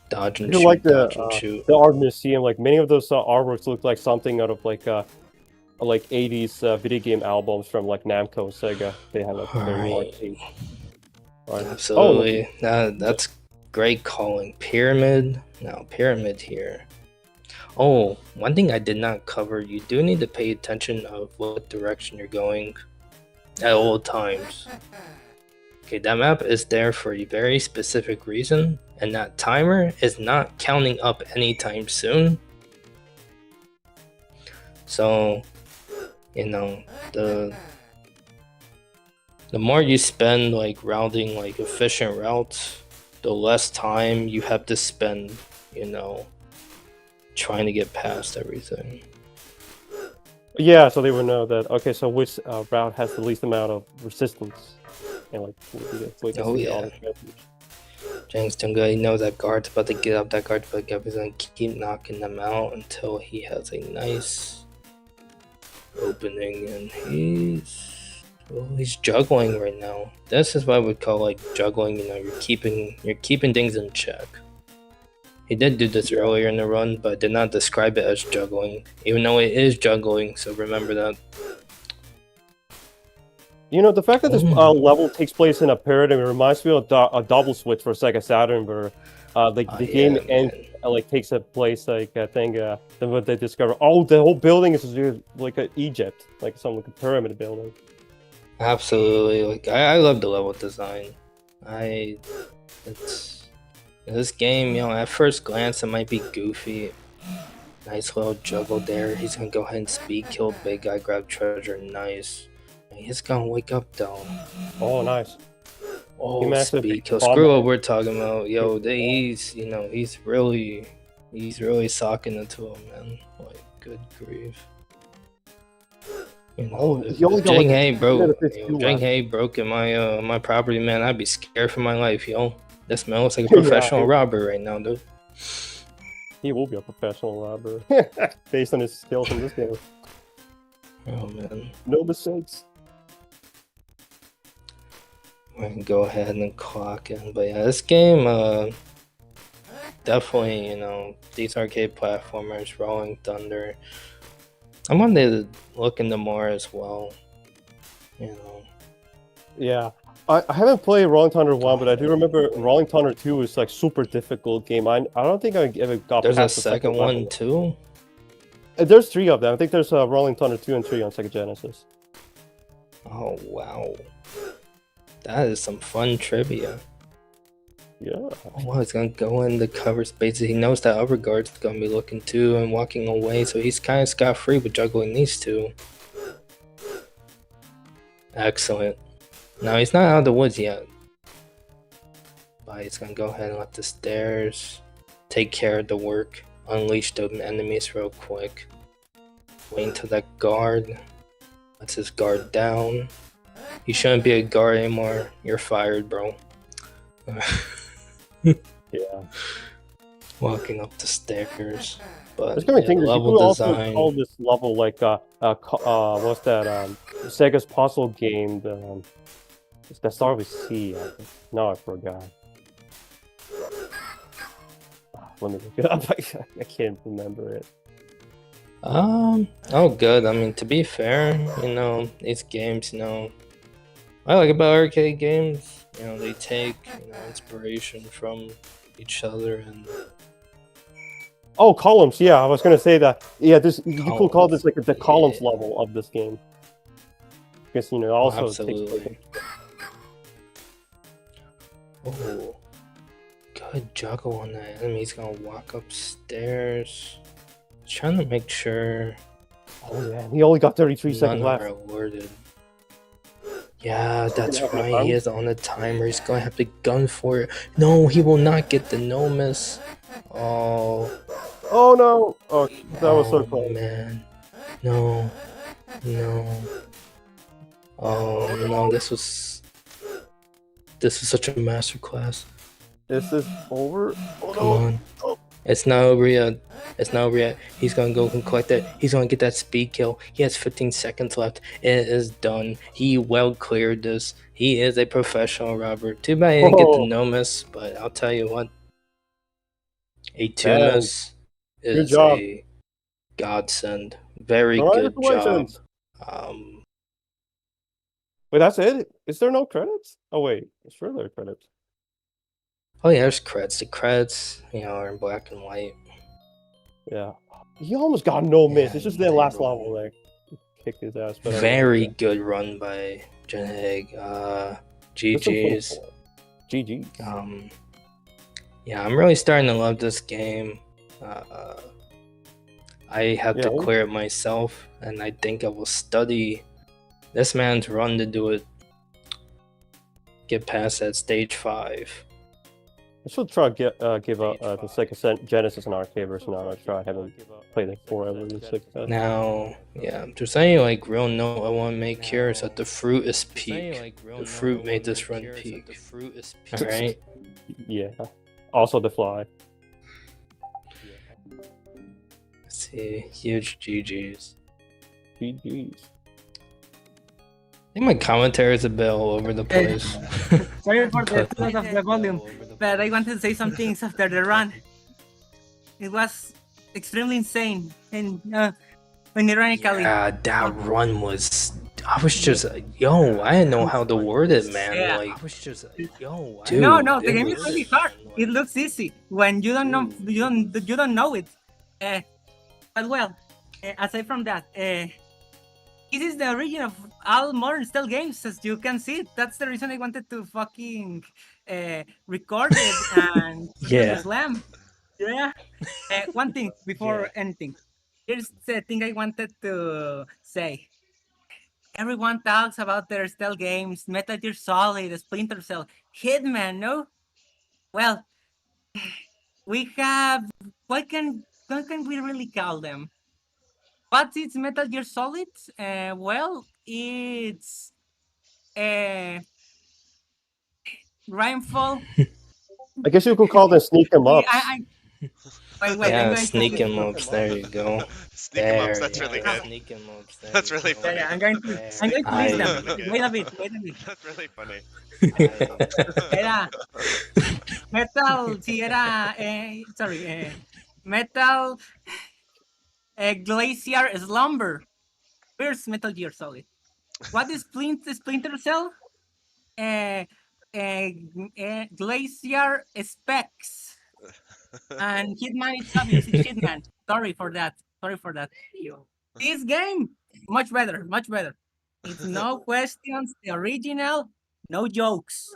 dodge and shoot, like dodge and shoot. the art museum. Like many of those artworks look like something out of like 80s video game albums from like Namco, Sega. They have like very artsy. Right. Absolutely, that's great calling. Pyramid, now pyramid here. Oh, one thing I did not cover, you do need to pay attention of what direction you're going at all times. Okay, that map is there for a very specific reason, and that timer is not counting up anytime soon. So, you know, the more you spend like routing like efficient routes, the less time you have to spend, you know, trying to get past everything. Yeah, so they would know that. Okay, so which route has the least amount of resistance, and like. Oh yeah. James Tunga, he knows that guard's about to get up. That guard's about to get up. He's gonna keep knocking them out until he has a nice opening, and he's juggling right now. This is what I would call like juggling. You know, you're keeping things in check. He did do this earlier in the run, but did not describe it as juggling, even though it is juggling, so remember that. You know, the fact that this level takes place in a paradigm reminds me of a double switch for Sega Saturn, where the game takes a place like I think then what they discover. Oh, the whole building is like Egypt, like some like a pyramid building. Absolutely, like I love the level design. This game, you know, at first glance it might be goofy. Nice little juggle there. He's gonna go ahead and speed kill big guy, grab treasure, nice. He's gonna wake up though. Oh, nice. Oh, speed kill. Screw what we're talking about. Yo, he's really socking it to him, man. Like, good grief. You know, if Jang Hae broke in my property, man, I'd be scared for my life, yo. This man looks like a professional robber right now, dude. He will be a professional robber based on his skills in this game. Oh man, no mistakes. We can go ahead and clock in, but yeah, this game, definitely, you know, these arcade platformers, Rolling Thunder. I'm on to look into more as well. You know. Yeah. I haven't played Rolling Thunder 1, but I do remember Rolling Thunder 2 was like super difficult game. I don't think I ever got There's past a the second one too? There's 3 of them. I think there's Rolling Thunder 2 and 3 on Sega Genesis. Oh, wow. That is some fun trivia. Yeah. Oh, wow, he's going to go in the cover spaces. He knows that other guard's going to be looking too and walking away, so he's kind of scot-free with juggling these two. Excellent. Now, he's not out of the woods yet. But he's going to go ahead and let the stairs take care of the work. Unleash the enemies real quick. Wait until that guard lets his guard down. You shouldn't be a guard anymore. You're fired, bro. Yeah. Walking up the stairs. But there's gonna be things level you could design. also call this level like what's that Sega's puzzle game, that started with C. No, I forgot. Let me look it up. I can't remember it. Oh good. I mean, to be fair, you know, these games, you know, what I like about arcade games, you know, they take, you know, inspiration from each other and oh, columns. Yeah, I was gonna say that. Yeah, this you could call this like the columns level of this game. Because you know, also takes place. Oh, good juggle on that enemy. He's gonna walk upstairs. Trying to make sure. Oh yeah, he only got 33 seconds none left. are alerted. Yeah, that's right. He is on the timer. He's gonna have to gun for it. No, he will not get the no miss. Oh. Oh no! Oh, that was so close. Man. No. No. Oh no, this was such a masterclass. This is over. Oh, Come on. Oh. It's not over yet. It's not over yet. He's gonna go and collect that. He's gonna get that speed kill. He has 15 seconds left. It is done. He well cleared this. He is a professional robber. Too bad he didn't get the no miss, but I'll tell you what. A 2 miss is a godsend. Very good job. Wait, that's it? Is there no credits? Oh wait, it's sure there are credits. Oh yeah, there's credits. The credits, are in black and white. Yeah. He almost got no miss. It's just the last level there. Kicked his ass. But Very good run by Genheg. GG's. GG. Yeah, I'm really starting to love this game. I have to clear it myself, and I think I will study this man's run to do it. Get past that stage 5. I should try give up the Sega Genesis and arcade version now. I haven't played it forever. Now, yeah, if there's any real note I want to make here is that the fruit is peak. The fruit made this run peak. Alright? Yeah. Also the fly. Let's see, huge GG's. GG's. I think my commentary is a bit all over the place. Sorry for the loss of the volume, but I wanted to say some things after the run. It was extremely insane, and ironically. That run was. I was just, I didn't know how to word it, man. Yeah. I was just, dude. No, the game is really hard. It looks easy when you don't know, you don't know it. But well, aside from that, this is the origin of all modern style games, as you can see. That's the reason I wanted to fucking record it and slam. Yeah. One thing before anything. Here's the thing I wanted to say. Everyone talks about their stealth games, Metal Gear Solid, Splinter Cell, Hitman, no? Well, we have, what can we really call them? What's its Metal Gear Solid? Well, it's Rainfall. I guess you could call them sneak 'em ups. Yeah, sneak 'em ups. There you go. Sneak 'em ups. That's really good. Sneak 'em ups. That's really funny. I'm going to list them. Wait a bit. That's really funny. Era Metal. Sí, era. Metal Glacier Slumber. Where's Metal Gear Solid? What is Splinter Cell? Glacier Specs. And Hitman is obviously Hitman. Sorry for that. This game, much better. It's no questions, the original, no jokes.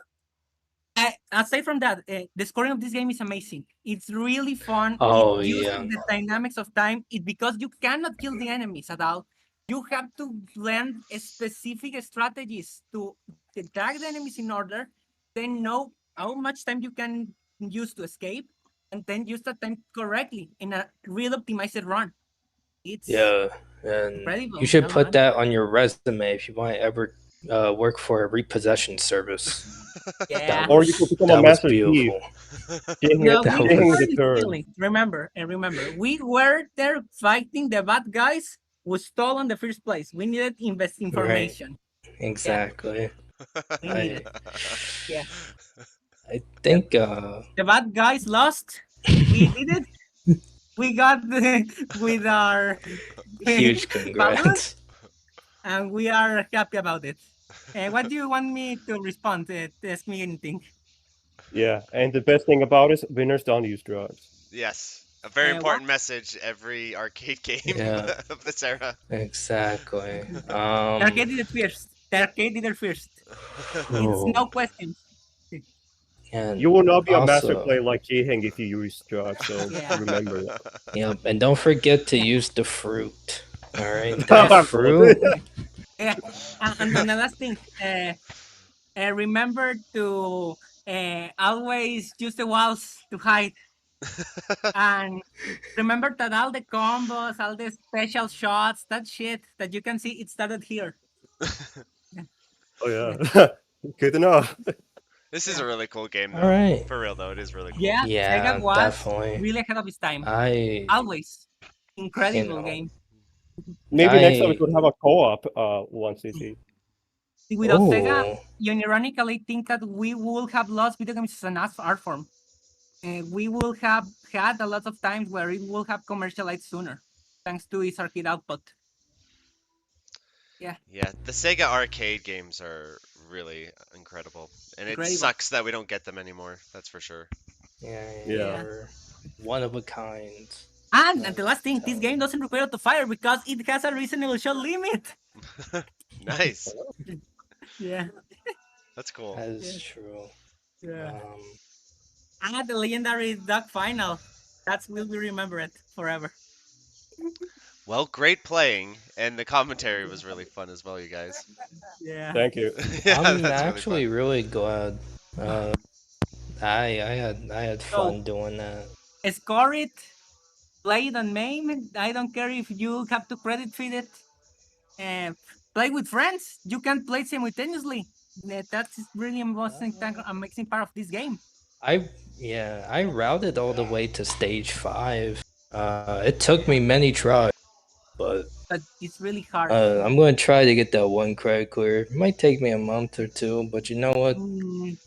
Aside from that, the scoring of this game is amazing. It's really fun. Oh, it uses yeah. the dynamics of time. It's because you cannot kill the enemies at all. You have to learn specific strategies to attack the enemies in order, then know how much time you can use to escape, and then use that time correctly in a real optimized run. It's and incredible. you should put that on your resume if you want to ever work for a repossession service. Yeah. Or you could become a master thief. No, we were stealing. Remember, we were there fighting the bad guys who stole in the first place. We needed information. Right. Exactly. We needed. Yeah. I think the bad guys lost. We did it. We got with our huge congrats. And we are happy about it. What do you want me to respond to? Ask me anything. Yeah, and the best thing about it is winners don't use drugs. Yes, a very important message every arcade game of this era. Exactly. The arcade did it first. It's no question. And You will not be a master also, player like Jiheng if you use drugs, so remember that. yep, and don't forget to use the fruit. All right, Yes. that fruit. Yeah, and the last thing, remember to always use the walls to hide, and remember that all the combos, all the special shots, that shit that you can see, it started here. Oh yeah, good to know. This is a really cool game, though. All right. For real, though, it is really cool. Yeah, Yeah, Sega was definitely. really ahead of its time. I, Always incredible know, game. Maybe next time we could have a co-op once you see. Without Sega, Oh. you ironically think that we would have lost video games as an art form. We will have had a lot of times where it will have commercialized sooner, thanks to its arcade output. Yeah. Yeah, the Sega arcade games are really incredible, and it Incredible. sucks that we don't get them anymore. That's for sure. Yeah, Yeah. you're one of a kind. And the last thing, this game doesn't require auto fire because it has a reasonable shot limit. Nice. Yeah. That's cool. That is true. Yeah. And the legendary duck final. That will be remembered forever. Well, great playing, and the commentary was really fun as well, you guys. Yeah. Thank you. Yeah, I'm that's actually really really glad. I had fun doing that. Score it, play it on MAME. I don't care if you have to credit feed it. Play with friends. You can play simultaneously. That's really amazing part of this game. I routed all the way to stage 5. It took me many tries, but it's really hard. I'm gonna try to get that one credit clear. It might take me a month or two, but you know what?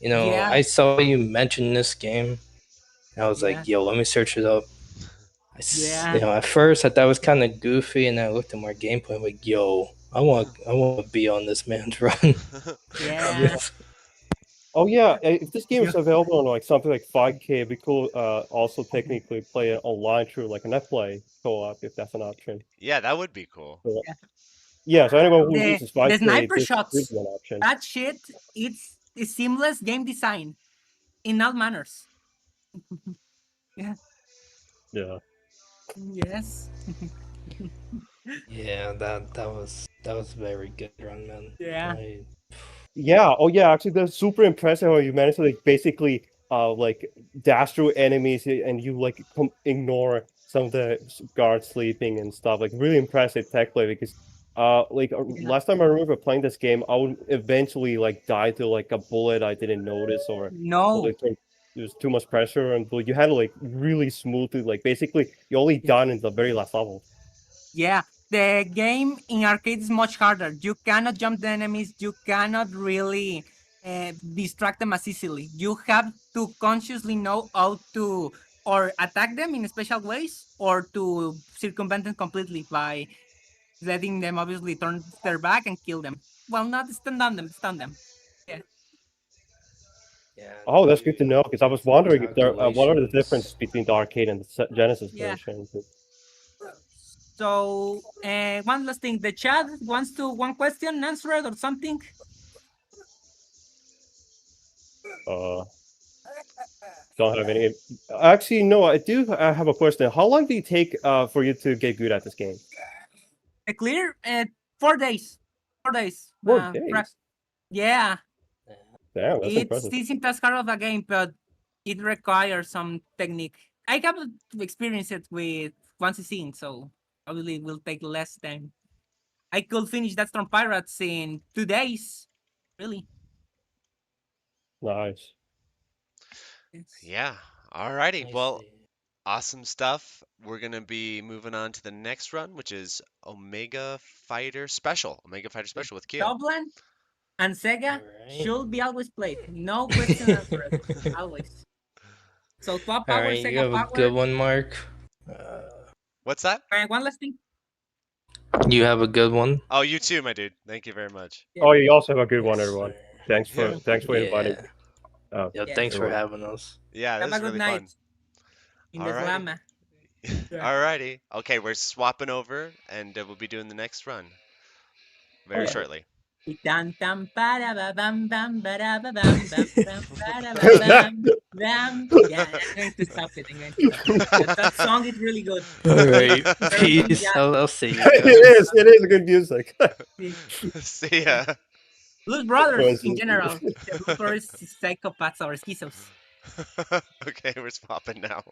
Yeah. I saw you mention this game, and I was Yeah. like, yo, let me search it up. Yeah. At first I thought it was kind of goofy, and I looked at my gameplay. I'm like, yo, I want to be on this man's run. Yeah. Oh yeah, if this game is available on like something like 5K, it'd be cool. Also, technically play it online through like a netplay co-op if that's an option. Yeah, that would be cool. Yeah, so anyone who The, uses 5K, the sniper this shots. would be an option. That shit, it's seamless game design in all manners. Yeah. Yeah. Yes. Yeah, that was very good run, man. Yeah. Yeah. Oh yeah. Actually, that's super impressive how you managed to like basically like dash through enemies and you like ignore some of the guards sleeping and stuff. Like really impressive tech play because last time I remember playing this game, I would eventually like die to like a bullet I didn't notice or there was too much pressure and but you had to like really smoothly like basically you only done in the very last level. Yeah, the game in arcade is much harder. You cannot jump the enemies. You cannot really distract them as easily. You have to consciously know how to or attack them in special ways or to circumvent them completely by letting them obviously turn their back and kill them. Well, not stun them. Yeah. Oh, that's good to know because I was wondering if there what are the differences between the arcade and the Genesis version. So, one last thing. The chat wants to one question answered or something. Don't have any. Actually, no. I do have a question. How long did it take for you to get good at this game? Clear? 4 days. 4 days. 4 days. Yeah. Damn, that's impressive. It's simple as part of the game, but it requires some technique. I have experienced it with once scene, so obviously it will take less time. I could finish that Storm Pirates in 2 days. Really. Nice. Yeah. Alrighty. Well, awesome stuff. We're gonna be moving on to the next run, which is Omega Fighter Special. Omega Fighter Special with Kyo. Dublin and Sega should be always played. No question answered. Always. So top power, Alright, Sega you have power. a good one, Mark. What's that? One last thing. You have a good one. Oh, you too, my dude. Thank you very much. Oh, you also have a good one, everyone. Thanks for inviting. Thanks for having us. Yeah, this Have is a good really night. fun. In the Slama. Alrighty. Okay, we're swapping over, and we'll be doing the next run very shortly. Dam dam ba da ba bam bam ba da ba bam bam bam ba da ba bam bam. Yeah, I'm going to stop it. I'm going to stop it. That song is really good. All right, Very peace. yeah. I'll see you It guys. is good music. See ya. Blues Brothers Yes, in yes, general. yes. The Blues Brothers psychopaths or schizos. Okay, we're swapping now.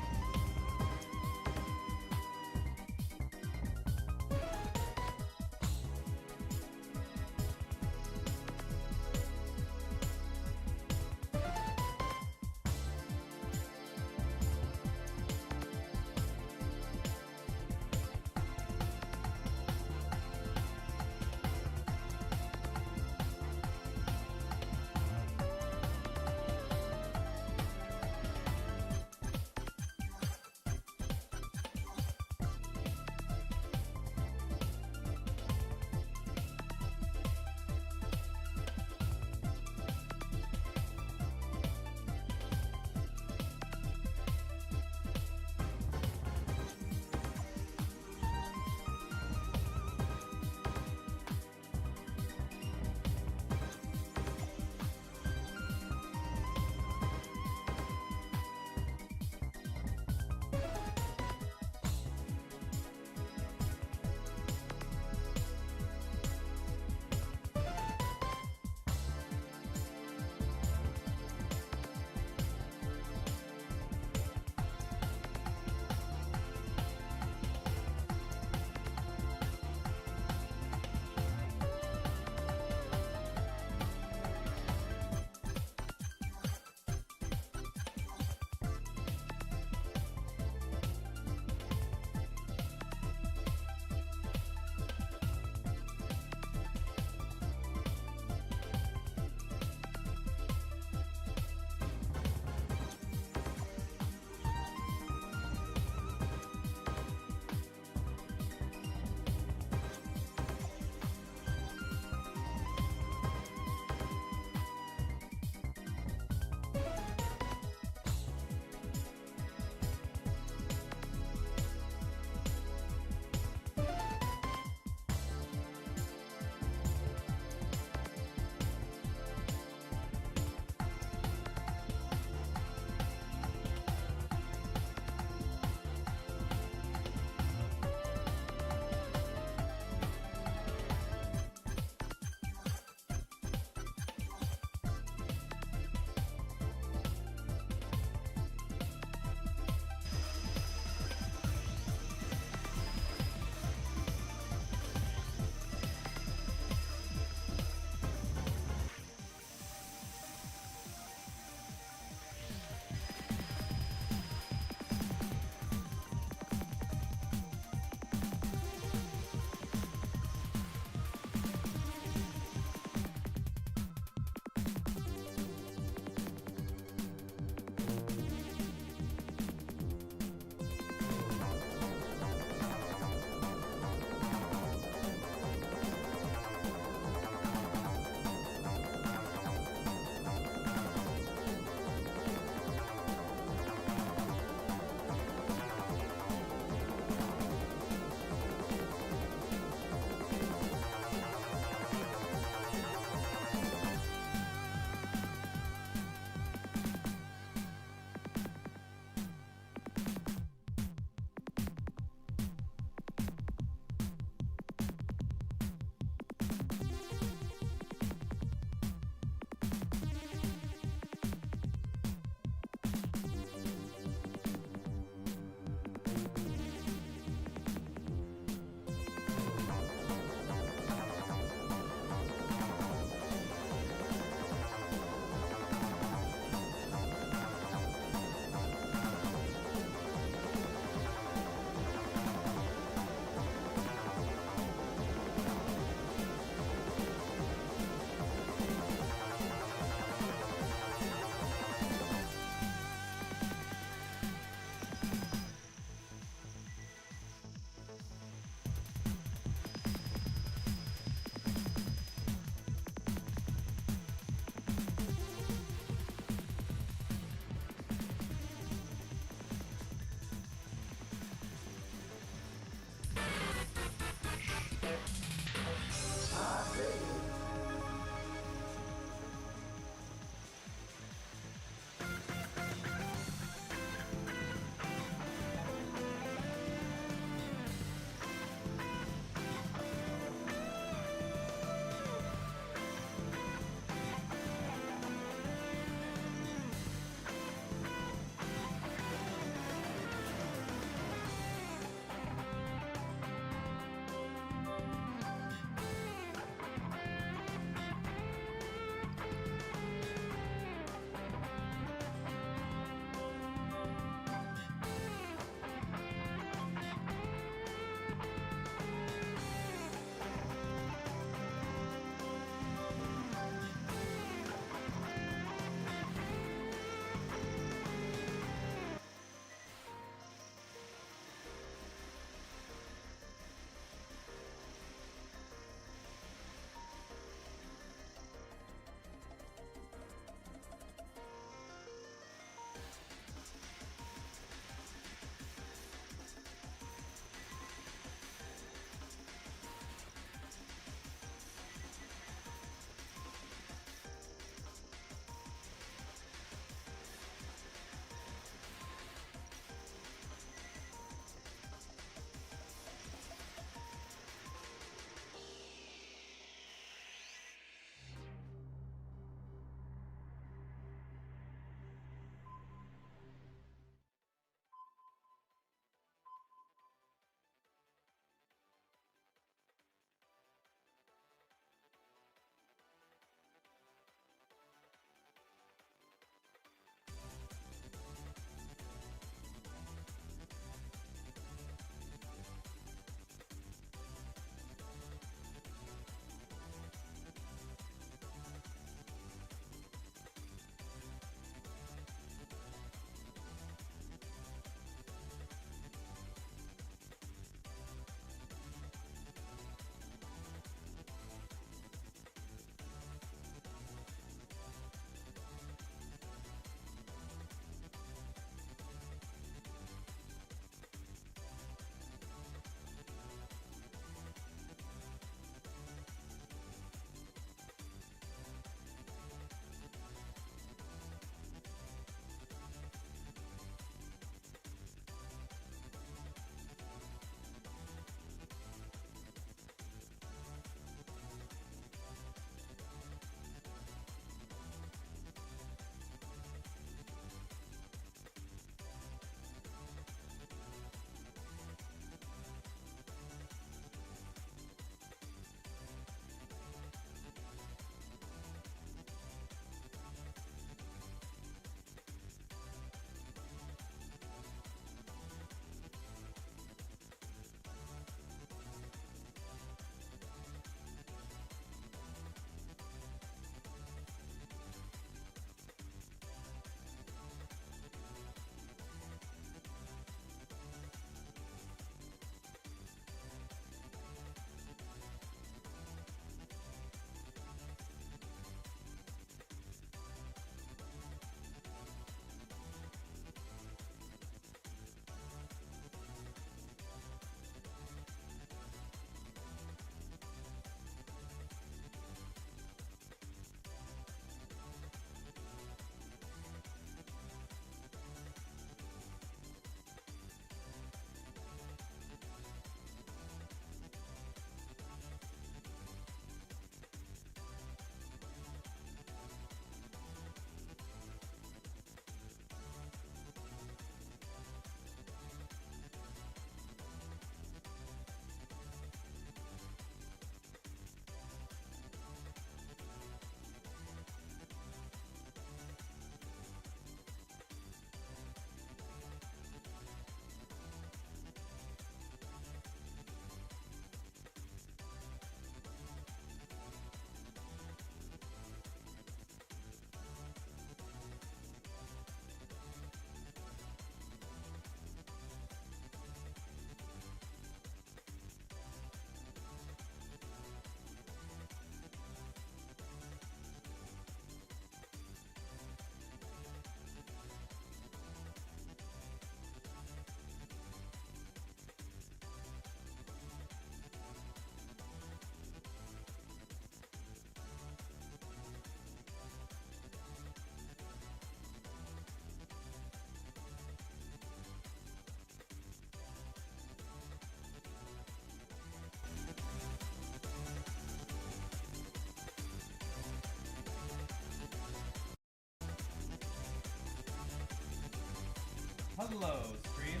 Hello, stream.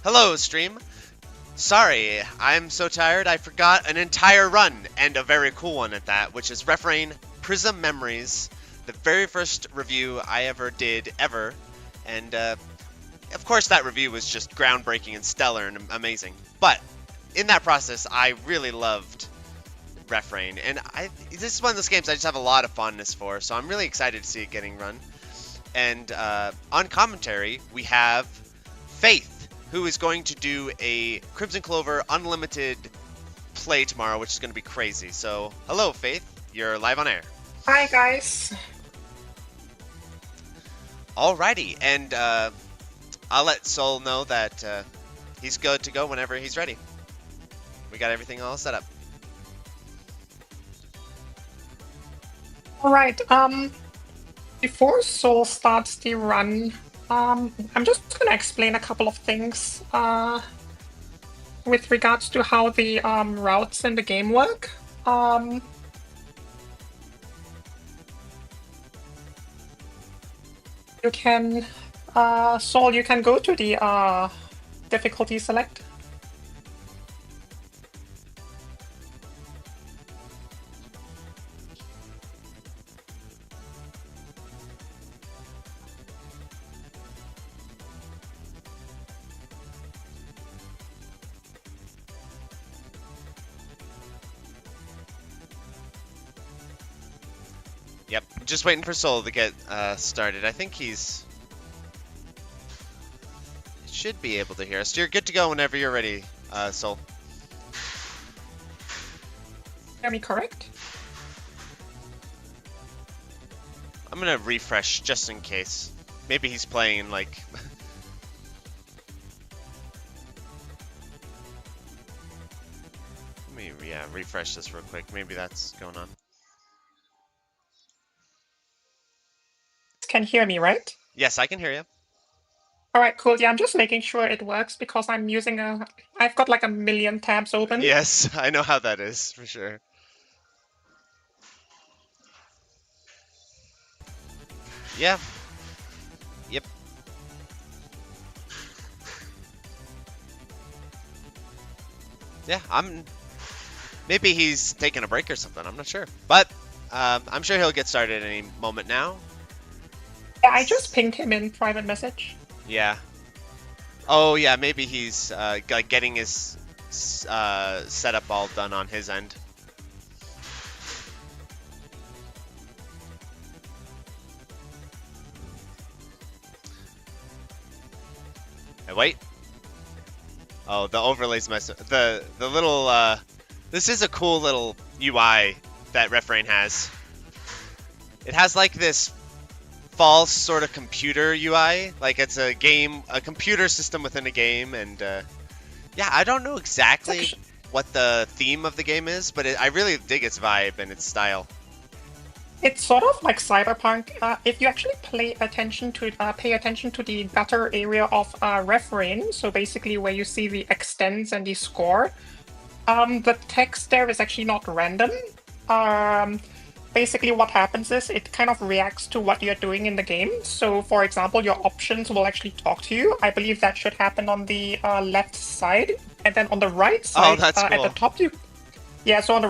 Hello, stream. Sorry, I'm so tired I forgot an entire run, and a very cool one at that, which is Refrain Prism Memories, the very first review I ever did, ever. And, of course, that review was just groundbreaking and stellar and amazing. But, in that process, I really loved Refrain. And this is one of those games I just have a lot of fondness for, so I'm really excited to see it getting run. And on commentary, we have Faith, who is going to do a Crimson Clover Unlimited play tomorrow, which is going to be crazy. So, hello, Faith. You're live on air. Hi, guys. Alrighty, and I'll let Sol know that he's good to go whenever he's ready. We got everything all set up. Alright, before Sol starts the run, I'm just gonna explain a couple of things with regards to how the routes in the game work. You can, Sol, you can go to the difficulty select. Yep, just waiting for Sol to get started. I think should be able to hear us. You're good to go whenever you're ready, Sol. Hear me correct? I'm gonna refresh just in case. Maybe he's playing like. Let me refresh this real quick. Maybe that's going on. Can hear me, right? Yes, I can hear you. Alright, cool. Yeah, I'm just making sure it works because I'm using I've got like a million tabs open. Yes, I know how that is, for sure. Yeah. Yep. Yeah, maybe he's taking a break or something, I'm not sure. But, I'm sure he'll get started any moment now. Yeah, I just pinged him in private message. Yeah. Oh, yeah, maybe he's getting his setup all done on his end. Hey, wait. Oh, the overlays mess. The little this is a cool little UI that Refrain has. It has like this false sort of computer UI, like it's a computer system within a game, and yeah, I don't know exactly what the theme of the game is, but I really dig its vibe and its style. It's sort of like Cyberpunk. If you actually pay attention to the gutter area of Refrain, so basically where you see the extents and the score, the text there is actually not random. Basically what happens is it kind of reacts to what you're doing in the game. So for example, your options will actually talk to you. I believe that should happen on the left side, and then on the right side, that's cool. at the top so on the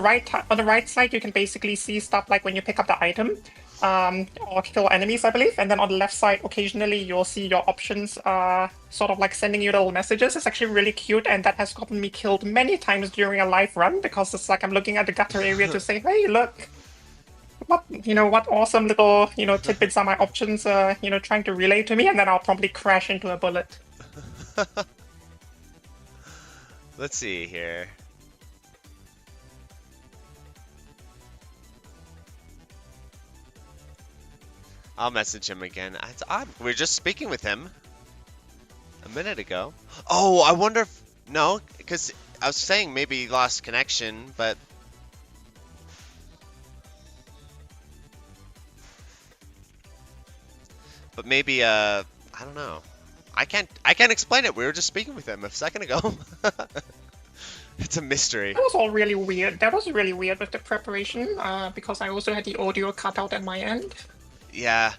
right side you can basically see stuff like when you pick up the item or kill enemies, I believe. And then on the left side, occasionally you'll see your options sort of like sending you little messages. It's actually really cute, and that has gotten me killed many times during a live run because it's like I'm looking at the gutter area to say, hey, look. What awesome little, tidbits are my options, trying to relay to me, and then I'll probably crash into a bullet. Let's see here. I'll message him again. It's odd. We were just speaking with him a minute ago. Oh, I wonder if... No, because I was saying maybe he lost connection, but... But maybe, I don't know. I can't explain it. We were just speaking with him a second ago. It's a mystery. That was all really weird. That was really weird with the preparation, because I also had the audio cut out at my end. Yeah.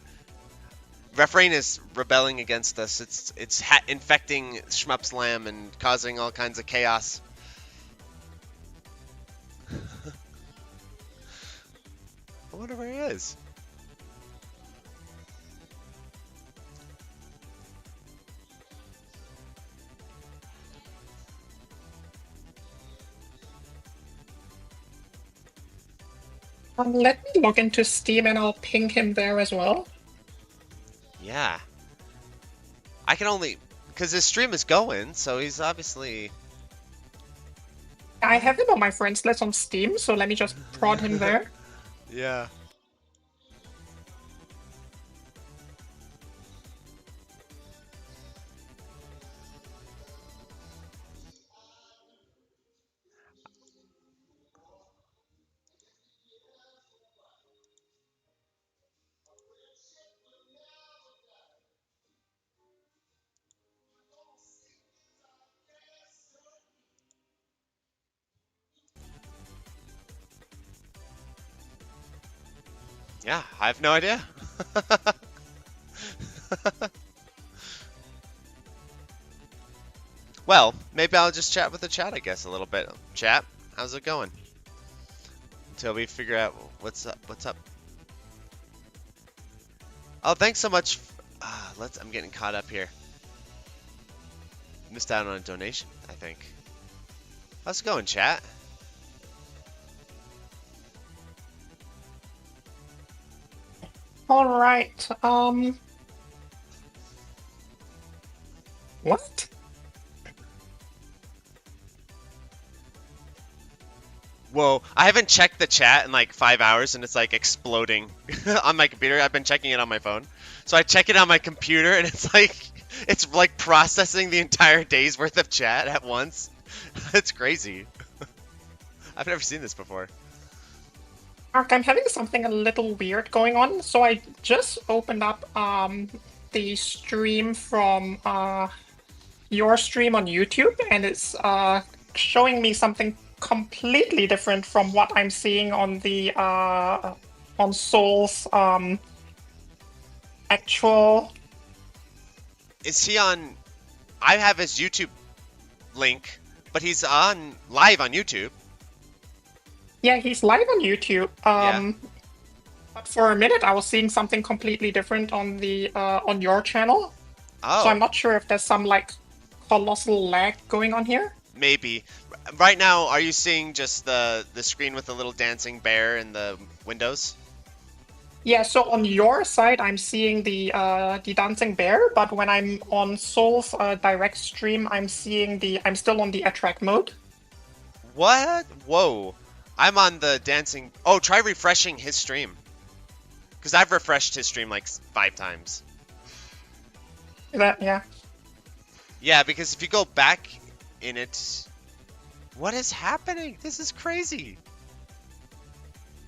Refrain is rebelling against us. It's infecting Shmup Slam and causing all kinds of chaos. I wonder where he is. Let me log into Steam and I'll ping him there as well. Yeah. I can only... Because his stream is going, so he's obviously... I have him on my friends list on Steam, so let me just prod him there. Yeah. Yeah, I have no idea. Well, maybe I'll just chat with the chat, I guess, a little bit. Chat, how's it going? Until we figure out what's up. What's up? Oh, thanks so much. I'm getting caught up here. Missed out on a donation, I think. How's it going, chat? All right. What? Whoa, I haven't checked the chat in like 5 hours and it's like exploding on my computer. I've been checking it on my phone. So I check it on my computer and it's like processing the entire day's worth of chat at once. It's crazy. I've never seen this before. Mark, I'm having something a little weird going on. So I just opened up the stream from your stream on YouTube, and it's showing me something completely different from what I'm seeing on the on Soul's actual. Is he on? I have his YouTube link, but he's on live on YouTube. Yeah, he's live on YouTube. Yeah. But for a minute, I was seeing something completely different on the on your channel. Oh. So I'm not sure if there's some like colossal lag going on here. Maybe. Right now, are you seeing just the screen with the little dancing bear in the windows? Yeah, so on your side, I'm seeing the dancing bear, but when I'm on Soul's direct stream, I'm still on the attract mode. What? Whoa. I'm on the dancing... Oh, try refreshing his stream. Because I've refreshed his stream like 5 times. Yeah. Yeah, because if you go back in it... What is happening? This is crazy.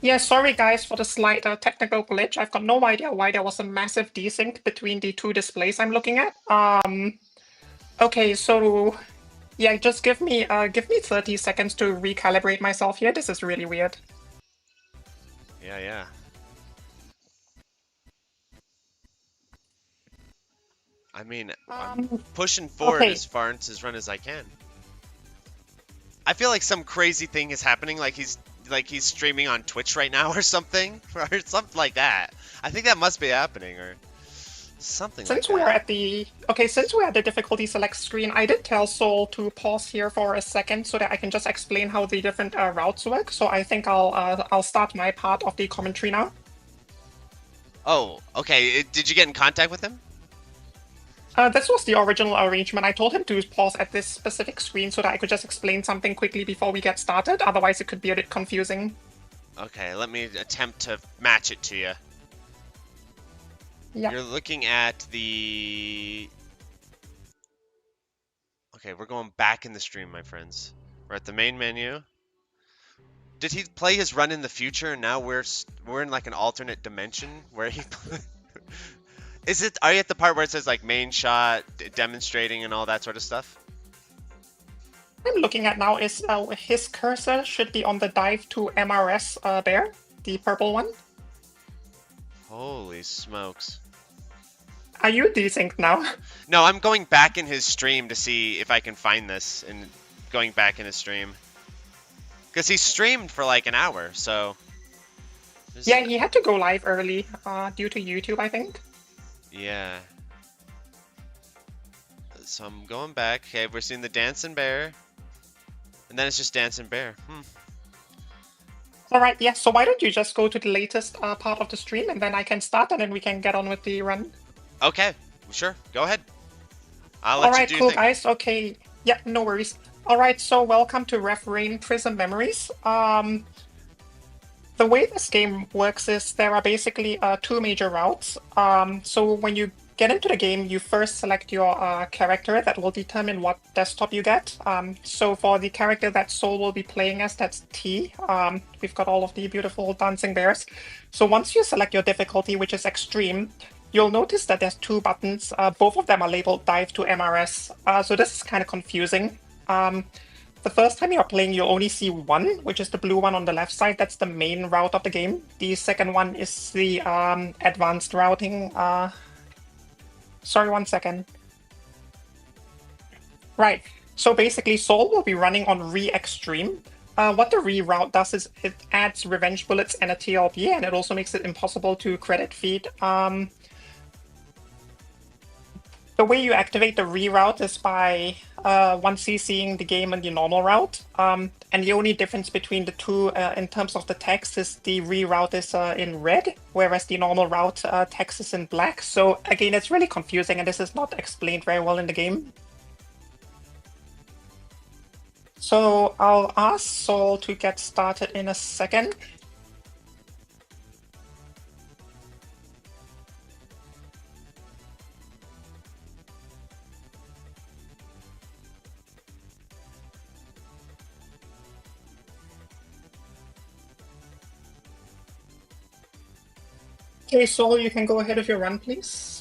Yeah, sorry guys for the slight technical glitch. I've got no idea why there was a massive desync between the two displays I'm looking at. Okay, so... Yeah, just give me 30 seconds to recalibrate myself here. This is really weird. Yeah. I mean, I'm pushing forward as far into his run as I can. I feel like some crazy thing is happening, like he's streaming on Twitch right now or something like that. I think that must be happening or something. Since we're at the difficulty select screen, I did tell Soul to pause here for a second so that I can just explain how the different routes work. So I think I'll start my part of the commentary now. Oh, okay. Did you get in contact with him? This was the original arrangement. I told him to pause at this specific screen so that I could just explain something quickly before we get started. Otherwise, it could be a bit confusing. Okay, let me attempt to match it to you. Yeah. You're looking at the... Okay, we're going back in the stream, my friends. We're at the main menu. Did he play his run in the future and now we're in like an alternate dimension where he... Are you at the part where it says like main shot, demonstrating and all that sort of stuff? I'm looking at now is his cursor should be on the dive to MRS bear, the purple one. Holy smokes. Are you desynced now? No, I'm going back in his stream to see if I can find this, and going back in his stream. Because he streamed for like an hour, so... Yeah, he had to go live early due to YouTube, I think. Yeah. So I'm going back. Okay, we're seeing the Dancing Bear. And then it's just Dancing Bear. Alright, yeah, so why don't you just go to the latest part of the stream, and then I can start, and then we can get on with the run. Okay, sure. Go ahead. I'll let Alright, you do cool, your thing. guys. Okay, yeah, no worries. Alright, so welcome to Refrain Prism Memories. The way this game works is there are basically two major routes. So when you get into the game, you first select your character. That will determine what desktop you get. So for the character that Soul will be playing as, that's T. We've got all of the beautiful dancing bears. So once you select your difficulty, which is extreme, you'll notice that there's two buttons. Both of them are labeled Dive to MRS. So this is kind of confusing. The first time you're playing, you'll only see one, which is the blue one on the left side. That's the main route of the game. The second one is the advanced routing. Sorry, 1 second. Right, so basically Soul will be running on Re-Extreme. What the Re-route does is it adds revenge bullets and a TLB, and it also makes it impossible to credit feed. The way you activate the reroute is by once CCing the game in the normal route. And the only difference between the two in terms of the text is the reroute is in red, whereas the normal route text is in black. So again, it's really confusing, and this is not explained very well in the game. So I'll ask Soul to get started in a second. Okay, Soul, you can go ahead with your run, please.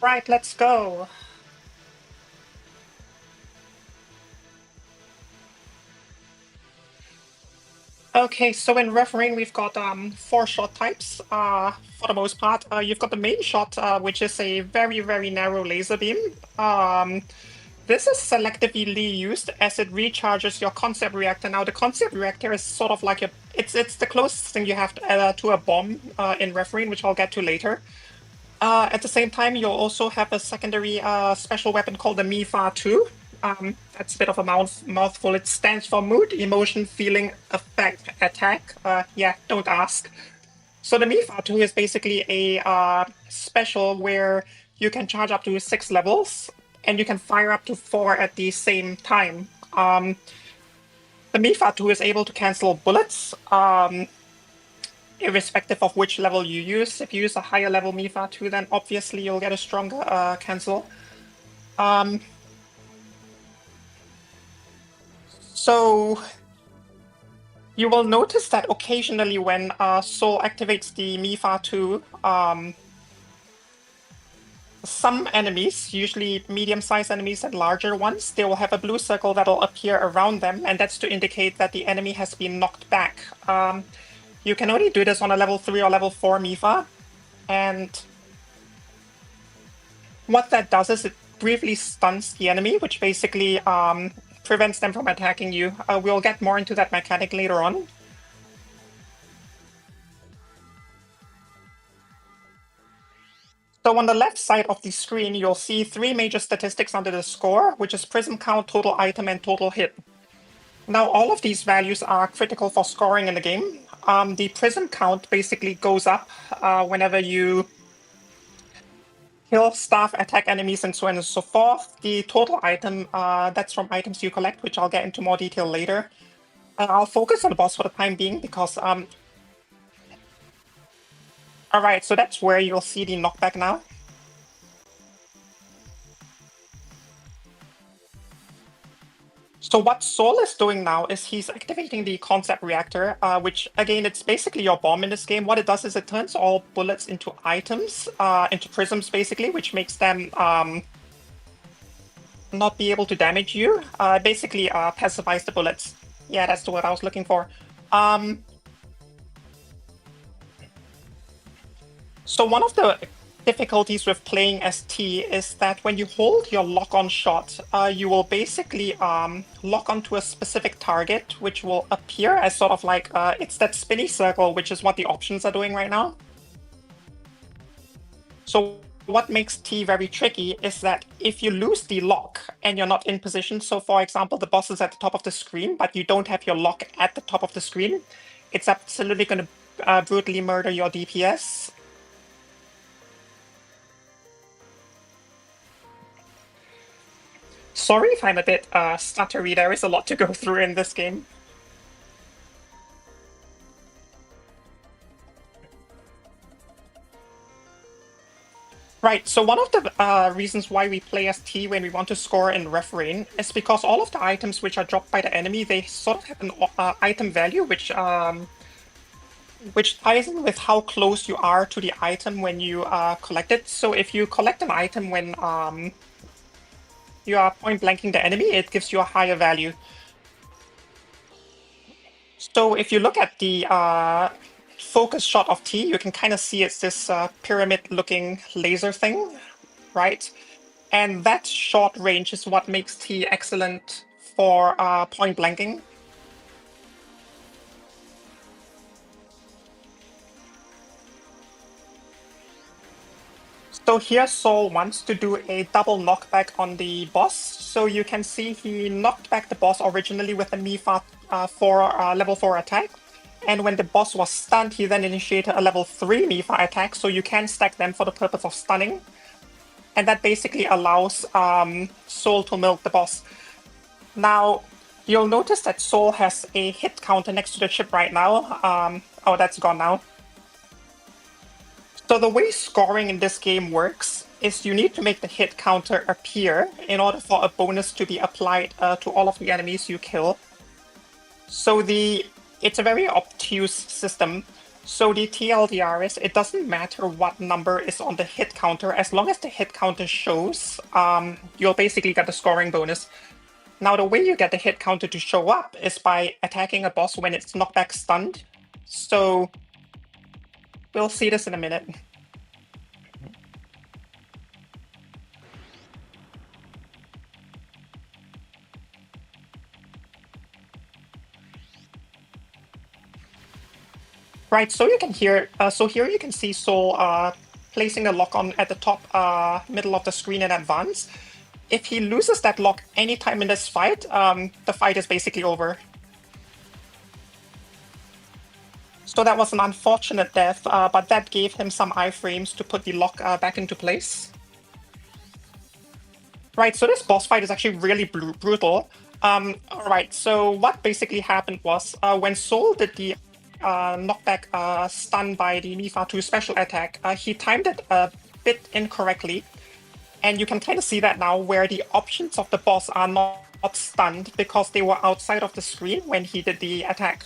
Right, let's go. Okay, so in Refrain we've got 4 shot types for the most part. You've got the main shot, which is a very, very narrow laser beam. This is selectively used as it recharges your concept reactor. Now the concept reactor is sort of like it's the closest thing you have to a bomb in Refrain, which I'll get to later. At the same time, you'll also have a secondary special weapon called the MIFA 2. That's a bit of a mouthful. It stands for Mood, Emotion, Feeling, Effect, Attack. Yeah, don't ask. So the MIFA 2 is basically a special where you can charge up to 6 levels, and you can fire up to 4 at the same time. The MIFA 2 is able to cancel bullets, irrespective of which level you use. If you use a higher level MIFA 2, then obviously you'll get a stronger cancel. So you will notice that occasionally when Soul activates the MIFA 2, some enemies, usually medium-sized enemies and larger ones, they will have a blue circle that will appear around them, and that's to indicate that the enemy has been knocked back. You can only do this on a level 3 or level 4 MIFA, and what that does is it briefly stuns the enemy, which basically prevents them from attacking you. We'll get more into that mechanic later on. So on the left side of the screen, you'll see 3 major statistics under the score, which is Prism count, total item, and total hit. Now, all of these values are critical for scoring in the game. The Prism count basically goes up whenever you kill, staff, attack enemies, and so on and so forth. The total item, that's from items you collect, which I'll get into more detail later. I'll focus on the boss for the time being because Alright, so that's where you'll see the knockback now. So what Sol is doing now is he's activating the concept reactor, which again, it's basically your bomb in this game. What it does is it turns all bullets into items, into prisms basically, which makes them not be able to damage you. Basically pacifies the bullets. Yeah, that's the word I was looking for. So one of the difficulties with playing as T is that when you hold your lock-on shot, you will basically lock onto a specific target, which will appear as sort of like, it's that spinny circle, which is what the options are doing right now. So what makes T very tricky is that if you lose the lock and you're not in position, so for example, the boss is at the top of the screen, but you don't have your lock at the top of the screen, it's absolutely going to brutally murder your DPS. Sorry if I'm a bit stuttery, there is a lot to go through in this game. Right, so one of the reasons why we play as T when we want to score in Refrain is because all of the items which are dropped by the enemy, they sort of have an item value which ties in with how close you are to the item when you collect it. So if you collect an item when you are point blanking the enemy, it gives you a higher value. So if you look at the focus shot of T, you can kind of see it's this pyramid-looking laser thing, right? And that short range is what makes T excellent for point blanking. So here Sol wants to do a double knockback on the boss. So you can see he knocked back the boss originally with a Mifa level 4 attack. And when the boss was stunned, he then initiated a level 3 Mifa attack, so you can stack them for the purpose of stunning. And that basically allows Sol to milk the boss. Now, you'll notice that Sol has a hit counter next to the chip right now. Oh, that's gone now. So the way scoring in this game works is you need to make the hit counter appear in order for a bonus to be applied to all of the enemies you kill. So it's a very obtuse system. So the TLDR is, it doesn't matter what number is on the hit counter, as long as the hit counter shows, you'll basically get the scoring bonus. Now the way you get the hit counter to show up is by attacking a boss when it's knockback stunned. So we'll see this in a minute. Right, so you can hear, so here you can see Sol placing a lock on at the top middle of the screen in advance. If he loses that lock anytime in this fight, the fight is basically over. So that was an unfortunate death, but that gave him some iframes to put the lock back into place. Right, so this boss fight is actually really brutal. Alright, so what basically happened was, when Sol did the knockback stun by the Mifa 2 special attack, he timed it a bit incorrectly. And you can kind of see that now, where the options of the boss are not stunned because they were outside of the screen when he did the attack.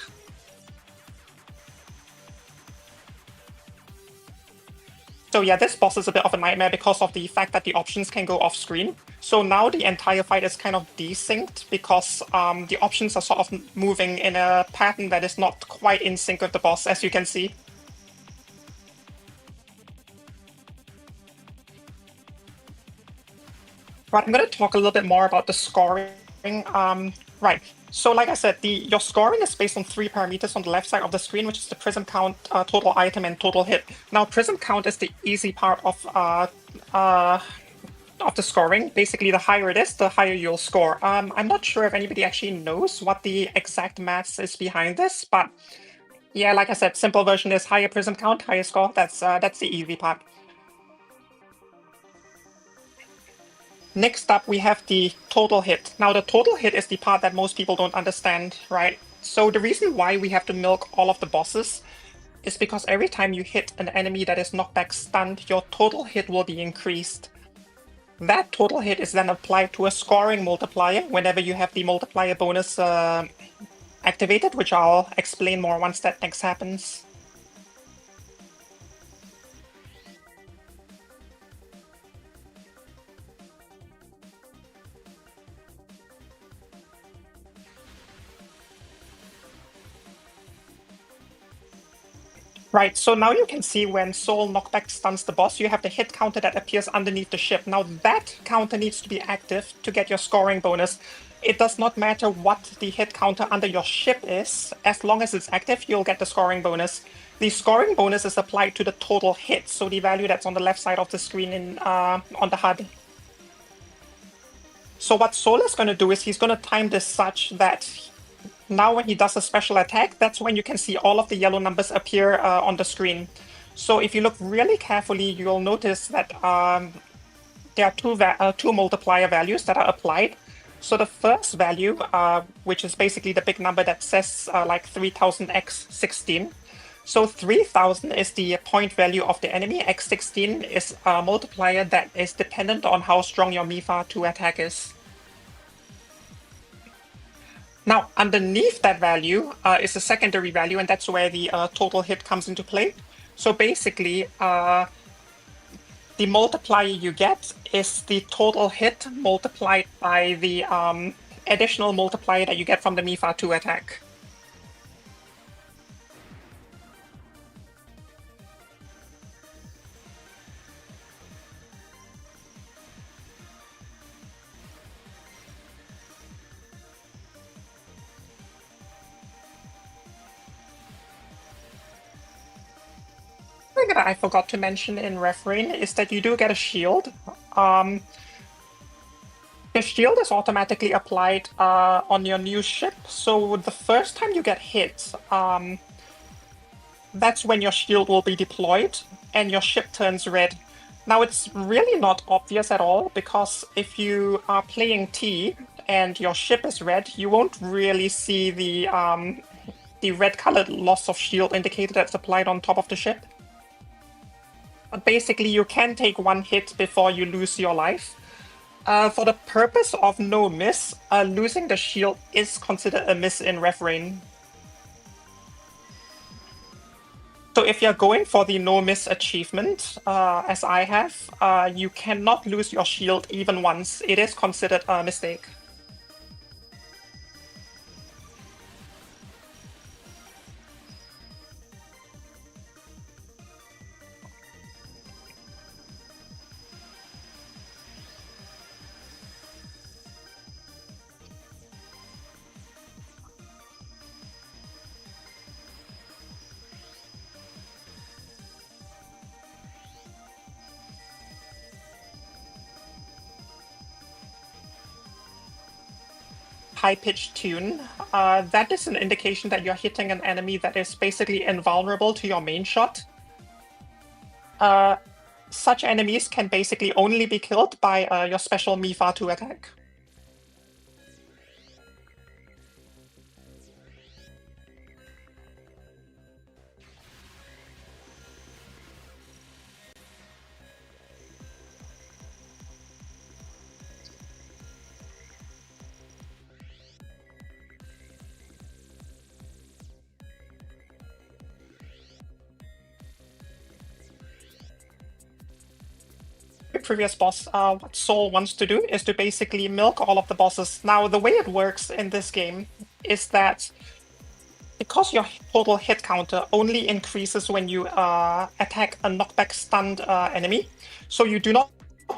So yeah, this boss is a bit of a nightmare because of the fact that the options can go off screen. So now the entire fight is kind of desynced because the options are sort of moving in a pattern that is not quite in sync with the boss, as you can see. Right, I'm going to talk a little bit more about the scoring. Right, so like I said, your scoring is based on 3 parameters on the left side of the screen, which is the Prism count, total item, and total hit. Now, Prism count is the easy part of the scoring. Basically, the higher it is, the higher you'll score. I'm not sure if anybody actually knows what the exact maths is behind this, but yeah, like I said, simple version is higher Prism count, higher score. That's the easy part. Next up, we have the total hit. Now, the total hit is the part that most people don't understand, right? So the reason why we have to milk all of the bosses is because every time you hit an enemy that is knockback stunned, your total hit will be increased. That total hit is then applied to a scoring multiplier whenever you have the multiplier bonus activated, which I'll explain more once that next happens. Right, so now you can see when Soul Knockback stuns the boss, you have the hit counter that appears underneath the ship. Now that counter needs to be active to get your scoring bonus. It does not matter what the hit counter under your ship is, as long as it's active, you'll get the scoring bonus. The scoring bonus is applied to the total hit, so the value that's on the left side of the screen on the HUD. So what Soul is going to do is he's going to time this such that now when he does a special attack, that's when you can see all of the yellow numbers appear on the screen. So if you look really carefully, you'll notice that there are two multiplier values that are applied. So the first value, which is basically the big number that says like 3000 x 16. So 3000 is the point value of the enemy, x 16 is a multiplier that is dependent on how strong your Mifa 2 attack is. Now, underneath that value is a secondary value, and that's where the total hit comes into play. So basically, the multiplier you get is the total hit multiplied by the additional multiplier that you get from the Mifa 2 attack. Thing that I forgot to mention in Refrain is that you do get a shield. The shield is automatically applied on your new ship, so the first time you get hit, that's when your shield will be deployed and your ship turns red. Now it's really not obvious at all, because if you are playing T and your ship is red, you won't really see the red colored loss of shield indicator that's applied on top of the ship. But basically, you can take one hit before you lose your life. For the purpose of no miss, losing the shield is considered a miss in Refrain. So if you're going for the no miss achievement, as I have, you cannot lose your shield even once. It is considered a mistake. High-pitched tune, that is an indication that you're hitting an enemy that is basically invulnerable to your main shot. Such enemies can basically only be killed by your special Mifa 2 attack. Previous boss, what Soul wants to do is to basically milk all of the bosses. Now, the way it works in this game is that because your total hit counter only increases when you attack a knockback stunned enemy, so you do not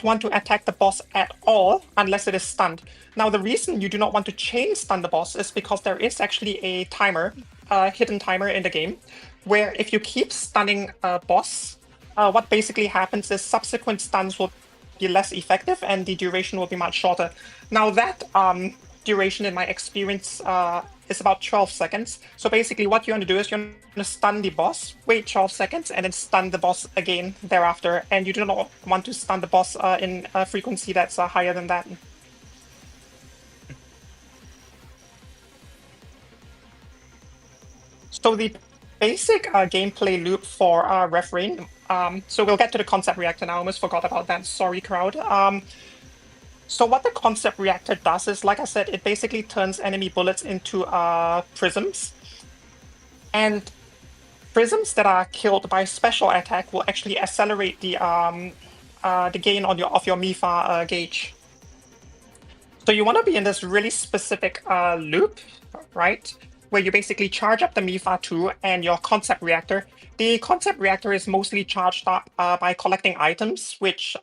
want to attack the boss at all unless it is stunned. Now, the reason you do not want to chain stun the boss is because there is actually a timer, hidden timer in the game, where if you keep stunning a boss, what basically happens is subsequent stuns will be less effective and the duration will be much shorter. Now that duration, in my experience, is about 12 seconds. So basically what you want to do is you want to stun the boss, wait 12 seconds, and then stun the boss again thereafter. And you do not want to stun the boss in a frequency that's higher than that. So the basic gameplay loop for Refrain. So we'll get to the concept reactor now. I almost forgot about that. Sorry, crowd. So what the concept reactor does is, like I said, it basically turns enemy bullets into prisms. And prisms that are killed by special attack will actually accelerate the gain on of your MIFA gauge. So you want to be in this really specific loop, right? Where you basically charge up the MIFA 2 and your concept reactor. The concept reactor is mostly charged up by collecting items, which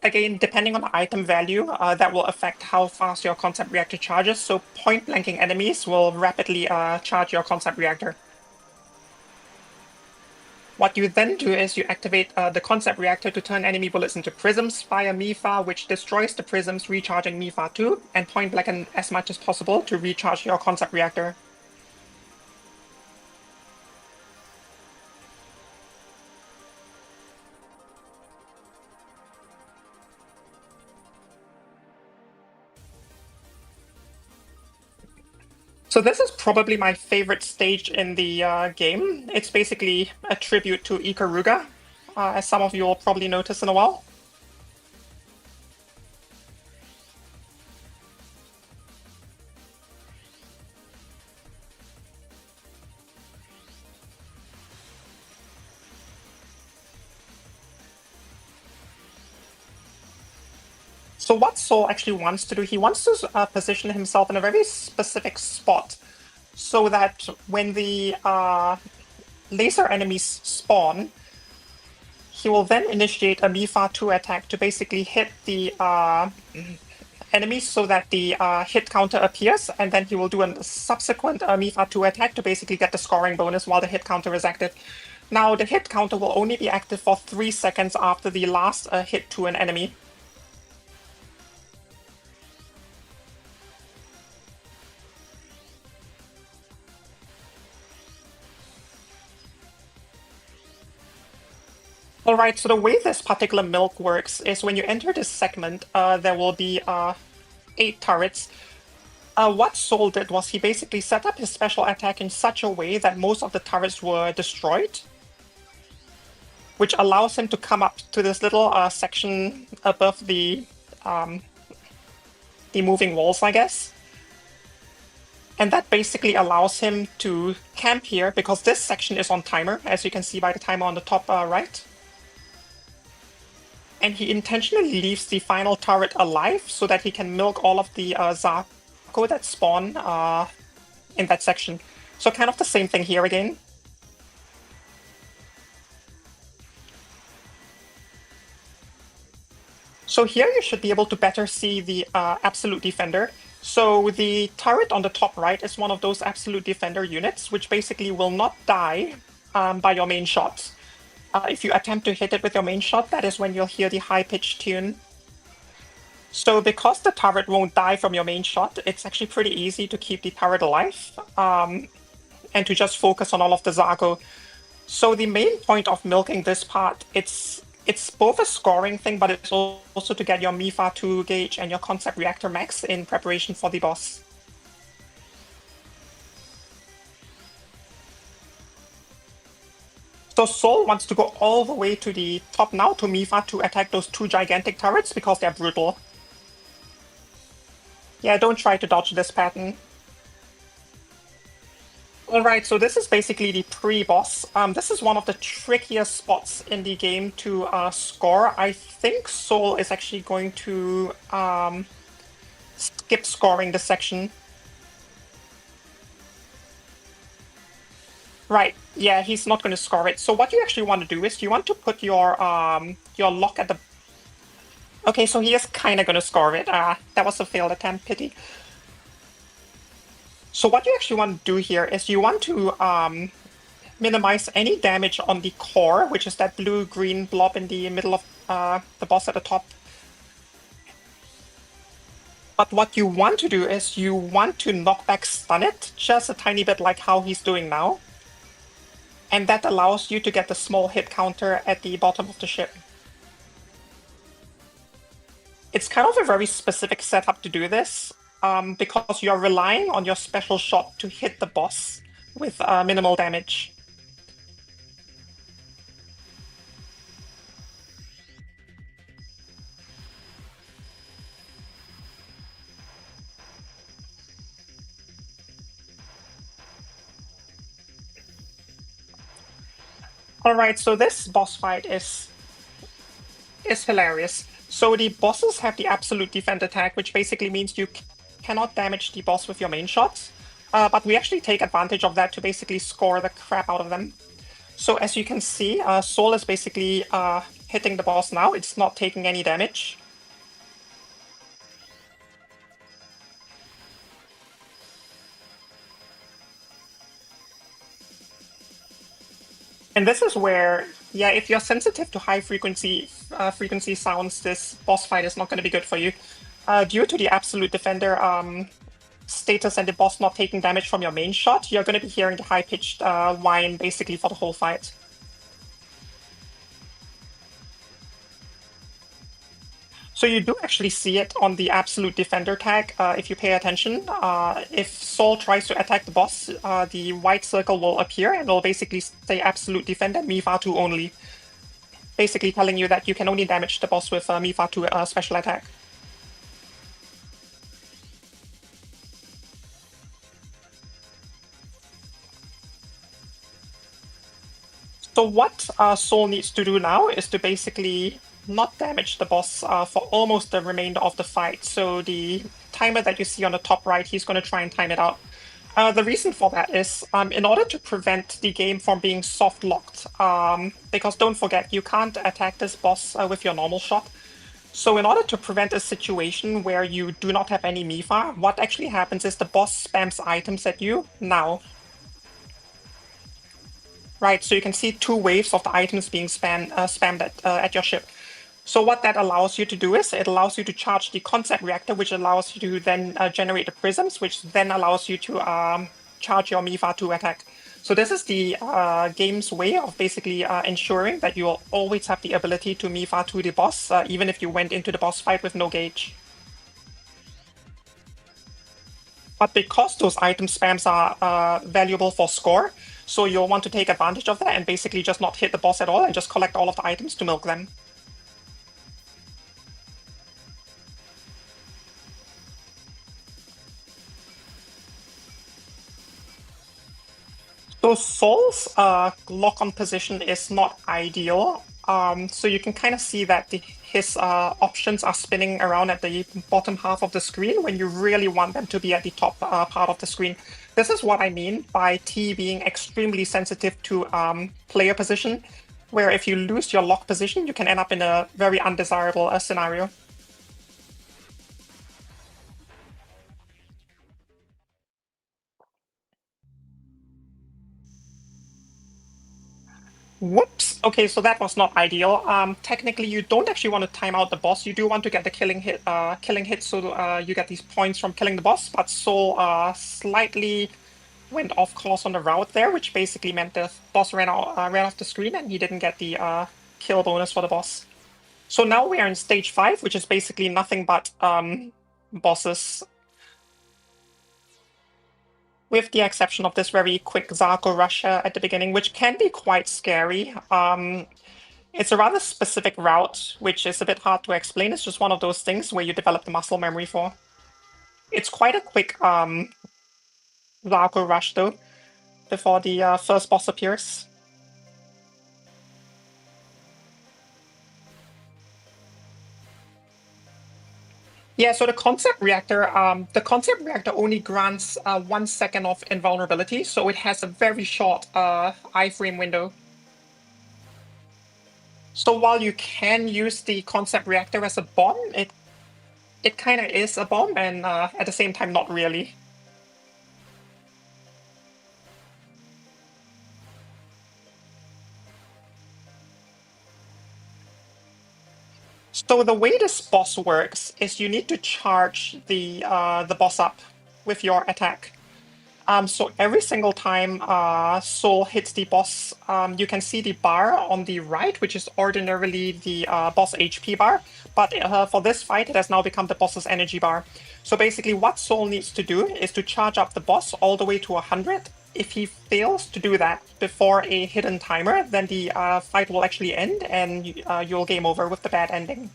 again, depending on the item value, that will affect how fast your concept reactor charges. So point blanking enemies will rapidly charge your concept reactor. What you then do is you activate the concept reactor to turn enemy bullets into prisms via MIFA, which destroys the prisms, recharging MIFA 2, and point blacken as much as possible to recharge your concept reactor. So this is probably my favorite stage in the game. It's basically a tribute to Ikaruga, as some of you will probably notice in a while. So what Soul actually wants to do, he wants to position himself in a very specific spot so that when the laser enemies spawn, he will then initiate a MIFA 2 attack to basically hit the enemies so that the hit counter appears, and then he will do a subsequent MIFA 2 attack to basically get the scoring bonus while the hit counter is active. Now, the hit counter will only be active for 3 seconds after the last hit to an enemy. Alright, so the way this particular milk works is when you enter this segment, there will be 8 turrets. What Soul did was he basically set up his special attack in such a way that most of the turrets were destroyed, which allows him to come up to this little section above the moving walls, I guess. And that basically allows him to camp here, because this section is on timer, as you can see by the timer on the top right. And he intentionally leaves the final turret alive so that he can milk all of the Zarko that spawn in that section. So kind of the same thing here again. So here you should be able to better see the Absolute Defender. So the turret on the top right is one of those Absolute Defender units, which basically will not die by your main shots. If you attempt to hit it with your main shot, that is when you'll hear the high-pitched tune. So because the turret won't die from your main shot, it's actually pretty easy to keep the turret alive, and to just focus on all of the Zarko. So the main point of milking this part, it's both a scoring thing, but it's also to get your MIFA 2 gauge and your concept reactor max in preparation for the boss. So Soul wants to go all the way to the top now to MIFA to attack those 2 gigantic turrets because they're brutal. Yeah, don't try to dodge this pattern. Alright, so this is basically the pre-boss. This is one of the trickiest spots in the game to score. I think Soul is actually going to skip scoring this section. Right, yeah, he's not going to score it. So what you actually want to do is you want to put your lock at the... Okay, so he is kind of going to score it. That was a failed attempt, pity. So what you actually want to do here is you want to minimize any damage on the core, which is that blue-green blob in the middle of the boss at the top. But what you want to do is you want to knock back stun it, just a tiny bit like how he's doing now. And that allows you to get the small hit counter at the bottom of the ship. It's kind of a very specific setup to do this, because you're relying on your special shot to hit the boss, with minimal damage. Alright, so this boss fight is hilarious. So the bosses have the absolute defend attack, which basically means you cannot damage the boss with your main shots. But we actually take advantage of that to basically score the crap out of them. So as you can see, Soul is basically hitting the boss now. It's not taking any damage. And this is where, yeah, if you're sensitive to high frequency sounds, this boss fight is not going to be good for you. Due to the absolute defender status and the boss not taking damage from your main shot, you're going to be hearing the high-pitched whine basically for the whole fight. So you do actually see it on the absolute defender tag if you pay attention. If Soul tries to attack the boss, the white circle will appear and it'll basically say absolute defender Mifa 2 only. Basically telling you that you can only damage the boss with Mifa 2 special attack. So what Soul needs to do now is to basically not damage the boss for almost the remainder of the fight. So the timer that you see on the top right, he's going to try and time it out. The reason for that is in order to prevent the game from being soft locked, because don't forget, you can't attack this boss with your normal shot. So in order to prevent a situation where you do not have any Mifa, what actually happens is the boss spams items at you now. Right, so you can see 2 waves of the items being spammed at your ship. So what that allows you to do is, it allows you to charge the concept reactor, which allows you to then generate the prisms, which then allows you to charge your Mifa 2 attack. So this is the game's way of basically ensuring that you will always have the ability to Mifa 2 the boss, even if you went into the boss fight with no gauge. But because those item spams are valuable for score, so you'll want to take advantage of that and basically just not hit the boss at all and just collect all of the items to milk them. So Soul's lock-on position is not ideal. So you can kind of see that his options are spinning around at the bottom half of the screen when you really want them to be at the top part of the screen. This is what I mean by T being extremely sensitive to player position, where if you lose your lock position, you can end up in a very undesirable scenario. Whoops. Okay, so that was not ideal. Technically, you don't actually want to time out the boss. You do want to get the killing hit, so you get these points from killing the boss. But Soul slightly went off course on the route there, which basically meant the boss ran off the screen and he didn't get the kill bonus for the boss. So now we are in stage 5, which is basically nothing but bosses. With the exception of this very quick Zarko rush at the beginning, which can be quite scary. It's a rather specific route, which is a bit hard to explain. It's just one of those things where you develop the muscle memory for. It's quite a quick Zarko rush, though, before the first boss appears. Yeah, so the concept reactor only grants 1 second of invulnerability, so it has a very short iframe window. So while you can use the concept reactor as a bomb, it kind of is a bomb, and at the same time, not really. So the way this boss works is you need to charge the boss up with your attack. So every single time Soul hits the boss, you can see the bar on the right, which is ordinarily the boss HP bar. But for this fight, it has now become the boss's energy bar. So basically what Soul needs to do is to charge up the boss all the way to 100, if he fails to do that before a hidden timer, then the fight will actually end, and you'll game over with the bad ending.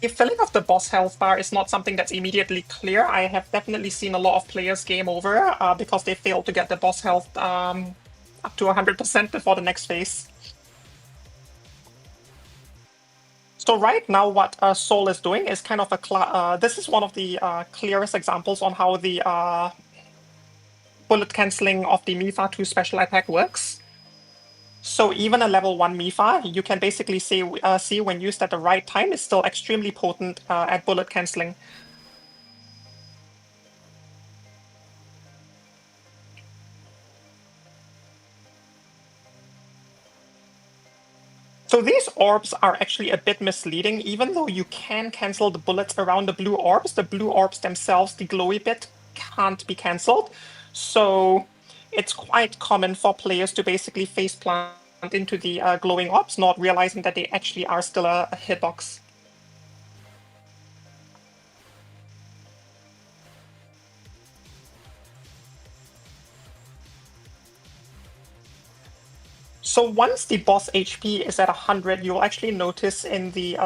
The filling of the boss health bar is not something that's immediately clear. I have definitely seen a lot of players game over because they failed to get the boss health up to 100% before the next phase. So right now what Soul is doing is kind of a... this is one of the clearest examples on how the bullet cancelling of the Mifa 2 special attack works. So even a level 1 Mifa, you can basically see when used at the right time, is still extremely potent at bullet cancelling. So these orbs are actually a bit misleading. Even though you can cancel the bullets around the blue orbs themselves, the glowy bit, can't be cancelled. So it's quite common for players to basically faceplant into the glowing orbs, not realizing that they actually are still a hitbox. So once the boss HP is at 100, you'll actually notice in the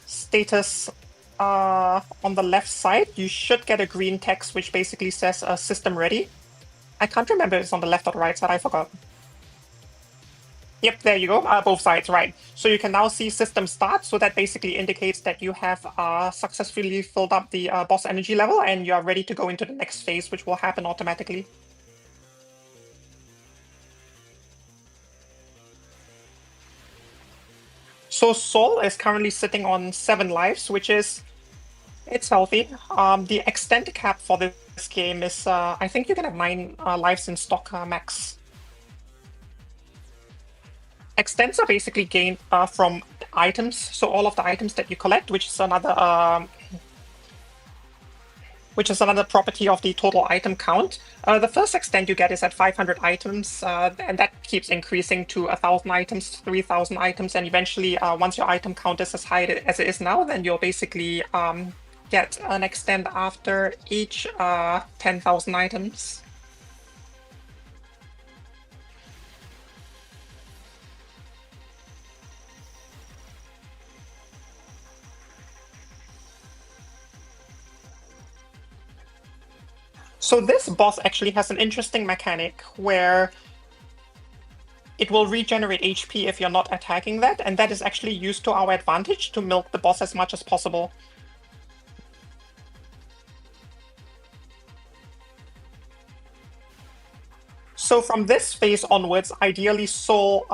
status on the left side, you should get a green text which basically says system ready. I can't remember if it's on the left or the right side, I forgot. Yep, there you go, both sides, right. So you can now see system start, so that basically indicates that you have successfully filled up the boss energy level and you are ready to go into the next phase, which will happen automatically. So Soul is currently sitting on 7 lives, which is... it's healthy. The extent cap for this game is, I think you can have 9 lives in stock max. Extents are basically gained from items, so all of the items that you collect, which is another property of the total item count. The first extent you get is at 500 items, and that keeps increasing to 1,000 items, 3,000 items, and eventually, once your item count is as high as it is now, then you'll basically get an extent after each 10,000 items. So this boss actually has an interesting mechanic where it will regenerate HP if you're not attacking that, and that is actually used to our advantage to milk the boss as much as possible. So from this phase onwards, ideally Soul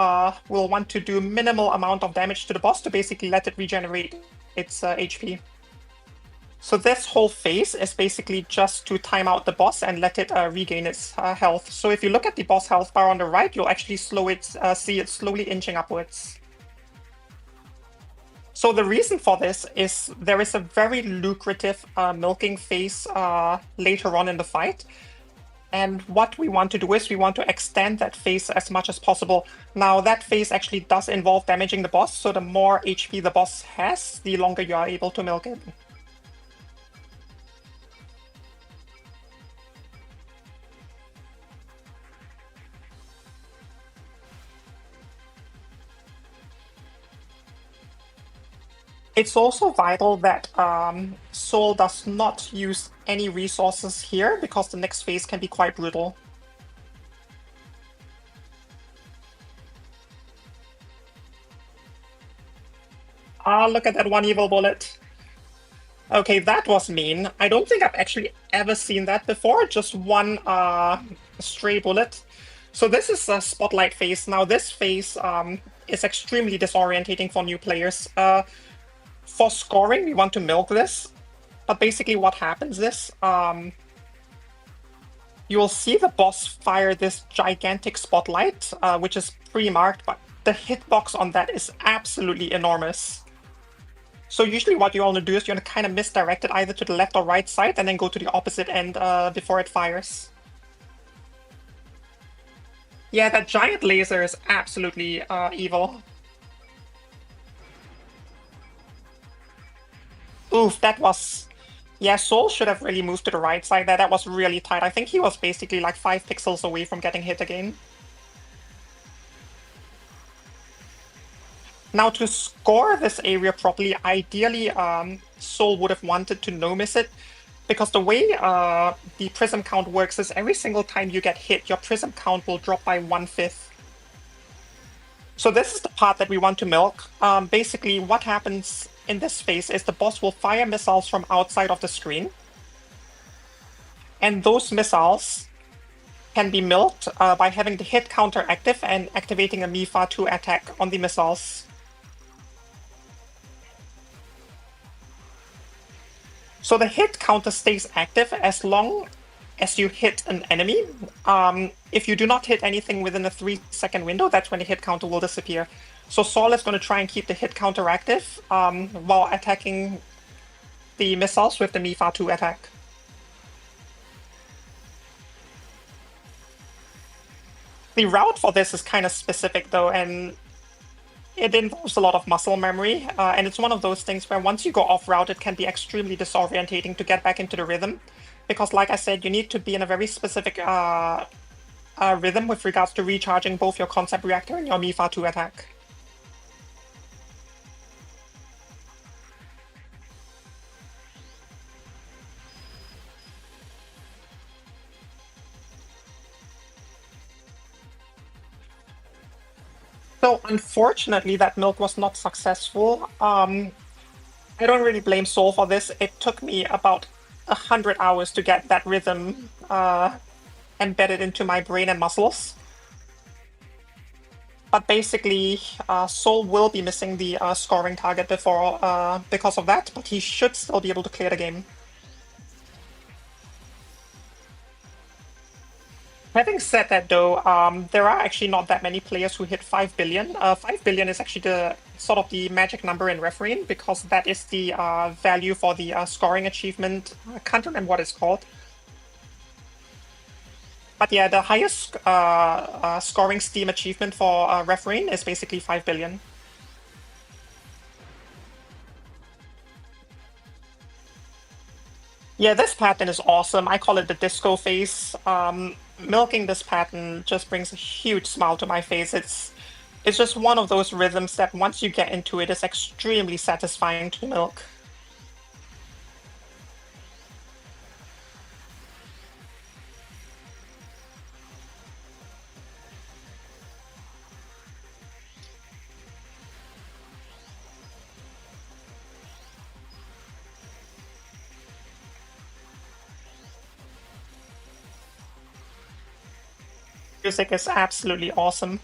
will want to do minimal amount of damage to the boss to basically let it regenerate its HP. So this whole phase is basically just to time out the boss and let it regain its health. So if you look at the boss health bar on the right, you'll actually see it slowly inching upwards. So the reason for this is there is a very lucrative milking phase later on in the fight. And what we want to do is we want to extend that phase as much as possible. Now that phase actually does involve damaging the boss, so the more HP the boss has, the longer you are able to milk it. It's also vital that Soul does not use any resources here, because the next phase can be quite brutal. Look at that one evil bullet. Okay, that was mean. I don't think I've actually ever seen that before, just one stray bullet. So this is a spotlight phase. Now this phase is extremely disorientating for new players. For scoring, we want to milk this, but basically what happens is, you will see the boss fire this gigantic spotlight, which is pre-marked, but the hitbox on that is absolutely enormous. So usually what you want to do is you want to kind of misdirect it either to the left or right side and then go to the opposite end before it fires. Yeah, that giant laser is absolutely evil. Oof, that was... Yeah, Soul should have really moved to the right side there. That was really tight. I think he was basically like 5 pixels away from getting hit again. Now to score this area properly, ideally Soul would have wanted to no-miss it, because the way the Prism count works is every single time you get hit, your Prism count will drop by 1/5. So this is the part that we want to milk. Basically, what happens in this phase is the boss will fire missiles from outside of the screen. And those missiles can be milked by having the hit counter active and activating a MIFA 2 attack on the missiles. So the hit counter stays active as long as you hit an enemy. If you do not hit anything within a 3-second window, that's when the hit counter will disappear. So Saul is going to try and keep the hit counter active while attacking the missiles with the MIFA 2 attack. The route for this is kind of specific though, and it involves a lot of muscle memory, and it's one of those things where once you go off route, it can be extremely disorientating to get back into the rhythm. Because like I said, you need to be in a very specific rhythm with regards to recharging both your concept reactor and your MIFA 2 attack. So unfortunately, that milk was not successful. I don't really blame Soul for this. It took me about 100 hours to get that rhythm embedded into my brain and muscles. But basically, Soul will be missing the scoring target because of that, but he should still be able to clear the game. Having said that though, there are actually not that many players who hit 5 billion. 5 billion is actually the sort of the magic number in Refrain, because that is the value for the scoring achievement. I can't remember what it's called. But yeah, the highest scoring Steam achievement for Refrain is basically 5 billion. Yeah, this pattern is awesome. I call it the disco phase. Milking this pattern just brings a huge smile to my face. It's just one of those rhythms that once you get into it, is extremely satisfying to milk. Music is absolutely awesome.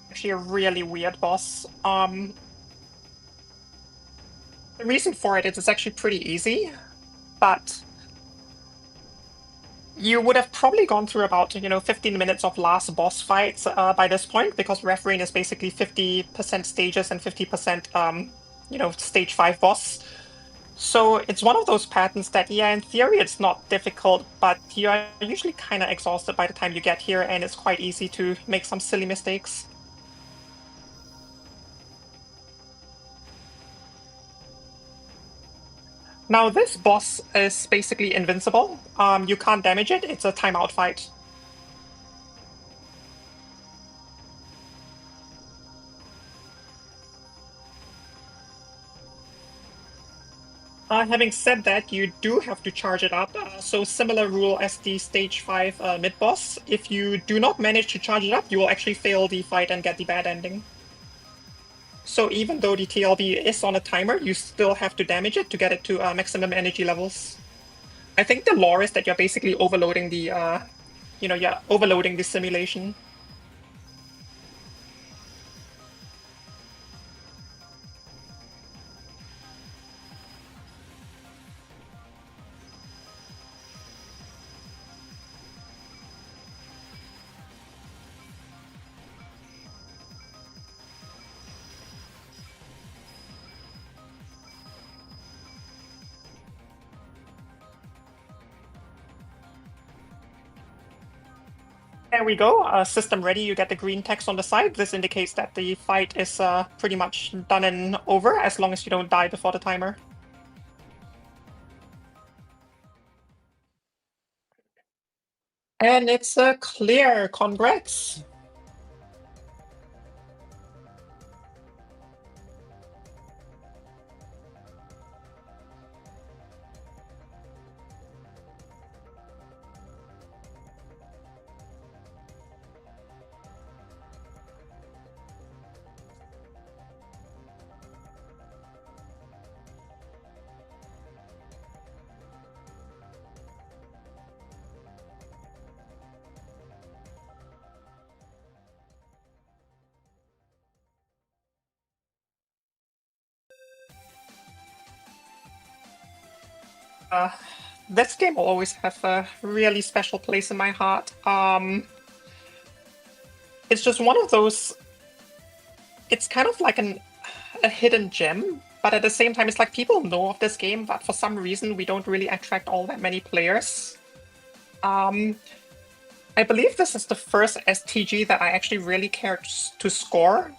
Actually a really weird boss. The reason for it is it's actually pretty easy, but you would have probably gone through about 15 minutes of last boss fights by this point, because Refrain is basically 50% stages and 50% stage 5 boss. So it's one of those patterns that, yeah, in theory it's not difficult, but you are usually kind of exhausted by the time you get here, and it's quite easy to make some silly mistakes. Now this boss is basically invincible. You can't damage it, it's a timeout fight. Having said that, you do have to charge it up, so similar rule as the stage 5 mid-boss. If you do not manage to charge it up, you will actually fail the fight and get the bad ending. So even though the TLB is on a timer, you still have to damage it to get it to maximum energy levels. I think the lore is that you're basically overloading the, you're overloading the simulation. There we go. System ready. You get the green text on the side. This indicates that the fight is pretty much done and over, as long as you don't die before the timer. And it's clear. Congrats. This game will always have a really special place in my heart. It's just one of those. It's kind of like a hidden gem, but at the same time, it's like people know of this game, but for some reason, we don't really attract all that many players. I believe this is the first STG that I actually really cared to score.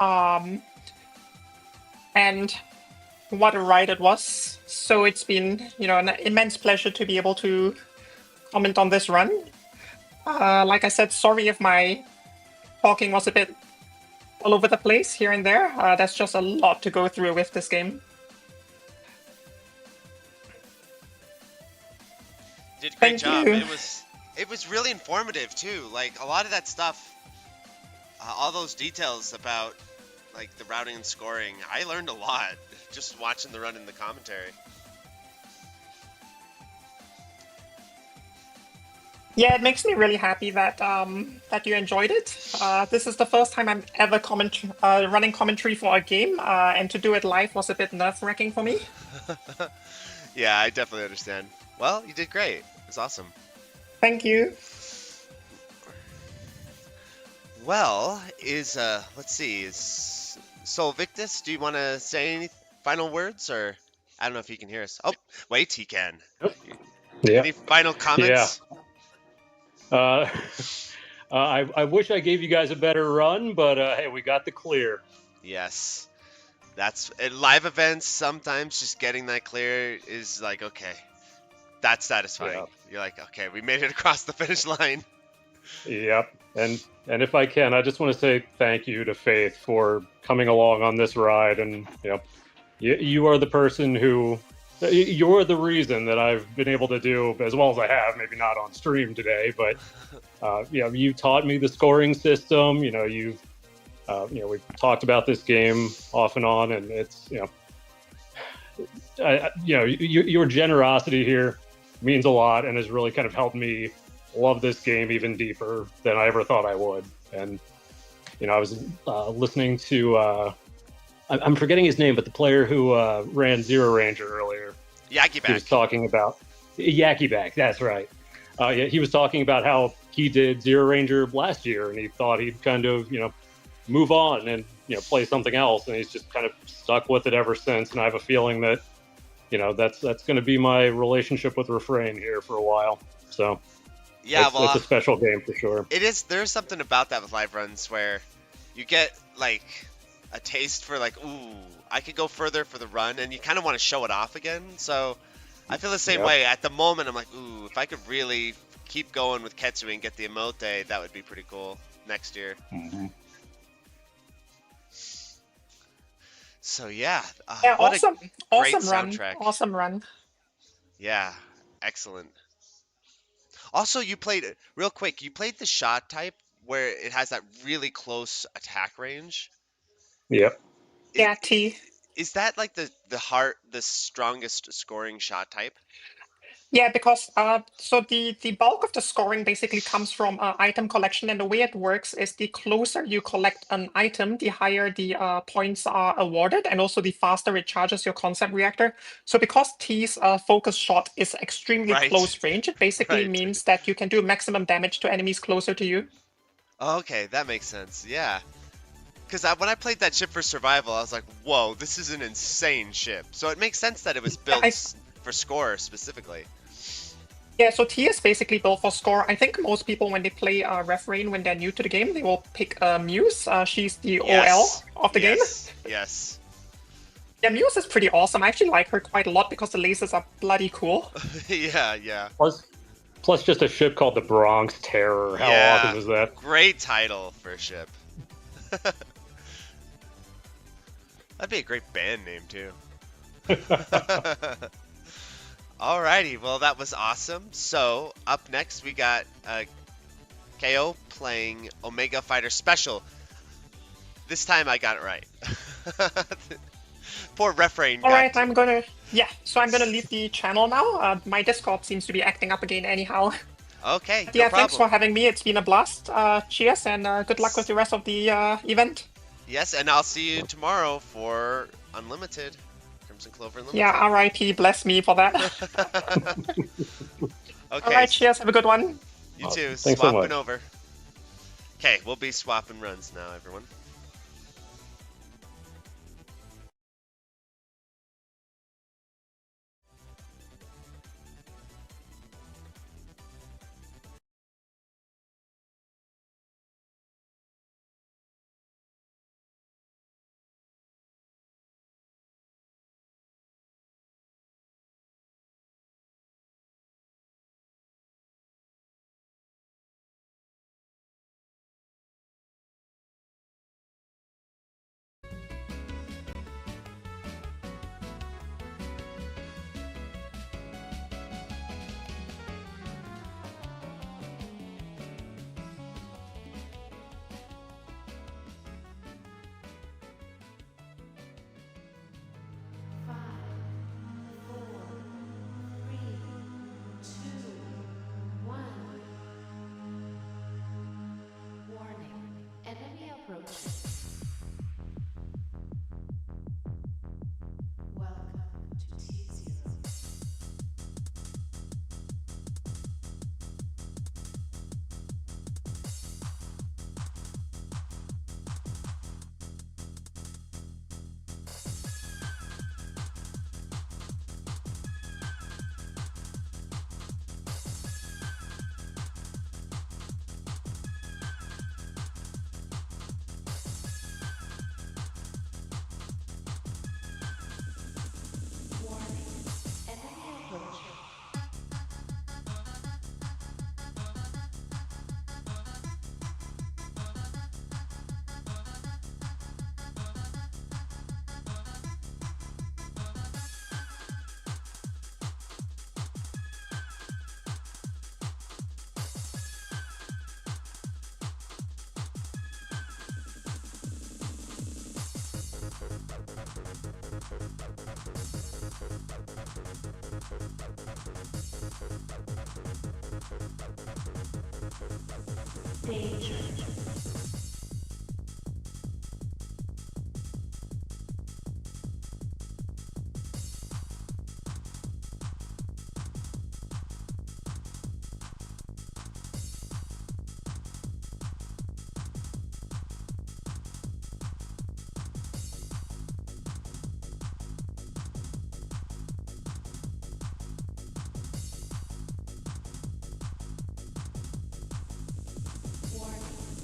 And what a ride it was. So it's been, an immense pleasure to be able to comment on this run. Like I said, sorry if my talking was a bit all over the place here and there. That's just a lot to go through with this game. Did a great Thank job. you. It was really informative too. Like a lot of that stuff, all those details about like the routing and scoring. I learned a lot just watching the run in the commentary. Yeah, it makes me really happy that that you enjoyed it. This is the first time I'm ever running commentary for a game, and to do it live was a bit nerve-wracking for me. Yeah, I definitely understand. Well, you did great. It was awesome. Thank you. Well, let's see, Sol Victus, do you want to say any final words, or I don't know if he can hear us. Oh, wait, he can. Yeah. Any final comments? Yeah. I wish I gave you guys a better run, but hey, we got the clear. Yes. That's at live events. Sometimes just getting that clear is like, okay, that's satisfying. Yeah. You're like, okay, we made it across the finish line. Yep. And if I can, I just want to say thank you to Faith for coming along on this ride. And you are the person you're the reason that I've been able to do as well as I have. Maybe not on stream today, but you taught me the scoring system. We've talked about this game off and on, and it's your generosity here means a lot and has really kind of helped me love this game even deeper than I ever thought I would. And I was listening to I'm forgetting his name, but the player who ran Zeroranger earlier. Yakiback. He was talking about Yakiback. That's right. Yeah, he was talking about how he did Zeroranger last year, and he thought he'd kind of move on and play something else, and he's just kind of stuck with it ever since. And I have a feeling that that's going to be my relationship with Refrain here for a while. So yeah, it's a special game for sure. It is. There's something about that with live runs where you get like a taste for like, ooh, I could go further for the run, and you kind of want to show it off again. So I feel the same way. At the moment, I'm like, ooh, if I could really keep going with Ketsui and get the Omote, that would be pretty cool next year. Mm-hmm. So yeah, awesome, great awesome run, soundtrack. awesome run. Yeah, excellent. Also, you played real quick. You played the shot type where it has that really close attack range. Yep. Yeah, T. Is that like the strongest scoring shot type? Yeah, because so the bulk of the scoring basically comes from item collection, and the way it works is the closer you collect an item, the higher the points are awarded, and also the faster it charges your concept reactor. So because T's focus shot is extremely close range, it basically means that you can do maximum damage to enemies closer to you. Okay, that makes sense. Yeah. Because when I played that ship for survival, I was like, whoa, this is an insane ship. So it makes sense that it was built for score specifically. Yeah, so T is basically built for score. I think most people, when they play Refrain, when they're new to the game, they will pick Muse. She's the OL of the game. Yes. Yeah, Muse is pretty awesome. I actually like her quite a lot because the lasers are bloody cool. Yeah. Plus, just a ship called the Bronx Terror. How awesome is that? Great title for a ship. That'd be a great band name, too. Alrighty, well, that was awesome. So, up next, we got KO playing Omega Fighter Special. This time I got it right. Poor Refrain. Alright, I'm gonna leave the channel now. My Discord seems to be acting up again anyhow. Okay, Yeah, thanks for having me. It's been a blast. Cheers, and good luck with the rest of the event. Yes, and I'll see you tomorrow for Unlimited. Crimson Clover Unlimited. Yeah, RIP, bless me for that. Okay. Alright, cheers, have a good one. You too, Thanks so swapping much. over. Okay, we'll be swapping runs now, everyone. Danger. Warning.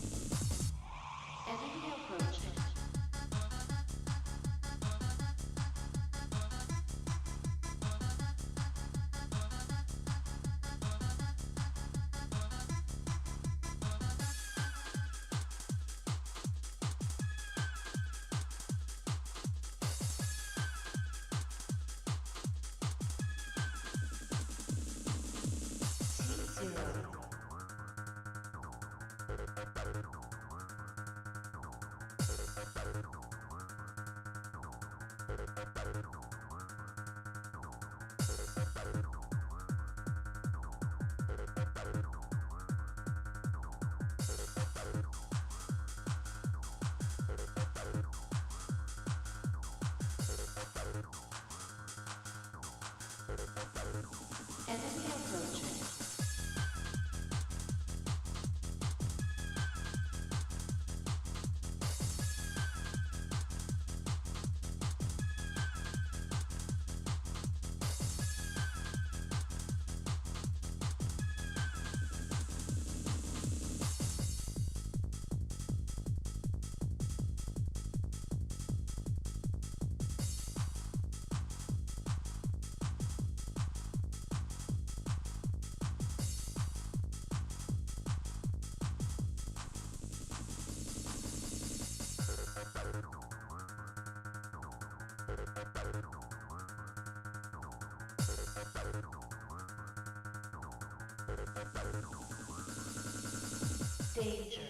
Danger.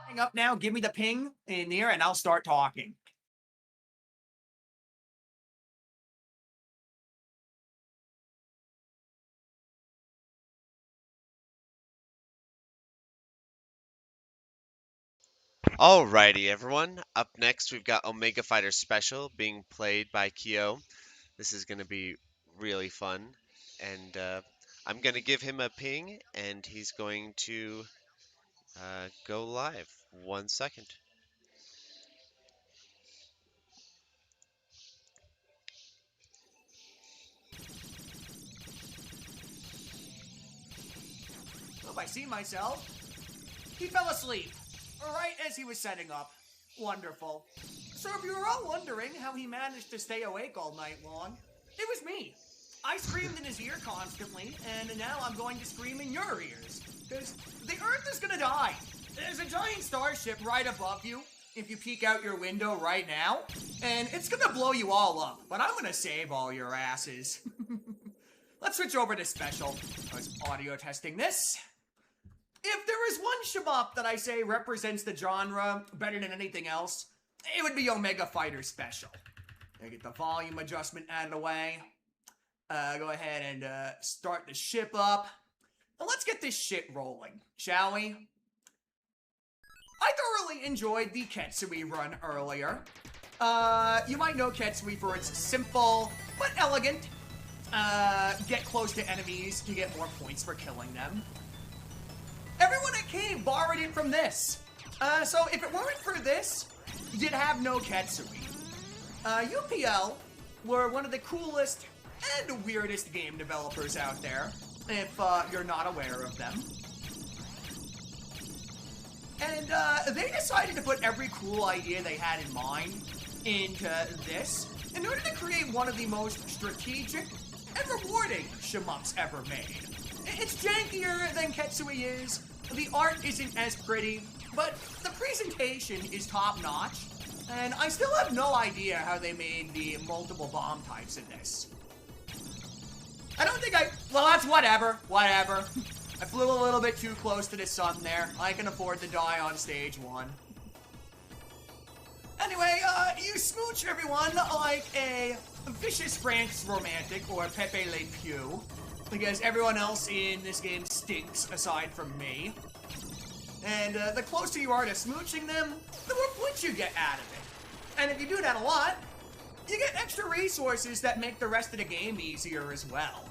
Hang up now, give me the ping in there, and I'll start talking. Alrighty, everyone. Up next, we've got Omega Fighter Special being played by Kyo. This is going to be really fun, and I'm going to give him a ping, and he's going to go live. 1 second. Hope I see myself. He fell asleep, right as he was setting up. Wonderful. So if you were all wondering how he managed to stay awake all night long, it was me. I screamed in his ear constantly, and now I'm going to scream in your ears. Because the Earth is gonna die. There's a giant starship right above you, if you peek out your window right now, and it's gonna blow you all up, but I'm gonna save all your asses. Let's switch over to special. I was audio testing this. If there is one shmup that I say represents the genre better than anything else, it would be Omega Fighter Special. I get the volume adjustment out of the way. Go ahead and start the ship up. Now let's get this shit rolling, shall we? I thoroughly enjoyed the Ketsui run earlier. You might know Ketsui for its simple but elegant get close to enemies to get more points for killing them. Everyone at Cave borrowed it from this. So if it weren't for this, you'd have no Ketsui. UPL were one of the coolest and weirdest game developers out there, if you're not aware of them. And they decided to put every cool idea they had in mind into this in order to create one of the most strategic and rewarding shmups ever made. It's jankier than Ketsui is, the art isn't as pretty, but the presentation is top-notch, and I still have no idea how they made the multiple bomb types in this. I don't think well, that's whatever. I flew a little bit too close to the sun there. I can afford to die on stage 1. Anyway, you smooch everyone like a vicious France romantic or Pepe Le Pew, because everyone else in this game stinks aside from me. And the closer you are to smooching them, the more points you get out of it. And if you do that a lot, you get extra resources that make the rest of the game easier as well.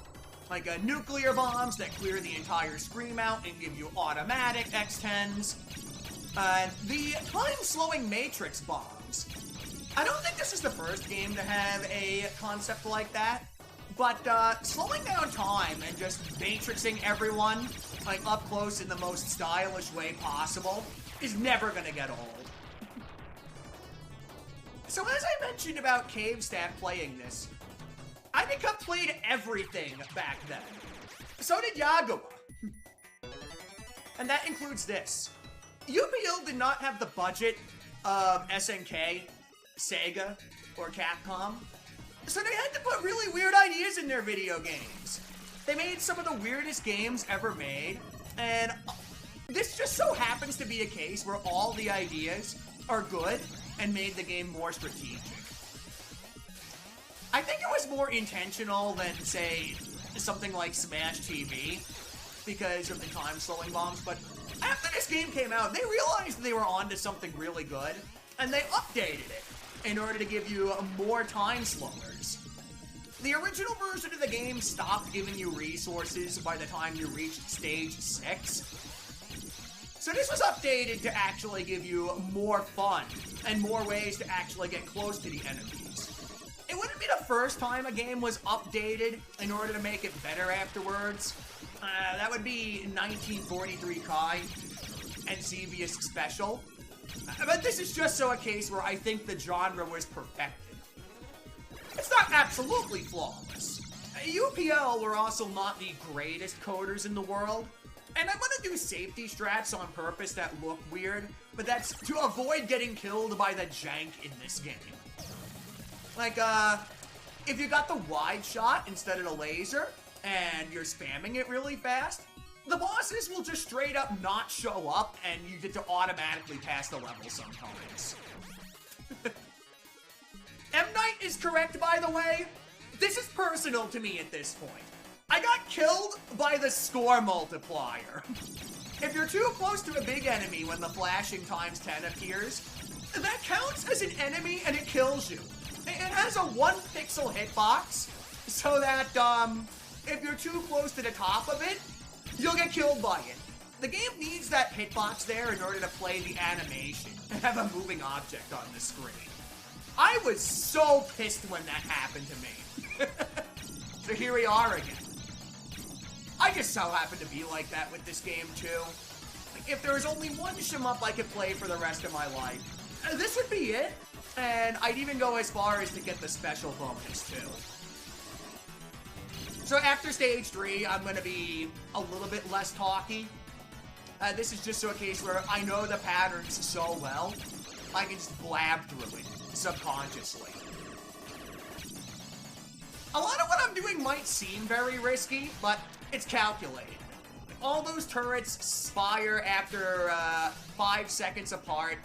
Like nuclear bombs that clear the entire screen out and give you automatic X10s. The time-slowing matrix bombs. I don't think this is the first game to have a concept like that, but slowing down time and just matrixing everyone, like up close in the most stylish way possible, is never gonna get old. So as I mentioned about Cave staff playing this, I think I played everything back then. So did Yagawa. And that includes this. UPL did not have the budget of SNK, Sega, or Capcom, so they had to put really weird ideas in their video games. They made some of the weirdest games ever made, and this just so happens to be a case where all the ideas are good and made the game more strategic. I think it was more intentional than, say, something like Smash TV, because of the time-slowing bombs, but after this game came out, they realized they were onto something really good, and they updated it in order to give you more time slowers. The original version of the game stopped giving you resources by the time you reached stage 6. So this was updated to actually give you more fun and more ways to actually get close to the enemies. it wouldn't be the first time a game was updated in order to make it better afterwards. That would be 1943 Kai and Xevious Special. But this is just so a case where I think the genre was perfected. It's not absolutely flawless. UPL were also not the greatest coders in the world, and I'm gonna do safety strats on purpose that look weird, but that's to avoid getting killed by the jank in this game. Like, if you got the wide shot instead of the laser, and you're spamming it really fast, the bosses will just straight up not show up, and you get to automatically pass the level sometimes. M. Night is correct, by the way. This is personal to me at this point. I got killed by the score multiplier. If you're too close to a big enemy when the flashing times 10 appears, that counts as an enemy and it kills you. It has a 1 pixel hitbox, so that, if you're too close to the top of it, you'll get killed by it. The game needs that hitbox there in order to play the animation and have a moving object on the screen. I was so pissed when that happened to me. So here we are again. I just so happen to be like that with this game too. Like, if there was only one shmup I could play for the rest of my life, this would be it. And I'd even go as far as to get the special bonus too. So after stage 3, I'm going to be a little bit less talky. This is just so a case where I know the patterns so well, I can just blab through it subconsciously. A lot of what I'm doing might seem very risky, but it's calculated. All those turrets fire after 5 seconds apart.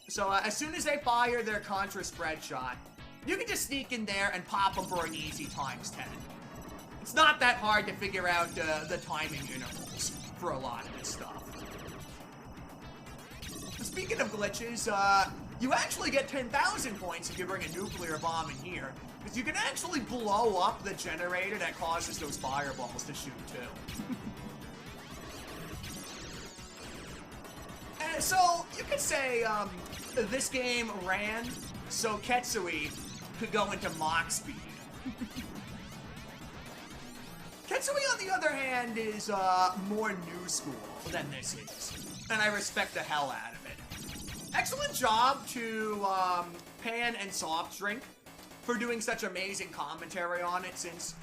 So as soon as they fire their Contra spread shot, you can just sneak in there and pop them for an easy times 10. It's not that hard to figure out the timing intervals for a lot of this stuff. Speaking of glitches, you actually get 10,000 points if you bring a nuclear bomb in here, because you can actually blow up the generator that causes those fireballs to shoot too. And so you could say this game ran so Ketsui could go into Mach speed. Ketsui, on the other hand, is more new school than this is, and I respect the hell out of it. Excellent job to Pan and Soft Drink for doing such amazing commentary on it, since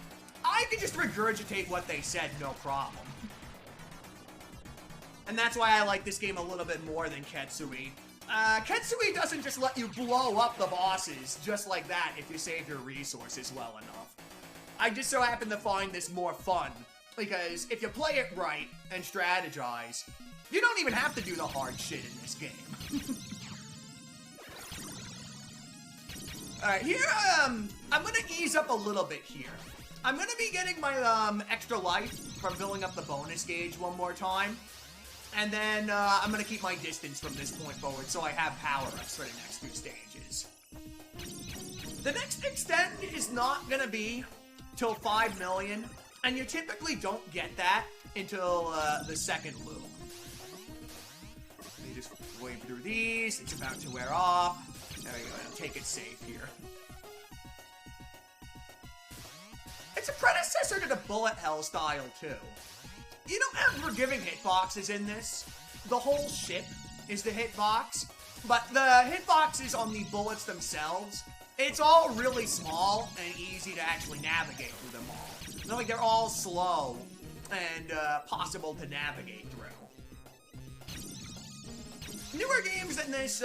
I could just regurgitate what they said, no problem. And that's why I like this game a little bit more than Ketsui. Ketsui doesn't just let you blow up the bosses just like that if you save your resources well enough. I just so happen to find this more fun, because if you play it right and strategize, you don't even have to do the hard shit in this game. Alright, here, I'm gonna ease up a little bit here. I'm gonna be getting my, extra life from filling up the bonus gauge one more time. And then, I'm gonna keep my distance from this point forward so I have power-ups for the next 2 stages. The next extend is not gonna be till 5 million, and you typically don't get that until, the second loop. You just wave through these, it's about to wear off. There we go, I'll take it safe here. It's a predecessor to the bullet hell style, too. You don't have forgiving hitboxes in this. The whole ship is the hitbox, but the hitboxes on the bullets themselves, it's all really small and easy to actually navigate through them all. Like, they're all slow and possible to navigate through. Newer games than this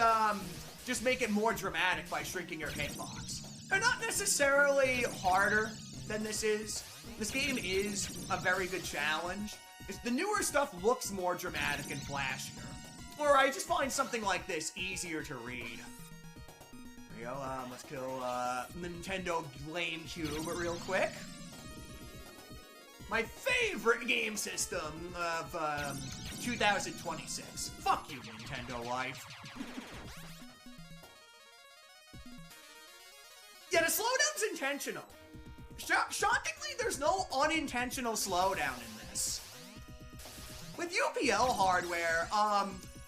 just make it more dramatic by shrinking your hitbox. They're not necessarily harder than this is. This game is a very good challenge. The newer stuff looks more dramatic and flashier. Or I just find something like this easier to read. There you go, let's kill Nintendo Lame Cube real quick. My favorite game system of 2026. Fuck you, Nintendo Life. Yeah, the slowdown's intentional. Shockingly, there's no unintentional slowdown in this. With UPL hardware,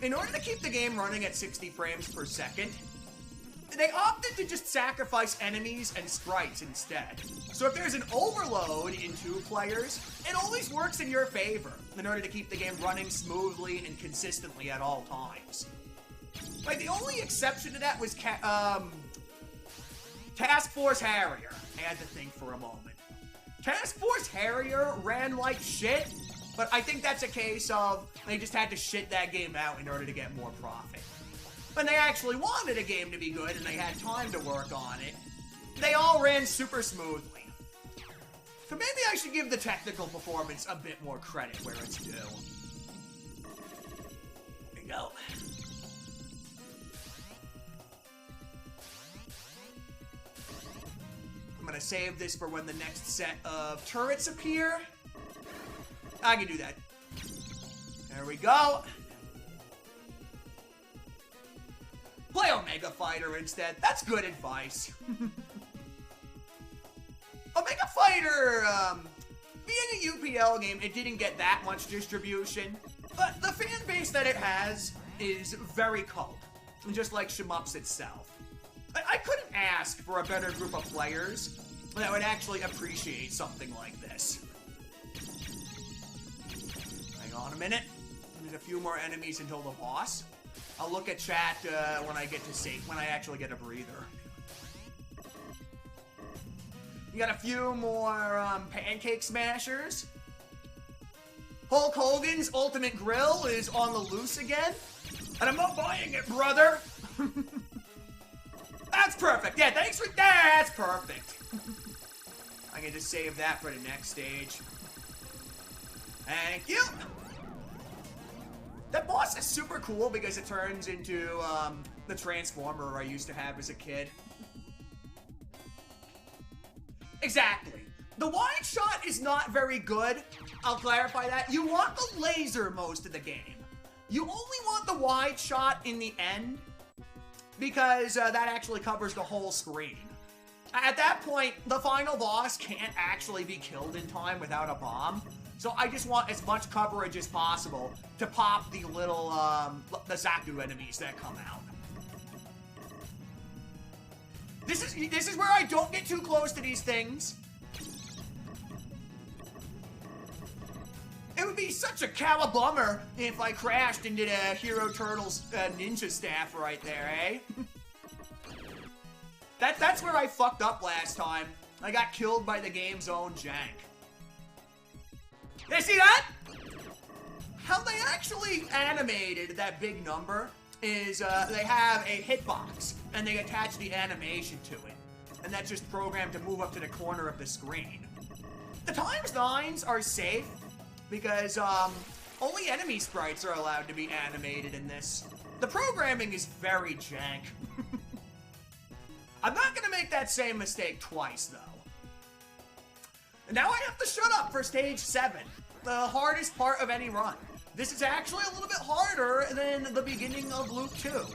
in order to keep the game running at 60 frames per second, they opted to just sacrifice enemies and sprites instead. So if there's an overload in 2 players, it always works in your favor in order to keep the game running smoothly and consistently at all times. Like, the only exception to that was Task Force Harrier. I had to think for a moment. Task Force Harrier ran like shit, but I think that's a case of they just had to shit that game out in order to get more profit. When they actually wanted a game to be good and they had time to work on it, they all ran super smoothly. So maybe I should give the technical performance a bit more credit where it's due. There we go. I'm gonna save this for when the next set of turrets appear. I can do that. There we go. Play Omega Fighter instead. That's good advice. Omega Fighter, being a UPL game, it didn't get that much distribution, but the fan base that it has is very cult, just like Shmups itself. I couldn't ask for a better group of players that would actually appreciate something like this. Hang on a minute. There's a few more enemies until the boss. I'll look at chat when I actually get a breather. You got a few more pancake smashers. Hulk Hogan's Ultimate Grill is on the loose again. And I'm not buying it, brother. That's perfect. Yeah, thanks for that. That's perfect. I can just save that for the next stage. Thank you. That boss is super cool because it turns into the Transformer I used to have as a kid. Exactly. The wide shot is not very good. I'll clarify that. You want the laser most of the game. You only want the wide shot in the end because that actually covers the whole screen. At that point, the final boss can't actually be killed in time without a bomb. So I just want as much coverage as possible to pop the little, the Zaku enemies that come out. This is where I don't get too close to these things. It would be such a cowabummer if I crashed into the Hero Turtles ninja staff right there, eh? That's where I fucked up last time. I got killed by the game's own jank. You see that? How they actually animated that big number is they have a hitbox and they attach the animation to it. And that's just programmed to move up to the corner of the screen. The ×9s are safe because only enemy sprites are allowed to be animated in this. The programming is very jank. I'm not gonna make that same mistake twice though. And now I have to shut up for stage 7, the hardest part of any run. This is actually a little bit harder than the beginning of Loop 2.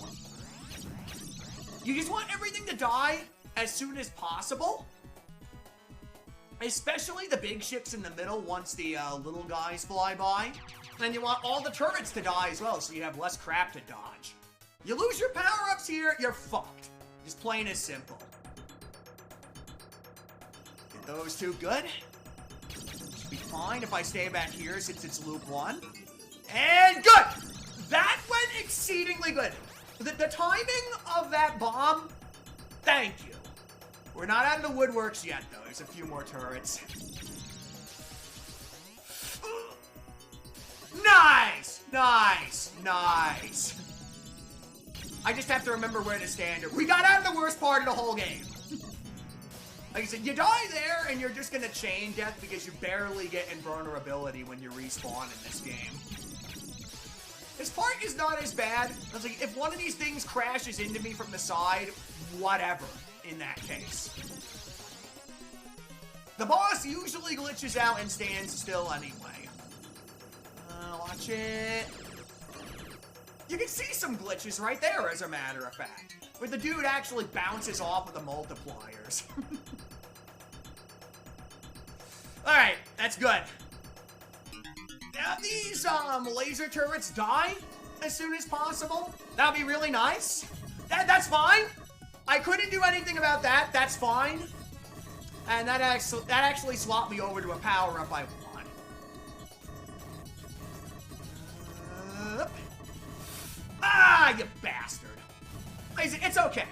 You just want everything to die as soon as possible. Especially the big ships in the middle once the little guys fly by. And you want all the turrets to die as well so you have less crap to dodge. You lose your power-ups here, you're fucked. Just plain as simple. Get those two good. Should be fine if I stay back here since it's Loop 1. And good! That went exceedingly good. The timing of that bomb, thank you. We're not out of the woodworks yet, though. There's a few more turrets. Nice! Nice! Nice! I just have to remember where to stand. We got out of the worst part of the whole game. Like I said, you die there, and you're just gonna chain death because you barely get invulnerability when you respawn in this game. This part is not as bad. I was like, if one of these things crashes into me from the side, whatever, in that case. The boss usually glitches out and stands still anyway. Watch it. You can see some glitches right there, as a matter of fact, where the dude actually bounces off of the multipliers. Alright, that's good. Now, these laser turrets die as soon as possible. That would be really nice. That's fine. I couldn't do anything about that. That's fine. And that actually swapped me over to a power-up I want. You bastard. It's okay.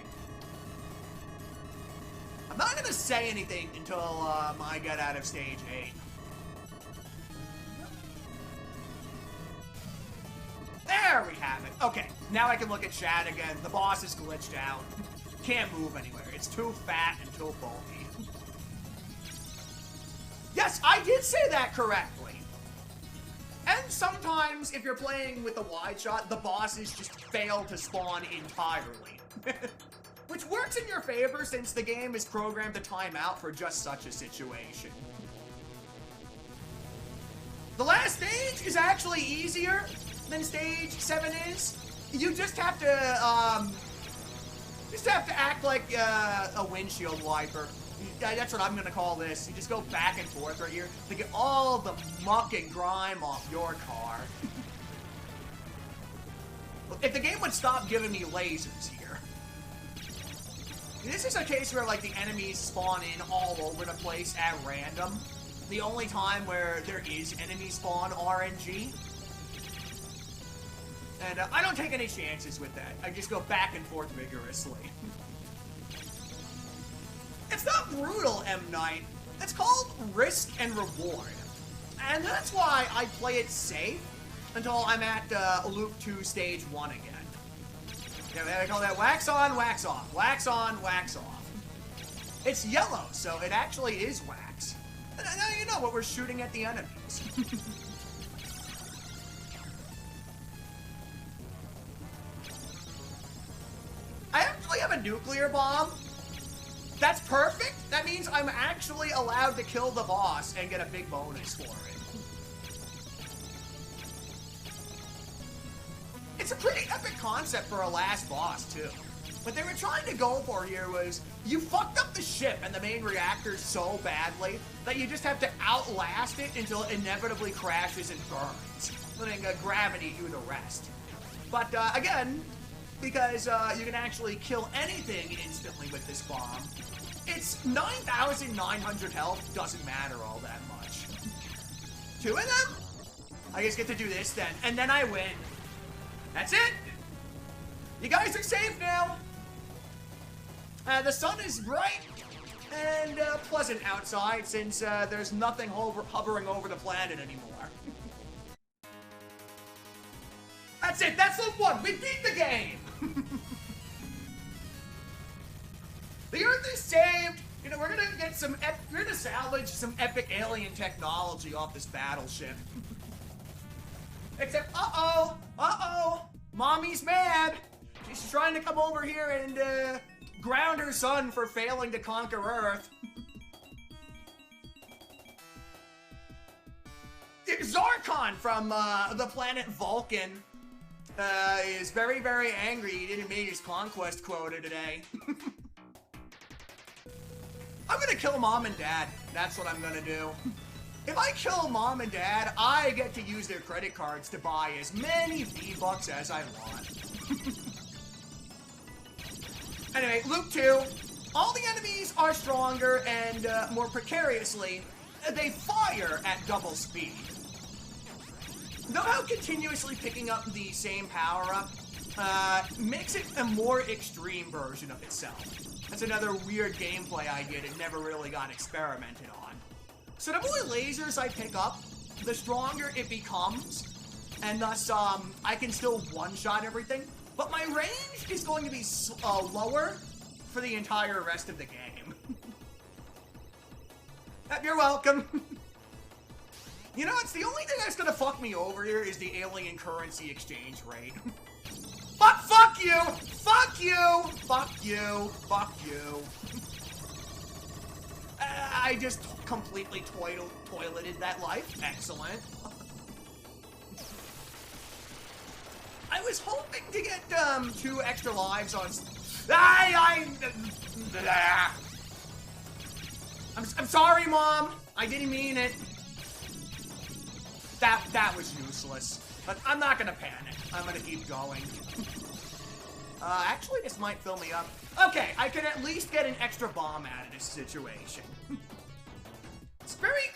I'm not going to say anything until I get out of stage 8. There we have it. Okay, now I can look at chat again. The boss is glitched out. Can't move anywhere. It's too fat and too bulky. Yes, I did say that correctly. And sometimes, if you're playing with a wide shot, the bosses just fail to spawn entirely. Which works in your favor since the game is programmed to time out for just such a situation. The last stage is actually easier than stage 7 is. You just have to act like a windshield wiper. That's what I'm gonna call this. You just go back and forth right here to get all the muck and grime off your car. If the game would stop giving me lasers here. This is a case where, like, the enemies spawn in all over the place at random. The only time where there is enemy spawn RNG. And I don't take any chances with that. I just go back and forth vigorously. It's not brutal, M. Night. It's called risk and reward. And that's why I play it safe until I'm at Loop 2 Stage 1 again. Yeah, I call that wax on, wax off. Wax on, wax off. It's yellow, so it actually is wax. And now you know what we're shooting at the enemies. I actually have a nuclear bomb. That's perfect. That means I'm actually allowed to kill the boss and get a big bonus for it. It's a pretty epic concept for a last boss, too. What they were trying to go for here was, you fucked up the ship and the main reactor so badly that you just have to outlast it until it inevitably crashes and burns, letting gravity do the rest. But, again, because you can actually kill anything instantly with this bomb, it's 9,900 health, doesn't matter all that much. 2 of them? I just get to do this then, and then I win. That's it! You guys are safe now! The sun is bright and pleasant outside since there's nothing hovering over the planet anymore. That's it, that's Loop 1, we beat the game! The Earth is saved! You know, we're gonna get some, we're gonna salvage some epic alien technology off this battleship. Except, uh-oh, Mommy's mad. She's trying to come over here and, ground her son for failing to conquer Earth. Zarkon from, the planet Vulcan, is very, very angry he didn't meet his conquest quota today. I'm gonna kill Mom and Dad. That's what I'm gonna do. If I kill Mom and Dad, I get to use their credit cards to buy as many V-Bucks as I want. Anyway, Loop 2. All the enemies are stronger and more precariously, they fire at double speed. Though how continuously picking up the same power-up makes it a more extreme version of itself. That's another weird gameplay idea that never really got experimented on. So the more lasers I pick up, the stronger it becomes, and thus I can still one-shot everything, but my range is going to be lower for the entire rest of the game. You're welcome. You know, it's the only thing that's gonna fuck me over here is the alien currency exchange rate. But fuck you! Fuck you! Fuck you! Fuck you! I just completely toileted that life. Excellent. I was hoping to get 2 extra lives on. I'm sorry, Mom. I didn't mean it. That was useless. But I'm not gonna panic. I'm gonna keep going. Actually, this might fill me up. Okay, I can at least get an extra bomb out of this situation. It's very,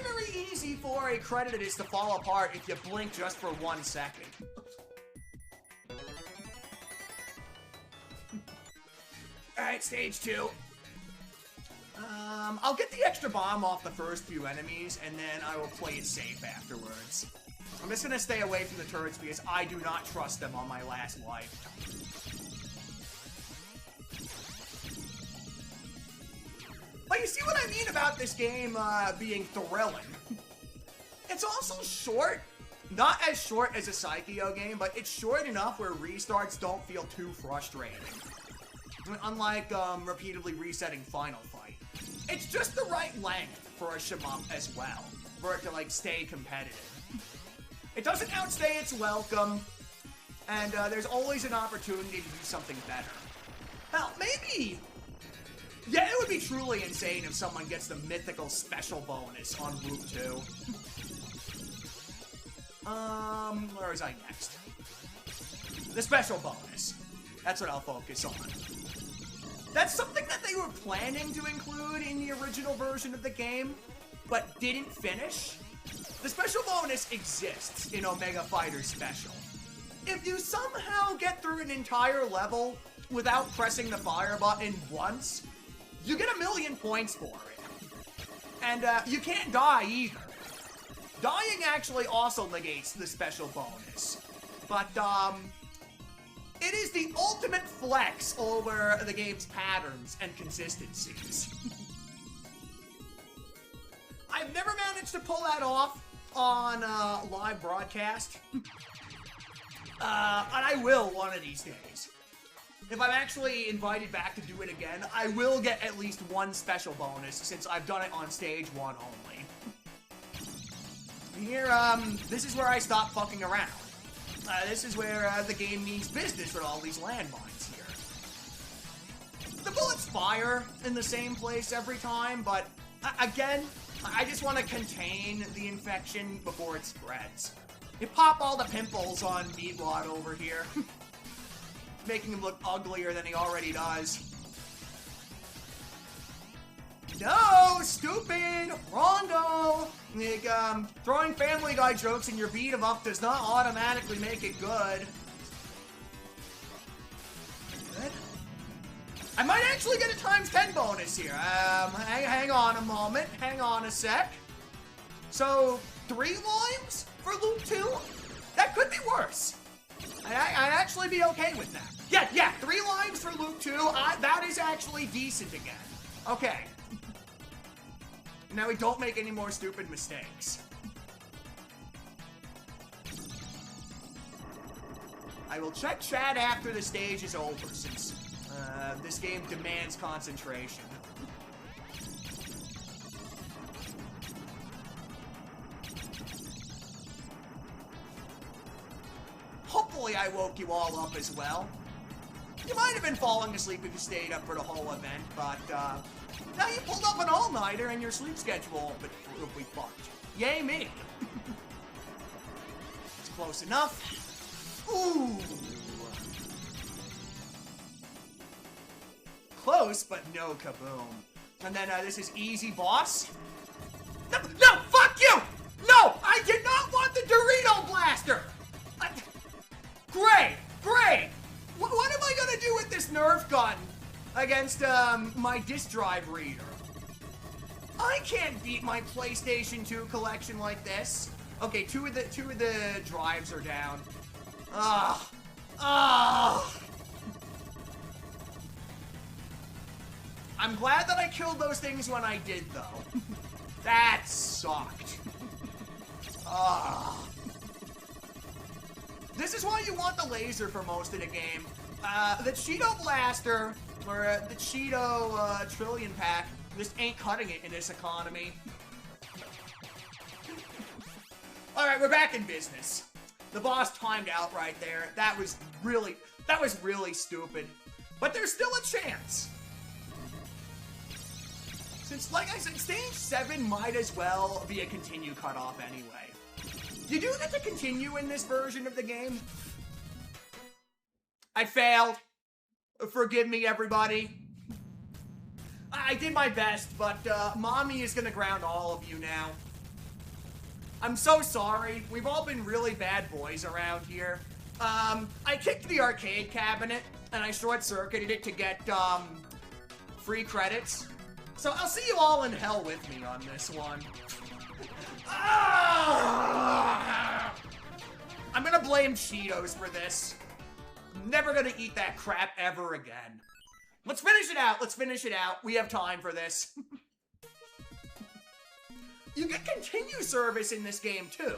very easy for a credit is to fall apart if you blink just for 1 second. Alright, stage 2. I'll get the extra bomb off the first few enemies, and then I will play it safe afterwards. I'm just gonna stay away from the turrets because I do not trust them on my last life. But you see what I mean about this game being thrilling? It's also short. Not as short as a Psycho game, but it's short enough where restarts don't feel too frustrating. Unlike repeatedly resetting Final Fight. It's just the right length for a shmup as well, for it to like stay competitive. It doesn't outstay its welcome, and there's always an opportunity to do something better. Hell, maybe... Yeah, it would be truly insane if someone gets the mythical special bonus on Loop 2. Where was I next? The special bonus. That's what I'll focus on. That's something that they were planning to include in the original version of the game, but didn't finish. The special bonus exists in Omega Fighter Special. If you somehow get through an entire level without pressing the fire button once, you get 1,000,000 points for it. And you can't die either. Dying actually also negates the special bonus. But, it is the ultimate flex over the game's patterns and consistencies. I've never managed to pull that off on live broadcast. And I will one of these days. If I'm actually invited back to do it again, I will get at least 1 special bonus since I've done it on stage 1 only. Here, this is where I stop fucking around. This is where the game means business with all these landmines here. The bullets fire in the same place every time, but again, I just want to contain the infection before it spreads. You pop all the pimples on Meatwad over here, making him look uglier than he already does. No, stupid, wrong goal. Like, throwing Family Guy jokes in your beat 'em up does not automatically make it good. Good. I might actually get a ×10 bonus here. Hang on a moment. Hang on a sec. So, 3 limes for Loop 2? That could be worse. I'd actually be okay with that. Yeah, 3 limes for Loop 2. That is actually decent again. Okay. Now we don't make any more stupid mistakes. I will check chat after the stage is over, since this game demands concentration. Hopefully I woke you all up as well. You might have been falling asleep if you stayed up for the whole event, but now you pulled up an all-nighter and your sleep schedule will be fucked. Yay me! It's close enough. Ooh! Close, but no kaboom. And then this is easy, boss. No, fuck you! No, I did not want the Dorito Blaster! Great! What am I gonna do with this Nerf gun against my disk drive reader? I can't beat my PlayStation 2 collection like this. Okay, two of the drives are down. I'm glad that I killed those things when I did, though. That sucked. This is why you want the laser for most of the game. The Cheeto Blaster, or the Cheeto Trillion Pack, just ain't cutting it in this economy. Alright, we're back in business. The boss timed out right there. That was really stupid. But there's still a chance. Since, like I said, stage 7 might as well be a continue cutoff anyway. You do get to continue in this version of the game. I failed. Forgive me, everybody. I did my best, but Mommy is gonna ground all of you now. I'm so sorry. We've all been really bad boys around here. I kicked the arcade cabinet, and I short-circuited it to get, free credits. So I'll see you all in hell with me on this one. I'm gonna blame Cheetos for this. I'm never gonna eat that crap ever again. Let's finish it out. Let's finish it out. We have time for this. You get continue service in this game too.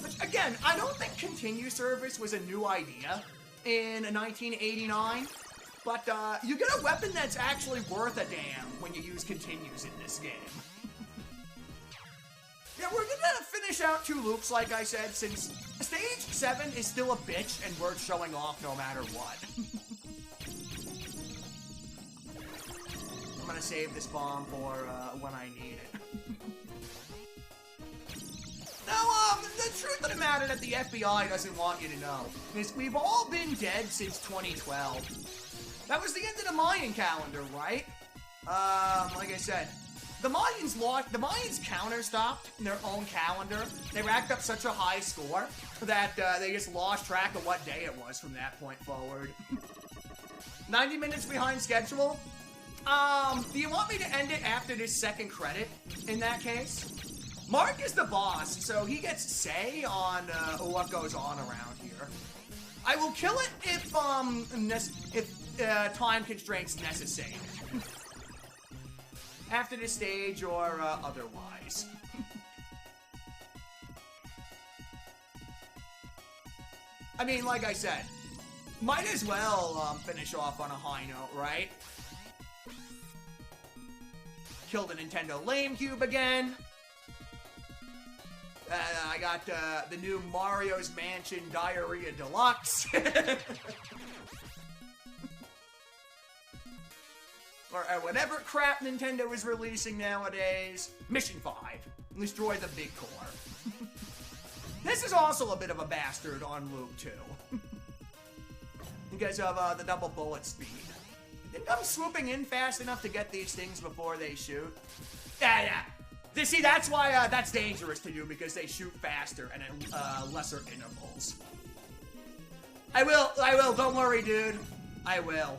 Which, again, I don't think continue service was a new idea in 1989. But you get a weapon that's actually worth a damn when you use continues in this game. Yeah, we're gonna finish out 2 loops, like I said, since stage 7 is still a bitch and worth showing off no matter what. I'm gonna save this bomb for when I need it. Now, the truth of the matter that the FBI doesn't want you to know is we've all been dead since 2012. That was the end of the Mayan calendar, right? Like I said, the Mayans counter stopped in their own calendar. They racked up such a high score that they just lost track of what day it was from that point forward. 90 minutes behind schedule? Do you want me to end it after this second credit, in that case? Mark is the boss, so he gets say on what goes on around here. I will kill it if time constraints necessary. After this stage or otherwise. I mean, like I said, might as well finish off on a high note, right? Kill the Nintendo Lame Cube again. I got the new Mario's Mansion Diarrhea Deluxe. Or whatever crap Nintendo is releasing nowadays. Mission 5. Destroy the big core. This is also a bit of a bastard on Loop 2. Because of the double bullet speed. I think I'm swooping in fast enough to get these things before they shoot. Yeah. See, that's why that's dangerous to do, because they shoot faster and at lesser intervals. I will, don't worry, dude. I will.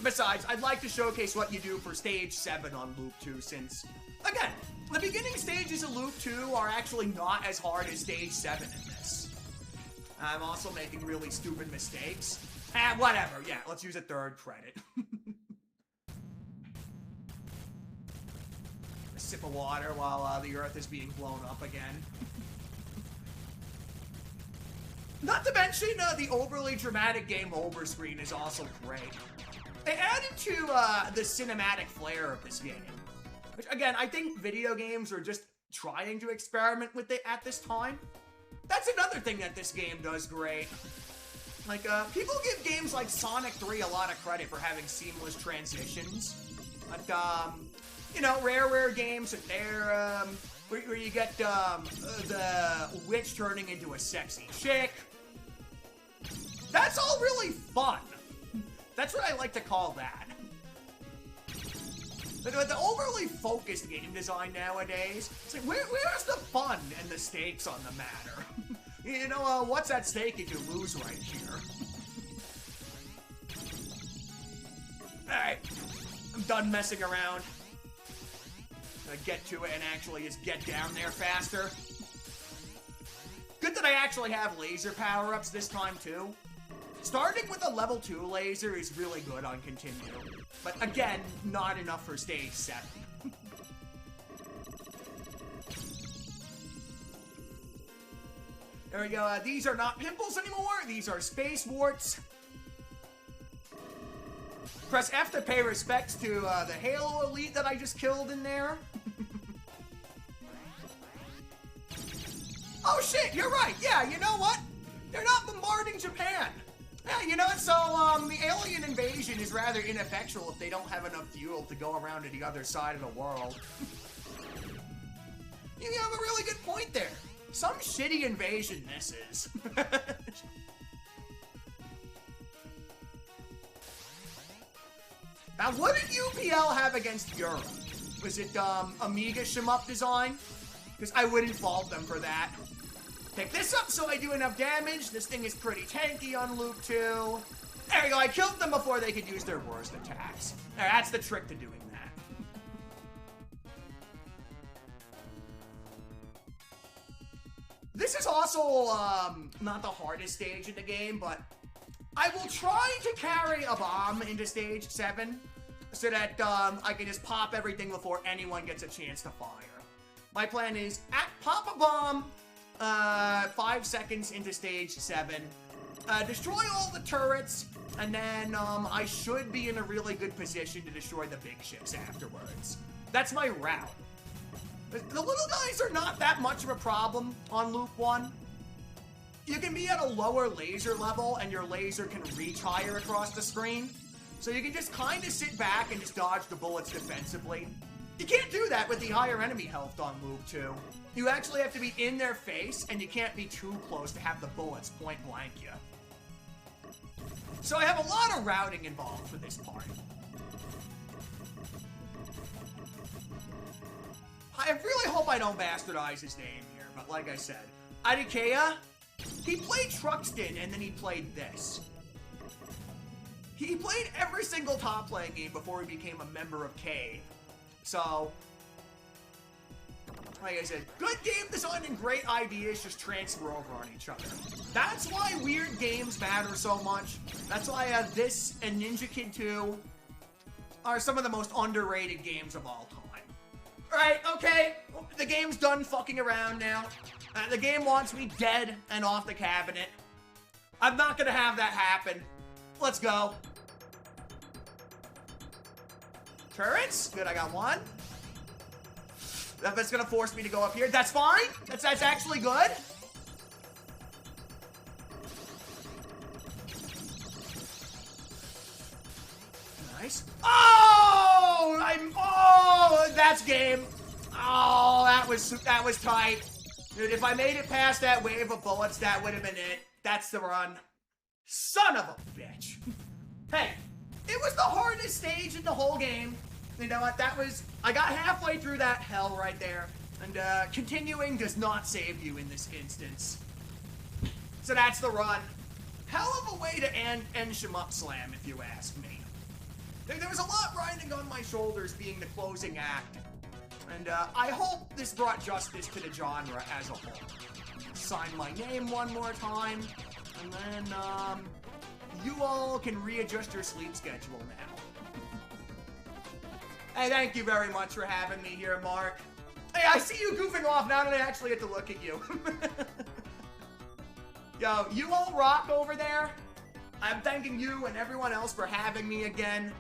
Besides, I'd like to showcase what you do for Stage 7 on Loop 2, since, again, the beginning stages of Loop 2 are actually not as hard as Stage 7 in this. I'm also making really stupid mistakes. Whatever, yeah, let's use a 3rd credit. A sip of water while the Earth is being blown up again. Not to mention, the overly dramatic game over screen is also great. They added to the cinematic flair of this game. Which, again, I think video games are just trying to experiment with it at this time. That's another thing that this game does great. Like, people give games like Sonic 3 a lot of credit for having seamless transitions. But, you know, rare games that they're, where you get, the witch turning into a sexy chick. That's all really fun. That's what I like to call that. But the overly focused game design nowadays, it's like, where's the fun and the stakes on the matter? You know, what's at stake if you lose right here? Alright, I'm done messing around. Gonna get to it and actually just get down there faster. Good that I actually have laser power-ups this time, too. Starting with a level 2 laser is really good on continue. But again, not enough for stage 7. There we go. These are not pimples anymore. These are space warts. Press F to pay respects to the Halo Elite that I just killed in there. Oh shit, you're right. Yeah, you know what? They're not bombarding Japan. Yeah, you know, so the alien invasion is rather ineffectual if they don't have enough fuel to go around to the other side of the world. You have a really good point there. Some shitty invasion this is. Now, what did UPL have against Europe? Was it Amiga Shmup design? Because I wouldn't fault them for that. Pick this up so I do enough damage. This thing is pretty tanky on Loop 2. There we go, I killed them before they could use their worst attacks. There, that's the trick to doing that. This is also not the hardest stage in the game, but I will try to carry a bomb into stage 7 so that I can just pop everything before anyone gets a chance to fire. My plan is pop a bomb 5 seconds into stage 7, destroy all the turrets, and then I should be in a really good position to destroy the big ships afterwards. That's my route. The little guys are not that much of a problem on Loop 1. You can be at a lower laser level and your laser can reach higher across the screen. So you can just kind of sit back and just dodge the bullets defensively. You can't do that with the higher enemy health on Loop 2. You actually have to be in their face and you can't be too close to have the bullets point blank you. So I have a lot of routing involved for this part. I really hope I don't bastardize his name here, but like I said, Adikeya, he played Truxton and then he played this. He played every single top-playing game before he became a member of Cave. So, like I said, good game design and great ideas just transfer over on each other. That's why weird games matter so much. That's why this and Ninja Kid 2 are some of the most underrated games of all time. Alright, okay, the game's done fucking around now. The game wants me dead and off the cabinet. I'm not gonna have that happen. Let's go. Turrets? Good, I got one. That's gonna force me to go up here. That's fine. That's actually good. Nice. Oh! Oh! That's game. Oh, that was tight. Dude, if I made it past that wave of bullets, that would have been it. That's the run. Son of a bitch. Hey, it was the hardest stage in the whole game. You know what? I got halfway through that hell right there. And continuing does not save you in this instance. So that's the run. Hell of a way to end Shmup Slam, if you ask me. There was a lot riding on my shoulders being the closing act. And I hope this brought justice to the genre as a whole. Sign my name one more time. And then, you all can readjust your sleep schedule now. Hey, thank you very much for having me here, Mark. Hey, I see you goofing off now that I actually get to look at you. Yo, you all rock over there. I'm thanking you and everyone else for having me again.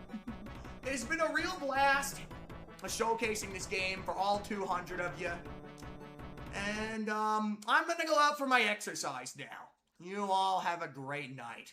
It's been a real blast showcasing this game for all 200 of you. And, I'm gonna go out for my exercise now. You all have a great night.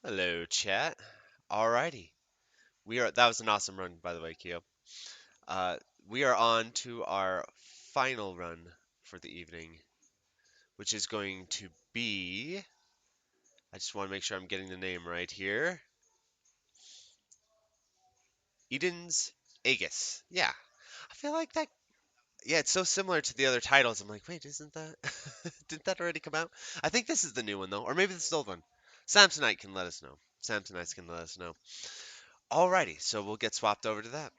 Hello, chat. Alrighty. That was an awesome run, by the way, Keo. We are on to our final run for the evening, which is going to be I just want to make sure I'm getting the name right here. Eden's Aegis. Yeah. I feel like that. Yeah, it's so similar to the other titles. I'm like, wait, isn't that? Didn't that already come out? I think this is the new one, though. Or maybe this is the old one. Samsonite can let us know. Samsonites can let us know. Alrighty, so we'll get swapped over to that.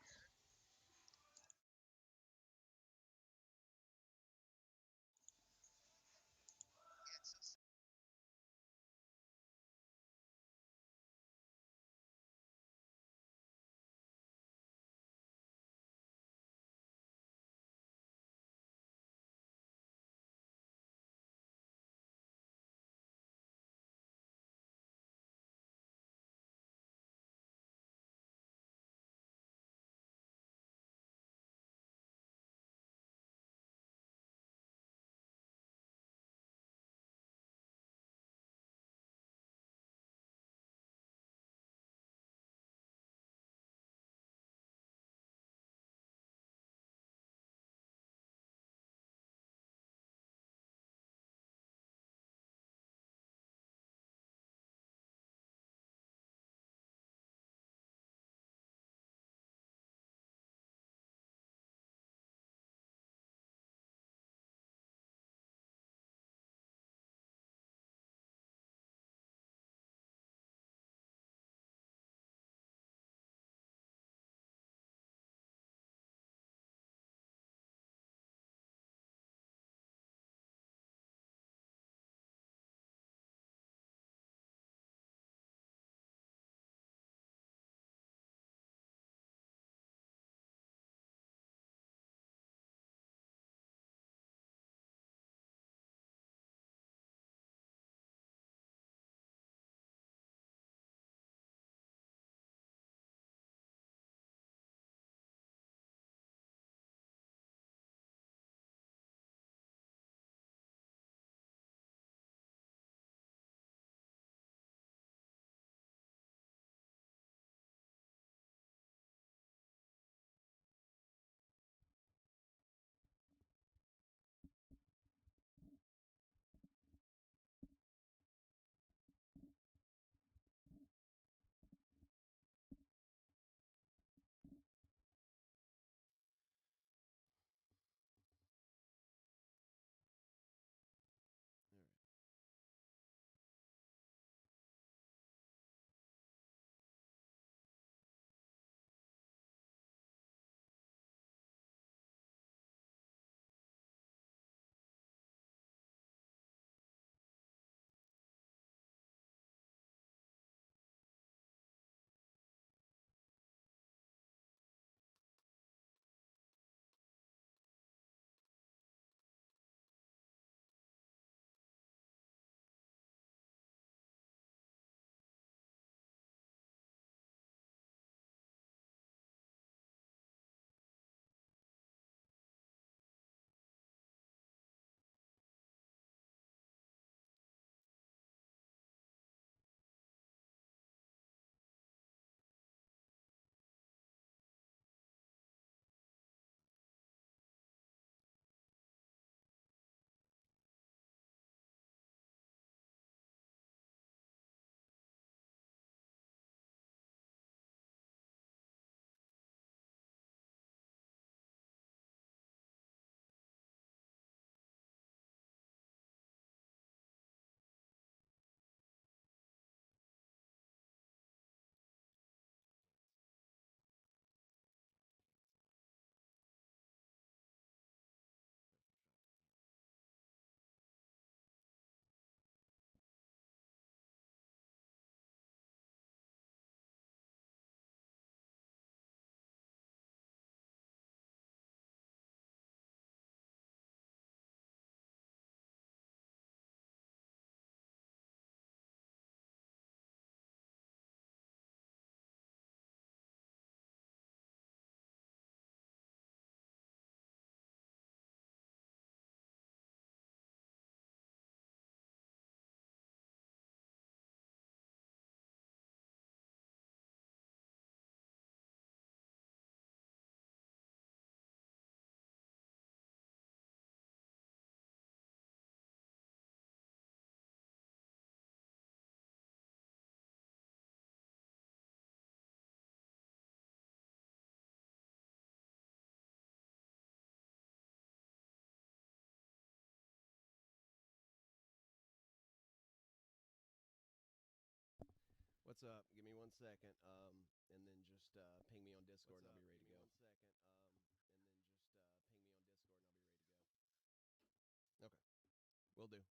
What's up? Give me 1 second. And then just ping me on Discord and I'll be ready to go. Okay. Will do.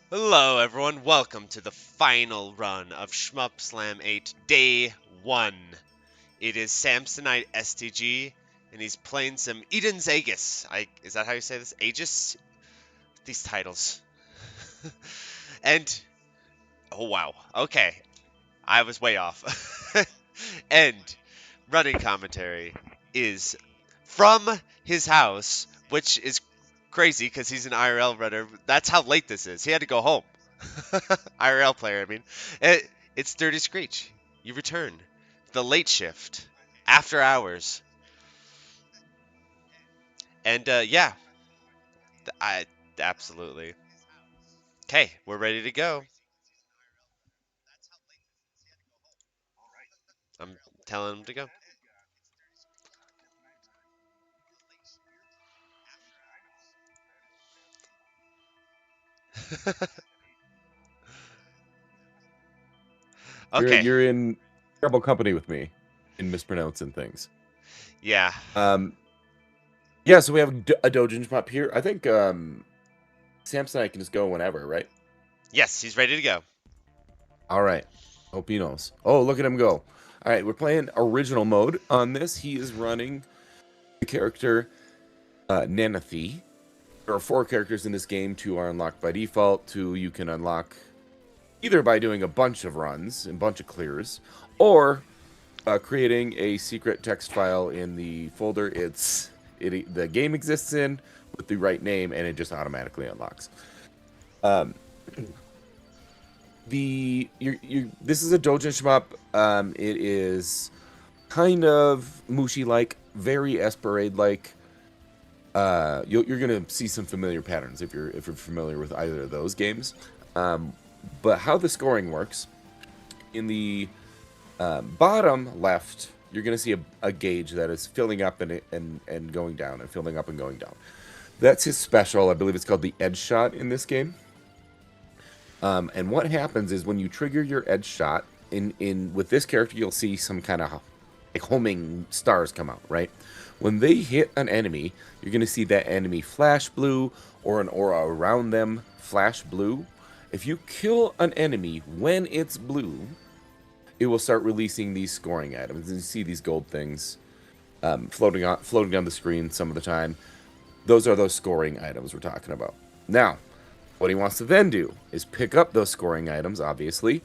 Hello, everyone. Welcome to the final run of Shmup Slam 8, Day 1. It is Samsonite STG, and he's playing some Eden's Aegis. Is that how you say this? Aegis? These titles. And, oh wow, okay. I was way off. And running commentary is from his house, which is crazy because he's an IRL runner. That's how late this is. He had to go home. IRL player, I mean. It's Dirty Screech. You return. The late shift. After hours. And, yeah. Absolutely. Okay, we're ready to go. I'm telling him to go. Okay. You're in terrible company with me in mispronouncing things. Yeah. Yeah, so we have a Dojin Shmup here. I think Samsonite can just go whenever, right? Yes, he's ready to go. All right. Hope he knows. Oh, look at him go. All right, we're playing original mode on this. He is running the character Nanathi. There are 4 characters in this game. 2 are unlocked by default. 2 you can unlock either by doing a bunch of runs and a bunch of clears, or creating a secret text file in the folder the game exists in with the right name, and it just automatically unlocks. This is a Dojin Shmup. It is kind of Mushi-like, very Esperade-like. You're gonna see some familiar patterns if you're familiar with either of those games. But how the scoring works, in the bottom left, you're going to see a gauge that is filling up and going down, and filling up and going down. That's his special. I believe it's called the edge shot in this game. And what happens is when you trigger your edge shot, with this character, you'll see some kind of like homing stars come out, right? When they hit an enemy, you're going to see that enemy flash blue, or an aura around them flash blue. If you kill an enemy when it's blue, it will start releasing these scoring items. And you see these gold things floating down the screen some of the time. Those are those scoring items we're talking about. Now, what he wants to then do is pick up those scoring items, obviously.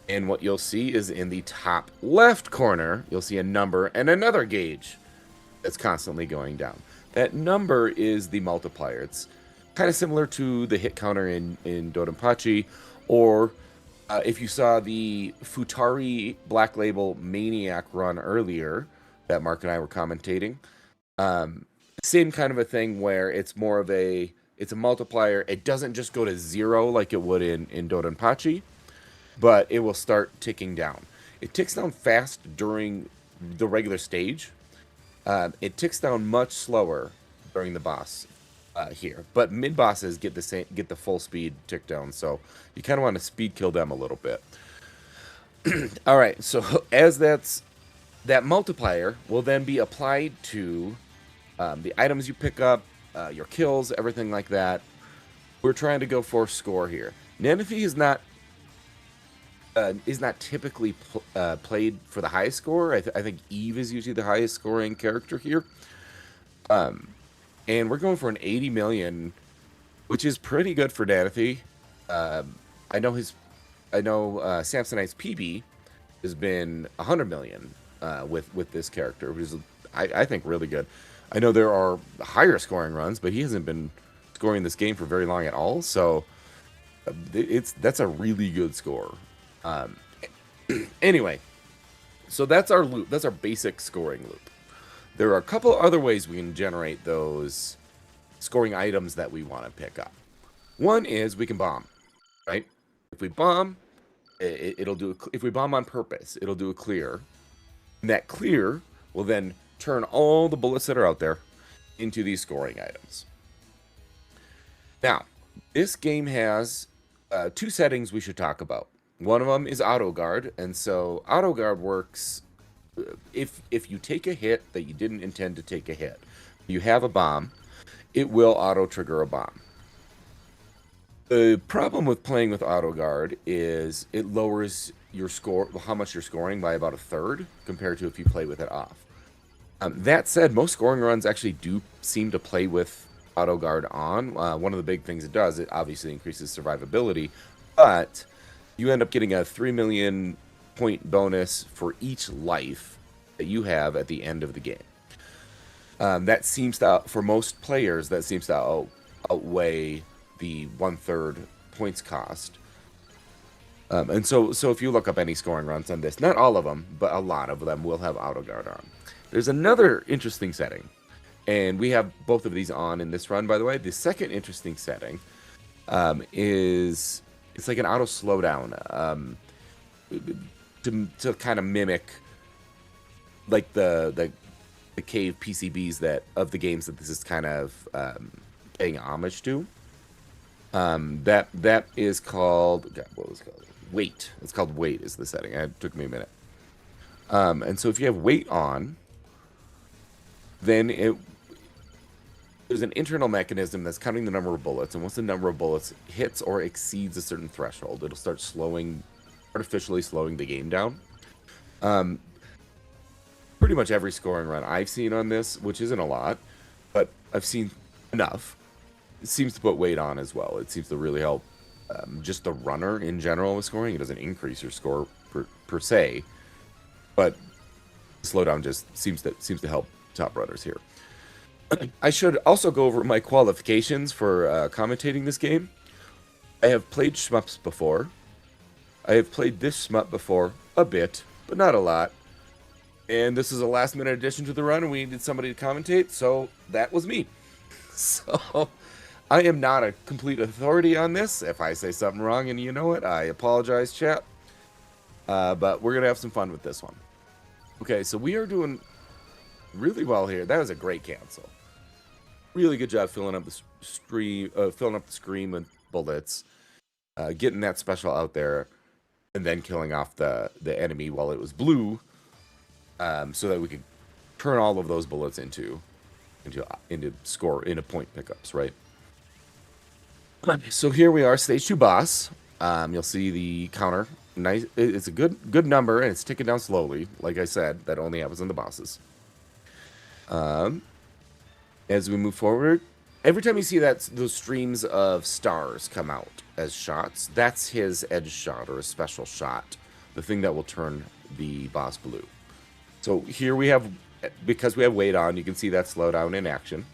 And what you'll see is in the top left corner, you'll see a number and another gauge that's constantly going down. That number is the multiplier. It's kind of similar to the hit counter in Dodonpachi, or if you saw the Futari Black Label Maniac run earlier that Mark and I were commentating, same kind of a thing where it's more of it's a multiplier. It doesn't just go to 0 like it would in Dodonpachi, but it will start ticking down. It ticks down fast during the regular stage. It ticks down much slower during the boss here, but mid bosses get the full speed tick down, so you kind of want to speed kill them a little bit. All right, so as that multiplier will then be applied to the items you pick up, your kills, everything like that. We're trying to go for score here. Nanophy is not typically played for the highest score. I think Eve is usually the highest scoring character here. And we're going for an 80 million, which is pretty good for Nanophy. I know Samsonite's PB has been 100 million with this character, which is I think really good. I know there are higher scoring runs, but he hasn't been scoring this game for very long at all. So that's a really good score. Anyway, so that's our loop. That's our basic scoring loop. There are a couple other ways we can generate those scoring items that we want to pick up. One is we can bomb, right? If we bomb, it'll do. If we bomb on purpose, it'll do a clear. And that clear will then turn all the bullets that are out there into these scoring items. Now, this game has two settings we should talk about. One of them is auto guard, and so auto guard works if you take a hit that you didn't intend to take a hit. You have a bomb, it will auto trigger a bomb. The problem with playing with auto guard is it lowers your score, how much you're scoring, by about a third compared to if you play with it off. That said, most scoring runs actually do seem to play with auto guard on. One of the big things it does, it obviously increases survivability, but you end up getting a 3 million point bonus for each life that you have at the end of the game. That seems to, for most players, that seems to outweigh the 1/3 points cost. And so if you look up any scoring runs on this, not all of them, but a lot of them will have auto guard on. There's another interesting setting, and we have both of these on in this run, by the way. The second interesting setting is it's like an auto slowdown to kind of mimic like the cave PCBs that of the games that this is kind of paying homage to. That is called, God, what was it called? Wait. It's called Wait is the setting. It took me a minute. And so if you have Wait on, then there's an internal mechanism that's counting the number of bullets, and once the number of bullets hits or exceeds a certain threshold, it'll start artificially slowing the game down. Pretty much every scoring run I've seen on this, which isn't a lot, but I've seen enough, it seems to put weight on as well. It seems to really help just the runner in general with scoring. It doesn't increase your score per se, but slowdown just seems to help top runners here. I should also go over my qualifications for commentating this game. I have played Shmups before. I have played this Shmup before a bit, but not a lot. And this is a last-minute addition to the run, and we needed somebody to commentate, so that was me. So I am not a complete authority on this. If I say something wrong and you know it, I apologize, chat. But we're going to have some fun with this one. Okay, so we are doing really well here. That was a great cancel. Really good job filling up the screen with bullets, getting that special out there, and then killing off the enemy while it was blue, so that we could turn all of those bullets into point pickups, right? So here we are, stage 2 boss. You'll see the counter. Nice. It's a good number, and it's ticking down slowly. Like I said, that only happens in the bosses. As we move forward, every time you see those streams of stars come out as shots, that's his edge shot or a special shot, the thing that will turn the boss blue. So here we have, because we have weight on, you can see that slowdown in action.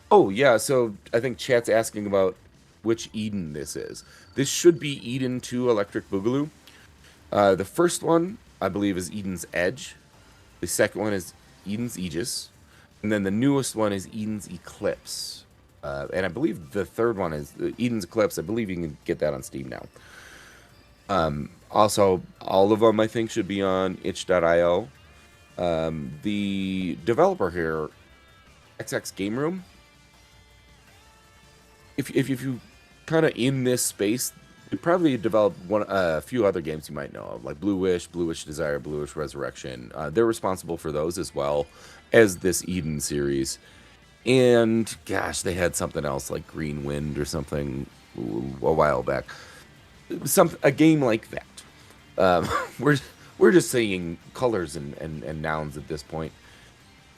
Oh yeah, so I think chat's asking about which Eden this is. This should be Eden 2 Electric Boogaloo. The first one, I believe, is Eden's Edge. The second one is Eden's Aegis. And then the newest one is Eden's Eclipse. And I believe the third one is Eden's Eclipse. I believe you can get that on Steam now. Also, all of them, I think, should be on itch.io. The developer here, XX Game Room, if you kind of in this space, you probably developed a few other games you might know of, like Blue Wish Desire, Blue Wish Resurrection. They're responsible for those as well as this Eden series. And gosh, they had something else like Green Wind or something a while back. A game like that. We're just saying colors and nouns at this point.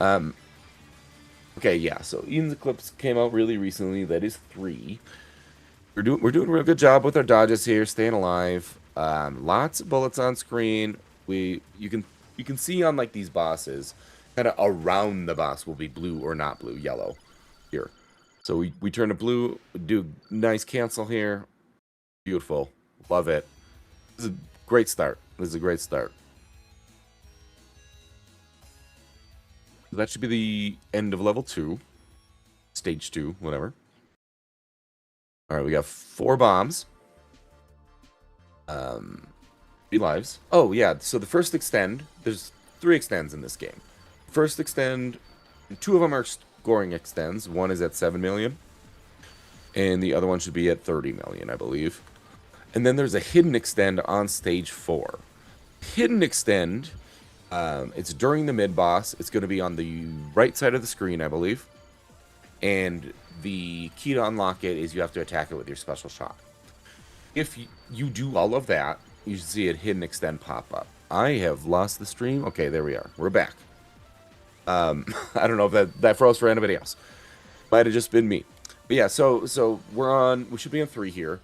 Okay, yeah. So Eden's Eclipse came out really recently. That is 3. We're doing a real good job with our dodges here, staying alive. Lots of bullets on screen. You can see on like these bosses, kind of around the boss will be blue or not blue, yellow here. So we turn to blue, do nice cancel here. Beautiful. Love it. This is a great start. That should be the end of level 2. Stage 2, whatever. Alright, we got 4 bombs. 3 lives. Oh, yeah, so the first extend, there's 3 extends in this game. First extend, 2 of them are scoring extends. One is at 7 million. And the other one should be at 30 million, I believe. And then there's a hidden extend on stage 4. Hidden extend, it's during the mid-boss. It's going to be on the right side of the screen, I believe. And the key to unlock it is you have to attack it with your special shot. If you do all of that, you should see a hidden extend pop up. I have lost the stream. Okay, there we are. We're back. I don't know if that froze for anybody else. Might have just been me. But yeah, so we should be on 3 here.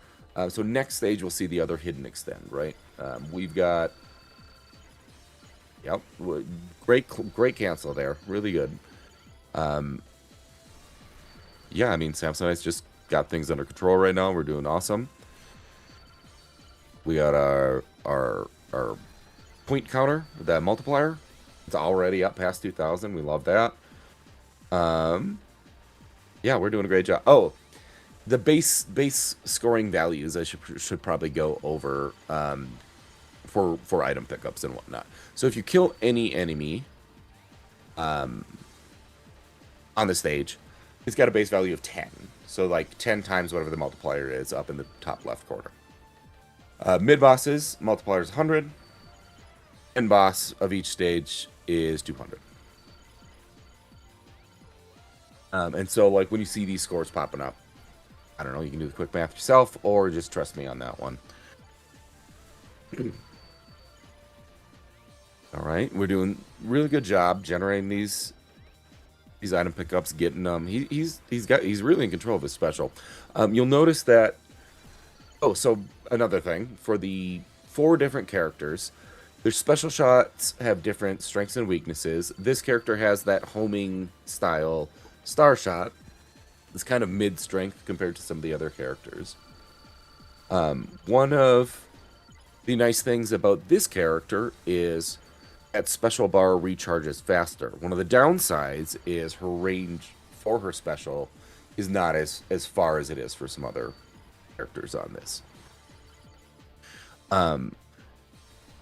So next stage we'll see the other hidden extend, right? We've got, yep, great cancel there, really good. Yeah, I mean, Samsonite's just got things under control right now. We're doing awesome. We got our point counter, the multiplier. It's already up past 2,000. We love that. Yeah, we're doing a great job. Oh, the base scoring values I should probably go over for item pickups and whatnot. So if you kill any enemy on the stage, it's got a base value of 10. So like 10 times whatever the multiplier is up in the top left corner. Mid bosses, multiplier is 100. End boss of each stage is 200. And so like when you see these scores popping up, I don't know, you can do the quick math yourself or just trust me on that one. All right, we're doing a really good job generating these item pickups, getting them. He's really in control of his special. You'll notice that. Oh, so another thing for the 4 different characters, their special shots have different strengths and weaknesses. This character has that homing style star shot. It's kind of mid-strength compared to some of the other characters. One of the nice things about this character is that special bar recharges faster. One of the downsides is her range for her special is not as far as it is for some other characters on this.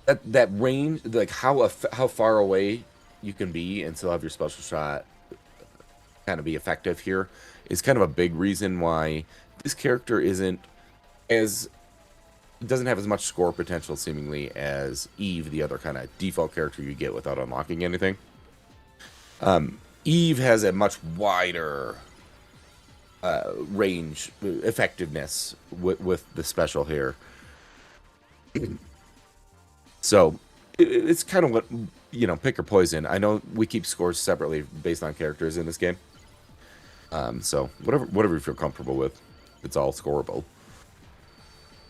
That range, like how far away you can be and still have your special shot kind of be effective here, is kind of a big reason why this character doesn't have as much score potential seemingly as Eve, the other kind of default character you get without unlocking anything. Eve has a much wider range effectiveness with the special here. So it's kind of what, pick your poison. I know we keep scores separately based on characters in this game. So whatever you feel comfortable with, it's all scoreable.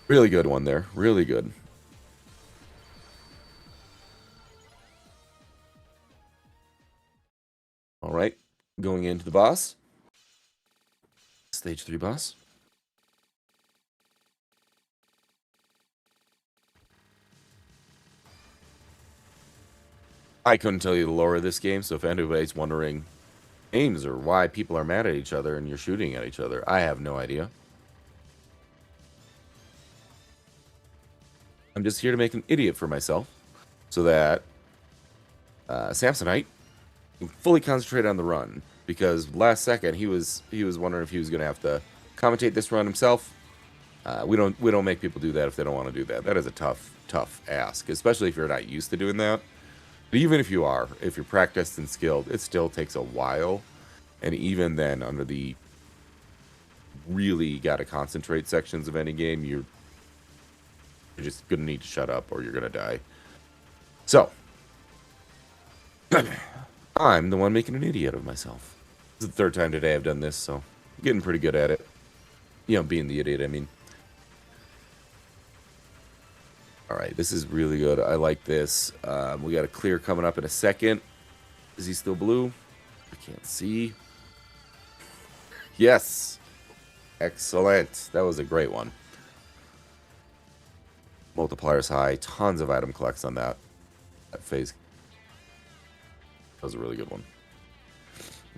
Really good one there. Really good. All right, going into the boss. Stage 3 boss. I couldn't tell you the lore of this game, so if anybody's wondering names or why people are mad at each other and you're shooting at each other, I have no idea. I'm just here to make an idiot for myself so that Samsonite can fully concentrate on the run, because last second he was wondering if he was going to have to commentate this run himself. We don't make people do that if they don't want to do that. That is a tough ask, especially if you're not used to doing that. But even if you are, if you're practiced and skilled, it still takes a while. And even then, under the really got to concentrate sections of any game, you're just going to need to shut up or you're going to die. So, I'm the one making an idiot of myself. This is the third time today I've done this, so I'm getting pretty good at it. You know, being the idiot, I mean. Alright, this is really good. I like this. We got a clear coming up in a second. Is he still blue? I can't see. Yes! Excellent. That was a great one. Multipliers high. Tons of item collects on that phase. That was a really good one.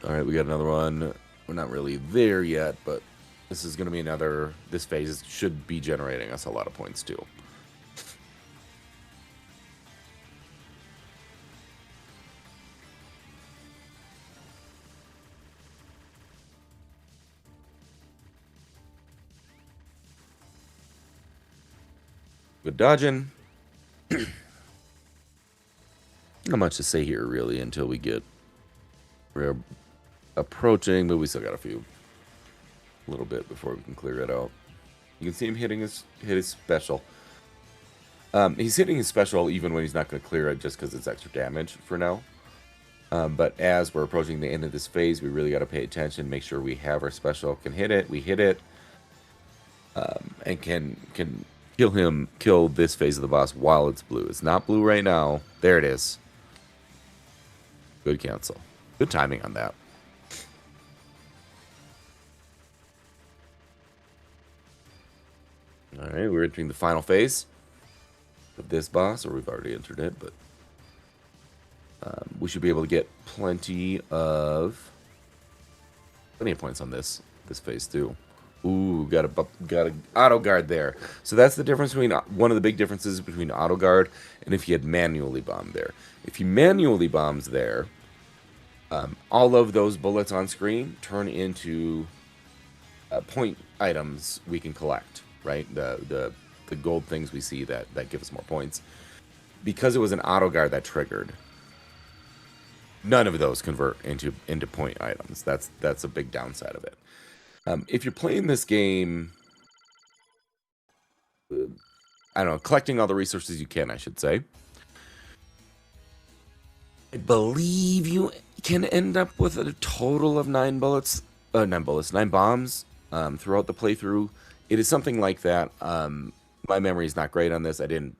Alright, we got another one. We're not really there yet, but this is going to be another... This phase should be generating us a lot of points, too. Good dodging. Not much to say here, really, until we're approaching, but we still got a little bit before we can clear it out. You can see him hit his special. He's hitting his special even when he's not going to clear it, just because it's extra damage for now. But as we're approaching the end of this phase, we really got to pay attention, make sure we have our special, can hit it, we hit it, and can kill this phase of the boss while it's blue. It's not blue right now. There it is. Good cancel. Good timing on that. Alright, we're entering the final phase of this boss, or we've already entered it, but we should be able to get plenty of points on this phase too. Ooh, got a auto guard there. So that's the difference between one of the big differences between auto guard and if you had manually bombed there. If you manually bombs there, all of those bullets on screen turn into point items we can collect, right? The gold things we see that give us more points. Because it was an auto guard that triggered, none of those convert into point items. That's a big downside of it. If you're playing this game, I don't know, collecting all the resources you can, I should say, I believe you can end up with a total of 9 bombs throughout the playthrough. It is something like that. My memory is not great on this. I didn't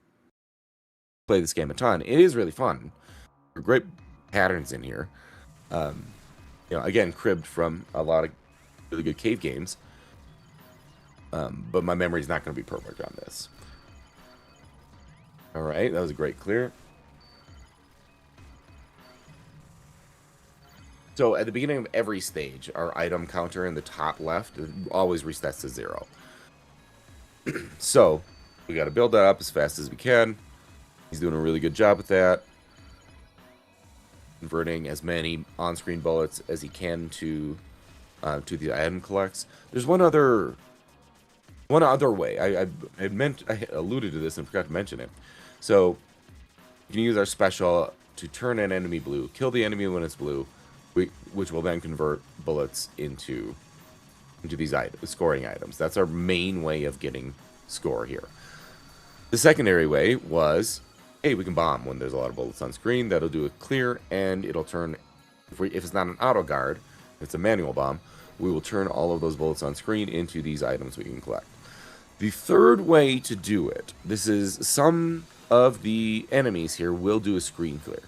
play this game a ton. It is really fun. There are great patterns in here. Again, cribbed from a lot of really good cave games, but my memory is not going to be perfect on this. All right, that was a great clear. So at the beginning of every stage, our item counter in the top left always resets to 0. So we got to build that up as fast as we can. He's doing a really good job with that, converting as many on-screen bullets as he can to the item collects. There's one other way. I alluded to this and forgot to mention it. So you can use our special to turn an enemy blue, kill the enemy when it's blue, which will then convert bullets into these scoring items. That's our main way of getting score here. The secondary way was, hey, we can bomb when there's a lot of bullets on screen. That'll do a clear, and it'll turn, if it's not an auto guard, if it's a manual bomb, we will turn all of those bullets on screen into these items we can collect. The third way to do it, this is some of the enemies here will do a screen clear.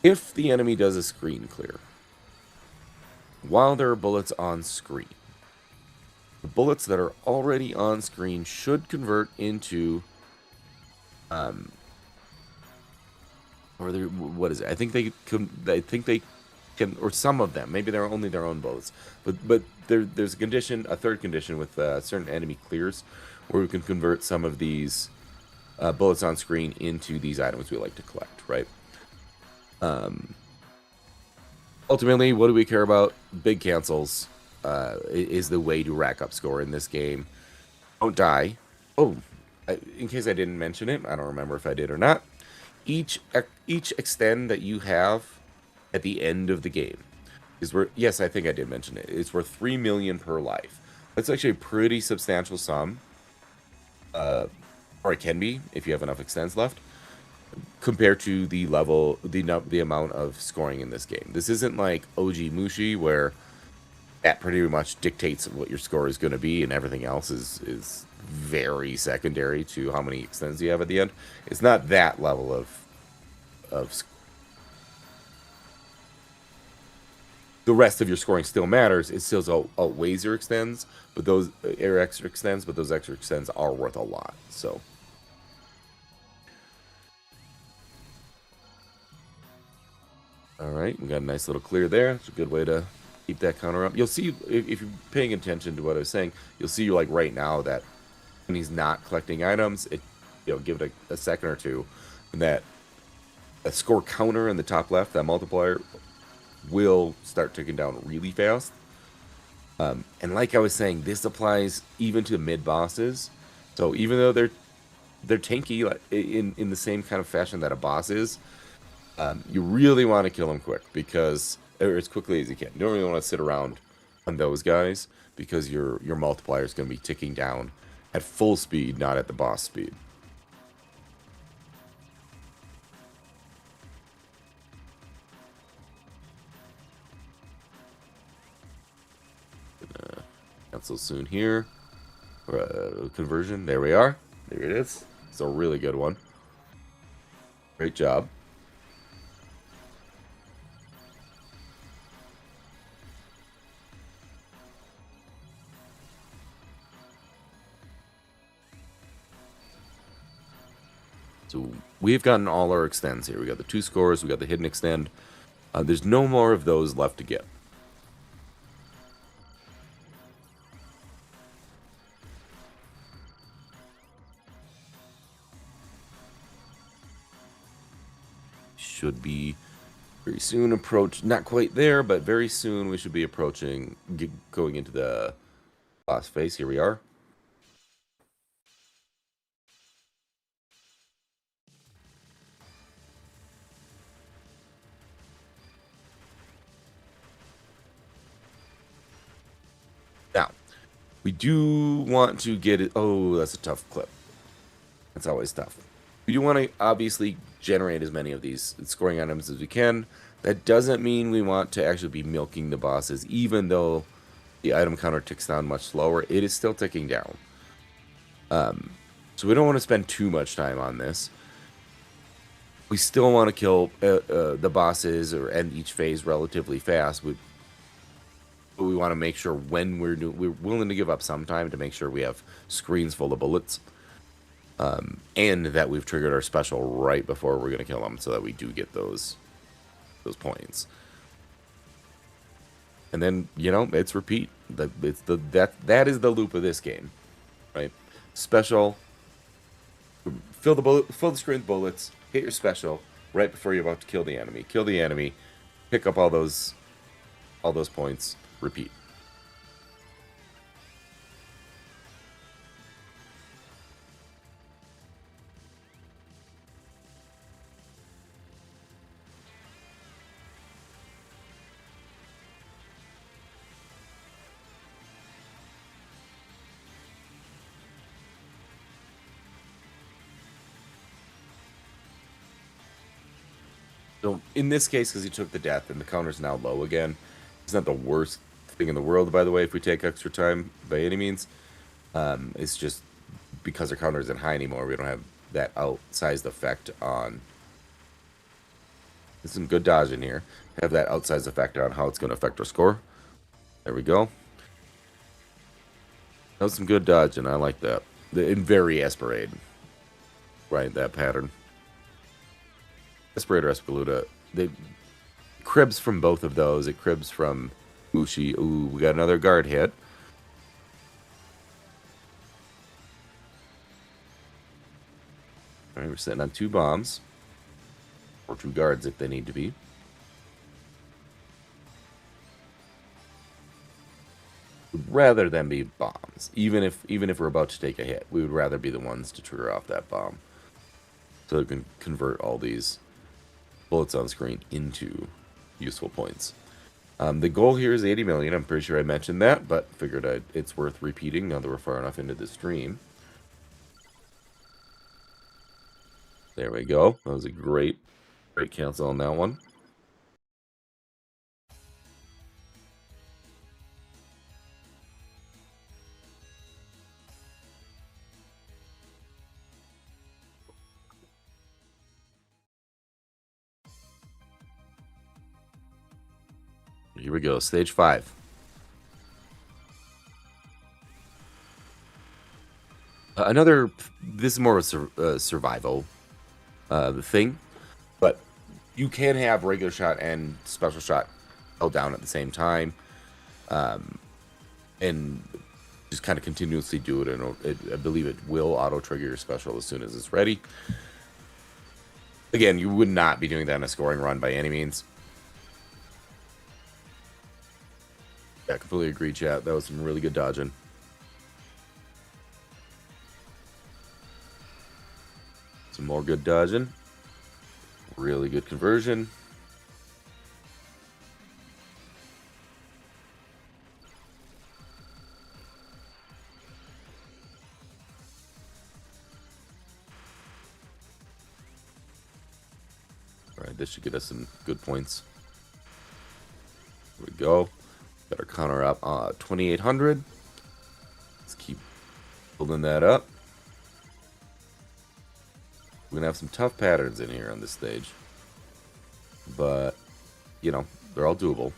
If the enemy does a screen clear, while there are bullets on screen, the bullets that are already on screen should convert into, what is it? I think they can, or some of them. Maybe they're only their own bullets. But there's a third condition with certain enemy clears, where we can convert some of these bullets on screen into these items we like to collect, right? Ultimately, what do we care about? Big cancels. is the way to rack up score in this game. Don't die. Oh, in case I didn't mention it, I don't remember if I did or not. Each extend that you have at the end of the game is worth, yes, I think I did mention it, it's worth 3 million per life. That's actually a pretty substantial sum, or it can be if you have enough extends left, compared to the amount of scoring in this game. This isn't like OG Mushi where that pretty much dictates what your score is going to be, and everything else is very secondary to how many extends you have at the end. It's not that level of the rest of your scoring still matters. It still outweighs your extends, but those extra extends are worth a lot. So all right, we got a nice little clear there. It's a good way to keep that counter up. You'll see, if you're paying attention to what I was saying, you'll see like right now that when he's not collecting items, give it a second or two, and that a score counter in the top left, that multiplier, will start ticking down really fast. And like I was saying, this applies even to mid bosses. So even though they're tanky in the same kind of fashion that a boss is, you really want to kill them quick, or as quickly as you can. You don't really want to sit around on those guys, because your multiplier is going to be ticking down at full speed, not at the boss speed. Cancel soon here. Conversion. There we are. There it is. It's a really good one. Great job. So we've gotten all our extends here. We got the 2 scores, we got the hidden extend. There's no more of those left to get. Should be very soon not quite there, but very soon we should be approaching, going into the boss phase. Here we are. Now, we do want to get it. Oh, that's a tough clip. That's always tough. We do want to obviously generate as many of these scoring items as we can. That doesn't mean we want to actually be milking the bosses, even though the item counter ticks down much slower. It is still ticking down. So we don't want to spend too much time on this. We still want to kill the bosses or end each phase relatively fast. But we want to make sure when we're willing to give up some time to make sure we have screens full of bullets. And that we've triggered our special right before we're going to kill them, so that we do get those points. And then, it's repeat. That is the loop of this game, right? Special. Fill the screen with bullets. Hit your special right before you're about to kill the enemy. Kill the enemy. Pick up all those points. Repeat. So in this case, because he took the death and the counter's now low again, it's not the worst thing in the world, by the way, if we take extra time by any means. It's just because our counter isn't high anymore, we don't have that outsized effect on... There's some good dodge in here. Have that outsized effect on how it's going to affect our score. There we go. That was some good dodge, and I like that. In very Esperade. Right, that pattern. Esperade or Escaluda. They cribs from both of those. It cribs from Mushi. Ooh, we got another guard hit. Alright, we're sitting on 2 bombs. Or 2 guards if they need to be. rather than be bombs. Even if we're about to take a hit, we would rather be the ones to trigger off that bomb. So it can convert all these bullets on screen into useful points. The goal here is 80 million. I'm pretty sure I mentioned that, but figured it's worth repeating now that we're far enough into the stream. There we go. That was a great cancel on that one. Here we go, stage 5. This is more of a survival thing, but you can have regular shot and special shot held down at the same time, and just kind of continuously do it, and I believe it will auto-trigger your special as soon as it's ready. Again, you would not be doing that in a scoring run by any means. Yeah, completely agree, chat. That was some really good dodging. Some more good dodging. Really good conversion. Alright, this should get us some good points. Here we go. Got our counter up 2,800. Let's keep building that up. We're gonna have some tough patterns in here on this stage, but you know, they're all doable.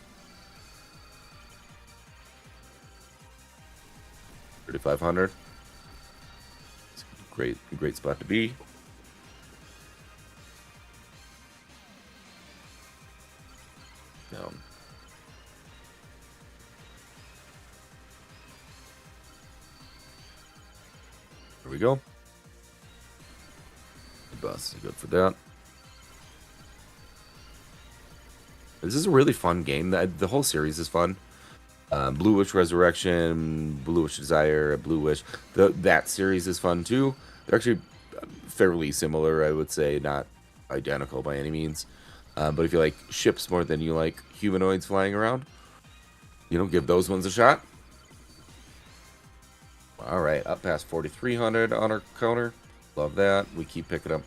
3,500. It's a great spot to be. Down. There we go. The bus is good for that. This is a really fun game. The whole series is fun. Blue Wish Resurrection, Blue Wish Desire, Blue Wish. That series is fun too. They're actually fairly similar, I would say. Not identical by any means. But if you like ships more than you like humanoids flying around, you know, give those ones a shot. All right, up past 4,300 on our counter. Love that. We keep picking up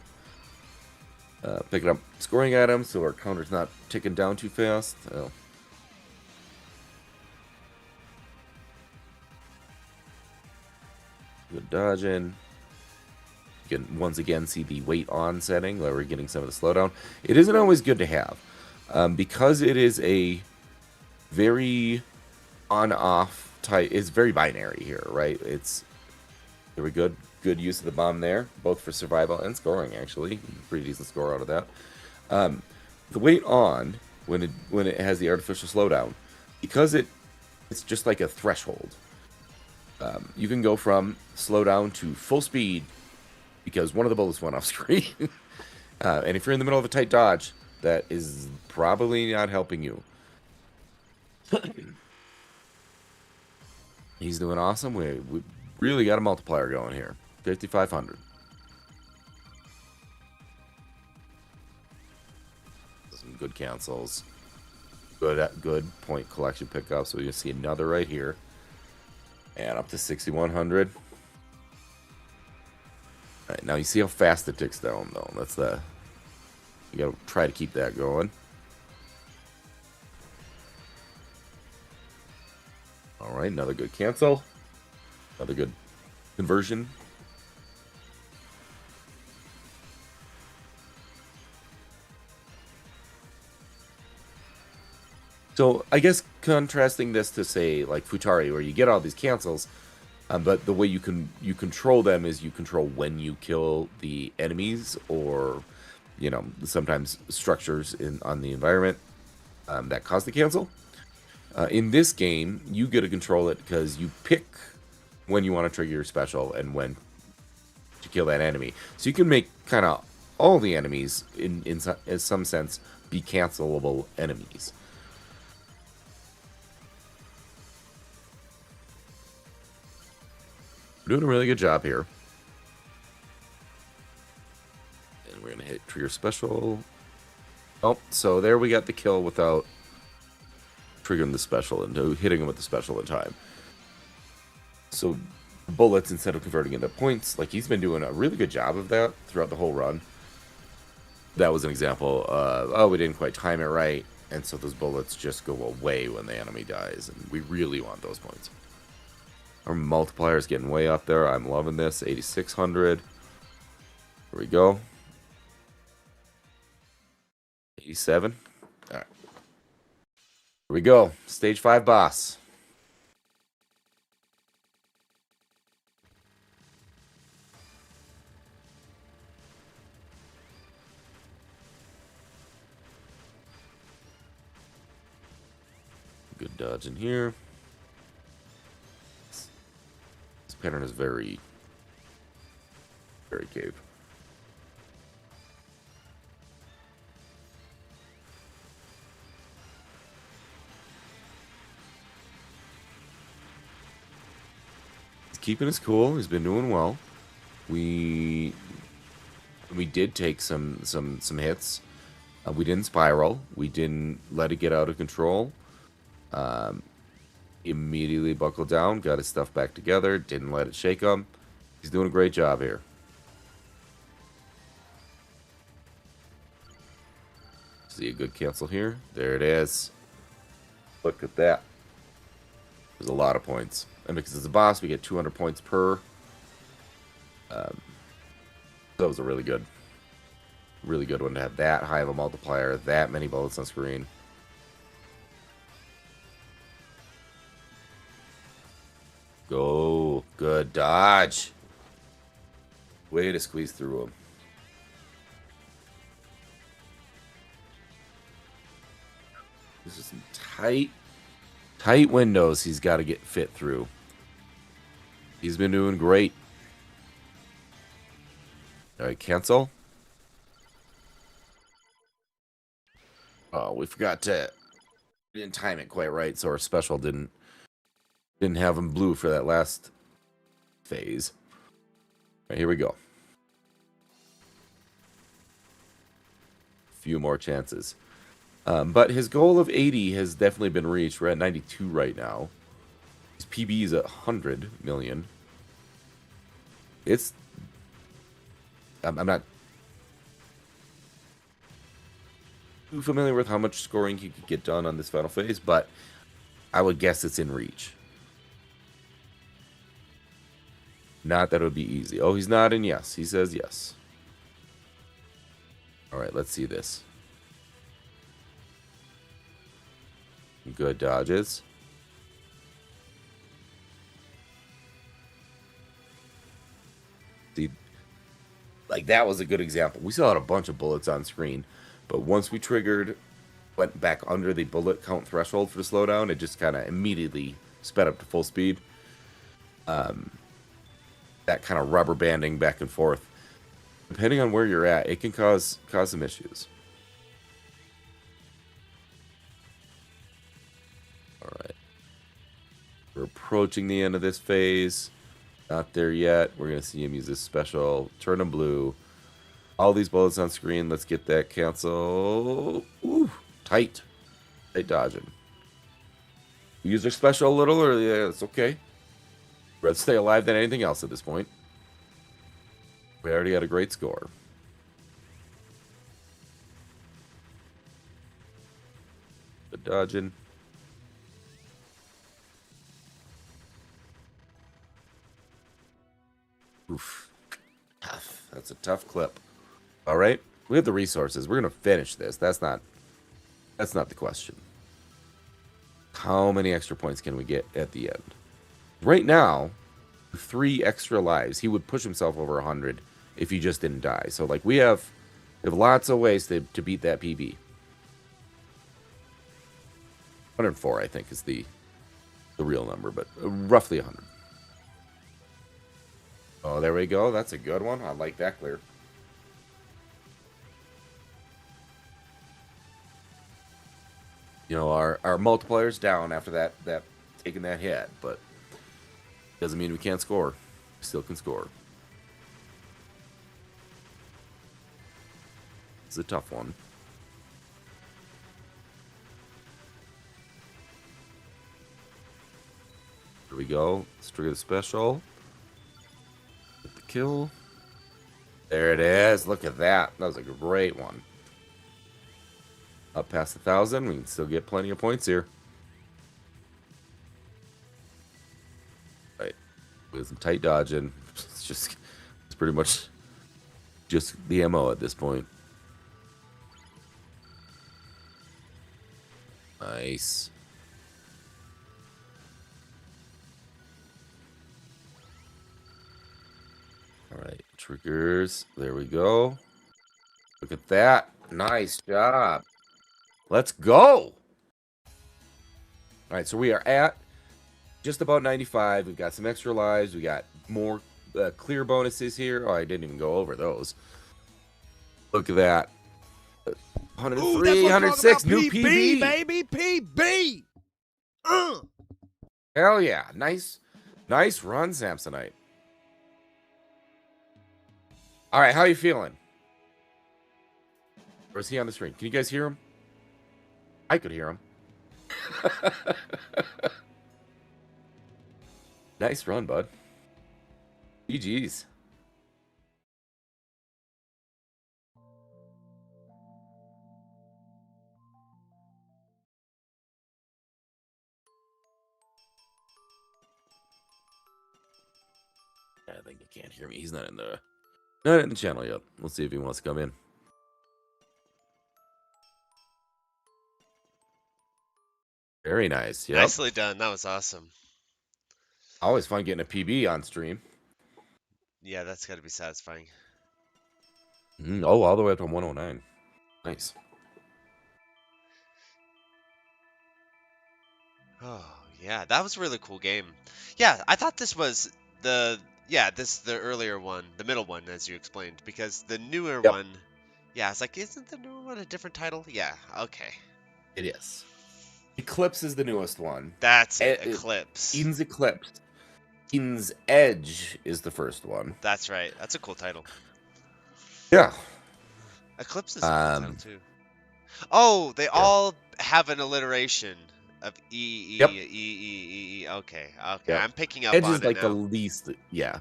scoring items, so our counter's not ticking down too fast. Oh. Good dodging. You can once again see the wait on setting, where we're getting some of the slowdown. It isn't always good to have, because it is a very on-off type. It's very binary here, right? It's very good use of the bomb there, both for survival and scoring. Actually, pretty decent score out of that. The wait on when it has the artificial slowdown, because it's just like a threshold. You can go from slowdown to full speed because one of the bullets went off screen. And if you're in the middle of a tight dodge, that is probably not helping you. He's doing awesome. We really got a multiplier going here. 5,500. Some good cancels. Good point collection pickup. So you'll see another right here. And up to 6,100. Alright, now you see how fast it ticks down, though. That's you gotta try to keep that going. Alright, another good cancel. Another good conversion. So I guess contrasting this to, say, like Futari, where you get all these cancels, but the way you control them is you control when you kill the enemies, or you know, sometimes structures on the environment that cause the cancel. In this game, you get to control it because you pick when you want to trigger your special and when to kill that enemy. So you can make kind of all the enemies in some sense be cancelable enemies. Doing a really good job here. And we're going to hit trigger special. Oh, so there we got the kill without triggering the special and hitting him with the special in time. So bullets, instead of converting into points, like he's been doing a really good job of that throughout the whole run. That was an example of, oh, we didn't quite time it right, and so those bullets just go away when the enemy dies, and we really want those points. Our multiplier is getting way up there. I'm loving this. 8,600. Here we go. 87. All right. Here we go. Stage 5 boss. Good dodge in here. This pattern is very cave. He's keeping his cool. He's been doing well. We did take some hits. We didn't spiral. We didn't let it get out of control. Immediately buckled down, got his stuff back together, didn't let it shake him. He's doing a great job here. See a good cancel here. There it is. Look at that. There's a lot of points. And because it's a boss, we get 200 points per. That was a really good one to have that high of a multiplier, that many bullets on screen. Go. Good dodge. Way to squeeze through him. This is some tight windows he's got to get fit through. He's been doing great. All right, cancel. Oh, we forgot to... We didn't time it quite right, so our special didn't have him blue for that last phase. All right, here we go. A few more chances. But his goal of 80 has definitely been reached. We're at 92 right now. His PB is at 100 million. I'm not too familiar with how much scoring he could get done on this final phase, but I would guess it's in reach. Not that it would be easy. Oh, he's nodding yes. He says yes. All right, let's see this. Good dodges. See, like that was a good example. We still had a bunch of bullets on screen, but once we triggered, went back under the bullet count threshold for the slowdown, it just kind of immediately sped up to full speed. That kind of rubber banding back and forth, depending on where you're at, it can cause some issues. All right, we're approaching the end of this phase. Not there yet. We're gonna see him use this special. Turn him blue. All these bullets on screen. Let's get that cancel. Ooh, tight dodging. We use our special a little early. Yeah, it's okay. Rather stay alive than anything else at this point. We already had a great score. The dodging. Oof. Tough. That's a tough clip. All right. We have the resources. We're going to finish this. That's not the question. How many extra points can we get at the end? Right now, 3 extra lives, he would push himself over 100 if he just didn't die. So, like, we have lots of ways to beat that PB. 104, I think, is the real number, but roughly 100. Oh, there we go. That's a good one. I like that clear. You know, our multiplyer's down after that taking that hit, but doesn't mean we can't score. still can score. It's a tough one. Here we go. Let's trigger the special. Get the kill. There it is. Look at that. That was a great one. Up past 1,000. We can still get plenty of points here. Right. With some tight dodging. It's pretty much just the MO at this point. Nice. Alright, triggers. There we go. Look at that. Nice job. Let's go. Alright, so we are at just about 95. We've got some extra lives. We got more clear bonuses here. Oh, I didn't even go over those. Look at that. 103, 106, new PB. Baby, PB. Hell yeah. Nice run, Samsonite. All right, how are you feeling? Or is he on the screen? Can you guys hear him? I could hear him. Nice run, bud. GG's. I think he can't hear me. He's not in the channel yet. We'll see if he wants to come in. Very nice. Yep. Nicely done. That was awesome. Always fun getting a PB on stream. Yeah, that's got to be satisfying. Oh, all the way up to 109. Nice. Oh, yeah, that was a really cool game. Yeah, I thought this was the earlier one, the middle one, as you explained, because the newer one, yeah, it's like, isn't the newer one a different title? Yeah, okay. It is. Eclipse is the newest one. That's it, Eclipse. Eden's Eclipse. Eden's Edge is the first one. That's right. That's a cool title. Yeah. Eclipse is a cool title, too. Oh, they all have an alliteration of E. Okay. Yep. I'm picking up Edge on is like it the now. least. Yeah.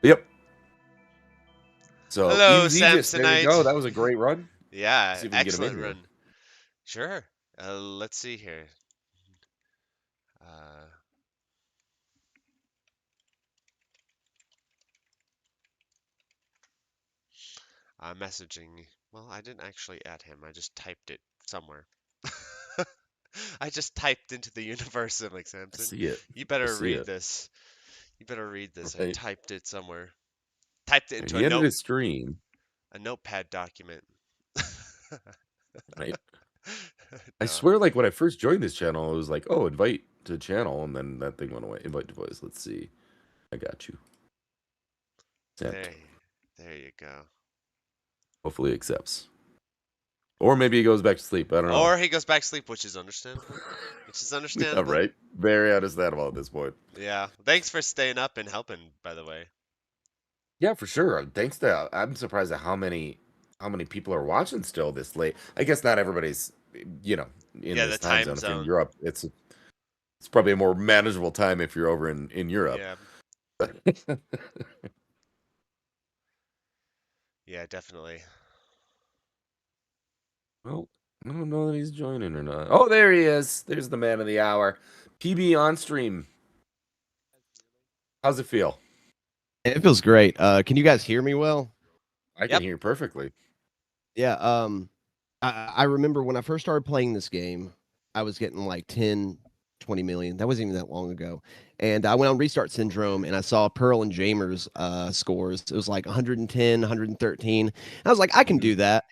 Yep. So hello, Eden's Aegis, there you Samsonite. go. That was a great run. Yeah, See if we can get him in excellent here. run. Sure. Let's see here. Messaging. Well, I didn't actually add him. I just typed it somewhere. I just typed into the universe. I'm like, Samson, see it. you better I see read it. this. You better read this. I Right. typed it somewhere. Typed it into He a ended his stream. a notepad document. Right. I swear, like when I first joined this channel, it was like, oh, invite to channel, and then that thing went away. Invite to voice. Let's see. I got you. Sent. There you go. Hopefully he accepts. Or maybe he goes back to sleep. I don't know. Or he goes back to sleep, which is understandable. Yeah, right. Very understandable at this point. Yeah. Thanks for staying up and helping, by the way. Yeah, for sure. Thanks to I'm surprised at how many people are watching still this late. I guess not everybody's, in this the time time zone. If you're in zone. Europe, it's probably a more manageable time if you're over in Europe. Yeah. Yeah, definitely. Well, I don't know that he's joining or not. Oh, there he is. There's the man of the hour. PB on stream. How's it feel? It feels great. Can you guys hear me well? I can hear perfectly. Yeah. I remember when I first started playing this game, I was getting like 10, 20 million. That wasn't even that long ago. And I went on Restart Syndrome and I saw Pearl and Jamer's scores. It was like 110, 113. And I was like, I can do that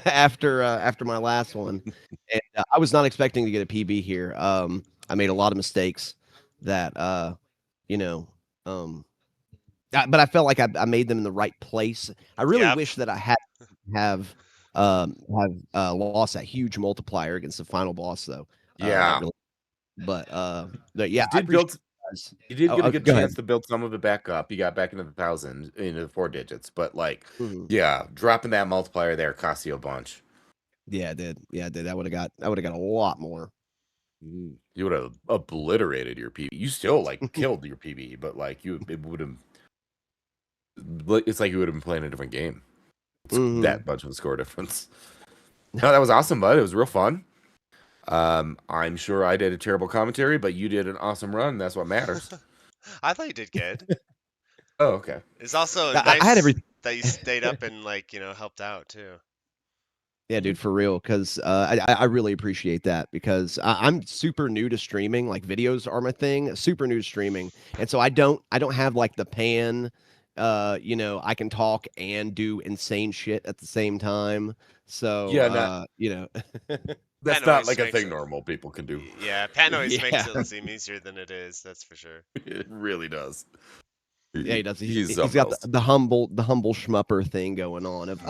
after my last one. And I was not expecting to get a PB here. I made a lot of mistakes that, but I felt like I made them in the right place. I really wish that I have lost that huge multiplier against the final boss, though. Yeah. But yeah, You did build guys. You did get a good Go chance ahead. to build some of it back up. You got back into the thousands, into the 4 digits, but like, Mhm. yeah, dropping that multiplier there cost you a bunch. Yeah, it did. Yeah, it did. I would have got a lot more. You would have obliterated your PB. You still like killed your PB, but like it would have. It's like you would have been playing a different game. It's that much of a score difference. No, that was awesome, bud. It was real fun. I'm sure I did a terrible commentary, but you did an awesome run. That's what matters. I thought you did good. Oh, okay. It's also I nice had everything. that you stayed up and like helped out too. Yeah, dude, for real, because I really appreciate that because I'm super new to streaming. Like videos are my thing. Super new to streaming, and so I don't have like the pan. I can talk and do insane shit at the same time. So yeah, that's not like a thing normal people can do. Yeah, Pan always makes Yeah. it seem easier than it is. That's for sure. It really does. Yeah, he does. He's He's got the humble schmupper thing going on of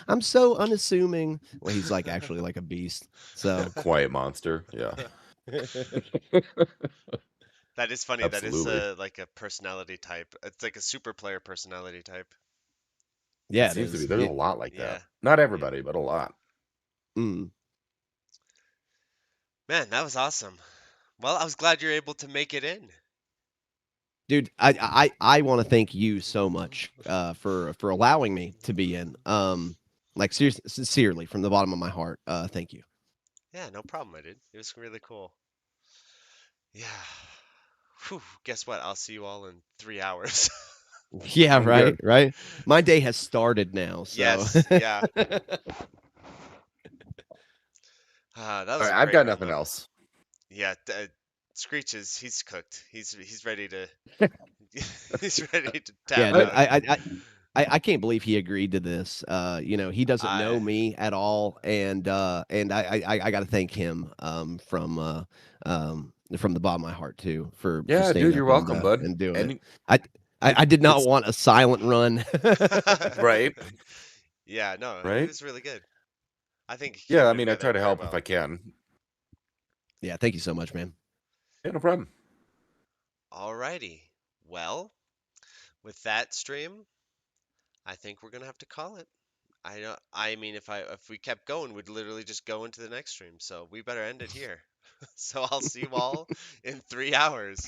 I'm so unassuming. Well, he's like actually like a beast. So quiet monster. Yeah. That is funny. Absolutely. That is like a personality type. It's like a super player personality type. Yeah, it seems to be. There's a lot like Yeah. that. Not everybody, but a lot. Mm. Man, that was awesome. Well, I was glad you're able to make it in. Dude, I want to thank you so much for allowing me to be in. Like sincerely from the bottom of my heart. Thank you. Yeah, no problem, I did. It was really cool. Yeah. Whew, guess what? I'll see you all in 3 hours. Yeah, right. My day has started now. So. Yes, yeah. That was All right, a I've great got run, nothing though. else. Yeah, Screech he's cooked. He's ready to he's ready to tap Yeah, dude, out. I can't believe he agreed to this. He doesn't know me at all, and I got to thank him from the bottom of my heart too for Yeah, staying dude, you're up welcome, bud. and doing Any- it. I did not want a silent run. Right. Yeah, no, Right? it was really good. I think. Yeah, I came mean, I together try to very help well. if I can. Yeah, thank you so much, man. Yeah, no problem. Alrighty. Well, with that stream, I think we're gonna have to call it. I mean, if we kept going, we'd literally just go into the next stream. So we better end it here. So I'll see you all in 3 hours.